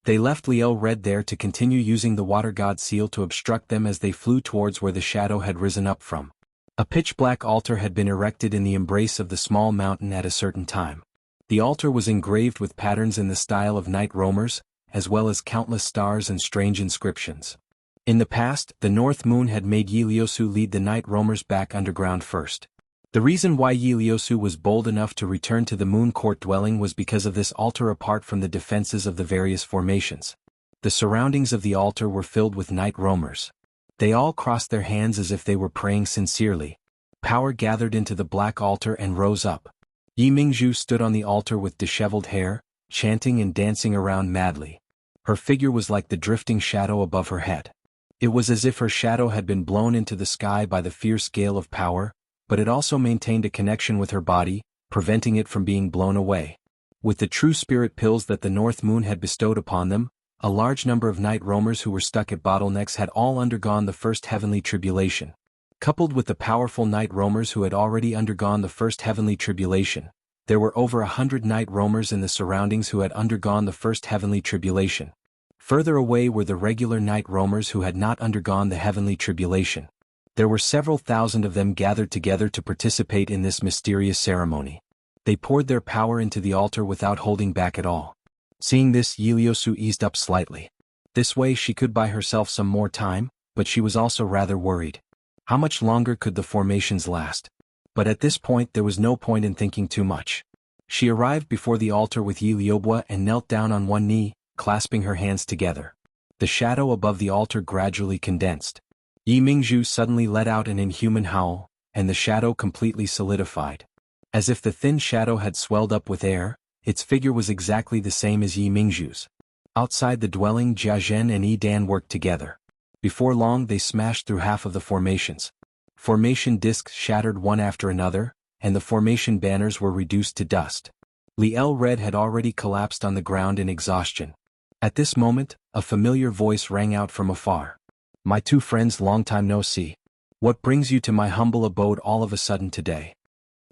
They left Liel Red there to continue using the water god seal to obstruct them as they flew towards where the shadow had risen up from. A pitch-black altar had been erected in the embrace of the small mountain at a certain time. The altar was engraved with patterns in the style of night roamers, as well as countless stars and strange inscriptions. In the past, the North Moon had made Iliosu lead the night roamers back underground first. The reason why Iliosu was bold enough to return to the Moon Court dwelling was because of this altar apart from the defenses of the various formations. The surroundings of the altar were filled with night roamers. They all crossed their hands as if they were praying sincerely. Power gathered into the black altar and rose up. Yi Mingzhu stood on the altar with disheveled hair, chanting and dancing around madly. Her figure was like the drifting shadow above her head. It was as if her shadow had been blown into the sky by the fierce gale of power, but it also maintained a connection with her body, preventing it from being blown away. With the true spirit pills that the North Moon had bestowed upon them, a large number of night roamers who were stuck at bottlenecks had all undergone the first heavenly tribulation. Coupled with the powerful night roamers who had already undergone the first heavenly tribulation, there were over 100 night roamers in the surroundings who had undergone the first heavenly tribulation. Further away were the regular night roamers who had not undergone the heavenly tribulation. There were several thousand of them gathered together to participate in this mysterious ceremony. They poured their power into the altar without holding back at all. Seeing this, Iliosu eased up slightly. This way she could buy herself some more time, but she was also rather worried. How much longer could the formations last? But at this point there was no point in thinking too much. She arrived before the altar with Iliobwa and knelt down on one knee, clasping her hands together. The shadow above the altar gradually condensed. Yi Mingzhu suddenly let out an inhuman howl, and the shadow completely solidified. As if the thin shadow had swelled up with air, its figure was exactly the same as Yi Mingzhu's. Outside the dwelling, Jiazhen and Yi Dan worked together. Before long they smashed through half of the formations. Formation discs shattered one after another, and the formation banners were reduced to dust. Liel Red had already collapsed on the ground in exhaustion. At this moment, a familiar voice rang out from afar. "My two friends, long time no see. What brings you to my humble abode all of a sudden today?"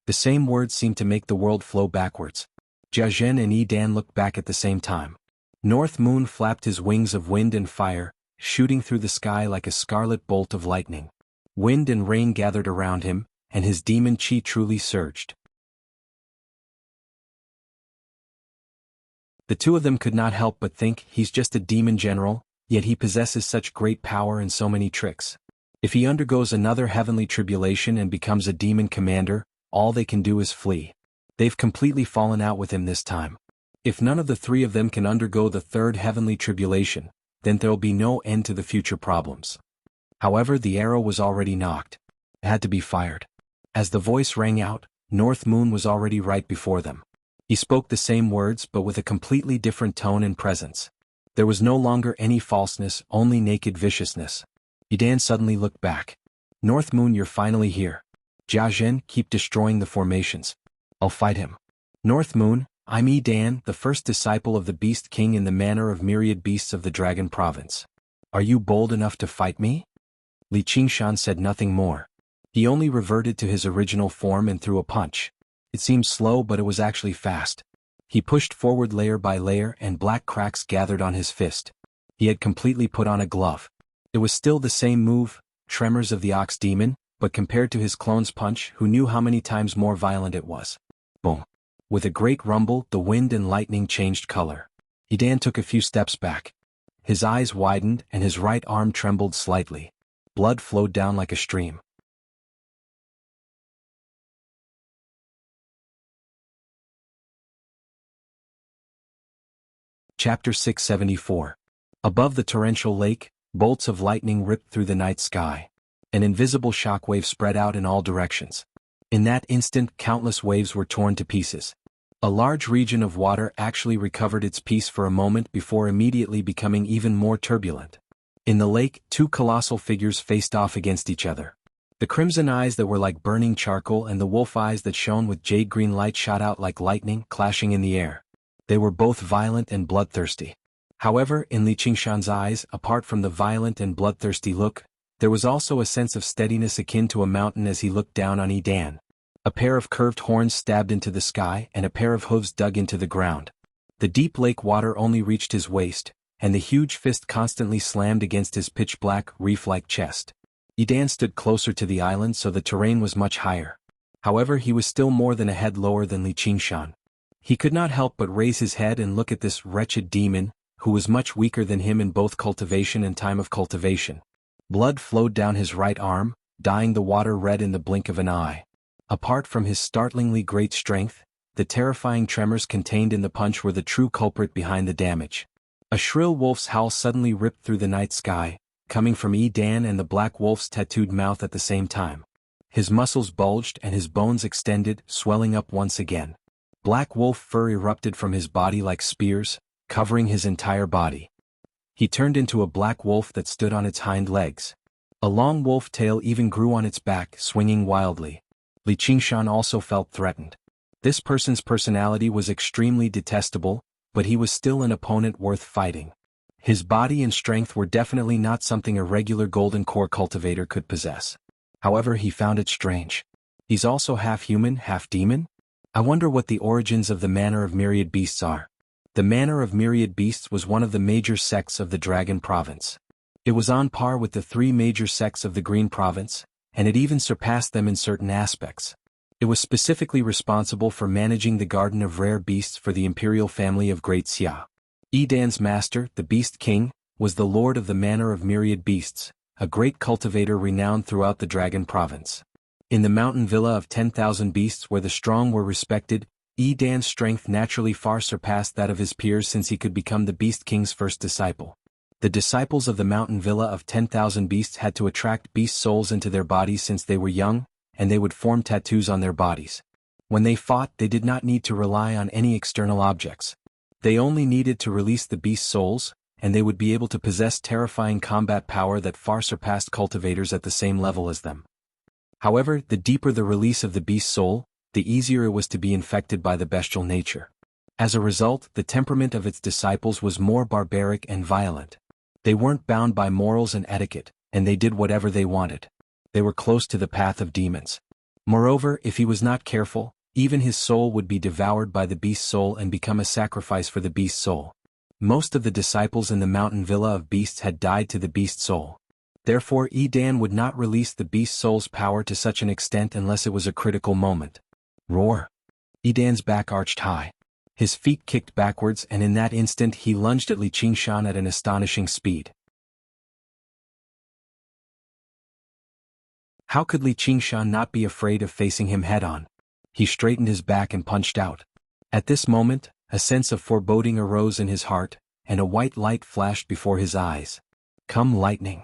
The same words seemed to make the world flow backwards. Jiazhen and Yi Dan looked back at the same time. North Moon flapped his wings of wind and fire, shooting through the sky like a scarlet bolt of lightning. Wind and rain gathered around him, and his demon chi truly surged. The two of them could not help but think, he's just a demon general, yet he possesses such great power and so many tricks. If he undergoes another heavenly tribulation and becomes a demon commander, all they can do is flee. They've completely fallen out with him this time. If none of the three of them can undergo the third heavenly tribulation, then there'll be no end to the future problems. However, the arrow was already nocked. It had to be fired. As the voice rang out, North Moon was already right before them. He spoke the same words but with a completely different tone and presence. There was no longer any falseness, only naked viciousness. Yi Dan suddenly looked back. "North Moon, you're finally here. Jiazhen, keep destroying the formations. I'll fight him." "North Moon, I'm Yi Dan, the first disciple of the Beast King in the manner of myriad beasts of the Dragon Province. Are you bold enough to fight me?" Li Qingshan said nothing more. He only reverted to his original form and threw a punch. It seemed slow but it was actually fast. He pushed forward layer by layer and black cracks gathered on his fist. He had completely put on a glove. It was still the same move, Tremors of the Ox Demon, but compared to his clone's punch, who knew how many times more violent it was. Boom. With a great rumble, the wind and lightning changed color. Yi Dan took a few steps back. His eyes widened and his right arm trembled slightly. Blood flowed down like a stream. Chapter 674. Above the torrential lake, bolts of lightning ripped through the night sky. An invisible shockwave spread out in all directions. In that instant, countless waves were torn to pieces. A large region of water actually recovered its peace for a moment before immediately becoming even more turbulent. In the lake, two colossal figures faced off against each other. The crimson eyes that were like burning charcoal and the wolf eyes that shone with jade-green light shot out like lightning, clashing in the air. They were both violent and bloodthirsty. However, in Li Qingshan's eyes, apart from the violent and bloodthirsty look, there was also a sense of steadiness akin to a mountain as he looked down on Yi Dan. A pair of curved horns stabbed into the sky and a pair of hooves dug into the ground. The deep lake water only reached his waist, and the huge fist constantly slammed against his pitch-black, reef-like chest. Yi Dan stood closer to the island so the terrain was much higher. However, he was still more than a head lower than Li Qingshan. He could not help but raise his head and look at this wretched demon, who was much weaker than him in both cultivation and time of cultivation. Blood flowed down his right arm, dyeing the water red in the blink of an eye. Apart from his startlingly great strength, the terrifying tremors contained in the punch were the true culprit behind the damage. A shrill wolf's howl suddenly ripped through the night sky, coming from Yi Dan and the black wolf's tattooed mouth at the same time. His muscles bulged and his bones extended, swelling up once again. Black wolf fur erupted from his body like spears, covering his entire body. He turned into a black wolf that stood on its hind legs. A long wolf tail even grew on its back, swinging wildly. Li Qingshan also felt threatened. This person's personality was extremely detestable, but he was still an opponent worth fighting. His body and strength were definitely not something a regular golden core cultivator could possess. However, he found it strange. He's also half human, half demon? I wonder what the origins of the Manor of Myriad Beasts are. The Manor of Myriad Beasts was one of the major sects of the Dragon Province. It was on par with the three major sects of the Green Province, and it even surpassed them in certain aspects. It was specifically responsible for managing the Garden of Rare Beasts for the imperial family of Great Xia. Yi Dan's master, the Beast King, was the lord of the Manor of Myriad Beasts, a great cultivator renowned throughout the Dragon Province. In the mountain villa of 10,000 beasts where the strong were respected, Yi Dan's strength naturally far surpassed that of his peers since he could become the Beast King's first disciple. The disciples of the mountain villa of 10,000 beasts had to attract beast souls into their bodies since they were young, and they would form tattoos on their bodies. When they fought, they did not need to rely on any external objects. They only needed to release the beast souls, and they would be able to possess terrifying combat power that far surpassed cultivators at the same level as them. However, the deeper the release of the beast soul, the easier it was to be infected by the bestial nature. As a result, the temperament of its disciples was more barbaric and violent. They weren't bound by morals and etiquette, and they did whatever they wanted. They were close to the path of demons. Moreover, if he was not careful, even his soul would be devoured by the beast soul and become a sacrifice for the beast soul. Most of the disciples in the mountain villa of beasts had died to the beast soul. Therefore, Yi Dan would not release the beast soul's power to such an extent unless it was a critical moment. Roar! Yi Dan's back arched high. His feet kicked backwards, and in that instant he lunged at Li Qingshan at an astonishing speed. How could Li Qingshan not be afraid of facing him head-on? He straightened his back and punched out. At this moment, a sense of foreboding arose in his heart, and a white light flashed before his eyes. Come lightning!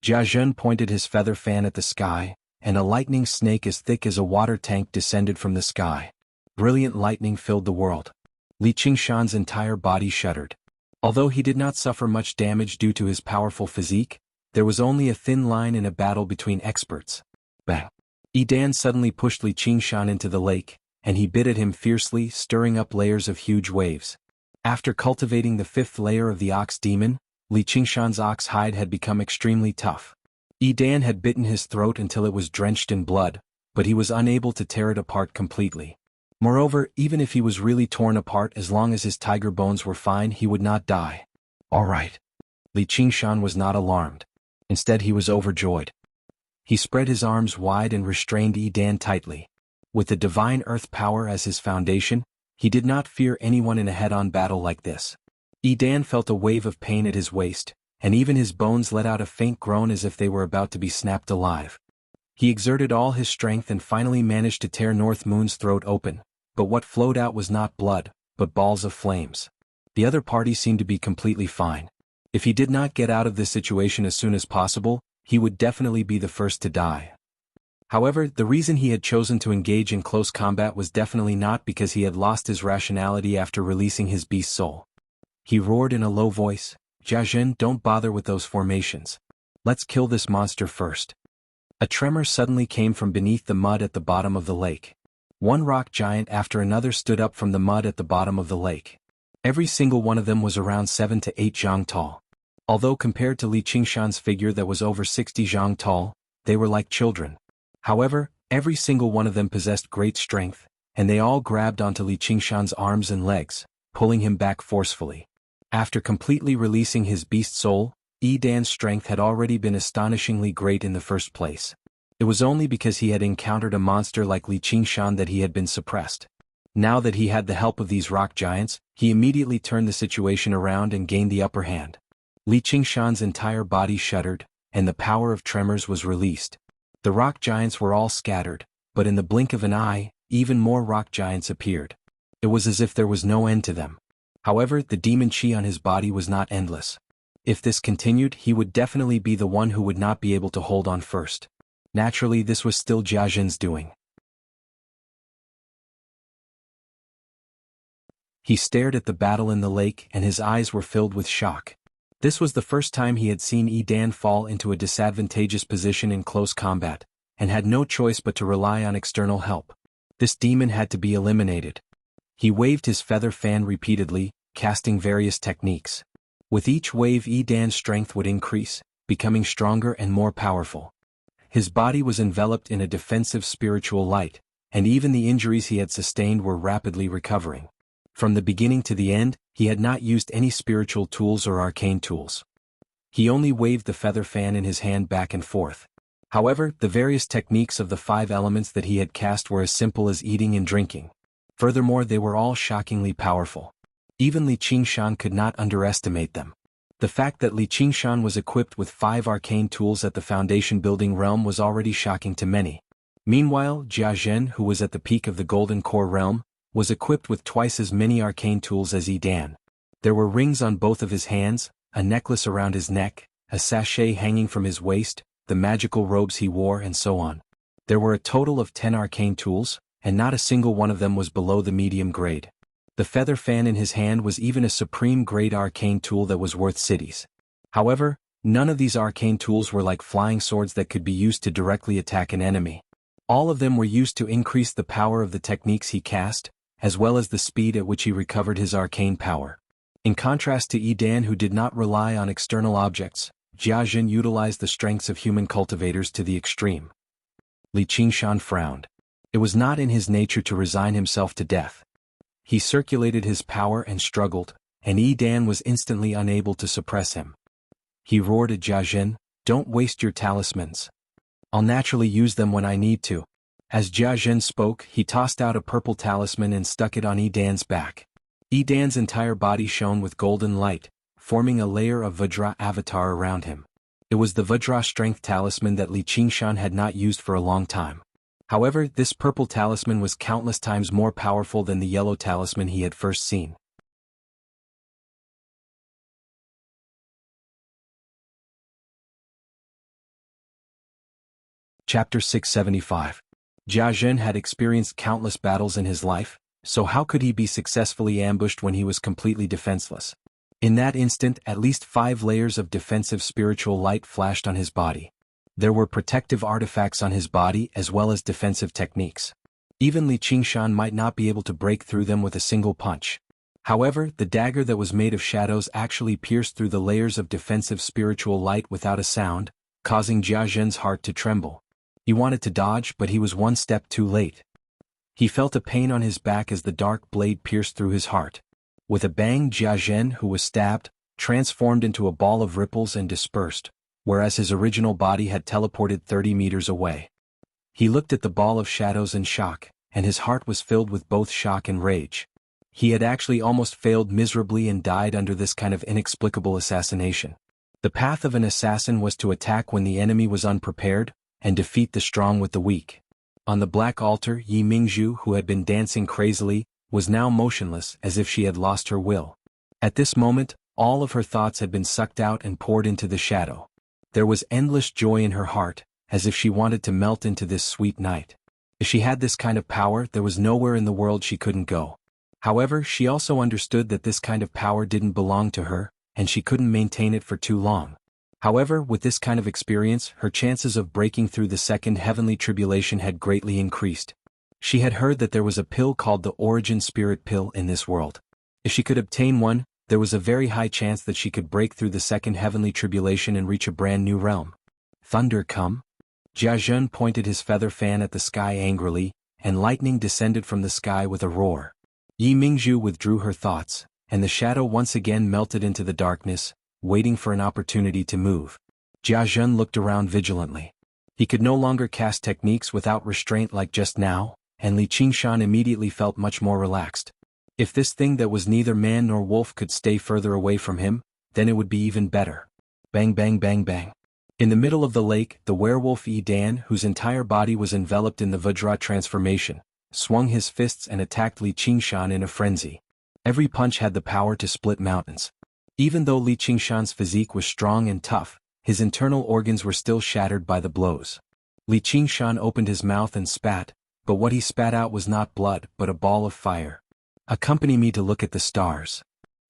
Jianghu pointed his feather fan at the sky, and a lightning snake as thick as a water tank descended from the sky. Brilliant lightning filled the world. Li Qingshan's entire body shuddered. Although he did not suffer much damage due to his powerful physique, there was only a thin line in a battle between experts. Bang! Yi Dan suddenly pushed Li Qingshan into the lake, and he bit at him fiercely, stirring up layers of huge waves. After cultivating the fifth layer of the ox demon, Li Qingshan's ox hide had become extremely tough. Yi Dan had bitten his throat until it was drenched in blood, but he was unable to tear it apart completely. Moreover, even if he was really torn apart, as long as his tiger bones were fine, he would not die. All right. Li Qingshan was not alarmed. Instead, he was overjoyed. He spread his arms wide and restrained Yi Dan tightly. With the divine earth power as his foundation, he did not fear anyone in a head-on battle like this. Yi Dan felt a wave of pain at his waist, and even his bones let out a faint groan as if they were about to be snapped alive. He exerted all his strength and finally managed to tear North Moon's throat open, but what flowed out was not blood, but balls of flames. The other party seemed to be completely fine. If he did not get out of this situation as soon as possible, he would definitely be the first to die. However, the reason he had chosen to engage in close combat was definitely not because he had lost his rationality after releasing his beast soul. He roared in a low voice, Jianghu, don't bother with those formations. Let's kill this monster first. A tremor suddenly came from beneath the mud at the bottom of the lake. One rock giant after another stood up from the mud at the bottom of the lake. Every single one of them was around 7 to 8 zhang tall. Although compared to Li Qingshan's figure that was over 60 zhang tall, they were like children. However, every single one of them possessed great strength, and they all grabbed onto Li Qingshan's arms and legs, pulling him back forcefully. After completely releasing his beast soul, Yi Dan's strength had already been astonishingly great in the first place. It was only because he had encountered a monster like Li Qingshan that he had been suppressed. Now that he had the help of these rock giants, he immediately turned the situation around and gained the upper hand. Li Qingshan's entire body shuddered, and the power of tremors was released. The rock giants were all scattered, but in the blink of an eye, even more rock giants appeared. It was as if there was no end to them. However, the demon chi on his body was not endless. If this continued, he would definitely be the one who would not be able to hold on first. Naturally, this was still Jia Zhen's doing. He stared at the battle in the lake and his eyes were filled with shock. This was the first time he had seen Yi Dan fall into a disadvantageous position in close combat, and had no choice but to rely on external help. This demon had to be eliminated. He waved his feather fan repeatedly, casting various techniques. With each wave, Yi Dan's strength would increase, becoming stronger and more powerful. His body was enveloped in a defensive spiritual light, and even the injuries he had sustained were rapidly recovering. From the beginning to the end, he had not used any spiritual tools or arcane tools. He only waved the feather fan in his hand back and forth. However, the various techniques of the 5 elements that he had cast were as simple as eating and drinking. Furthermore, they were all shockingly powerful. Even Li Qingshan could not underestimate them. The fact that Li Qingshan was equipped with 5 arcane tools at the foundation-building realm was already shocking to many. Meanwhile, Jia Zhen, who was at the peak of the Golden Core realm, was equipped with twice as many arcane tools as Yi Dan. There were rings on both of his hands, a necklace around his neck, a sachet hanging from his waist, the magical robes he wore, and so on. There were a total of 10 arcane tools, and not a single one of them was below the medium grade. The feather fan in his hand was even a supreme grade arcane tool that was worth cities. However, none of these arcane tools were like flying swords that could be used to directly attack an enemy. All of them were used to increase the power of the techniques he cast, as well as the speed at which he recovered his arcane power. In contrast to Yi Dan, who did not rely on external objects, Jia Zhen utilized the strengths of human cultivators to the extreme. Li Qingshan frowned. It was not in his nature to resign himself to death. He circulated his power and struggled, and Yi Dan was instantly unable to suppress him. He roared at Jia Zhen, "Don't waste your talismans. I'll naturally use them when I need to." As Jia Zhen spoke, he tossed out a purple talisman and stuck it on Yi Dan's back. Yi Dan's entire body shone with golden light, forming a layer of Vajra avatar around him. It was the Vajra strength talisman that Li Qingshan had not used for a long time. However, this purple talisman was countless times more powerful than the yellow talisman he had first seen. Chapter 675. Jia Zhen had experienced countless battles in his life, so how could he be successfully ambushed when he was completely defenseless? In that instant, at least 5 layers of defensive spiritual light flashed on his body. There were protective artifacts on his body as well as defensive techniques. Even Li Qingshan might not be able to break through them with a single punch. However, the dagger that was made of shadows actually pierced through the layers of defensive spiritual light without a sound, causing Jia Zhen's heart to tremble. He wanted to dodge, but he was one step too late. He felt a pain on his back as the dark blade pierced through his heart. With a bang, Jia Zhen, who was stabbed, transformed into a ball of ripples and dispersed, whereas his original body had teleported 30 meters away. He looked at the ball of shadows in shock, and his heart was filled with both shock and rage. He had actually almost failed miserably and died under this kind of inexplicable assassination. The path of an assassin was to attack when the enemy was unprepared, and defeat the strong with the weak. On the black altar, Yi Mingzhu, who had been dancing crazily, was now motionless as if she had lost her will. At this moment, all of her thoughts had been sucked out and poured into the shadow. There was endless joy in her heart, as if she wanted to melt into this sweet night. If she had this kind of power, there was nowhere in the world she couldn't go. However, she also understood that this kind of power didn't belong to her, and she couldn't maintain it for too long. However, with this kind of experience, her chances of breaking through the second heavenly tribulation had greatly increased. She had heard that there was a pill called the Origin Spirit Pill in this world. If she could obtain one, there was a very high chance that she could break through the second heavenly tribulation and reach a brand new realm. Thunder come? Jiazhen pointed his feather fan at the sky angrily, and lightning descended from the sky with a roar. Yi Mingzhu withdrew her thoughts, and the shadow once again melted into the darkness, waiting for an opportunity to move. Jiazhen looked around vigilantly. He could no longer cast techniques without restraint like just now, and Li Qingshan immediately felt much more relaxed. If this thing that was neither man nor wolf could stay further away from him, then it would be even better. Bang bang bang bang. In the middle of the lake, the werewolf Yi Dan, whose entire body was enveloped in the Vajra transformation, swung his fists and attacked Li Qingshan in a frenzy. Every punch had the power to split mountains. Even though Li Qingshan's physique was strong and tough, his internal organs were still shattered by the blows. Li Qingshan opened his mouth and spat, but what he spat out was not blood but a ball of fire. Accompany me to look at the stars.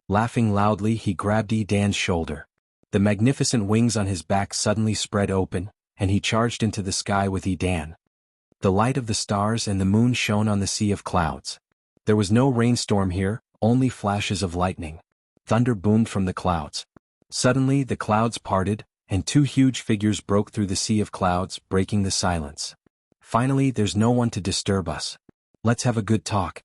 Laughing loudly, he grabbed Yi Dan's shoulder. The magnificent wings on his back suddenly spread open, and he charged into the sky with Yi Dan. The light of the stars and the moon shone on the sea of clouds. There was no rainstorm here, only flashes of lightning. Thunder boomed from the clouds. Suddenly the clouds parted, and two huge figures broke through the sea of clouds, breaking the silence. Finally, there's no one to disturb us. Let's have a good talk.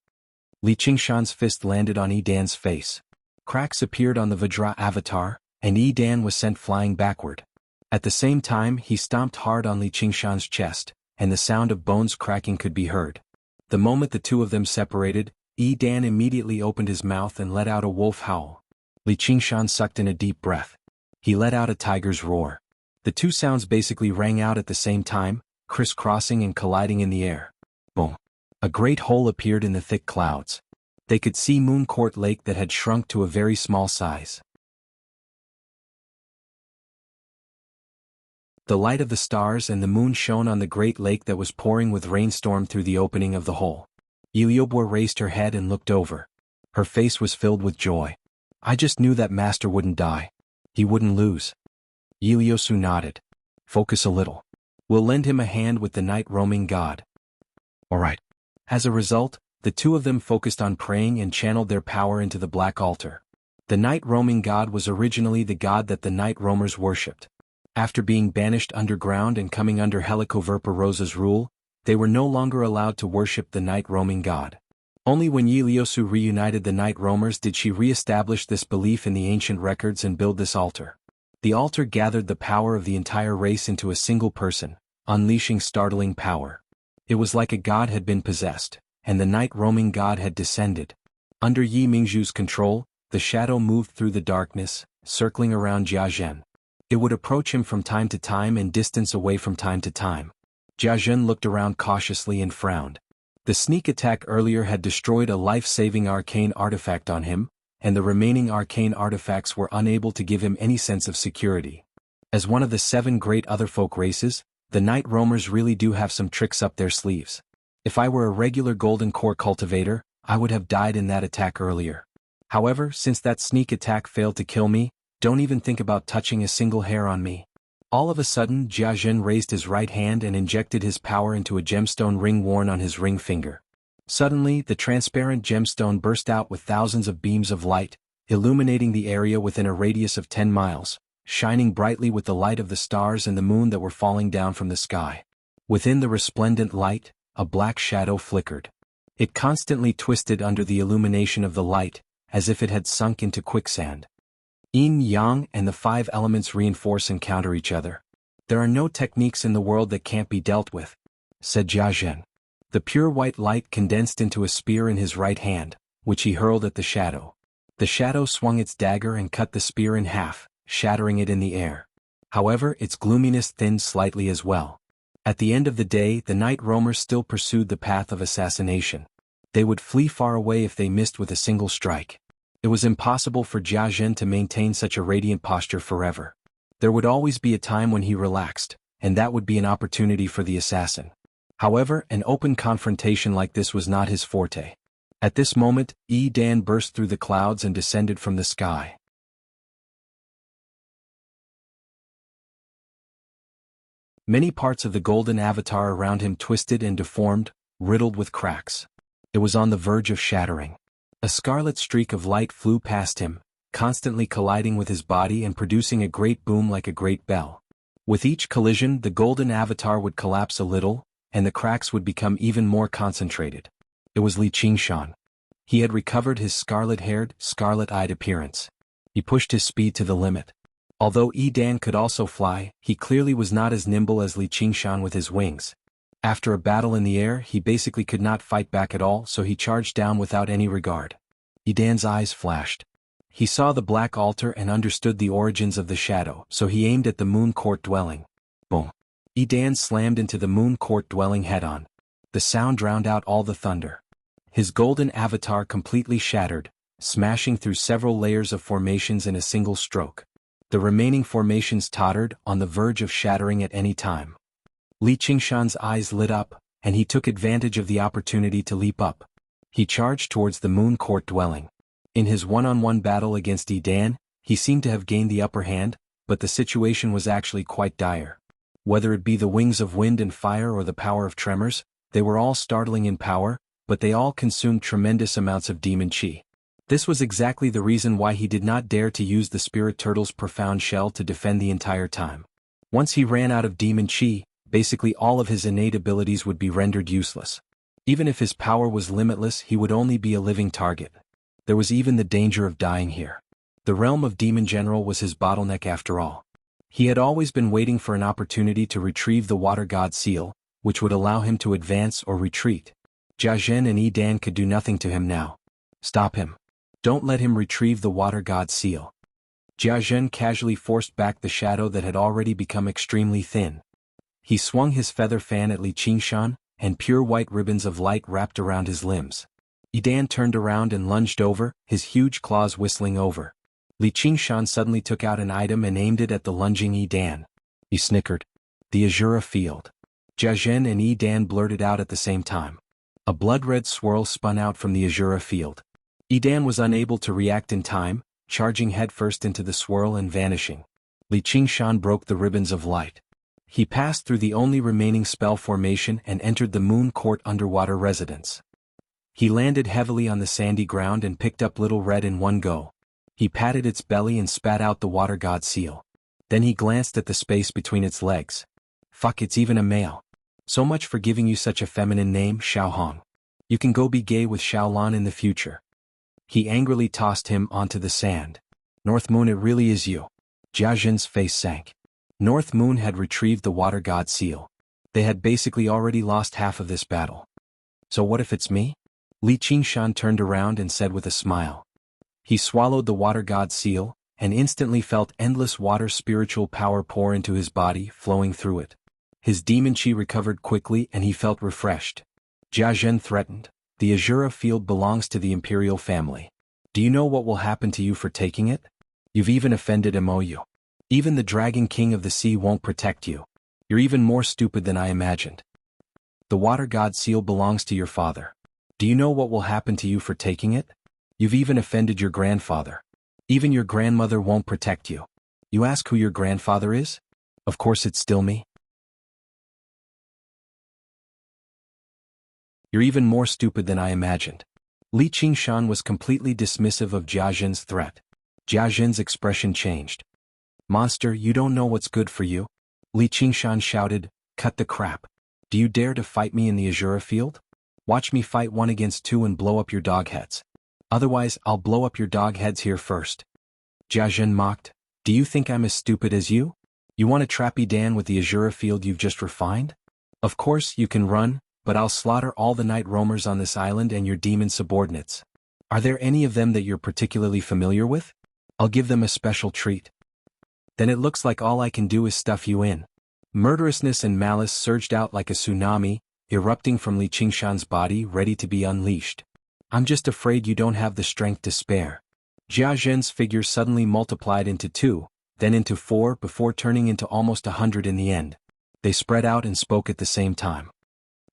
Li Qingshan's fist landed on Yi Dan's face. Cracks appeared on the Vajra avatar, and Yi Dan was sent flying backward. At the same time, he stomped hard on Li Qingshan's chest, and the sound of bones cracking could be heard. The moment the two of them separated, Yi Dan immediately opened his mouth and let out a wolf howl. Li Qingshan sucked in a deep breath. He let out a tiger's roar. The two sounds basically rang out at the same time, crisscrossing and colliding in the air. Boom. A great hole appeared in the thick clouds. They could see Moon Court Lake that had shrunk to a very small size. The light of the stars and the moon shone on the great lake that was pouring with rainstorm through the opening of the hole. Iliobor raised her head and looked over. Her face was filled with joy. I just knew that master wouldn't die. He wouldn't lose. Iliosu nodded. Focus a little. We'll lend him a hand with the night roaming god. Alright. As a result, the two of them focused on praying and channeled their power into the black altar. The night roaming god was originally the god that the night roamers worshipped. After being banished underground and coming under Helicoverpa Rosa's rule, they were no longer allowed to worship the night roaming god. Only when Iliosu reunited the night roamers did she re-establish this belief in the ancient records and build this altar. The altar gathered the power of the entire race into a single person, unleashing startling power. It was like a god had been possessed, and the night roaming god had descended. Under Yi Mingzhu's control, the shadow moved through the darkness, circling around Jiazhen. It would approach him from time to time and distance away from time to time. Jiazhen looked around cautiously and frowned. The sneak attack earlier had destroyed a life-saving arcane artifact on him, and the remaining arcane artifacts were unable to give him any sense of security. As one of the 7 great otherfolk races, the night roamers really do have some tricks up their sleeves. If I were a regular golden core cultivator, I would have died in that attack earlier. However, since that sneak attack failed to kill me, don't even think about touching a single hair on me. All of a sudden, Jiazhen raised his right hand and injected his power into a gemstone ring worn on his ring finger. Suddenly, the transparent gemstone burst out with thousands of beams of light, illuminating the area within a radius of 10 miles, shining brightly with the light of the stars and the moon that were falling down from the sky. Within the resplendent light, a black shadow flickered. It constantly twisted under the illumination of the light, as if it had sunk into quicksand. Yin, Yang, and the 5 elements reinforce and counter each other. There are no techniques in the world that can't be dealt with, said Jiazhen. The pure white light condensed into a spear in his right hand, which he hurled at the shadow. The shadow swung its dagger and cut the spear in half, shattering it in the air. However, its gloominess thinned slightly as well. At the end of the day, the night roamers still pursued the path of assassination. They would flee far away if they missed with a single strike. It was impossible for Jiazhen to maintain such a radiant posture forever. There would always be a time when he relaxed, and that would be an opportunity for the assassin. However, an open confrontation like this was not his forte. At this moment, Yi Dan burst through the clouds and descended from the sky. Many parts of the golden avatar around him twisted and deformed, riddled with cracks. It was on the verge of shattering. A scarlet streak of light flew past him, constantly colliding with his body and producing a great boom like a great bell. With each collision, the golden avatar would collapse a little, and the cracks would become even more concentrated. It was Li Qingshan. He had recovered his scarlet-haired, scarlet-eyed appearance. He pushed his speed to the limit. Although Yi Dan could also fly, he clearly was not as nimble as Li Qingshan with his wings. After a battle in the air, he basically could not fight back at all, so he charged down without any regard. Yi Dan's eyes flashed. He saw the black altar and understood the origins of the shadow, so he aimed at the moon court dwelling. Boom! Yi Dan slammed into the moon court dwelling head-on. The sound drowned out all the thunder. His golden avatar completely shattered, smashing through several layers of formations in a single stroke. The remaining formations tottered, on the verge of shattering at any time. Li Qingshan's eyes lit up, and he took advantage of the opportunity to leap up. He charged towards the moon court dwelling. In his one-on-one battle against Yi Dan, he seemed to have gained the upper hand, but the situation was actually quite dire. Whether it be the wings of wind and fire or the power of tremors, they were all startling in power, but they all consumed tremendous amounts of demon chi. This was exactly the reason why he did not dare to use the spirit turtle's profound shell to defend the entire time. Once he ran out of demon chi, basically all of his innate abilities would be rendered useless. Even if his power was limitless, he would only be a living target. There was even the danger of dying here. The realm of Demon General was his bottleneck after all. He had always been waiting for an opportunity to retrieve the Water God Seal, which would allow him to advance or retreat. Jia Zhen and Yi Dan could do nothing to him now. Stop him. Don't let him retrieve the Water God Seal. Jia Zhen casually forced back the shadow that had already become extremely thin. He swung his feather fan at Li Qingshan, and pure white ribbons of light wrapped around his limbs. Yi Dan turned around and lunged over, his huge claws whistling over. Li Qingshan suddenly took out an item and aimed it at the lunging Yi Dan. He snickered. The Azura Field. Jia Zhen and Yi Dan blurted out at the same time. A blood-red swirl spun out from the Azura Field. Yi Dan was unable to react in time, charging headfirst into the swirl and vanishing. Li Qingshan broke the ribbons of light. He passed through the only remaining spell formation and entered the Moon Court underwater residence. He landed heavily on the sandy ground and picked up Little Red in one go. He patted its belly and spat out the Water God Seal. Then he glanced at the space between its legs. Fuck, it's even a male. So much for giving you such a feminine name, Xiaohong. You can go be gay with Xiaolan in the future. He angrily tossed him onto the sand. North Moon, it really is you. Jia Zhen's face sank. North Moon had retrieved the Water God Seal. They had basically already lost half of this battle. So what if it's me? Li Qingshan turned around and said with a smile. He swallowed the Water God Seal, and instantly felt endless water spiritual power pour into his body, flowing through it. His demon chi recovered quickly and he felt refreshed. Jia Zhen threatened. The Azura Field belongs to the Imperial family. Do you know what will happen to you for taking it? You've even offended Mou. Even the Dragon King of the Sea won't protect you. You're even more stupid than I imagined. The Water God Seal belongs to your father. Do you know what will happen to you for taking it? You've even offended your grandfather. Even your grandmother won't protect you. You ask who your grandfather is? Of course it's still me. You're even more stupid than I imagined. Li Qingshan was completely dismissive of Jia Zhen's threat. Jia Zhen's expression changed. Monster, you don't know what's good for you? Li Qingshan shouted, cut the crap. Do you dare to fight me in the Azura Field? Watch me fight 1 against 2 and blow up your dog heads. Otherwise, I'll blow up your dog heads here first. Jia Zhen mocked. Do you think I'm as stupid as you? You want to trap Yi Dan with the Azura Field you've just refined? Of course, you can run, but I'll slaughter all the night roamers on this island and your demon subordinates. Are there any of them that you're particularly familiar with? I'll give them a special treat. Then it looks like all I can do is stuff you in. Murderousness and malice surged out like a tsunami, erupting from Li Qingshan's body, ready to be unleashed. I'm just afraid you don't have the strength to spare. Jia Zhen's figure suddenly multiplied into 2, then into 4 before turning into almost 100 in the end. They spread out and spoke at the same time.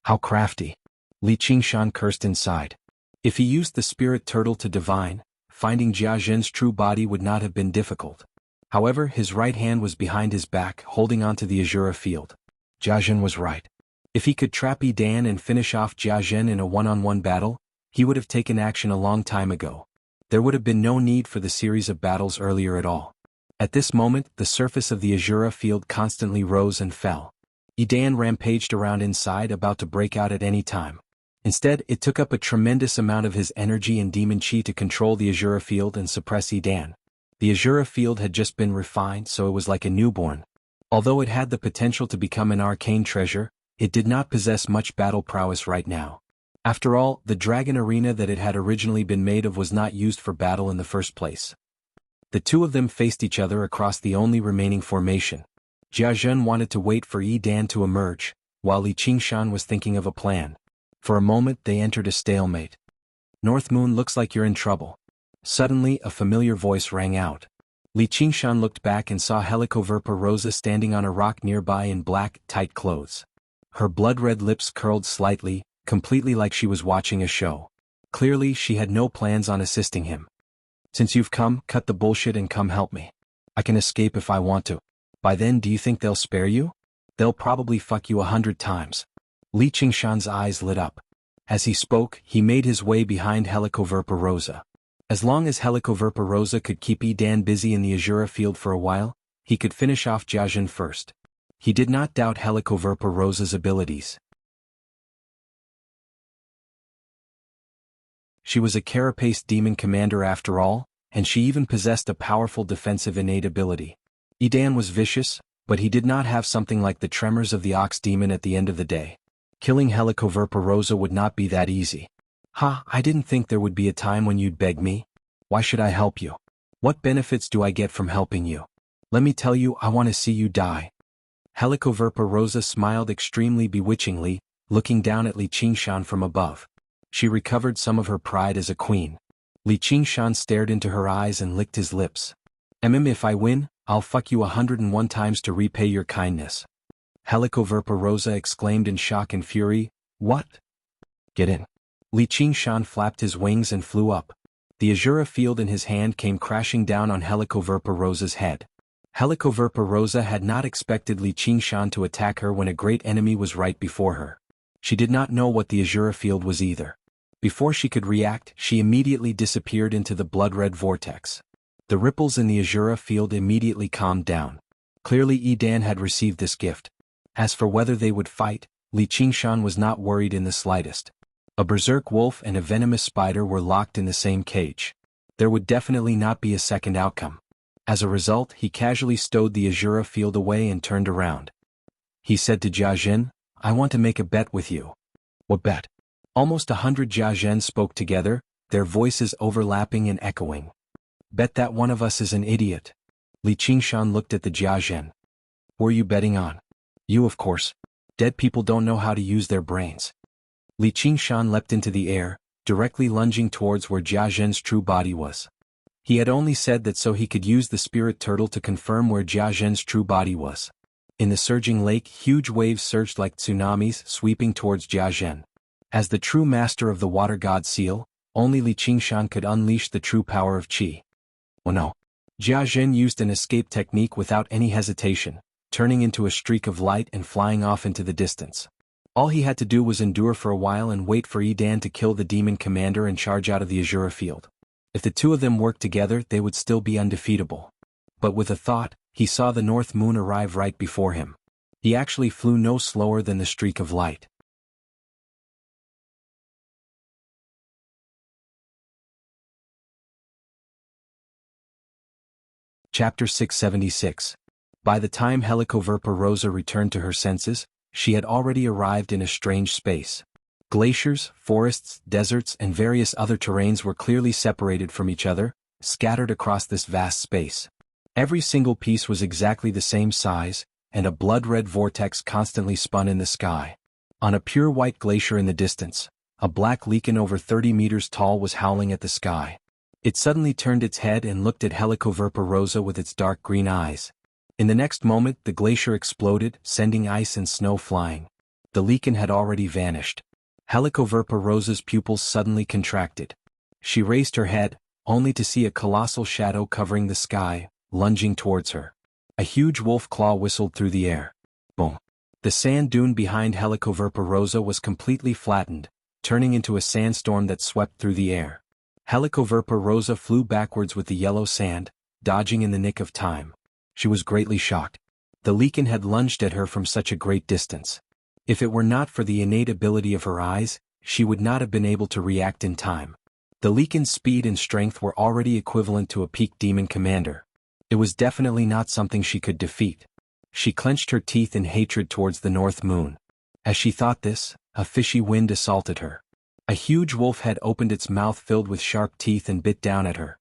How crafty. Li Qingshan cursed inside. If he used the spirit turtle to divine, finding Jia Zhen's true body would not have been difficult. However, his right hand was behind his back, holding onto the Azura Field. Jia Zhen was right. If he could trap Yi Dan and finish off Jia Zhen in a one-on-one battle, he would have taken action a long time ago. There would have been no need for the series of battles earlier at all. At this moment, the surface of the Azura field constantly rose and fell. Idan rampaged around inside, about to break out at any time. Instead, it took up a tremendous amount of his energy and demon chi to control the Azura field and suppress Idan. The Azura field had just been refined, so it was like a newborn. Although it had the potential to become an arcane treasure, it did not possess much battle prowess right now. After all, the dragon arena that it had originally been made of was not used for battle in the first place. The two of them faced each other across the only remaining formation. Jianghu wanted to wait for Idan to emerge, while Li Qingshan was thinking of a plan. For a moment they entered a stalemate. "North Moon, looks like you're in trouble." Suddenly a familiar voice rang out. Li Qingshan looked back and saw Helicoverpa Rosa standing on a rock nearby in black, tight clothes. Her blood-red lips curled slightly, completely like she was watching a show. Clearly she had no plans on assisting him. "Since you've come, cut the bullshit and come help me. I can escape if I want to. By then, do you think they'll spare you? They'll probably fuck you 100 times. Li Qingshan's eyes lit up. As he spoke, he made his way behind Helicoverpa Rosa. As long as Helicoverpa Rosa could keep Idan busy in the Azura field for a while, he could finish off Jianghu first. He did not doubt Helicoverpa Rosa's abilities. She was a carapace demon commander after all, and she even possessed a powerful defensive innate ability. Idan was vicious, but he did not have something like the tremors of the ox demon at the end of the day. Killing Helicoverpa Rosa would not be that easy. "Ha, I didn't think there would be a time when you'd beg me. Why should I help you? What benefits do I get from helping you? Let me tell you, I want to see you die." Helicoverpa Rosa smiled extremely bewitchingly, looking down at Li Qingshan from above. She recovered some of her pride as a queen. Li Qingshan stared into her eyes and licked his lips. If I win, I'll fuck you 101 times to repay your kindness." Helicoverpa Rosa exclaimed in shock and fury. "What? Get in." Li Qingshan flapped his wings and flew up. The Azura field in his hand came crashing down on Helicoverpa Rosa's head. Helicoverpa Rosa had not expected Li Qingshan to attack her when a great enemy was right before her. She did not know what the Azura field was either. Before she could react, she immediately disappeared into the blood-red vortex. The ripples in the Azura field immediately calmed down. Clearly Idan had received this gift. As for whether they would fight, Li Qingshan was not worried in the slightest. A berserk wolf and a venomous spider were locked in the same cage. There would definitely not be a second outcome. As a result, he casually stowed the Azura field away and turned around. He said to Jianghu, "I want to make a bet with you." "What bet?" Almost 100 Jianghu spoke together, their voices overlapping and echoing. "Bet that one of us is an idiot." Li Qingshan looked at the Jianghu. "Who are you betting on?" "You, of course. Dead people don't know how to use their brains." Li Qingshan leapt into the air, directly lunging towards where Jianghu's true body was. He had only said that so he could use the spirit turtle to confirm where Jianghu's true body was. In the surging lake, huge waves surged like tsunamis, sweeping towards Jianghu. As the true master of the water god seal, only Li Qingshan could unleash the true power of qi. "Oh no." Jianghu used an escape technique without any hesitation, turning into a streak of light and flying off into the distance. All he had to do was endure for a while and wait for Idan to kill the demon commander and charge out of the Azura field. If the two of them worked together, they would still be undefeatable. But with a thought, he saw the North Moon arrive right before him. He actually flew no slower than the streak of light. Chapter 676. By the time Helicoverpa Rosa returned to her senses, she had already arrived in a strange space. Glaciers, forests, deserts, and various other terrains were clearly separated from each other, scattered across this vast space. Every single piece was exactly the same size, and a blood-red vortex constantly spun in the sky. On a pure white glacier in the distance, a black lichen over 30 meters tall was howling at the sky. It suddenly turned its head and looked at Helicoverpa Rosa with its dark green eyes. In the next moment, the glacier exploded, sending ice and snow flying. The lichen had already vanished. Helicoverpa Rosa's pupils suddenly contracted. She raised her head, only to see a colossal shadow covering the sky, lunging towards her. A huge wolf claw whistled through the air. Boom. The sand dune behind Helicoverpa Rosa was completely flattened, turning into a sandstorm that swept through the air. Helicoverpa rosa flew backwards with the yellow sand, dodging in the nick of time. She was greatly shocked. The lichen had lunged at her from such a great distance. If it were not for the innate ability of her eyes, she would not have been able to react in time. The lichen's speed and strength were already equivalent to a peak demon commander. It was definitely not something she could defeat. She clenched her teeth in hatred towards the North Moon. As she thought this, a fishy wind assaulted her. A huge wolf head opened its mouth filled with sharp teeth and bit down at her.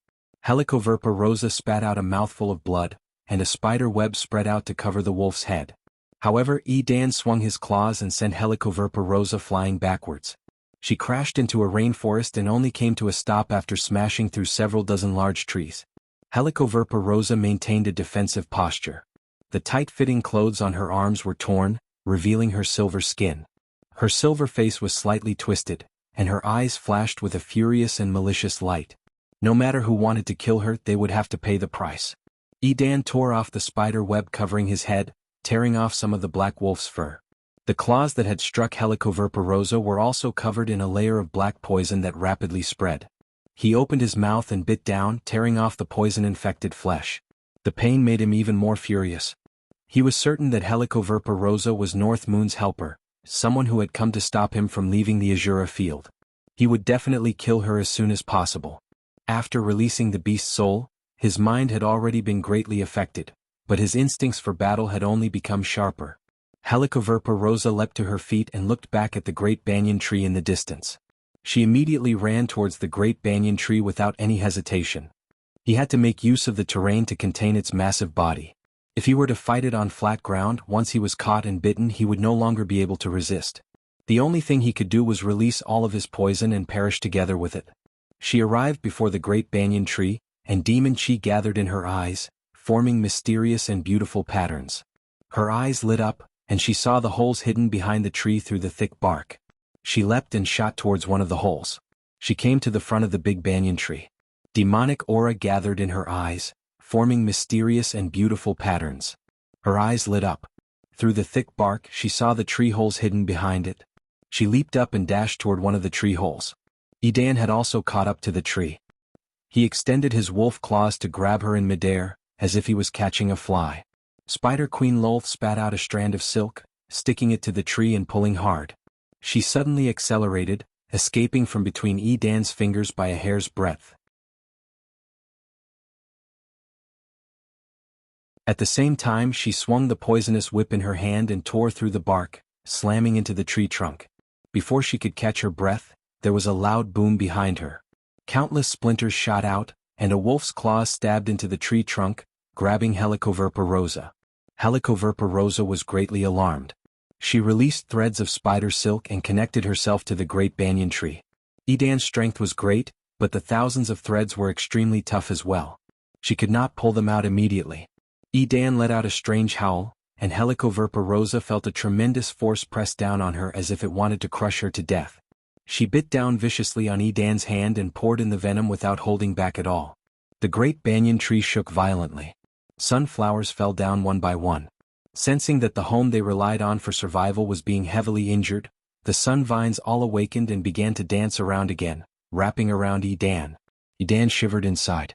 Helicoverpa rosa spat out a mouthful of blood, and a spider web spread out to cover the wolf's head. However, Edan swung his claws and sent Helicoverpa rosa flying backwards. She crashed into a rainforest and only came to a stop after smashing through several dozen large trees. Helicoverpa rosa maintained a defensive posture. The tight-fitting clothes on her arms were torn, revealing her silver skin. Her silver face was slightly twisted, and her eyes flashed with a furious and malicious light. No matter who wanted to kill her, they would have to pay the price. Edan tore off the spider web covering his head, tearing off some of the black wolf's fur. The claws that had struck Helicoverpa rosa were also covered in a layer of black poison that rapidly spread. He opened his mouth and bit down, tearing off the poison-infected flesh. The pain made him even more furious. He was certain that Helicoverpa rosa was North Moon's helper, someone who had come to stop him from leaving the Azura field. He would definitely kill her as soon as possible. After releasing the beast's soul, his mind had already been greatly affected, but his instincts for battle had only become sharper. Helicoverpa rosa leapt to her feet and looked back at the great banyan tree in the distance. She immediately ran towards the great banyan tree without any hesitation. He had to make use of the terrain to contain its massive body. If he were to fight it on flat ground, once he was caught and bitten, he would no longer be able to resist. The only thing he could do was release all of his poison and perish together with it. She arrived before the great banyan tree, and demon chi gathered in her eyes, forming mysterious and beautiful patterns. Her eyes lit up, and she saw the holes hidden behind the tree through the thick bark. She leapt and shot towards one of the holes. She came to the front of the big banyan tree. Demonic aura gathered in her eyes, forming mysterious and beautiful patterns. Her eyes lit up. Through the thick bark, she saw the tree holes hidden behind it. She leaped up and dashed toward one of the tree holes. Edan had also caught up to the tree. He extended his wolf claws to grab her in midair, as if he was catching a fly. Spider Queen Lolth spat out a strand of silk, sticking it to the tree and pulling hard. She suddenly accelerated, escaping from between Edan's fingers by a hair's breadth. At the same time, she swung the poisonous whip in her hand and tore through the bark, slamming into the tree trunk. Before she could catch her breath, there was a loud boom behind her. Countless splinters shot out, and a wolf's claws stabbed into the tree trunk, grabbing Helicoverpa rosa. Helicoverpa rosa was greatly alarmed. She released threads of spider silk and connected herself to the great banyan tree. Edan's strength was great, but the thousands of threads were extremely tough as well. She could not pull them out immediately. Edan let out a strange howl, and Helicoverpa rosa felt a tremendous force press down on her as if it wanted to crush her to death. She bit down viciously on Edan's hand and poured in the venom without holding back at all. The great banyan tree shook violently. Sunflowers fell down one by one. Sensing that the home they relied on for survival was being heavily injured, the sun vines all awakened and began to dance around again, wrapping around Edan. Edan shivered inside.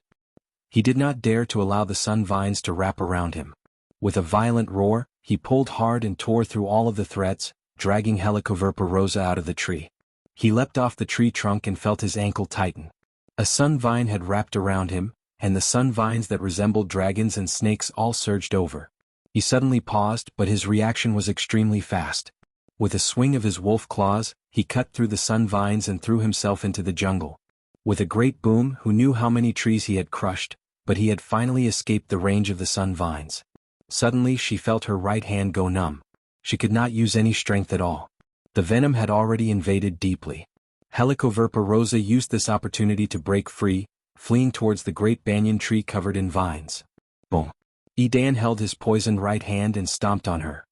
He did not dare to allow the sun vines to wrap around him. With a violent roar, he pulled hard and tore through all of the threads, dragging Helicoverpa rosa out of the tree. He leapt off the tree trunk and felt his ankle tighten. A sun vine had wrapped around him, and the sun vines that resembled dragons and snakes all surged over. He suddenly paused, but his reaction was extremely fast. With a swing of his wolf claws, he cut through the sun vines and threw himself into the jungle. With a great boom, who knew how many trees he had crushed, but he had finally escaped the range of the sun vines. Suddenly she felt her right hand go numb. She could not use any strength at all. The venom had already invaded deeply. Helicoverpa rosa used this opportunity to break free, fleeing towards the great banyan tree covered in vines. Boom! Edan held his poisoned right hand and stomped on her.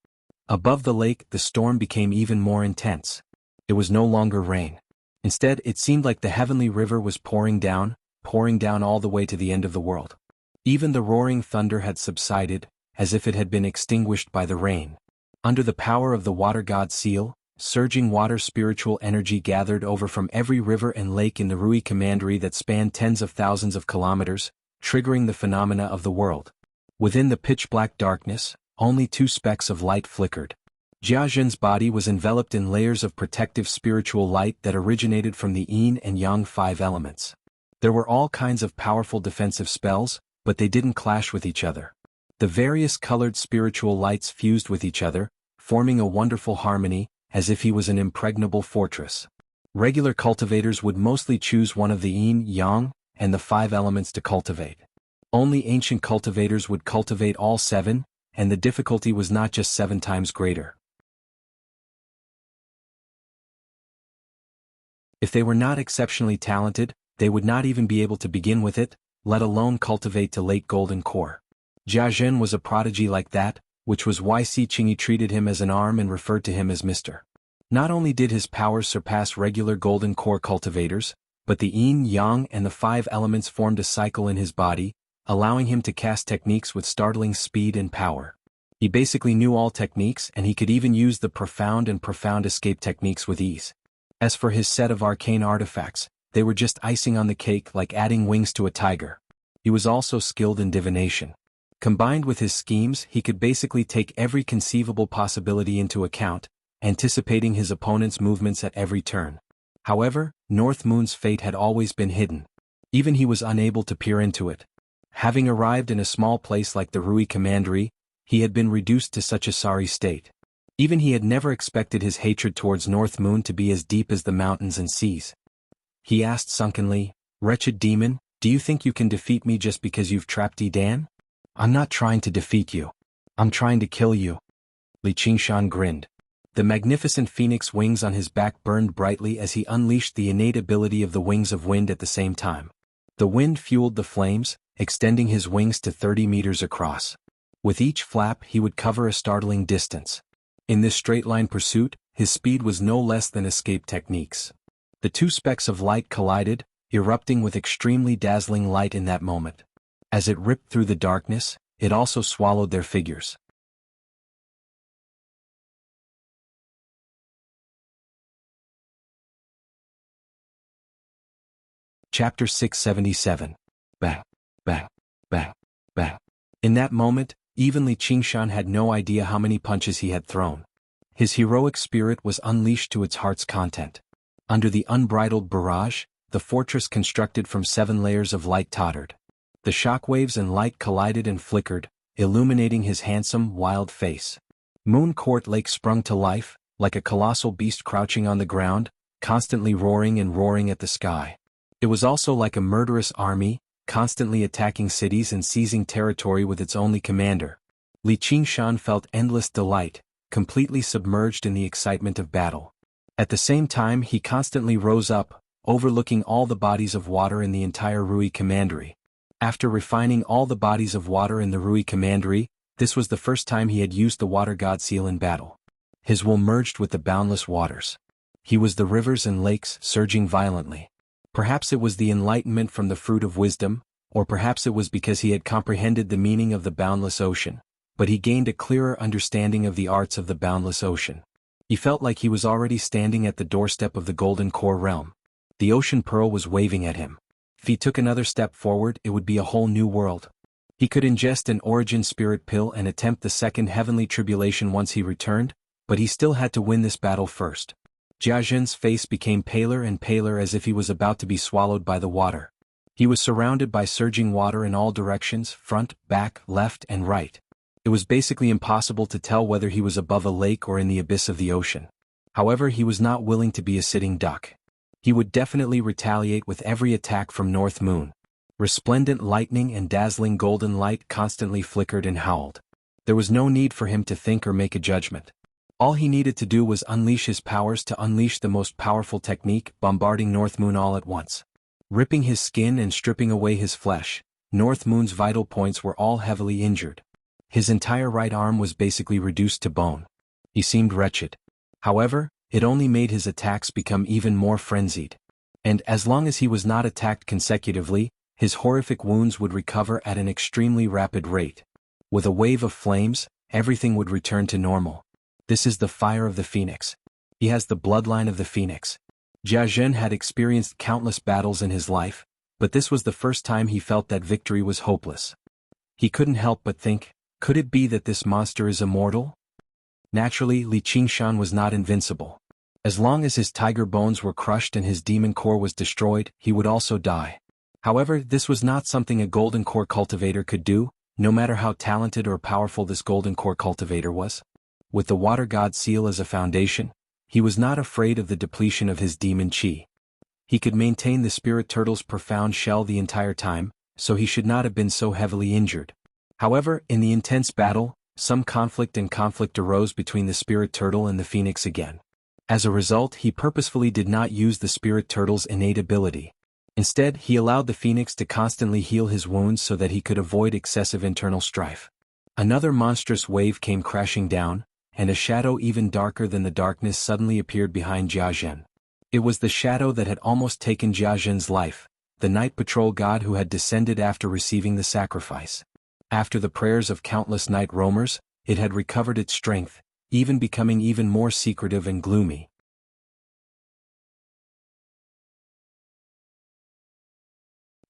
Above the lake, the storm became even more intense. It was no longer rain. Instead, it seemed like the heavenly river was pouring down all the way to the end of the world. Even the roaring thunder had subsided, as if it had been extinguished by the rain. Under the power of the water god seal, surging water spiritual energy gathered over from every river and lake in the Rui Commandery that spanned tens of thousands of kilometers, triggering the phenomena of the world. Within the pitch-black darkness, only two specks of light flickered. Jia Zhen's body was enveloped in layers of protective spiritual light that originated from the yin and yang 5 elements. There were all kinds of powerful defensive spells, but they didn't clash with each other. The various colored spiritual lights fused with each other, forming a wonderful harmony, as if he was an impregnable fortress. Regular cultivators would mostly choose one of the yin, yang, and the 5 elements to cultivate. Only ancient cultivators would cultivate all 7, and the difficulty was not just 7 times greater. If they were not exceptionally talented, they would not even be able to begin with it, let alone cultivate to late golden core. Jia Zhen was a prodigy like that, which was why Si Qingyi treated him as an arm and referred to him as Mr. Not only did his powers surpass regular golden core cultivators, but the yin, yang and the 5 elements formed a cycle in his body, allowing him to cast techniques with startling speed and power. He basically knew all techniques and he could even use the profound and profound escape techniques with ease. As for his set of arcane artifacts, they were just icing on the cake, like adding wings to a tiger. He was also skilled in divination. Combined with his schemes, he could basically take every conceivable possibility into account, anticipating his opponent's movements at every turn. However, North Moon's fate had always been hidden. Even he was unable to peer into it. Having arrived in a small place like the Rui Commandery, he had been reduced to such a sorry state. Even he had never expected his hatred towards North Moon to be as deep as the mountains and seas. He asked sunkenly, "Wretched demon, do you think you can defeat me just because you've trapped Dan? I'm not trying to defeat you. I'm trying to kill you." Li Qingshan grinned. The magnificent phoenix wings on his back burned brightly as he unleashed the innate ability of the wings of wind at the same time. The wind fueled the flames, extending his wings to 30 meters across. With each flap he would cover a startling distance. In this straight-line pursuit, his speed was no less than escape techniques. The 2 specks of light collided, erupting with extremely dazzling light in that moment. As it ripped through the darkness, it also swallowed their figures. Chapter 677. Bang, bang, bang, bang. In that moment, even Li Qingshan had no idea how many punches he had thrown. His heroic spirit was unleashed to its heart's content. Under the unbridled barrage, the fortress constructed from 7 layers of light tottered. The shockwaves and light collided and flickered, illuminating his handsome, wild face. Moon Court Lake sprung to life, like a colossal beast crouching on the ground, constantly roaring and roaring at the sky. It was also like a murderous army, constantly attacking cities and seizing territory with its only commander. Li Qingshan felt endless delight, completely submerged in the excitement of battle. At the same time he constantly rose up, overlooking all the bodies of water in the entire Rui Commandery. After refining all the bodies of water in the Rui Commandery, this was the first time he had used the water god seal in battle. His will merged with the boundless waters. He was the rivers and lakes surging violently. Perhaps it was the enlightenment from the fruit of wisdom, or perhaps it was because he had comprehended the meaning of the boundless ocean, but he gained a clearer understanding of the arts of the boundless ocean. He felt like he was already standing at the doorstep of the Golden Core realm. The ocean pearl was waving at him. If he took another step forward, it would be a whole new world. He could ingest an origin spirit pill and attempt the second heavenly tribulation once he returned, but he still had to win this battle first. Jia Zhen's face became paler and paler as if he was about to be swallowed by the water. He was surrounded by surging water in all directions, front, back, left, and right. It was basically impossible to tell whether he was above a lake or in the abyss of the ocean. However, he was not willing to be a sitting duck. He would definitely retaliate with every attack from North Moon. Resplendent lightning and dazzling golden light constantly flickered and howled. There was no need for him to think or make a judgment. All he needed to do was unleash his powers to unleash the most powerful technique, bombarding North Moon all at once. Ripping his skin and stripping away his flesh, North Moon's vital points were all heavily injured. His entire right arm was basically reduced to bone. He seemed wretched. However, it only made his attacks become even more frenzied. And as long as he was not attacked consecutively, his horrific wounds would recover at an extremely rapid rate. With a wave of flames, everything would return to normal. This is the fire of the phoenix. He has the bloodline of the phoenix. Jianghu had experienced countless battles in his life, but this was the first time he felt that victory was hopeless. He couldn't help but think, could it be that this monster is immortal? Naturally, Li Qingshan was not invincible. As long as his tiger bones were crushed and his demon core was destroyed, he would also die. However, this was not something a golden core cultivator could do, no matter how talented or powerful this golden core cultivator was. With the water god seal as a foundation, he was not afraid of the depletion of his demon chi. He could maintain the spirit turtle's profound shell the entire time, so he should not have been so heavily injured. However, in the intense battle, some conflict arose between the spirit turtle and the phoenix again. As a result, he purposefully did not use the spirit turtle's innate ability. Instead, he allowed the phoenix to constantly heal his wounds so that he could avoid excessive internal strife. Another monstrous wave came crashing down, and a shadow even darker than the darkness suddenly appeared behind Jianghu. It was the shadow that had almost taken Jianghu's life, the night patrol god who had descended after receiving the sacrifice. After the prayers of countless night roamers, it had recovered its strength, even becoming even more secretive and gloomy.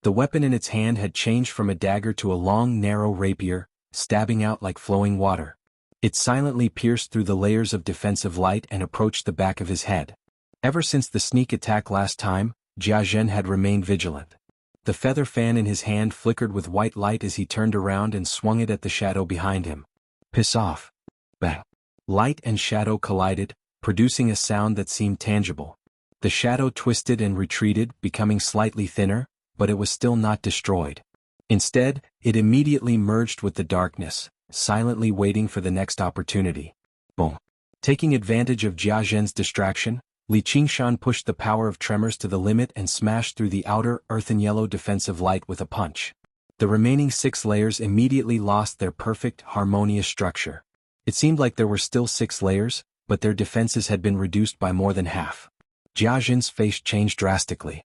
The weapon in its hand had changed from a dagger to a long, narrow rapier, stabbing out like flowing water. It silently pierced through the layers of defensive light and approached the back of his head. Ever since the sneak attack last time, Jianghu had remained vigilant. The feather fan in his hand flickered with white light as he turned around and swung it at the shadow behind him. Piss off. Bang. Light and shadow collided, producing a sound that seemed tangible. The shadow twisted and retreated, becoming slightly thinner, but it was still not destroyed. Instead, it immediately merged with the darkness, silently waiting for the next opportunity. Boom. Taking advantage of Jianghu's distraction, Li Qingshan pushed the power of tremors to the limit and smashed through the outer, earthen yellow defensive light with a punch. The remaining 6 layers immediately lost their perfect, harmonious structure. It seemed like there were still 6 layers, but their defenses had been reduced by more than half. Jianghu's face changed drastically.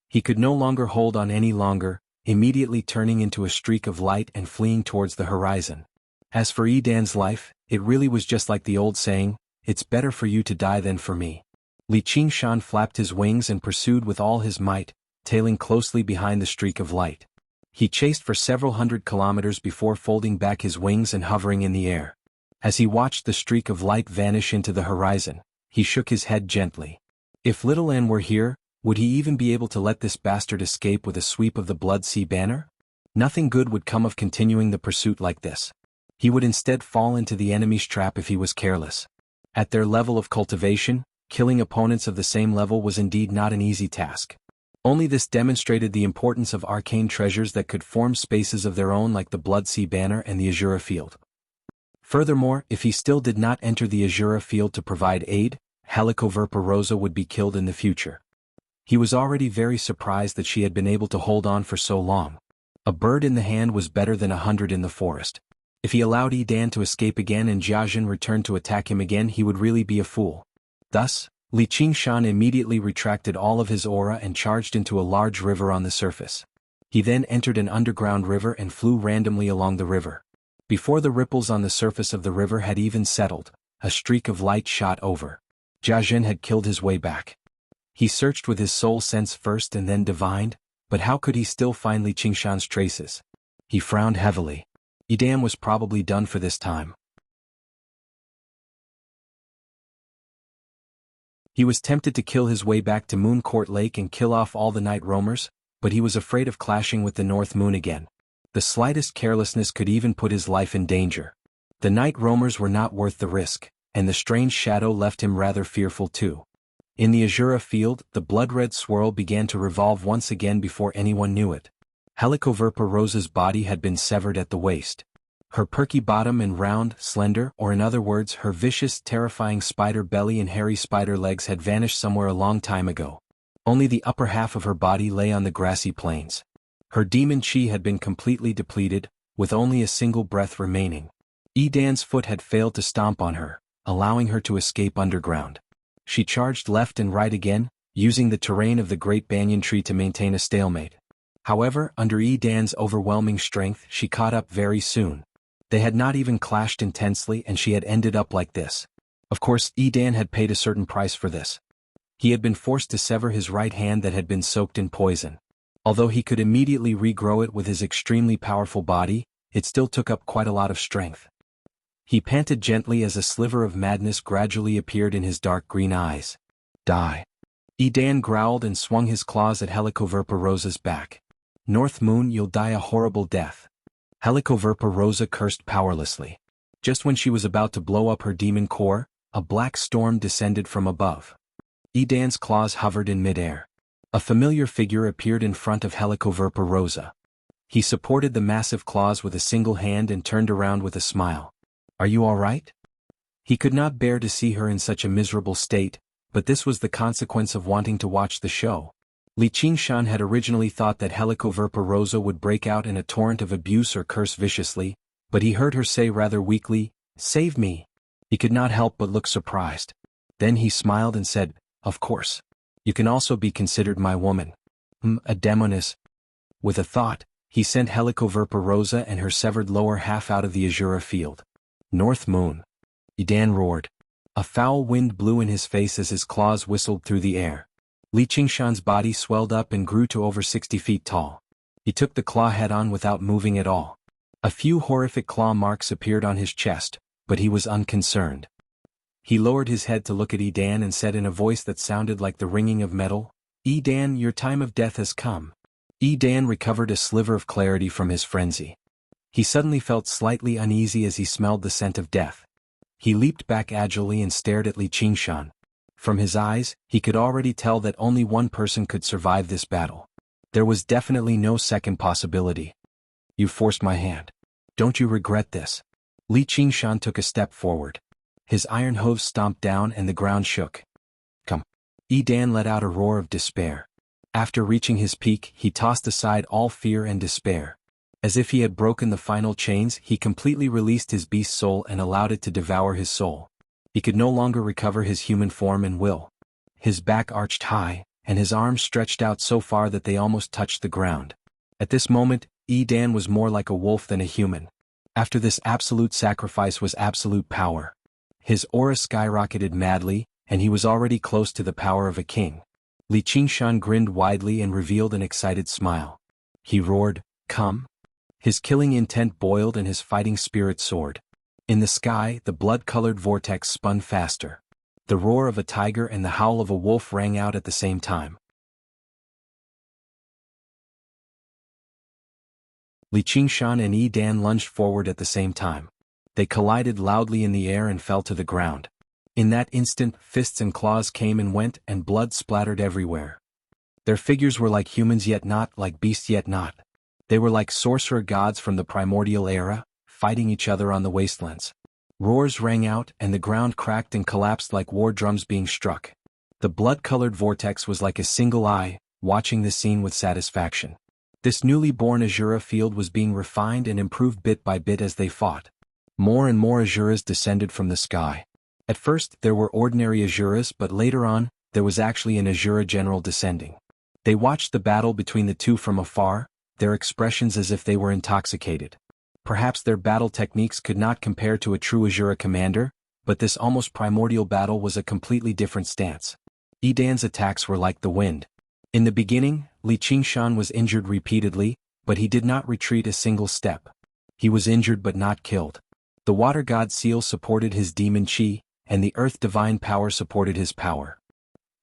He could no longer hold on any longer, immediately turning into a streak of light and fleeing towards the horizon. As for Yidan's life, it really was just like the old saying, "It's better for you to die than for me." Li Qingshan flapped his wings and pursued with all his might, tailing closely behind the streak of light. He chased for several hundred kilometers before folding back his wings and hovering in the air. As he watched the streak of light vanish into the horizon, he shook his head gently. If Little N were here, would he even be able to let this bastard escape with a sweep of the Blood Sea banner? Nothing good would come of continuing the pursuit like this. He would instead fall into the enemy's trap if he was careless. At their level of cultivation, killing opponents of the same level was indeed not an easy task. Only this demonstrated the importance of arcane treasures that could form spaces of their own like the Blood Sea banner and the Azura field. Furthermore, if he still did not enter the Azura field to provide aid, Helicoverpa Rosa would be killed in the future. He was already very surprised that she had been able to hold on for so long. A bird in the hand was better than 100 in the forest. If he allowed Yidan to escape again and Jianghu returned to attack him again, he would really be a fool. Thus, Li Qingshan immediately retracted all of his aura and charged into a large river on the surface. He then entered an underground river and flew randomly along the river. Before the ripples on the surface of the river had even settled, a streak of light shot over. Jianghu had killed his way back. He searched with his soul sense first and then divined, but how could he still find Li Qingshan's traces? He frowned heavily. Yidan was probably done for this time. He was tempted to kill his way back to Moon Court Lake and kill off all the night roamers, but he was afraid of clashing with the North Moon again. The slightest carelessness could even put his life in danger. The night roamers were not worth the risk, and the strange shadow left him rather fearful too. In the Azura field, the blood-red swirl began to revolve once again before anyone knew it. Helicoverpa Rosa's body had been severed at the waist. Her perky bottom and round, slender, or in other words her vicious, terrifying spider belly and hairy spider legs had vanished somewhere a long time ago. Only the upper half of her body lay on the grassy plains. Her demon chi had been completely depleted, with only a single breath remaining. Yidan's foot had failed to stomp on her, allowing her to escape underground. She charged left and right again, using the terrain of the great banyan tree to maintain a stalemate. However, under Yidan's overwhelming strength, she caught up very soon. They had not even clashed intensely and she had ended up like this. Of course, Edan had paid a certain price for this. He had been forced to sever his right hand that had been soaked in poison. Although he could immediately regrow it with his extremely powerful body, it still took up quite a lot of strength. He panted gently as a sliver of madness gradually appeared in his dark green eyes. Die. Edan growled and swung his claws at Helicoverpa Rosa's back. North Moon, you'll die a horrible death. Helicoverpa Rosa cursed powerlessly. Just when she was about to blow up her demon core, a black storm descended from above. Edan's claws hovered in midair. A familiar figure appeared in front of Helicoverpa Rosa. He supported the massive claws with a single hand and turned around with a smile. Are you all right? He could not bear to see her in such a miserable state, but this was the consequence of wanting to watch the show. Li Qingshan had originally thought that Helicoverpa Rosa would break out in a torrent of abuse or curse viciously, but he heard her say rather weakly, "Save me." He could not help but look surprised. Then he smiled and said, "Of course. You can also be considered my woman." A demoness. With a thought, he sent Helicoverpa Rosa and her severed lower half out of the Azura field. North Moon. Edan roared. A foul wind blew in his face as his claws whistled through the air. Li Qingshan's body swelled up and grew to over 60 feet tall. He took the claw head-on without moving at all. A few horrific claw marks appeared on his chest, but he was unconcerned. He lowered his head to look at Edan and said in a voice that sounded like the ringing of metal, "Edan, your time of death has come." Edan recovered a sliver of clarity from his frenzy. He suddenly felt slightly uneasy as he smelled the scent of death. He leaped back agilely and stared at Li Qingshan. From his eyes, he could already tell that only one person could survive this battle. There was definitely no second possibility. "You forced my hand. Don't you regret this?" Li Qingshan took a step forward. His iron hooves stomped down and the ground shook. "Come." Edan let out a roar of despair. After reaching his peak, he tossed aside all fear and despair. As if he had broken the final chains, he completely released his beast soul and allowed it to devour his soul. He could no longer recover his human form and will. His back arched high, and his arms stretched out so far that they almost touched the ground. At this moment, Edan was more like a wolf than a human. After this absolute sacrifice was absolute power. His aura skyrocketed madly, and he was already close to the power of a king. Li Qingshan grinned widely and revealed an excited smile. He roared, "Come." His killing intent boiled and his fighting spirit soared. In the sky, the blood-colored vortex spun faster. The roar of a tiger and the howl of a wolf rang out at the same time. Li Qingshan and Edan lunged forward at the same time. They collided loudly in the air and fell to the ground. In that instant, fists and claws came and went and blood splattered everywhere. Their figures were like humans yet not, like beasts yet not. They were like sorcerer gods from the primordial era, fighting each other on the wastelands. Roars rang out and the ground cracked and collapsed like war drums being struck. The blood-colored vortex was like a single eye, watching the scene with satisfaction. This newly born Azura field was being refined and improved bit by bit as they fought. More and more Azuras descended from the sky. At first, there were ordinary Azuras, but later on, there was actually an Azura general descending. They watched the battle between the two from afar, their expressions as if they were intoxicated. Perhaps their battle techniques could not compare to a true Azura commander, but this almost primordial battle was a completely different stance. Edan's attacks were like the wind. In the beginning, Li Qingshan was injured repeatedly, but he did not retreat a single step. He was injured but not killed. The water god seal supported his demon chi, and the earth divine power supported his power.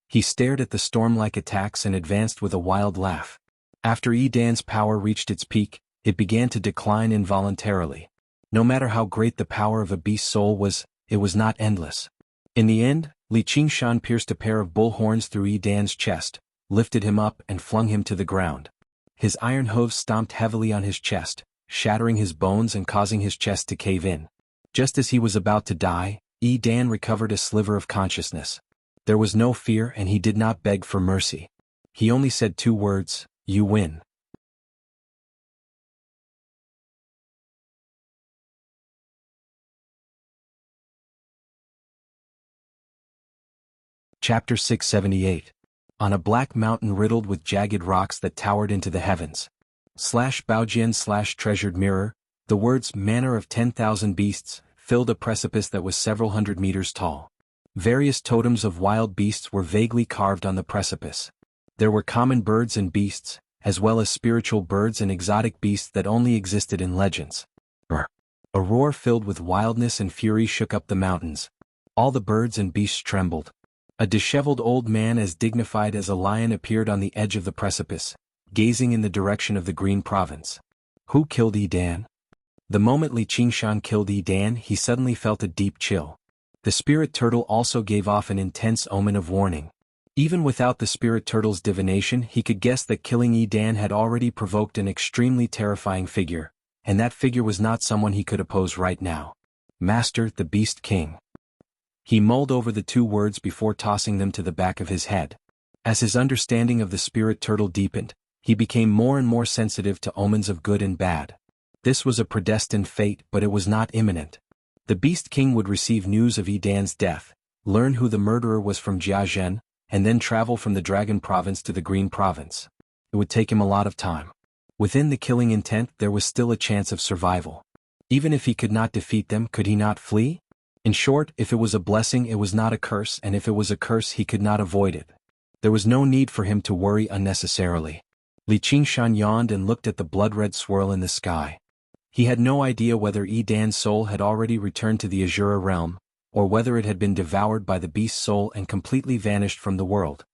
He stared at the storm-like attacks and advanced with a wild laugh. After Edan's power reached its peak, it began to decline involuntarily. No matter how great the power of a beast's soul was, it was not endless. In the end, Li Qingshan pierced a pair of bull horns through Edan's chest, lifted him up and flung him to the ground. His iron hooves stomped heavily on his chest, shattering his bones and causing his chest to cave in. Just as he was about to die, Edan recovered a sliver of consciousness. There was no fear and he did not beg for mercy. He only said two words, "You win." Chapter 678. On a black mountain riddled with jagged rocks that towered into the heavens. /Baojian/ treasured mirror, the words "manor of 10,000 beasts" filled a precipice that was several hundred meters tall. Various totems of wild beasts were vaguely carved on the precipice. There were common birds and beasts, as well as spiritual birds and exotic beasts that only existed in legends. A roar filled with wildness and fury shook up the mountains. All the birds and beasts trembled. A disheveled old man as dignified as a lion appeared on the edge of the precipice, gazing in the direction of the Green Province. Who killed Dan? The moment Li Qingshan killed Dan, he suddenly felt a deep chill. The spirit turtle also gave off an intense omen of warning. Even without the spirit turtle's divination, he could guess that killing Dan had already provoked an extremely terrifying figure, and that figure was not someone he could oppose right now. Master, the Beast King. He mulled over the two words before tossing them to the back of his head. As his understanding of the spirit turtle deepened, he became more and more sensitive to omens of good and bad. This was a predestined fate, but it was not imminent. The Beast King would receive news of Dan's death, learn who the murderer was from Jianghu, and then travel from the Dragon Province to the Green Province. It would take him a lot of time. Within the killing intent there was still a chance of survival. Even if he could not defeat them, could he not flee? In short, if it was a blessing it was not a curse, and if it was a curse he could not avoid it. There was no need for him to worry unnecessarily. Li Qingshan yawned and looked at the blood-red swirl in the sky. He had no idea whether Dan's soul had already returned to the Azura realm, or whether it had been devoured by the beast's soul and completely vanished from the world.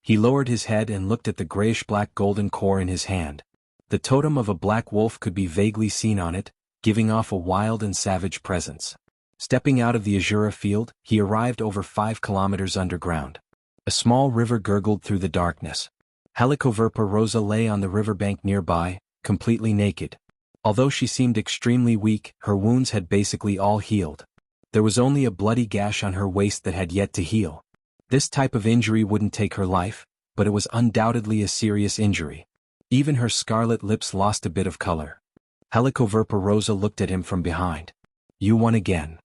He lowered his head and looked at the grayish-black golden core in his hand. The totem of a black wolf could be vaguely seen on it, giving off a wild and savage presence. Stepping out of the Azura field, he arrived over 5 kilometers underground. A small river gurgled through the darkness. Helicoverpa Rosa lay on the riverbank nearby, completely naked. Although she seemed extremely weak, her wounds had basically all healed. There was only a bloody gash on her waist that had yet to heal. This type of injury wouldn't take her life, but it was undoubtedly a serious injury. Even her scarlet lips lost a bit of color. Helicoverpa Rosa looked at him from behind. You won again.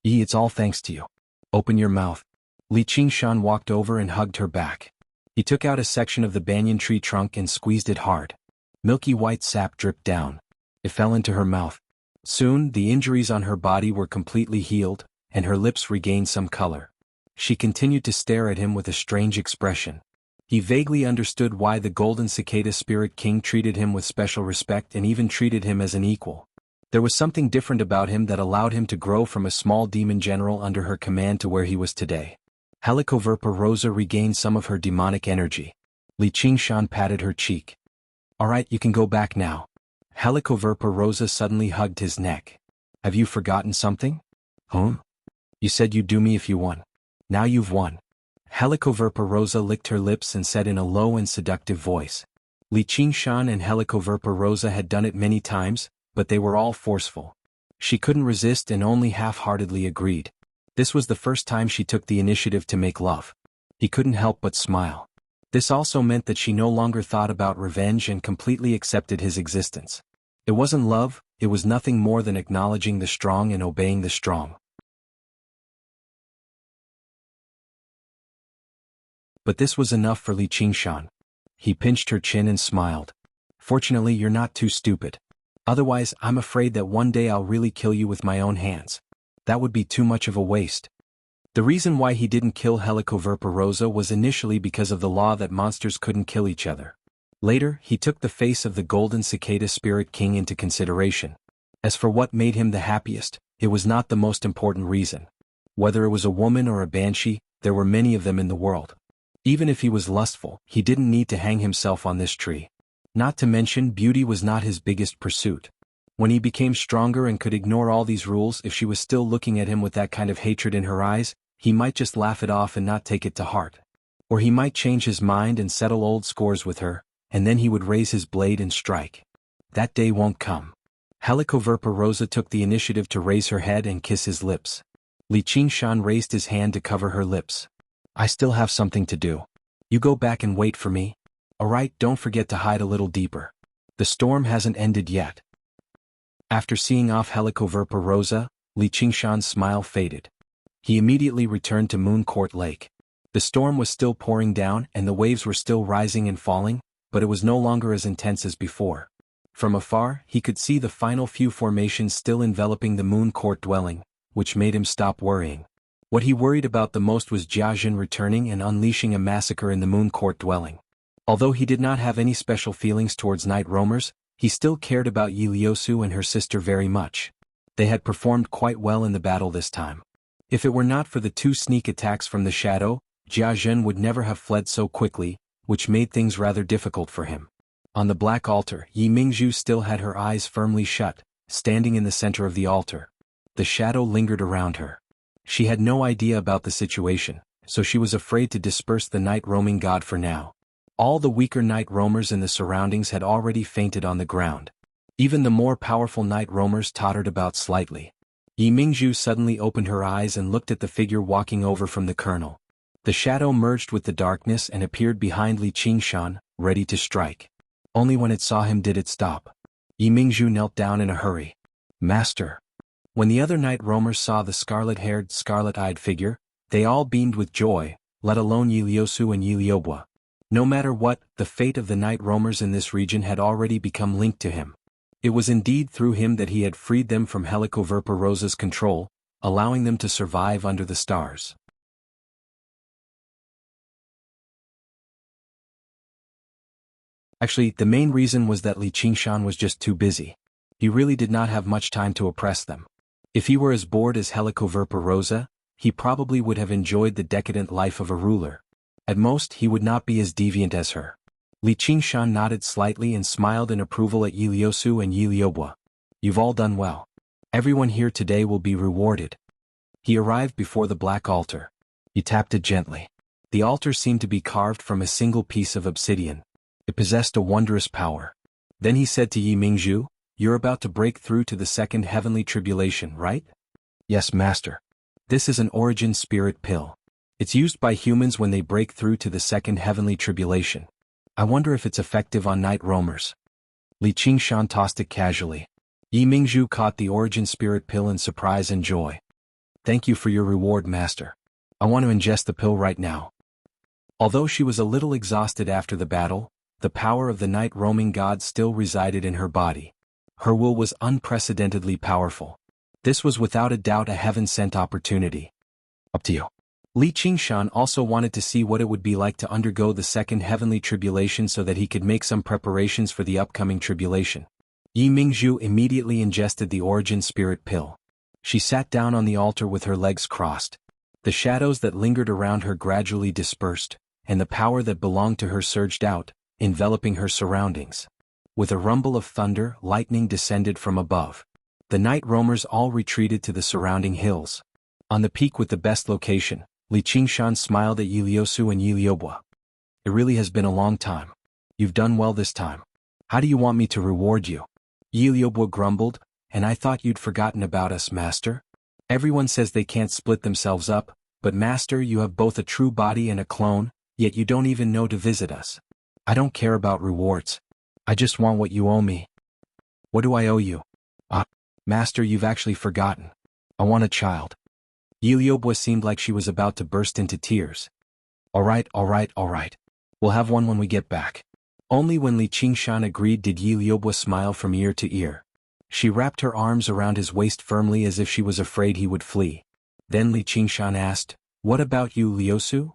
It's all thanks to you. Open your mouth. Li Qingshan walked over and hugged her back. He took out a section of the banyan tree trunk and squeezed it hard. Milky white sap dripped down. It fell into her mouth. Soon, the injuries on her body were completely healed, and her lips regained some color. She continued to stare at him with a strange expression. He vaguely understood why the Golden Cicada Spirit King treated him with special respect and even treated him as an equal. There was something different about him that allowed him to grow from a small demon general under her command to where he was today. Helicoverpa Rosa regained some of her demonic energy. Li Qingshan patted her cheek. Alright, you can go back now. Helicoverpa Rosa suddenly hugged his neck. Have you forgotten something? Huh? You said you'd do me if you won. Now you've won. Helicoverpa Rosa licked her lips and said in a low and seductive voice. Li Qingshan and Helicoverpa Rosa had done it many times, but they were all forceful. She couldn't resist and only half-heartedly agreed. This was the first time she took the initiative to make love. He couldn't help but smile. This also meant that she no longer thought about revenge and completely accepted his existence. It wasn't love, it was nothing more than acknowledging the strong and obeying the strong. But this was enough for Li Qingshan. He pinched her chin and smiled. Fortunately, you're not too stupid. Otherwise, I'm afraid that one day I'll really kill you with my own hands. That would be too much of a waste. The reason why he didn't kill Helicoverpa Rosa was initially because of the law that monsters couldn't kill each other. Later, he took the face of the Golden Cicada Spirit King into consideration. As for what made him the happiest, it was not the most important reason. Whether it was a woman or a banshee, there were many of them in the world. Even if he was lustful, he didn't need to hang himself on this tree. Not to mention, beauty was not his biggest pursuit. When he became stronger and could ignore all these rules, if she was still looking at him with that kind of hatred in her eyes, he might just laugh it off and not take it to heart. Or he might change his mind and settle old scores with her, and then he would raise his blade and strike. That day won't come. Helicoverpa Rosa took the initiative to raise her head and kiss his lips. Li Qingshan raised his hand to cover her lips. I still have something to do. You go back and wait for me. Alright, don't forget to hide a little deeper. The storm hasn't ended yet. After seeing off Helicoverpa Rosa, Li Qingshan's smile faded. He immediately returned to Moon Court Lake. The storm was still pouring down and the waves were still rising and falling, but it was no longer as intense as before. From afar, he could see the final few formations still enveloping the Moon Court dwelling, which made him stop worrying. What he worried about the most was Jianghu returning and unleashing a massacre in the Moon Court dwelling. Although he did not have any special feelings towards night roamers, he still cared about Yi Liusu and her sister very much. They had performed quite well in the battle this time. If it were not for the 2 sneak attacks from the shadow, Jianghu would never have fled so quickly, which made things rather difficult for him. On the black altar, Yi Mingzhu still had her eyes firmly shut, standing in the center of the altar. The shadow lingered around her. She had no idea about the situation, so she was afraid to disperse the night roaming god for now. All the weaker night roamers in the surroundings had already fainted on the ground. Even the more powerful night roamers tottered about slightly. Yi Mingzhu suddenly opened her eyes and looked at the figure walking over from the colonel. The shadow merged with the darkness and appeared behind Li Qingshan, ready to strike. Only when it saw him did it stop. Yi Mingzhu knelt down in a hurry. "Master." When the other night roamers saw the scarlet-haired, scarlet-eyed figure, they all beamed with joy, let alone Yi Liusu and Yi Liubo. No matter what, the fate of the night roamers in this region had already become linked to him. It was indeed through him that he had freed them from Helicoverpa Rosa's control, allowing them to survive under the stars. Actually, the main reason was that Li Qingshan was just too busy. He really did not have much time to oppress them. If he were as bored as Helicoverpa Rosa, he probably would have enjoyed the decadent life of a ruler. At most, he would not be as deviant as her. Li Qingshan nodded slightly and smiled in approval at Yi Liusu and Yi Liubo. "You've all done well. Everyone here today will be rewarded." He arrived before the black altar. He tapped it gently. The altar seemed to be carved from a single piece of obsidian. It possessed a wondrous power. Then he said to Yi Mingzhu, "You're about to break through to the second heavenly tribulation, right?" "Yes, master. This is an origin spirit pill. It's used by humans when they break through to the second heavenly tribulation. I wonder if it's effective on night roamers." Li Qingshan tossed it casually. Yi Mingzhu caught the origin spirit pill in surprise and joy. "Thank you for your reward, master. I want to ingest the pill right now." Although she was a little exhausted after the battle, the power of the night roaming god still resided in her body. Her will was unprecedentedly powerful. This was without a doubt a heaven-sent opportunity. "Up to you." Li Qingshan also wanted to see what it would be like to undergo the second heavenly tribulation so that he could make some preparations for the upcoming tribulation. Yi Mingzhu immediately ingested the origin spirit pill. She sat down on the altar with her legs crossed. The shadows that lingered around her gradually dispersed, and the power that belonged to her surged out, enveloping her surroundings. With a rumble of thunder, lightning descended from above. The night roamers all retreated to the surrounding hills. On the peak with the best location, Li Qingshan smiled at Yi Liusu and Yi Liubo. "It really has been a long time. You've done well this time. How do you want me to reward you?" Yi Liubo grumbled, "And I thought you'd forgotten about us, master? Everyone says they can't split themselves up, but master, you have both a true body and a clone, yet you don't even know to visit us. I don't care about rewards. I just want what you owe me." "What do I owe you?" Master, you've actually forgotten. I want a child." Yi Liubo seemed like she was about to burst into tears. All right. We'll have one when we get back." Only when Li Qingshan agreed did Yi Liubo smile from ear to ear. She wrapped her arms around his waist firmly as if she was afraid he would flee. Then Li Qingshan asked, "What about you, Liusu?"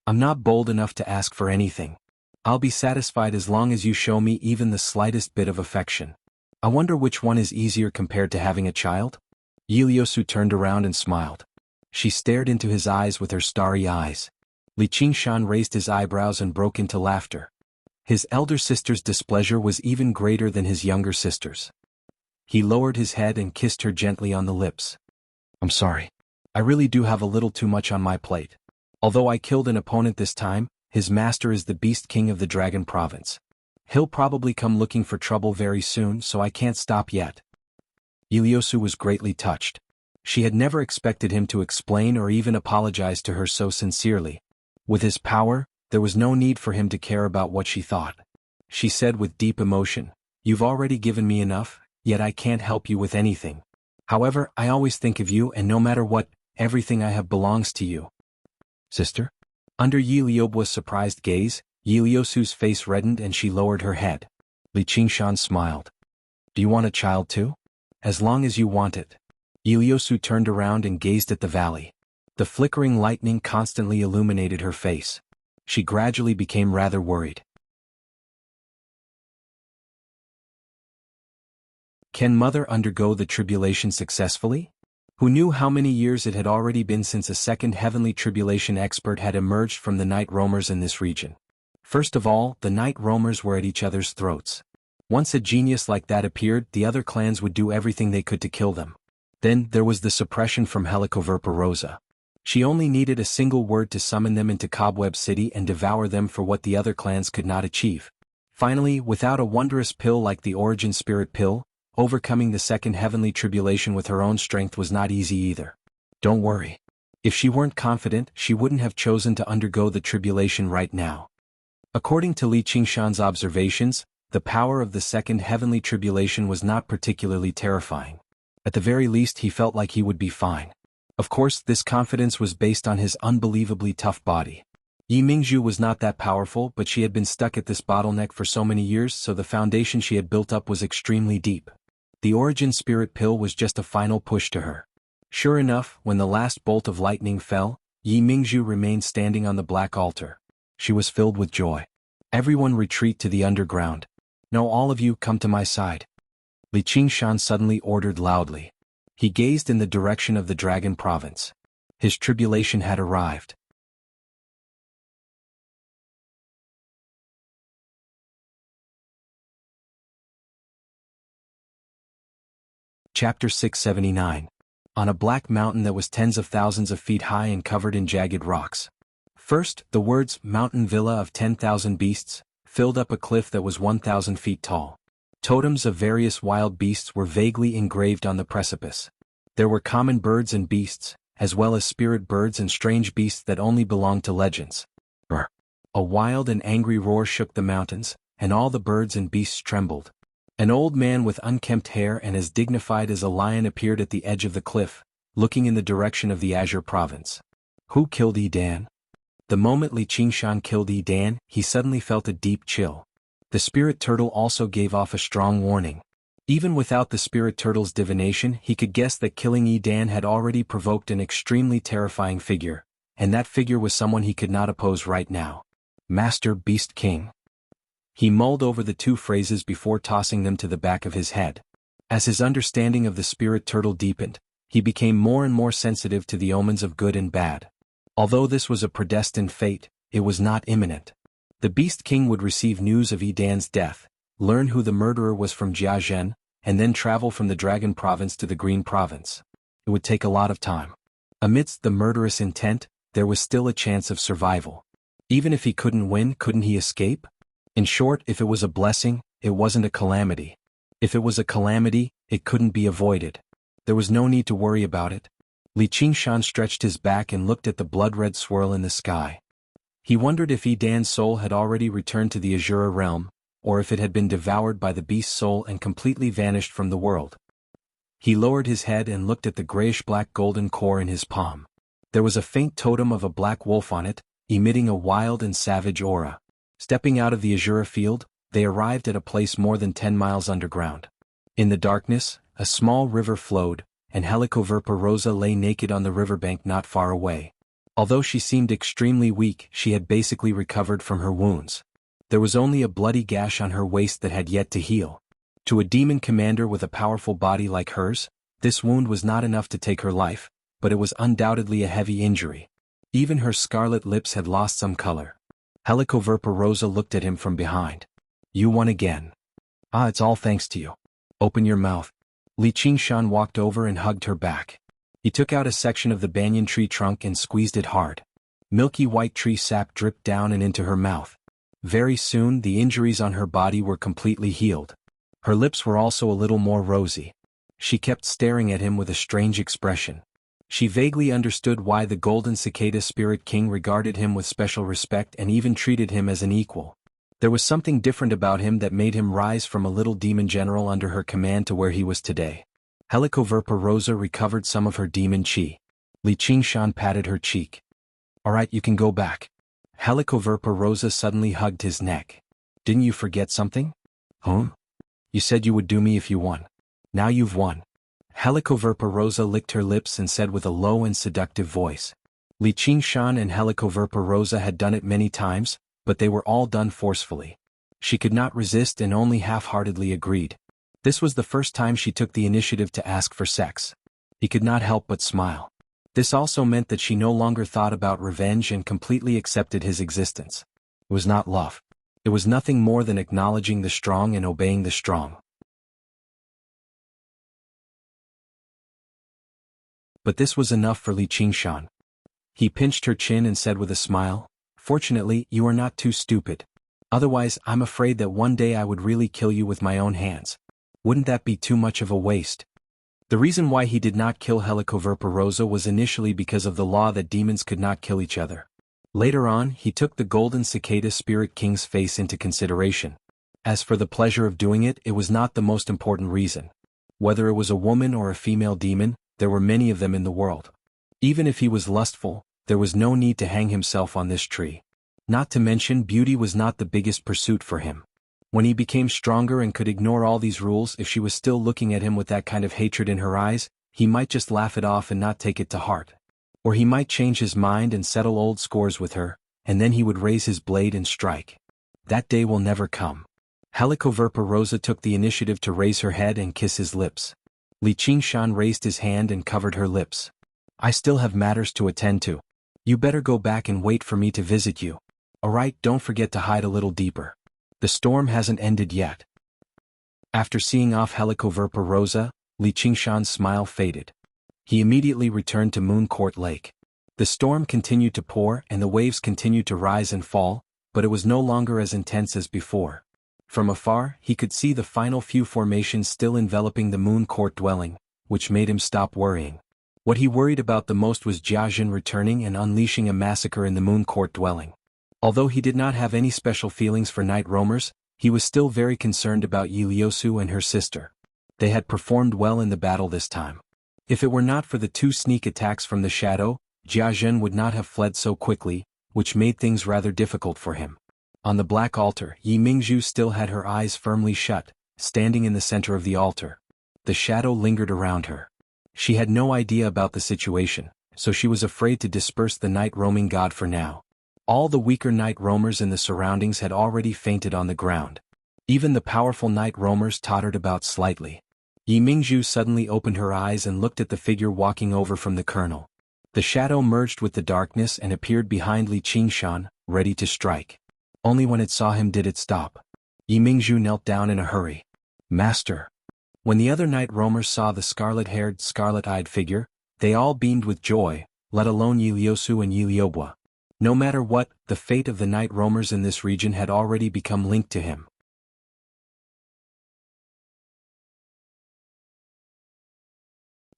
"I'm not bold enough to ask for anything. I'll be satisfied as long as you show me even the slightest bit of affection. I wonder which one is easier compared to having a child?" Yi Liusu turned around and smiled. She stared into his eyes with her starry eyes. Li Qingshan raised his eyebrows and broke into laughter. His elder sister's displeasure was even greater than his younger sister's. He lowered his head and kissed her gently on the lips. "I'm sorry. I really do have a little too much on my plate. Although I killed an opponent this time, his master is the Beast King of the Dragon Province. He'll probably come looking for trouble very soon, so I can't stop yet." Yi Liusu was greatly touched. She had never expected him to explain or even apologize to her so sincerely. With his power, there was no need for him to care about what she thought. She said with deep emotion, "You've already given me enough, yet I can't help you with anything. However, I always think of you, and no matter what, everything I have belongs to you." "Sister?" Under Yi Liubo's surprised gaze, Yi Liusu's face reddened and she lowered her head. Li Qingshan smiled. "Do you want a child too?" "As long as you want it." Yi Liusu turned around and gazed at the valley. The flickering lightning constantly illuminated her face. She gradually became rather worried. Can Mother undergo the tribulation successfully? Who knew how many years it had already been since a second heavenly tribulation expert had emerged from the night roamers in this region? First of all, the night roamers were at each other's throats. Once a genius like that appeared, the other clans would do everything they could to kill them. Then, there was the suppression from Helicoverpa. She only needed a single word to summon them into Cobweb City and devour them for what the other clans could not achieve. Finally, without a wondrous pill like the Origin Spirit Pill, overcoming the second heavenly tribulation with her own strength was not easy either. Don't worry. If she weren't confident, she wouldn't have chosen to undergo the tribulation right now. According to Li Qingshan's observations, the power of the second heavenly tribulation was not particularly terrifying. At the very least, he felt like he would be fine. Of course, this confidence was based on his unbelievably tough body. Yi Mingzhu was not that powerful, but she had been stuck at this bottleneck for so many years, so the foundation she had built up was extremely deep. The Origin Spirit Pill was just a final push to her. Sure enough, when the last bolt of lightning fell, Yi Mingzhu remained standing on the black altar. She was filled with joy. Everyone retreat to the underground. Now all of you come to my side. Li Qingshan suddenly ordered loudly. He gazed in the direction of the Dragon Province. His tribulation had arrived. Chapter 679. On a black mountain that was tens of thousands of feet high and covered in jagged rocks. First, the words, Mountain Villa of 10,000 Beasts, filled up a cliff that was 1,000 feet tall. Totems of various wild beasts were vaguely engraved on the precipice. There were common birds and beasts, as well as spirit birds and strange beasts that only belonged to legends. A wild and angry roar shook the mountains, and all the birds and beasts trembled. An old man with unkempt hair and as dignified as a lion appeared at the edge of the cliff, looking in the direction of the Azure Province. Who killed Yi Dan? The moment Li Qingshan killed Yi Dan, he suddenly felt a deep chill. The spirit turtle also gave off a strong warning. Even without the spirit turtle's divination, he could guess that killing Yi Dan had already provoked an extremely terrifying figure, and that figure was someone he could not oppose right now. Master Beast King. He mulled over the two phrases before tossing them to the back of his head. As his understanding of the spirit turtle deepened, he became more and more sensitive to the omens of good and bad. Although this was a predestined fate, it was not imminent. The Beast King would receive news of Yi Dan's death, learn who the murderer was from Jianghu, and then travel from the Dragon Province to the Green Province. It would take a lot of time. Amidst the murderous intent, there was still a chance of survival. Even if he couldn't win, couldn't he escape? In short, if it was a blessing, it wasn't a calamity. If it was a calamity, it couldn't be avoided. There was no need to worry about it. Li Qingshan stretched his back and looked at the blood-red swirl in the sky. He wondered if Yi Dan's soul had already returned to the Azure realm, or if it had been devoured by the beast's soul and completely vanished from the world. He lowered his head and looked at the grayish-black golden core in his palm. There was a faint totem of a black wolf on it, emitting a wild and savage aura. Stepping out of the Azure field, they arrived at a place more than 10 miles underground. In the darkness, a small river flowed, and Helicoverpa lay naked on the riverbank not far away. Although she seemed extremely weak, she had basically recovered from her wounds. There was only a bloody gash on her waist that had yet to heal. To a demon commander with a powerful body like hers, this wound was not enough to take her life, but it was undoubtedly a heavy injury. Even her scarlet lips had lost some color. Helicoverpa looked at him from behind. You won again. Ah, it's all thanks to you. Open your mouth. Li Qingshan walked over and hugged her back. He took out a section of the banyan tree trunk and squeezed it hard. Milky white tree sap dripped down and into her mouth. Very soon the injuries on her body were completely healed. Her lips were also a little more rosy. She kept staring at him with a strange expression. She vaguely understood why the Golden Cicada Spirit King regarded him with special respect and even treated him as an equal. There was something different about him that made him rise from a little demon general under her command to where he was today. Helicoverpa recovered some of her demon chi. Li Qingshan patted her cheek. All right, you can go back. Helicoverpa suddenly hugged his neck. Didn't you forget something? Huh? You said you would do me if you won. Now you've won. Helicoverpa licked her lips and said with a low and seductive voice, Li Qingshan and Helicoverpa Rosa had done it many times, but they were all done forcefully. She could not resist and only half-heartedly agreed. This was the first time she took the initiative to ask for sex. He could not help but smile. This also meant that she no longer thought about revenge and completely accepted his existence. It was not love. It was nothing more than acknowledging the strong and obeying the strong. But this was enough for Li Qingshan. He pinched her chin and said with a smile, "Fortunately, you are not too stupid. Otherwise, I'm afraid that one day I would really kill you with my own hands. Wouldn't that be too much of a waste?" The reason why he did not kill Helicoverpa Rosa was initially because of the law that demons could not kill each other. Later on, he took the golden cicada spirit king's face into consideration. As for the pleasure of doing it, it was not the most important reason. Whether it was a woman or a female demon, there were many of them in the world. Even if he was lustful, there was no need to hang himself on this tree. Not to mention, beauty was not the biggest pursuit for him. When he became stronger and could ignore all these rules, if she was still looking at him with that kind of hatred in her eyes, he might just laugh it off and not take it to heart. Or he might change his mind and settle old scores with her, and then he would raise his blade and strike. That day will never come. Helicoverpa Rosa took the initiative to raise her head and kiss his lips. Li Qingshan raised his hand and covered her lips. "I still have matters to attend to. You better go back and wait for me to visit you. Alright, don't forget to hide a little deeper. The storm hasn't ended yet." After seeing off Helicoverpa Rosa, Li Qingshan's smile faded. He immediately returned to Moon Court Lake. The storm continued to pour and the waves continued to rise and fall, but it was no longer as intense as before. From afar, he could see the final few formations still enveloping the Moon Court dwelling, which made him stop worrying. What he worried about the most was Jianghu returning and unleashing a massacre in the Moon Court dwelling. Although he did not have any special feelings for night roamers, he was still very concerned about Yi Liusu and her sister. They had performed well in the battle this time. If it were not for the 2 sneak attacks from the shadow, Jianghu would not have fled so quickly, which made things rather difficult for him. On the black altar, Yi Mingzhu still had her eyes firmly shut, standing in the center of the altar. The shadow lingered around her. She had no idea about the situation, so she was afraid to disperse the night roaming god for now. All the weaker night roamers in the surroundings had already fainted on the ground. Even the powerful night roamers tottered about slightly. Yi Mingzhu suddenly opened her eyes and looked at the figure walking over from the colonel. The shadow merged with the darkness and appeared behind Li Qingshan, ready to strike. Only when it saw him did it stop. Yi Mingzhu knelt down in a hurry. "Master." When the other night roamers saw the scarlet-haired, scarlet-eyed figure, they all beamed with joy, let alone Yi Liusu and Yi Liubua. No matter what, the fate of the night roamers in this region had already become linked to him.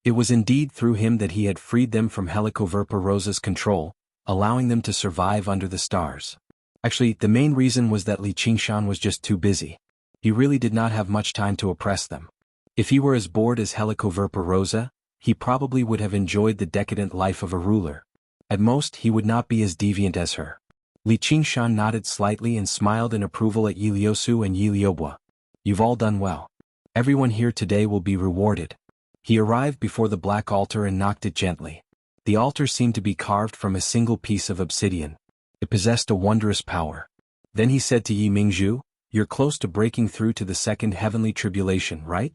It was indeed through him that he had freed them from Helicoverpa Rosa's control, allowing them to survive under the stars. Actually, the main reason was that Li Qingshan was just too busy. He really did not have much time to oppress them. If he were as bored as Helicoverpa Rosa, he probably would have enjoyed the decadent life of a ruler. At most, he would not be as deviant as her. Li Qingshan nodded slightly and smiled in approval at Yi Liusu and Yi Liubua. "You've all done well. Everyone here today will be rewarded." He arrived before the black altar and knocked it gently. The altar seemed to be carved from a single piece of obsidian. It possessed a wondrous power. Then he said to Yi Mingzhu, "You're close to breaking through to the second heavenly tribulation, right?"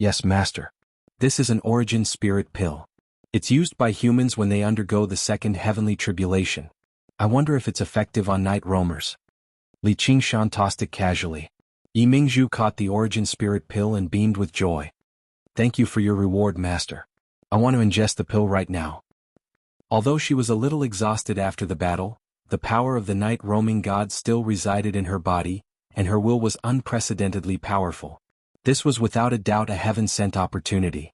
"Yes, master. This is an origin spirit pill. It's used by humans when they undergo the second heavenly tribulation. I wonder if it's effective on night roamers." Li Qingshan tossed it casually. Yi Mingzhu caught the origin spirit pill and beamed with joy. "Thank you for your reward, master. I want to ingest the pill right now." Although she was a little exhausted after the battle, the power of the night roaming god still resided in her body, and her will was unprecedentedly powerful. This was without a doubt a heaven-sent opportunity.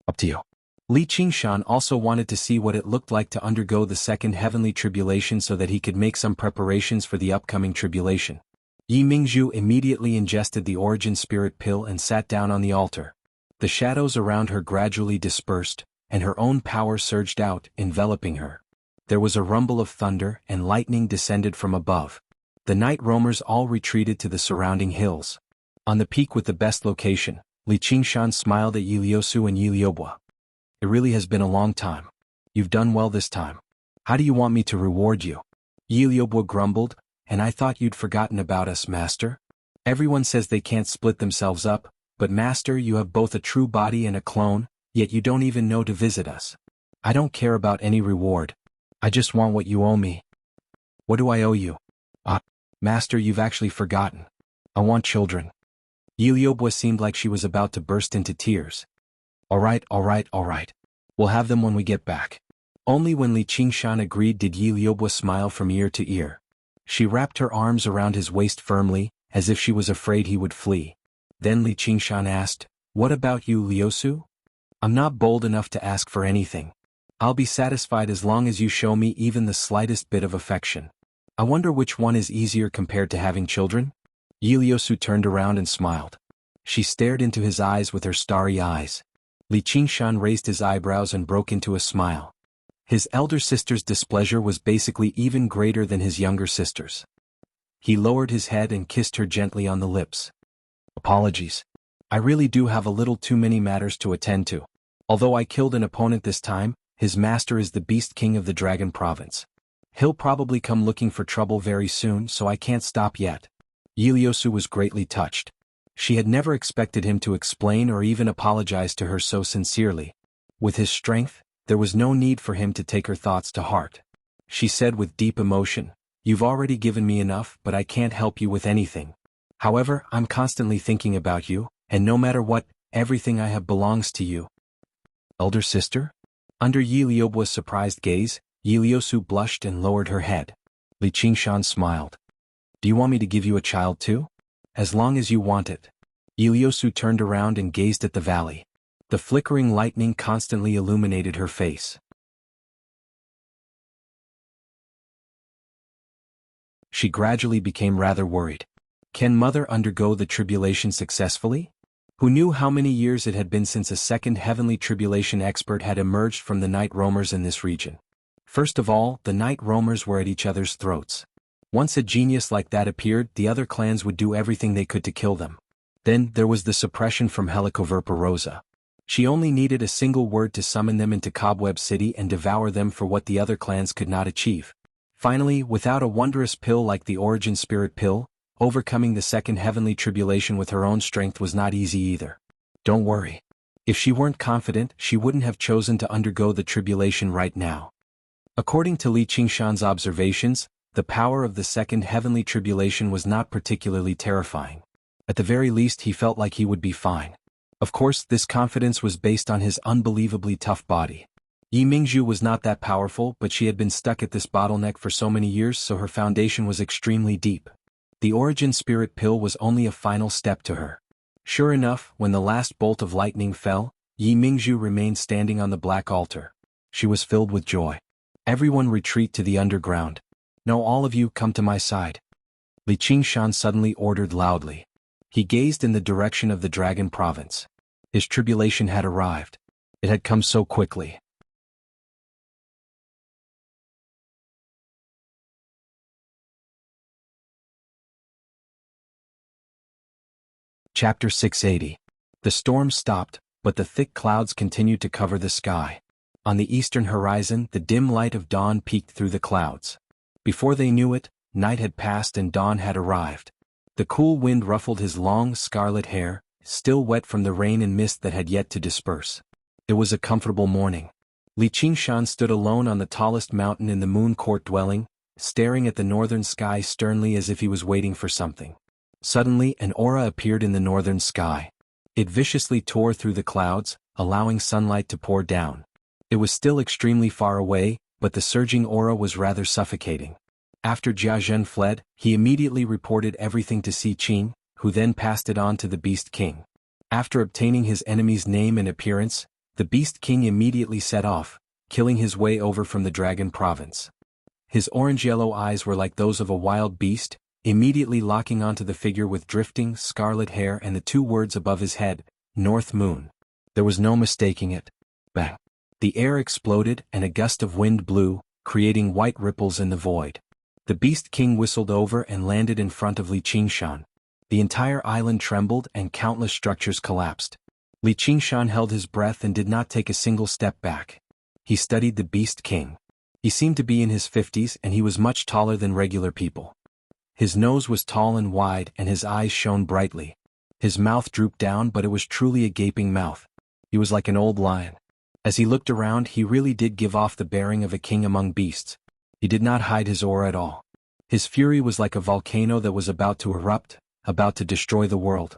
"Up to you." Li Qingshan also wanted to see what it looked like to undergo the second heavenly tribulation so that he could make some preparations for the upcoming tribulation. Yi Mingzhu immediately ingested the origin spirit pill and sat down on the altar. The shadows around her gradually dispersed, and her own power surged out, enveloping her. There was a rumble of thunder and lightning descended from above. The night roamers all retreated to the surrounding hills. On the peak with the best location, Li Qingshan smiled at Yi Liusu and Yi Liubua. "It really has been a long time. You've done well this time. How do you want me to reward you? Yiliobwa grumbled, and I thought you'd forgotten about us, master. Everyone says they can't split themselves up, but master, you have both a true body and a clone, yet you don't even know to visit us. I don't care about any reward. I just want what you owe me. What do I owe you? Master, you've actually forgotten. I want children. Yiliobwa seemed like she was about to burst into tears. All right. We'll have them when we get back. Only when Li Qingshan agreed did Yiliobwa smile from ear to ear. She wrapped her arms around his waist firmly, as if she was afraid he would flee. Then Li Qingshan asked, "What about you, Liusu?" "I'm not bold enough to ask for anything. I'll be satisfied as long as you show me even the slightest bit of affection. I wonder which one is easier compared to having children?" Yiliosu turned around and smiled. She stared into his eyes with her starry eyes. Li Qingshan raised his eyebrows and broke into a smile. His elder sister's displeasure was basically even greater than his younger sister's. He lowered his head and kissed her gently on the lips. "Apologies. I really do have a little too many matters to attend to. Although I killed an opponent this time, his master is the Beast King of the Dragon Province. He'll probably come looking for trouble very soon, so I can't stop yet." Yiliosu was greatly touched. She had never expected him to explain or even apologize to her so sincerely. With his strength, there was no need for him to take her thoughts to heart. She said with deep emotion, "You've already given me enough, but I can't help you with anything. However, I'm constantly thinking about you, and no matter what, everything I have belongs to you." "Elder sister?" Under Yiliobwa's surprised gaze, Yiliosu blushed and lowered her head. Li Qingshan smiled. "Do you want me to give you a child too?" "As long as you want it." Yiliosu turned around and gazed at the valley. The flickering lightning constantly illuminated her face. She gradually became rather worried. Can Mother undergo the tribulation successfully? Who knew how many years it had been since a second heavenly tribulation expert had emerged from the night roamers in this region? First of all, the night roamers were at each other's throats. Once a genius like that appeared, the other clans would do everything they could to kill them. Then, there was the suppression from Helicoverpa Rosa. She only needed a single word to summon them into Cobweb City and devour them for what the other clans could not achieve. Finally, without a wondrous pill like the Origin Spirit Pill, overcoming the second heavenly tribulation with her own strength was not easy either. Don't worry. If she weren't confident, she wouldn't have chosen to undergo the tribulation right now. According to Li Qingshan's observations, the power of the second heavenly tribulation was not particularly terrifying. At the very least, he felt like he would be fine. Of course, this confidence was based on his unbelievably tough body. Yi Mingzhu was not that powerful, but she had been stuck at this bottleneck for so many years, so her foundation was extremely deep. The Origin Spirit Pill was only a final step to her. Sure enough, when the last bolt of lightning fell, Yi Mingzhu remained standing on the black altar. She was filled with joy. "Everyone retreat to the underground. No, all of you come to my side." Li Qingshan suddenly ordered loudly. He gazed in the direction of the Dragon Province. His tribulation had arrived. It had come so quickly. Chapter 680. The storm stopped, but the thick clouds continued to cover the sky. On the eastern horizon, the dim light of dawn peeked through the clouds. Before they knew it, night had passed and dawn had arrived. The cool wind ruffled his long, scarlet hair, still wet from the rain and mist that had yet to disperse. It was a comfortable morning. Li Qingshan stood alone on the tallest mountain in the moon court dwelling, staring at the northern sky sternly as if he was waiting for something. Suddenly, an aura appeared in the northern sky. It viciously tore through the clouds, allowing sunlight to pour down. It was still extremely far away, but the surging aura was rather suffocating. After Jia Zhen fled, he immediately reported everything to Si Qing, who then passed it on to the Beast King. After obtaining his enemy's name and appearance, the Beast King immediately set off, killing his way over from the Dragon Province. His orange-yellow eyes were like those of a wild beast, immediately locking onto the figure with drifting, scarlet hair and the two words above his head, North Moon. There was no mistaking it. Bang! The air exploded and a gust of wind blew, creating white ripples in the void. The Beast King whistled over and landed in front of Li Qingshan. The entire island trembled and countless structures collapsed. Li Qingshan held his breath and did not take a single step back. He studied the Beast King. He seemed to be in his 50s and he was much taller than regular people. His nose was tall and wide and his eyes shone brightly. His mouth drooped down, but it was truly a gaping mouth. He was like an old lion. As he looked around, he really did give off the bearing of a king among beasts. He did not hide his aura at all. His fury was like a volcano that was about to erupt, about to destroy the world.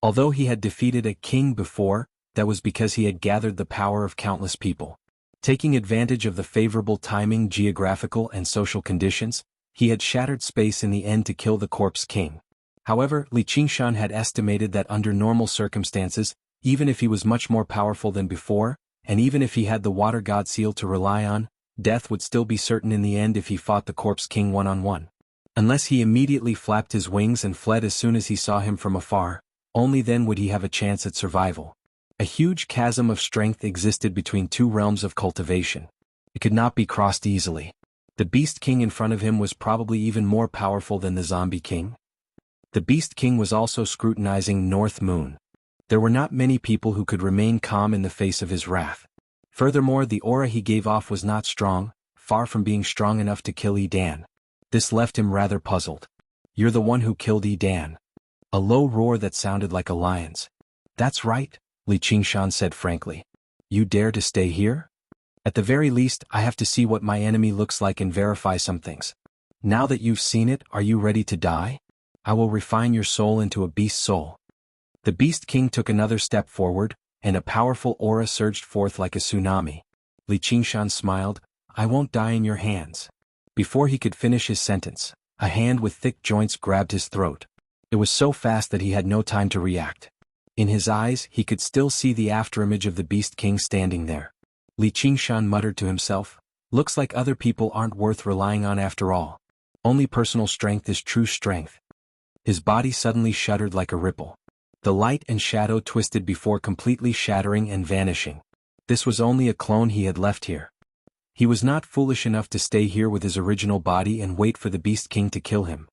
Although he had defeated a king before, that was because he had gathered the power of countless people. Taking advantage of the favorable timing, geographical and social conditions, he had shattered space in the end to kill the corpse king. However, Li Qingshan had estimated that under normal circumstances, even if he was much more powerful than before, and even if he had the water god seal to rely on, death would still be certain in the end if he fought the corpse king one-on-one. Unless he immediately flapped his wings and fled as soon as he saw him from afar, only then would he have a chance at survival. A huge chasm of strength existed between two realms of cultivation. It could not be crossed easily. The Beast King in front of him was probably even more powerful than the Zombie King. The Beast King was also scrutinizing North Moon. There were not many people who could remain calm in the face of his wrath. Furthermore, the aura he gave off was not strong, far from being strong enough to kill Edan. This left him rather puzzled. "You're the one who killed Edan." A low roar that sounded like a lion's. "That's right," Li Qingshan said frankly. "You dare to stay here? At the very least, I have to see what my enemy looks like and verify some things. Now that you've seen it, are you ready to die? I will refine your soul into a beast soul." The Beast King took another step forward, and a powerful aura surged forth like a tsunami. Li Qingshan smiled. "I won't die in your hands." Before he could finish his sentence, a hand with thick joints grabbed his throat. It was so fast that he had no time to react. In his eyes, he could still see the afterimage of the Beast King standing there. Li Qingshan muttered to himself, "Looks like other people aren't worth relying on after all. Only personal strength is true strength." His body suddenly shuddered like a ripple. The light and shadow twisted before completely shattering and vanishing. This was only a clone he had left here. He was not foolish enough to stay here with his original body and wait for the Beast King to kill him.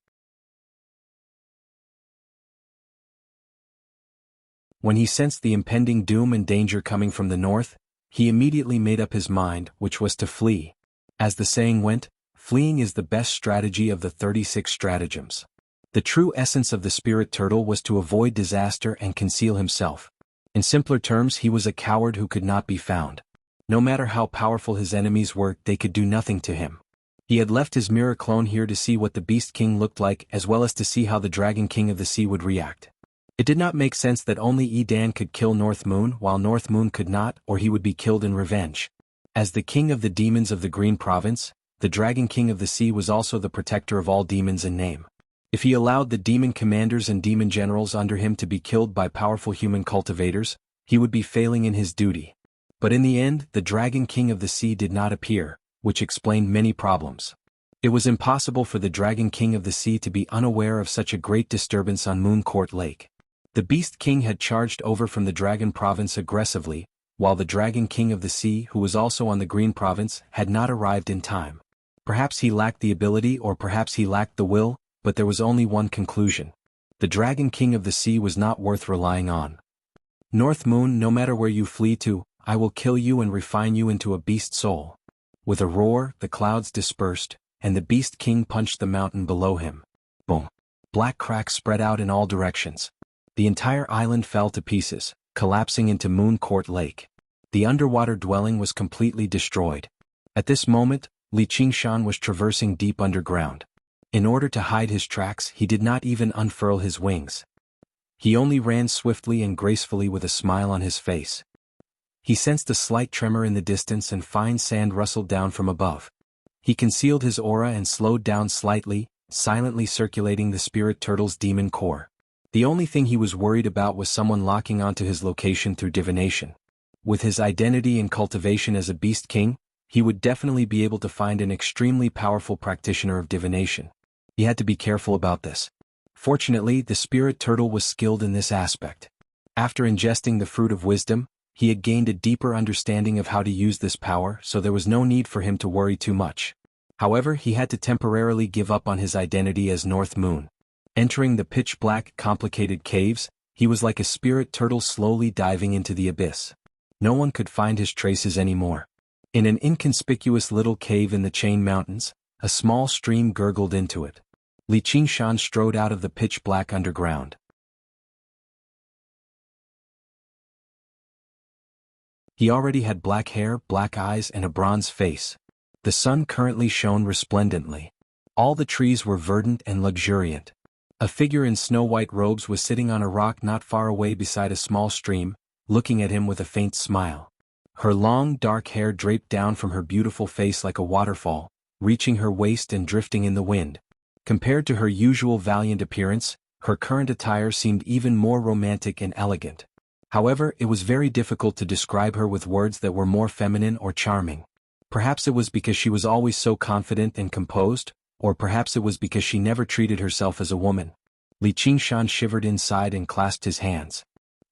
When he sensed the impending doom and danger coming from the north, he immediately made up his mind, which was to flee. As the saying went, fleeing is the best strategy of the 36 stratagems. The true essence of the spirit turtle was to avoid disaster and conceal himself. In simpler terms, he was a coward who could not be found. No matter how powerful his enemies were, they could do nothing to him. He had left his mirror clone here to see what the Beast King looked like as well as to see how the Dragon King of the Sea would react. It did not make sense that only Edan could kill North Moon while North Moon could not, or he would be killed in revenge. As the king of the demons of the Green Province, the Dragon King of the Sea was also the protector of all demons in name. If he allowed the demon commanders and demon generals under him to be killed by powerful human cultivators, he would be failing in his duty. But in the end, the Dragon King of the Sea did not appear, which explained many problems. It was impossible for the Dragon King of the Sea to be unaware of such a great disturbance on Moon Court Lake. The Beast King had charged over from the Dragon Province aggressively, while the Dragon King of the Sea, who was also on the Green Province, had not arrived in time. Perhaps he lacked the ability or perhaps he lacked the will, but there was only one conclusion. The Dragon King of the Sea was not worth relying on. "North Moon, no matter where you flee to, I will kill you and refine you into a beast soul." With a roar, the clouds dispersed, and the Beast King punched the mountain below him. Boom! Black cracks spread out in all directions. The entire island fell to pieces, collapsing into Moon Court Lake. The underwater dwelling was completely destroyed. At this moment, Li Qingshan was traversing deep underground. In order to hide his tracks, he did not even unfurl his wings. He only ran swiftly and gracefully with a smile on his face. He sensed a slight tremor in the distance and fine sand rustled down from above. He concealed his aura and slowed down slightly, silently circulating the spirit turtle's demon core. The only thing he was worried about was someone locking onto his location through divination. With his identity and cultivation as a Beast King, he would definitely be able to find an extremely powerful practitioner of divination. He had to be careful about this. Fortunately, the spirit turtle was skilled in this aspect. After ingesting the fruit of wisdom, he had gained a deeper understanding of how to use this power, so there was no need for him to worry too much. However, he had to temporarily give up on his identity as North Moon. Entering the pitch-black, complicated caves, he was like a spirit turtle slowly diving into the abyss. No one could find his traces anymore. In an inconspicuous little cave in the Chain Mountains, a small stream gurgled into it. Li Qingshan strode out of the pitch-black underground. He already had black hair, black eyes, and a bronze face. The sun currently shone resplendently. All the trees were verdant and luxuriant. A figure in snow-white robes was sitting on a rock not far away beside a small stream, looking at him with a faint smile. Her long, dark hair draped down from her beautiful face like a waterfall, reaching her waist and drifting in the wind. Compared to her usual valiant appearance, her current attire seemed even more romantic and elegant. However, it was very difficult to describe her with words that were more feminine or charming. Perhaps it was because she was always so confident and composed, or perhaps it was because she never treated herself as a woman. Li Qingshan shivered inside and clasped his hands.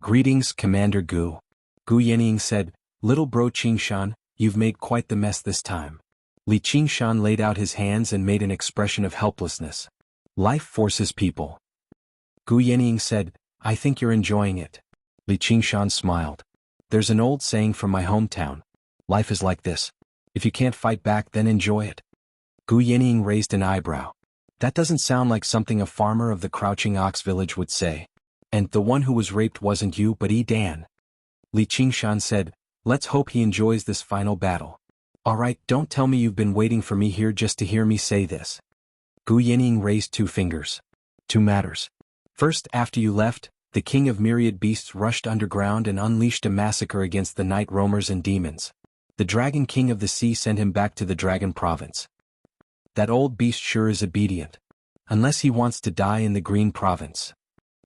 "Greetings, Commander Gu." Gu Yenying said, "Little bro Qingshan, you've made quite the mess this time." Li Qingshan laid out his hands and made an expression of helplessness. "Life forces people." Gu Yenying said, "I think you're enjoying it." Li Qingshan smiled. "There's an old saying from my hometown. Life is like this. If you can't fight back, then enjoy it." Gu Yenying raised an eyebrow. "That doesn't sound like something a farmer of the Crouching Ox village would say. And the one who was raped wasn't you but Dan." Li Qingshan said, "Let's hope he enjoys this final battle." "Alright, don't tell me you've been waiting for me here just to hear me say this." Gu Yenying raised 2 fingers. "Two matters. First, after you left, the king of myriad beasts rushed underground and unleashed a massacre against the night roamers and demons. The dragon king of the sea sent him back to the dragon province. That old beast sure is obedient. Unless he wants to die in the green province.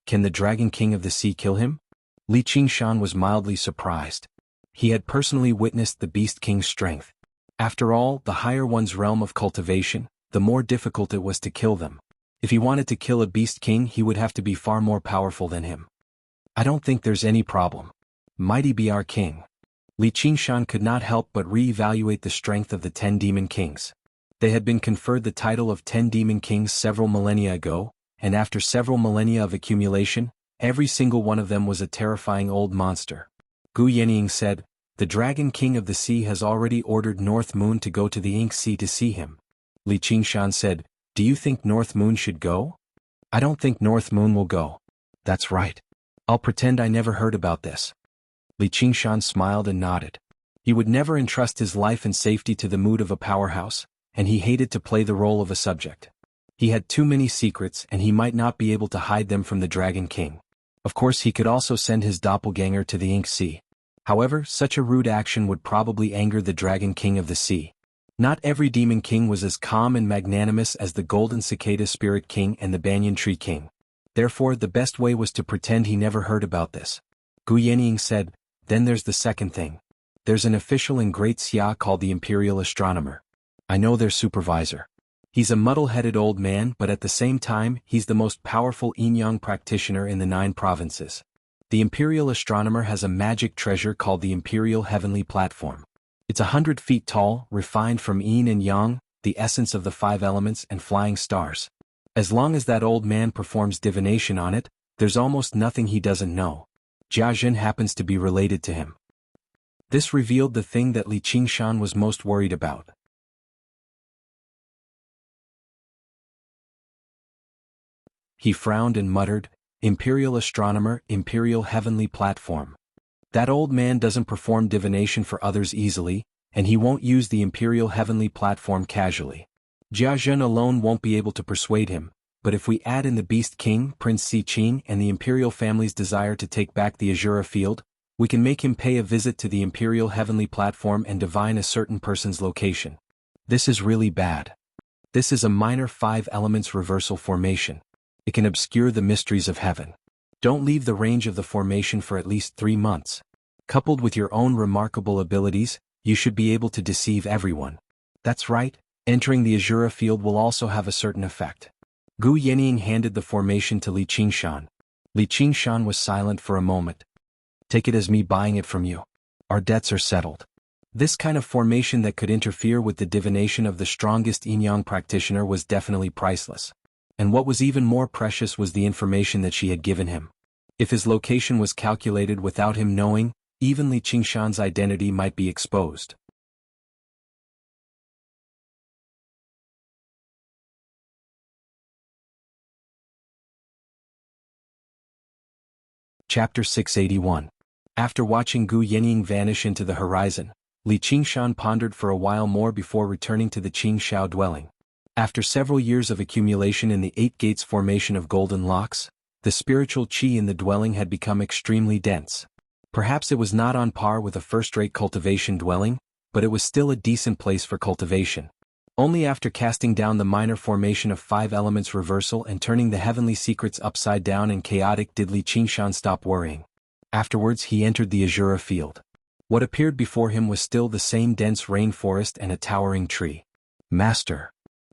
Can the dragon king of the sea kill him?" Li Qingshan was mildly surprised. He had personally witnessed the beast king's strength. After all, the higher one's realm of cultivation, the more difficult it was to kill them. If he wanted to kill a beast king, he would have to be far more powerful than him. "I don't think there's any problem. Mighty be our king." Li Qingshan could not help but re-evaluate the strength of the 10 demon kings. They had been conferred the title of 10 demon kings several millennia ago, and after several millennia of accumulation, every single one of them was a terrifying old monster. Gu Yenying said, "The dragon king of the sea has already ordered North Moon to go to the Ink Sea to see him." Li Qingshan said, "Do you think North Moon should go?" "I don't think North Moon will go." "That's right. I'll pretend I never heard about this." Li Qingshan smiled and nodded. He would never entrust his life and safety to the mood of a powerhouse, and he hated to play the role of a subject. He had too many secrets and he might not be able to hide them from the Dragon King. Of course, he could also send his doppelganger to the Ink Sea. However, such a rude action would probably anger the Dragon King of the sea. Not every Demon King was as calm and magnanimous as the Golden Cicada Spirit King and the Banyan Tree King. Therefore, the best way was to pretend he never heard about this. Gu Yenying said, "Then there's the second thing. There's an official in Great Xia called the Imperial Astronomer. I know their supervisor. He's a muddle-headed old man, but at the same time, he's the most powerful yin-yang practitioner in the 9 provinces. The Imperial Astronomer has a magic treasure called the Imperial Heavenly Platform. It's 100 feet tall, refined from yin and yang, the essence of the 5 elements and flying stars. As long as that old man performs divination on it, there's almost nothing he doesn't know. Jianghu happens to be related to him." This revealed the thing that Li Qingshan was most worried about. He frowned and muttered, "Imperial Astronomer, Imperial Heavenly Platform. That old man doesn't perform divination for others easily, and he won't use the Imperial Heavenly Platform casually. Jianghu alone won't be able to persuade him, but if we add in the Beast King, Prince Si Qing, and the Imperial family's desire to take back the Azura field, we can make him pay a visit to the Imperial Heavenly Platform and divine a certain person's location. This is really bad. This is a minor 5 elements reversal formation. It can obscure the mysteries of heaven. Don't leave the range of the formation for at least 3 months. Coupled with your own remarkable abilities, you should be able to deceive everyone. That's right, entering the Azura field will also have a certain effect." Gu Yenying handed the formation to Li Qingshan. Li Qingshan was silent for a moment. "Take it as me buying it from you. Our debts are settled." This kind of formation that could interfere with the divination of the strongest yin-yang practitioner was definitely priceless. And what was even more precious was the information that she had given him. If his location was calculated without him knowing, even Li Qingshan's identity might be exposed. Chapter 681. After watching Gu Yenying vanish into the horizon, Li Qingshan pondered for a while more before returning to the Qingxiao dwelling. After several years of accumulation in the Eight Gates formation of golden locks, the spiritual qi in the dwelling had become extremely dense. Perhaps it was not on par with a first-rate cultivation dwelling, but it was still a decent place for cultivation. Only after casting down the minor formation of 5 elements reversal and turning the heavenly secrets upside down and chaotic did Li Qingshan stop worrying. Afterwards he entered the Azura field. What appeared before him was still the same dense rainforest and a towering tree. Master.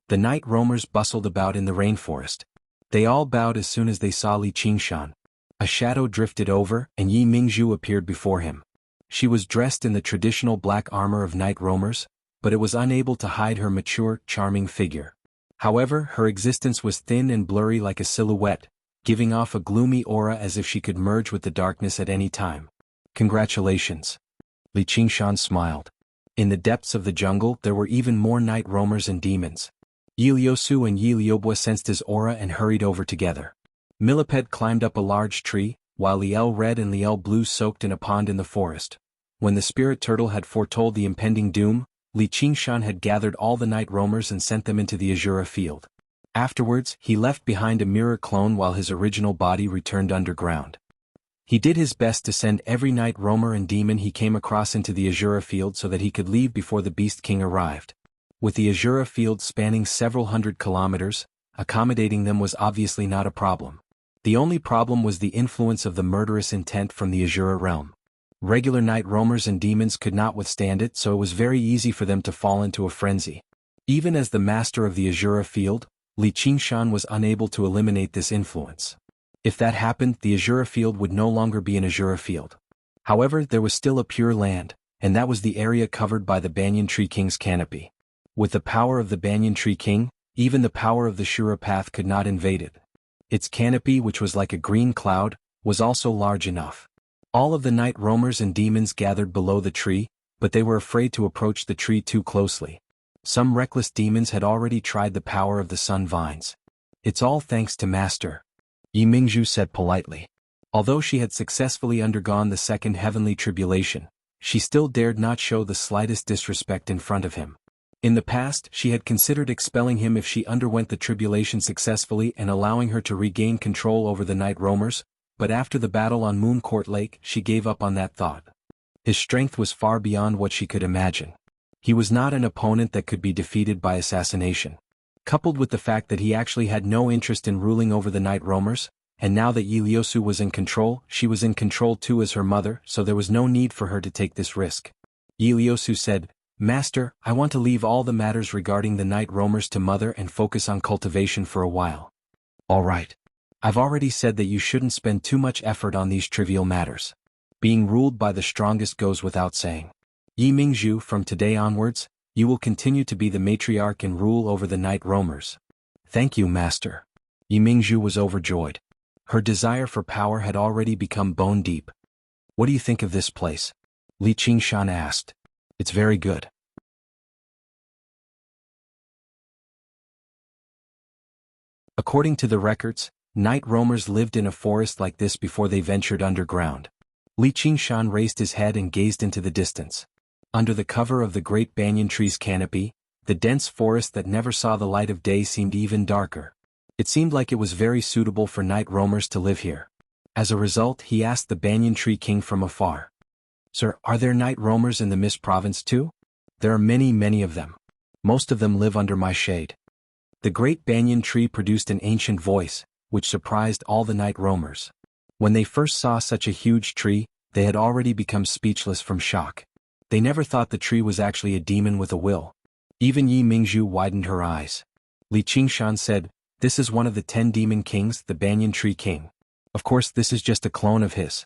The night roamers bustled about in the rainforest. They all bowed as soon as they saw Li Qingshan. A shadow drifted over and Yi Mingzhu appeared before him. She was dressed in the traditional black armor of night roamers, but it was unable to hide her mature, charming figure. However, her existence was thin and blurry like a silhouette, giving off a gloomy aura as if she could merge with the darkness at any time. Congratulations. Li Qingshan smiled. In the depths of the jungle there were even more night roamers and demons. Yi Liusu and Yi Liubo sensed his aura and hurried over together. Millipede climbed up a large tree, while Liel Red and Liel Blue soaked in a pond in the forest. When the spirit turtle had foretold the impending doom, Li Qingshan had gathered all the night roamers and sent them into the Azura field. Afterwards, he left behind a mirror clone while his original body returned underground. He did his best to send every night roamer and demon he came across into the Azura field so that he could leave before the Beast King arrived. With the Azura field spanning several hundred kilometers, accommodating them was obviously not a problem. The only problem was the influence of the murderous intent from the Azura realm. Regular night roamers and demons could not withstand it, so it was very easy for them to fall into a frenzy. Even as the master of the Azura field, Li Qingshan was unable to eliminate this influence. If that happened, the Azura field would no longer be an Azura field. However, there was still a pure land, and that was the area covered by the Banyan Tree King's canopy. With the power of the Banyan Tree King, even the power of the Shura Path could not invade it. Its canopy, which was like a green cloud, was also large enough. All of the night roamers and demons gathered below the tree, but they were afraid to approach the tree too closely. Some reckless demons had already tried the power of the sun vines. It's all thanks to Master, Yi Mingzhu said politely. Although she had successfully undergone the second heavenly tribulation, she still dared not show the slightest disrespect in front of him. In the past, she had considered expelling him if she underwent the tribulation successfully and allowing her to regain control over the night roamers, but after the battle on Mooncourt Lake she gave up on that thought. His strength was far beyond what she could imagine. He was not an opponent that could be defeated by assassination. Coupled with the fact that he actually had no interest in ruling over the night roamers, and now that Yi Liusu was in control, she was in control too as her mother, so there was no need for her to take this risk. Yi Liusu said, "Master, I want to leave all the matters regarding the night roamers to Mother and focus on cultivation for a while." "All right. I've already said that you shouldn't spend too much effort on these trivial matters. Being ruled by the strongest goes without saying. Yi Mingzhu, from today onwards, you will continue to be the matriarch and rule over the night roamers." "Thank you, Master." Yi Mingzhu was overjoyed. Her desire for power had already become bone deep. "What do you think of this place?" Li Qingshan asked. "It's very good." According to the records, night roamers lived in a forest like this before they ventured underground. Li Qingshan raised his head and gazed into the distance. Under the cover of the great banyan tree's canopy, the dense forest that never saw the light of day seemed even darker. It seemed like it was very suitable for night roamers to live here. As a result, he asked the Banyan Tree King from afar, "Sir, are there night roamers in the Mist Province too?" "There are many of them. Most of them live under my shade." The great banyan tree produced an ancient voice, which surprised all the night roamers. When they first saw such a huge tree, they had already become speechless from shock. They never thought the tree was actually a demon with a will. Even Yi Mingzhu widened her eyes. Li Qingshan said, "This is one of the 10 demon kings, the Banyan Tree King. Of course this is just a clone of his."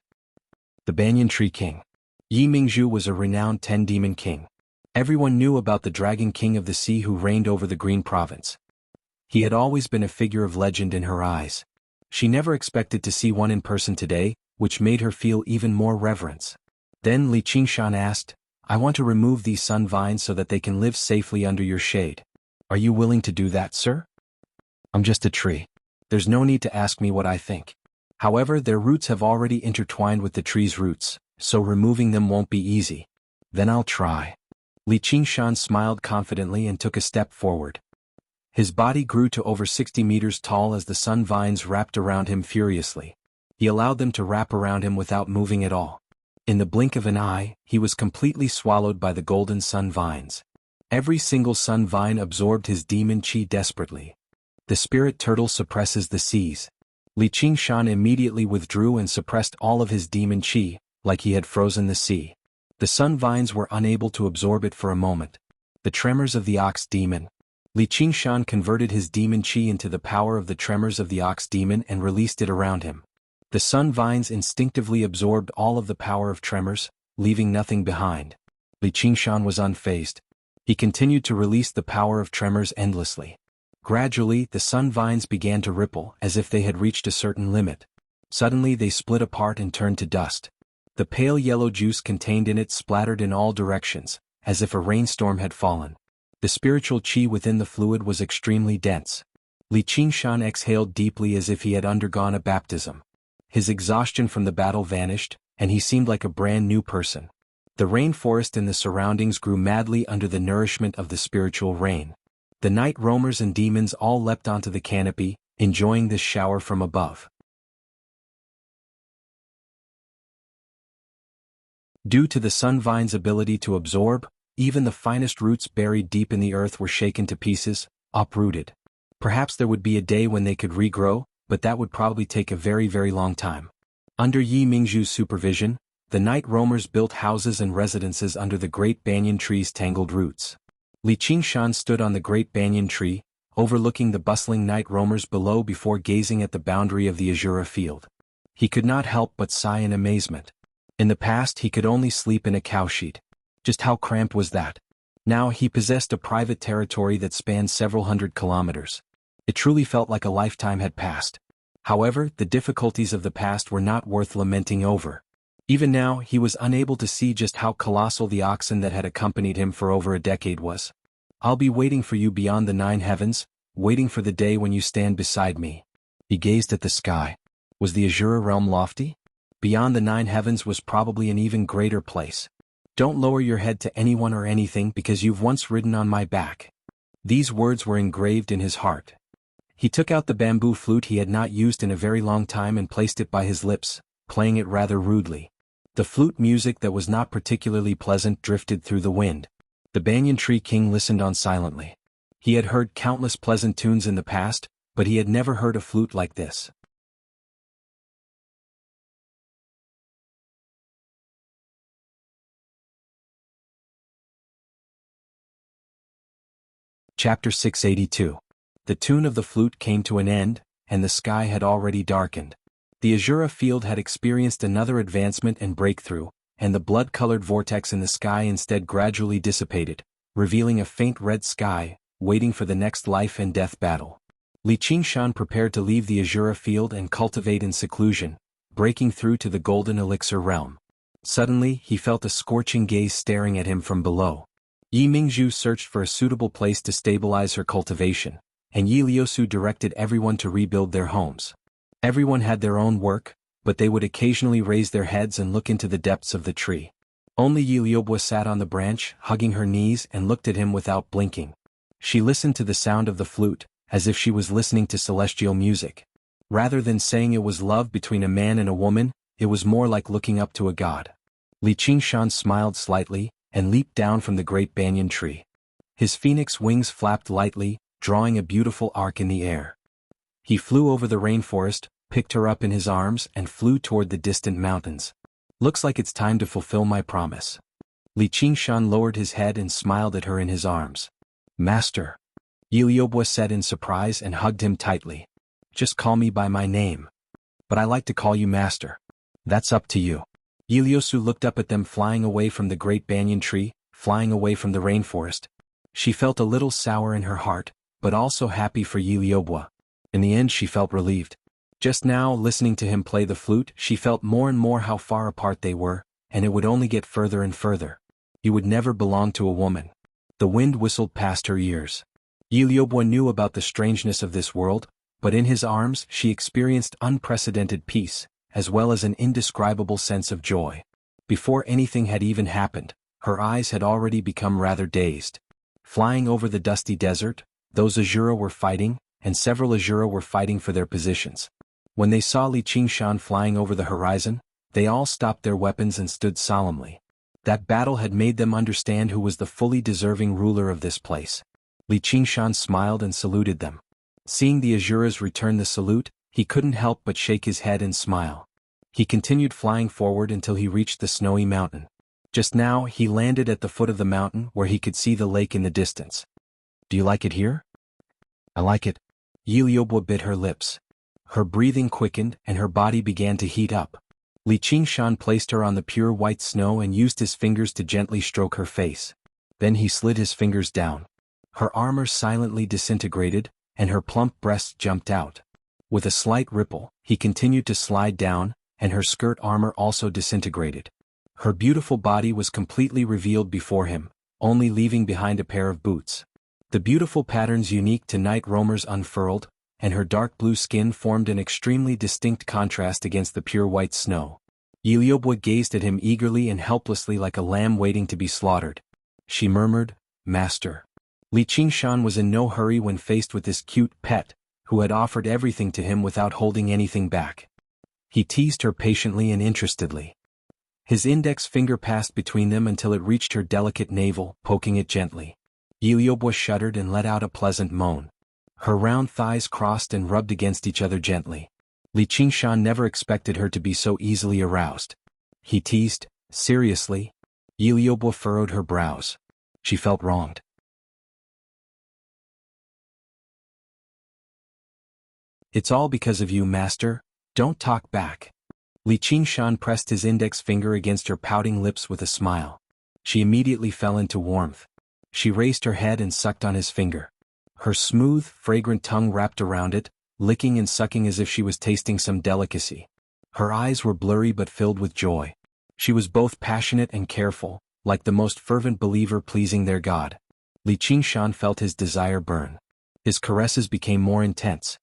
The Banyan Tree King. Yi Mingzhu was a renowned 10 demon king. Everyone knew about the Dragon King of the Sea who reigned over the Green Province. He had always been a figure of legend in her eyes. She never expected to see one in person today, which made her feel even more reverence. Then Li Qingshan asked, "I want to remove these sun vines so that they can live safely under your shade. Are you willing to do that, sir?" "I'm just a tree. There's no need to ask me what I think." However, their roots have already intertwined with the tree's roots, so removing them won't be easy. Then I'll try. Li Qingshan smiled confidently and took a step forward. His body grew to over 60 meters tall as the sun vines wrapped around him furiously. He allowed them to wrap around him without moving at all. In the blink of an eye, he was completely swallowed by the golden sun vines. Every single sun vine absorbed his demon qi desperately. The spirit turtle suppresses the seas. Li Qingshan immediately withdrew and suppressed all of his demon qi, like he had frozen the sea. The sun vines were unable to absorb it for a moment. The tremors of the ox demon. Li Qingshan converted his demon qi into the power of the tremors of the ox demon and released it around him. The sun vines instinctively absorbed all of the power of tremors, leaving nothing behind. Li Qingshan was unfazed. He continued to release the power of tremors endlessly. Gradually, the sun vines began to ripple as if they had reached a certain limit. Suddenly they split apart and turned to dust. The pale yellow juice contained in it splattered in all directions, as if a rainstorm had fallen. The spiritual qi within the fluid was extremely dense. Li Qingshan exhaled deeply as if he had undergone a baptism. His exhaustion from the battle vanished, and he seemed like a brand new person. The rainforest and the surroundings grew madly under the nourishment of the spiritual rain. The night roamers and demons all leapt onto the canopy, enjoying this shower from above. Due to the sun vine's ability to absorb, even the finest roots buried deep in the earth were shaken to pieces, uprooted. Perhaps there would be a day when they could regrow, but that would probably take a very, very long time. Under Yi Mingzhu's supervision, the night roamers built houses and residences under the great banyan tree's tangled roots. Li Qingshan stood on the great banyan tree, overlooking the bustling night roamers below before gazing at the boundary of the Azura field. He could not help but sigh in amazement. In the past he could only sleep in a cowshed. Just how cramped was that? Now he possessed a private territory that spanned several hundred kilometers. It truly felt like a lifetime had passed. However, the difficulties of the past were not worth lamenting over. Even now, he was unable to see just how colossal the oxen that had accompanied him for over a decade was. I'll be waiting for you beyond the 9 heavens, waiting for the day when you stand beside me. He gazed at the sky. Was the Azura realm lofty? Beyond the 9 heavens was probably an even greater place. Don't lower your head to anyone or anything because you've once ridden on my back. These words were engraved in his heart. He took out the bamboo flute he had not used in a very long time and placed it by his lips, playing it rather rudely. The flute music that was not particularly pleasant drifted through the wind. The banyan tree king listened on silently. He had heard countless pleasant tunes in the past, but he had never heard a flute like this. Chapter 682. The tune of the flute came to an end, and the sky had already darkened. The Azura field had experienced another advancement and breakthrough, and the blood-colored vortex in the sky instead gradually dissipated, revealing a faint red sky, waiting for the next life and death battle. Li Qingshan prepared to leave the Azura field and cultivate in seclusion, breaking through to the golden elixir realm. Suddenly, he felt a scorching gaze staring at him from below. Yi Mingzhu searched for a suitable place to stabilize her cultivation, and Yi Liusu directed everyone to rebuild their homes. Everyone had their own work, but they would occasionally raise their heads and look into the depths of the tree. Only Yi Liubu sat on the branch, hugging her knees and looked at him without blinking. She listened to the sound of the flute, as if she was listening to celestial music. Rather than saying it was love between a man and a woman, it was more like looking up to a god. Li Qingshan smiled slightly, and leaped down from the great banyan tree. His phoenix wings flapped lightly, drawing a beautiful arc in the air. He flew over the rainforest, picked her up in his arms and flew toward the distant mountains. Looks like it's time to fulfill my promise. Li Qingshan lowered his head and smiled at her in his arms. Master. Yi Liubu said in surprise and hugged him tightly. Just call me by my name. But I like to call you Master. That's up to you. Yi Liusu looked up at them flying away from the great banyan tree, flying away from the rainforest. She felt a little sour in her heart, but also happy for Yi Liubu. In the end she felt relieved. Just now, listening to him play the flute, she felt more and more how far apart they were, and it would only get further and further. He would never belong to a woman. The wind whistled past her ears. Yi Liubu knew about the strangeness of this world, but in his arms she experienced unprecedented peace, as well as an indescribable sense of joy. Before anything had even happened, her eyes had already become rather dazed. Flying over the dusty desert, those Azura were fighting, and several Azura were fighting for their positions. When they saw Li Qingshan flying over the horizon, they all stopped their weapons and stood solemnly. That battle had made them understand who was the fully deserving ruler of this place. Li Qingshan smiled and saluted them. Seeing the Azuras return the salute, he couldn't help but shake his head and smile. He continued flying forward until he reached the snowy mountain. Just now he landed at the foot of the mountain where he could see the lake in the distance. "Do you like it here?" "I like it." Yi Liubo bit her lips. Her breathing quickened and her body began to heat up. Li Qingshan placed her on the pure white snow and used his fingers to gently stroke her face. Then he slid his fingers down. Her armor silently disintegrated, and her plump breasts jumped out. With a slight ripple, he continued to slide down, and her skirt armor also disintegrated. Her beautiful body was completely revealed before him, only leaving behind a pair of boots. The beautiful patterns unique to night roamers unfurled, and her dark blue skin formed an extremely distinct contrast against the pure white snow. Yi Liubo gazed at him eagerly and helplessly like a lamb waiting to be slaughtered. She murmured, "Master." Li Qingshan was in no hurry when faced with this cute pet, who had offered everything to him without holding anything back. He teased her patiently and interestedly. His index finger passed between them until it reached her delicate navel, poking it gently. Yi Liubo shuddered and let out a pleasant moan. Her round thighs crossed and rubbed against each other gently. Li Qingshan never expected her to be so easily aroused. He teased, "Seriously?" Yi Liubo furrowed her brows. She felt wronged. "It's all because of you, master. Don't talk back." Li Qingshan pressed his index finger against her pouting lips with a smile. She immediately fell into warmth. She raised her head and sucked on his finger. Her smooth, fragrant tongue wrapped around it, licking and sucking as if she was tasting some delicacy. Her eyes were blurry but filled with joy. She was both passionate and careful, like the most fervent believer pleasing their God. Li Qingshan felt his desire burn. His caresses became more intense.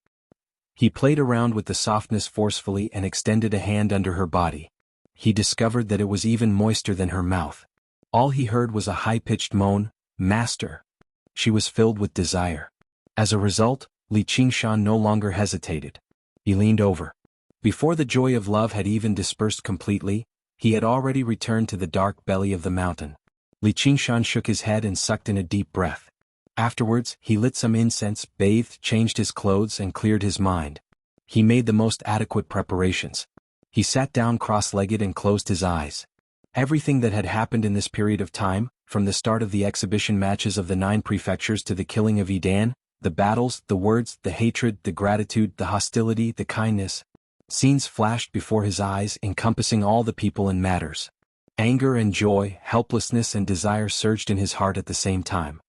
He played around with the softness forcefully and extended a hand under her body. He discovered that it was even moister than her mouth. All he heard was a high-pitched moan, "Master." She was filled with desire. As a result, Li Qingshan no longer hesitated. He leaned over. Before the joy of love had even dispersed completely, he had already returned to the dark belly of the mountain. Li Qingshan shook his head and sucked in a deep breath. Afterwards, he lit some incense, bathed, changed his clothes and cleared his mind. He made the most adequate preparations. He sat down cross-legged and closed his eyes. Everything that had happened in this period of time, from the start of the exhibition matches of the 9 prefectures to the killing of Idan, the battles, the words, the hatred, the gratitude, the hostility, the kindness. Scenes flashed before his eyes encompassing all the people and matters. Anger and joy, helplessness and desire surged in his heart at the same time.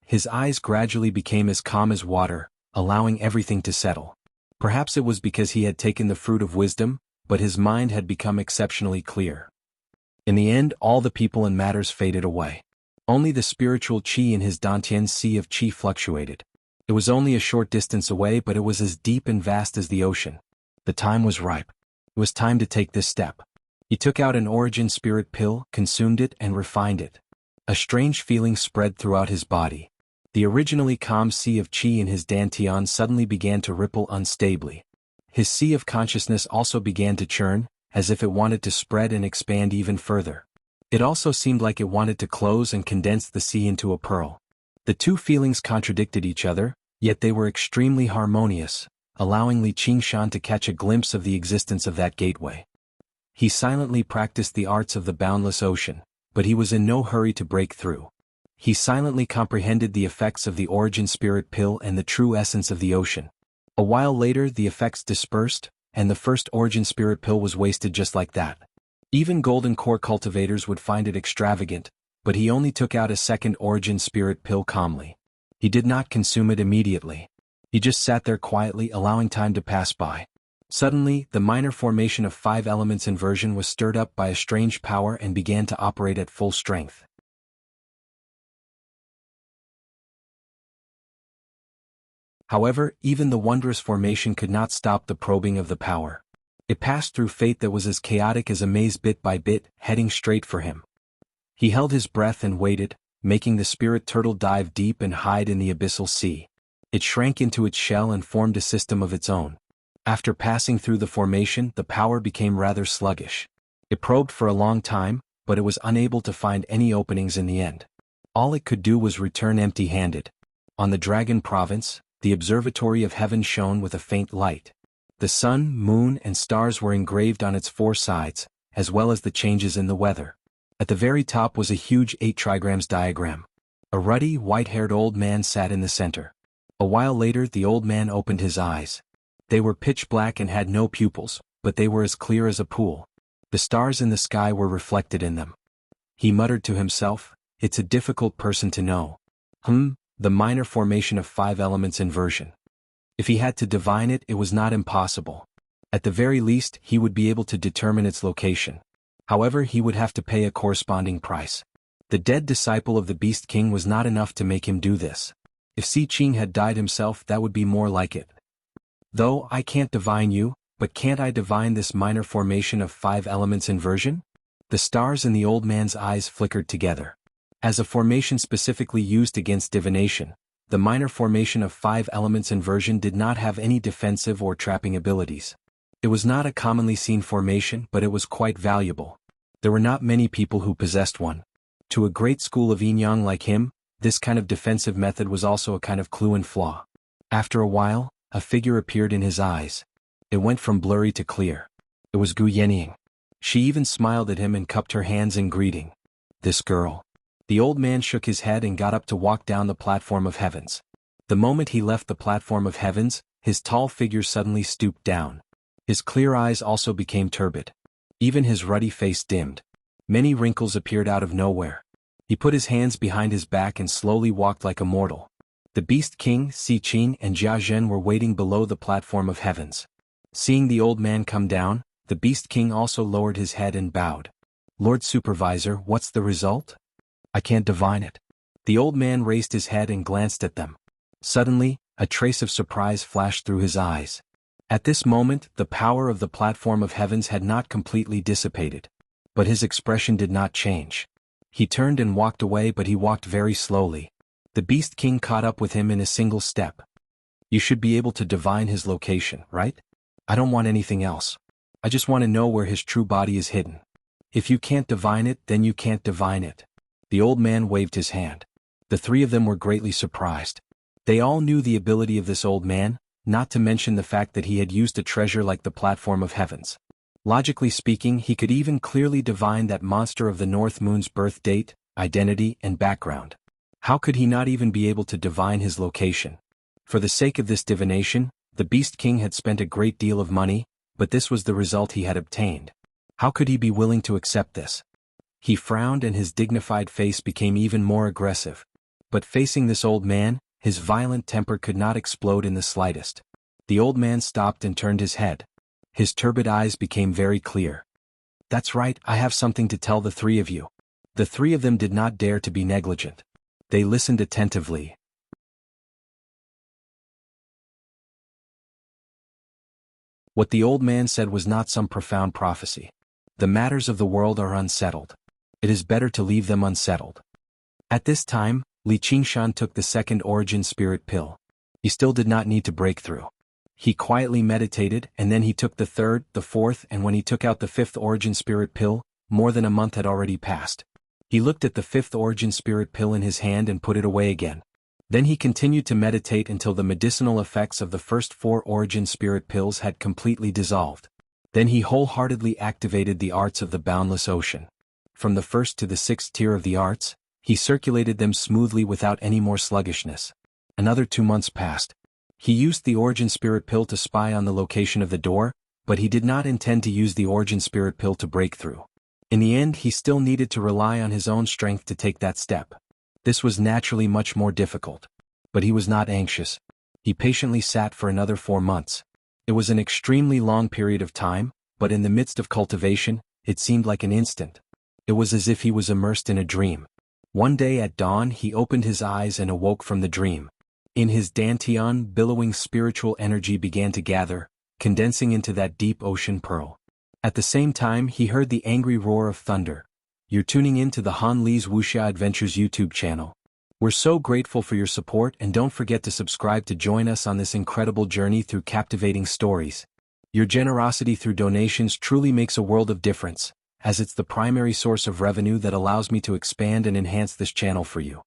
His eyes gradually became as calm as water, allowing everything to settle. Perhaps it was because he had taken the fruit of wisdom, but his mind had become exceptionally clear. In the end, all the people and matters faded away. Only the spiritual qi in his Dantian sea of qi fluctuated. It was only a short distance away, but it was as deep and vast as the ocean. The time was ripe. It was time to take this step. He took out an origin spirit pill, consumed it and refined it. A strange feeling spread throughout his body. The originally calm sea of qi in his dantian suddenly began to ripple unstably. His sea of consciousness also began to churn, as if it wanted to spread and expand even further. It also seemed like it wanted to close and condense the sea into a pearl. The two feelings contradicted each other, yet they were extremely harmonious, allowing Li Qingshan to catch a glimpse of the existence of that gateway. He silently practiced the arts of the boundless ocean, but he was in no hurry to break through. He silently comprehended the effects of the origin spirit pill and the true essence of the ocean. A while later the effects dispersed, and the first origin spirit pill was wasted just like that. Even golden core cultivators would find it extravagant, but he only took out a second origin spirit pill calmly. He did not consume it immediately. He just sat there quietly, allowing time to pass by. Suddenly, the minor formation of 5 elements inversion was stirred up by a strange power and began to operate at full strength. However, even the wondrous formation could not stop the probing of the power. It passed through fate that was as chaotic as a maze bit by bit, heading straight for him. He held his breath and waited, making the spirit turtle dive deep and hide in the abyssal sea. It shrank into its shell and formed a system of its own. After passing through the formation, the power became rather sluggish. It probed for a long time, but it was unable to find any openings in the end. All it could do was return empty-handed. On the Dragon Province, the Observatory of Heaven shone with a faint light. The sun, moon, and stars were engraved on its 4 sides, as well as the changes in the weather. At the very top was a huge 8 trigrams diagram. A ruddy, white-haired old man sat in the center. A while later the old man opened his eyes. They were pitch black and had no pupils, but they were as clear as a pool. The stars in the sky were reflected in them. He muttered to himself, "It's a difficult person to know. The minor formation of 5 elements inversion. If he had to divine it, it was not impossible. At the very least, he would be able to determine its location. However, he would have to pay a corresponding price. The dead disciple of the Beast King was not enough to make him do this. If Si Qing had died himself, that would be more like it. Though I can't divine you, but can't I divine this minor formation of 5 elements inversion?" The stars in the old man's eyes flickered together. As a formation specifically used against divination, the minor formation of 5 elements inversion did not have any defensive or trapping abilities. It was not a commonly seen formation, but it was quite valuable. There were not many people who possessed one. To a great school of yin-yang like him, this kind of defensive method was also a kind of clue and flaw. After a while, a figure appeared in his eyes. It went from blurry to clear. It was Gu Yenying. She even smiled at him and cupped her hands in greeting. "This girl." The old man shook his head and got up to walk down the platform of heavens. The moment he left the platform of heavens, his tall figure suddenly stooped down. His clear eyes also became turbid. Even his ruddy face dimmed. Many wrinkles appeared out of nowhere. He put his hands behind his back and slowly walked like a mortal. The Beast King, Si Qing, and Jia Zhen were waiting below the platform of heavens. Seeing the old man come down, the Beast King also lowered his head and bowed. "Lord Supervisor, what's the result?" "I can't divine it." The old man raised his head and glanced at them. Suddenly, a trace of surprise flashed through his eyes. At this moment, the power of the platform of heavens had not completely dissipated. But his expression did not change. He turned and walked away, but he walked very slowly. The Beast King caught up with him in a single step. "You should be able to divine his location, right? I don't want anything else. I just want to know where his true body is hidden. If you can't divine it, then you can't divine it." The old man waved his hand. The 3 of them were greatly surprised. They all knew the ability of this old man, not to mention the fact that he had used a treasure like the platform of heavens. Logically speaking, he could even clearly divine that monster of the North Moon's birth date, identity, and background. How could he not even be able to divine his location? For the sake of this divination, the Beast King had spent a great deal of money, but this was the result he had obtained. How could he be willing to accept this? He frowned and his dignified face became even more aggressive. But facing this old man, his violent temper could not explode in the slightest. The old man stopped and turned his head. His turbid eyes became very clear. "That's right, I have something to tell the 3 of you." The 3 of them did not dare to be negligent. They listened attentively. What the old man said was not some profound prophecy. The matters of the world are unsettled. It is better to leave them unsettled. At this time, Li Qingshan took the 2nd origin spirit pill. He still did not need to break through. He quietly meditated, and then he took the 3rd, the 4th, and when he took out the 5th origin spirit pill, more than a month had already passed. He looked at the 5th origin spirit pill in his hand and put it away again. Then he continued to meditate until the medicinal effects of the first 4 origin spirit pills had completely dissolved. Then he wholeheartedly activated the arts of the boundless ocean. From the 1st to the 6th tier of the arts, he circulated them smoothly without any more sluggishness. Another 2 months passed. He used the origin spirit pill to spy on the location of the door, but he did not intend to use the origin spirit pill to break through. In the end, he still needed to rely on his own strength to take that step. This was naturally much more difficult. But he was not anxious. He patiently sat for another 4 months. It was an extremely long period of time, but in the midst of cultivation, it seemed like an instant. It was as if he was immersed in a dream. One day at dawn he opened his eyes and awoke from the dream. In his dantian, billowing spiritual energy began to gather, condensing into that deep ocean pearl. At the same time he heard the angry roar of thunder. You're tuning in to the Han Li's Wuxia Adventures YouTube channel. We're so grateful for your support, and don't forget to subscribe to join us on this incredible journey through captivating stories. Your generosity through donations truly makes a world of difference, as it's the primary source of revenue that allows me to expand and enhance this channel for you.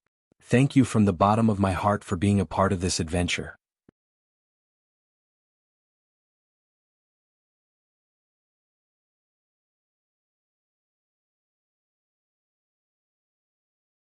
Thank you from the bottom of my heart for being a part of this adventure.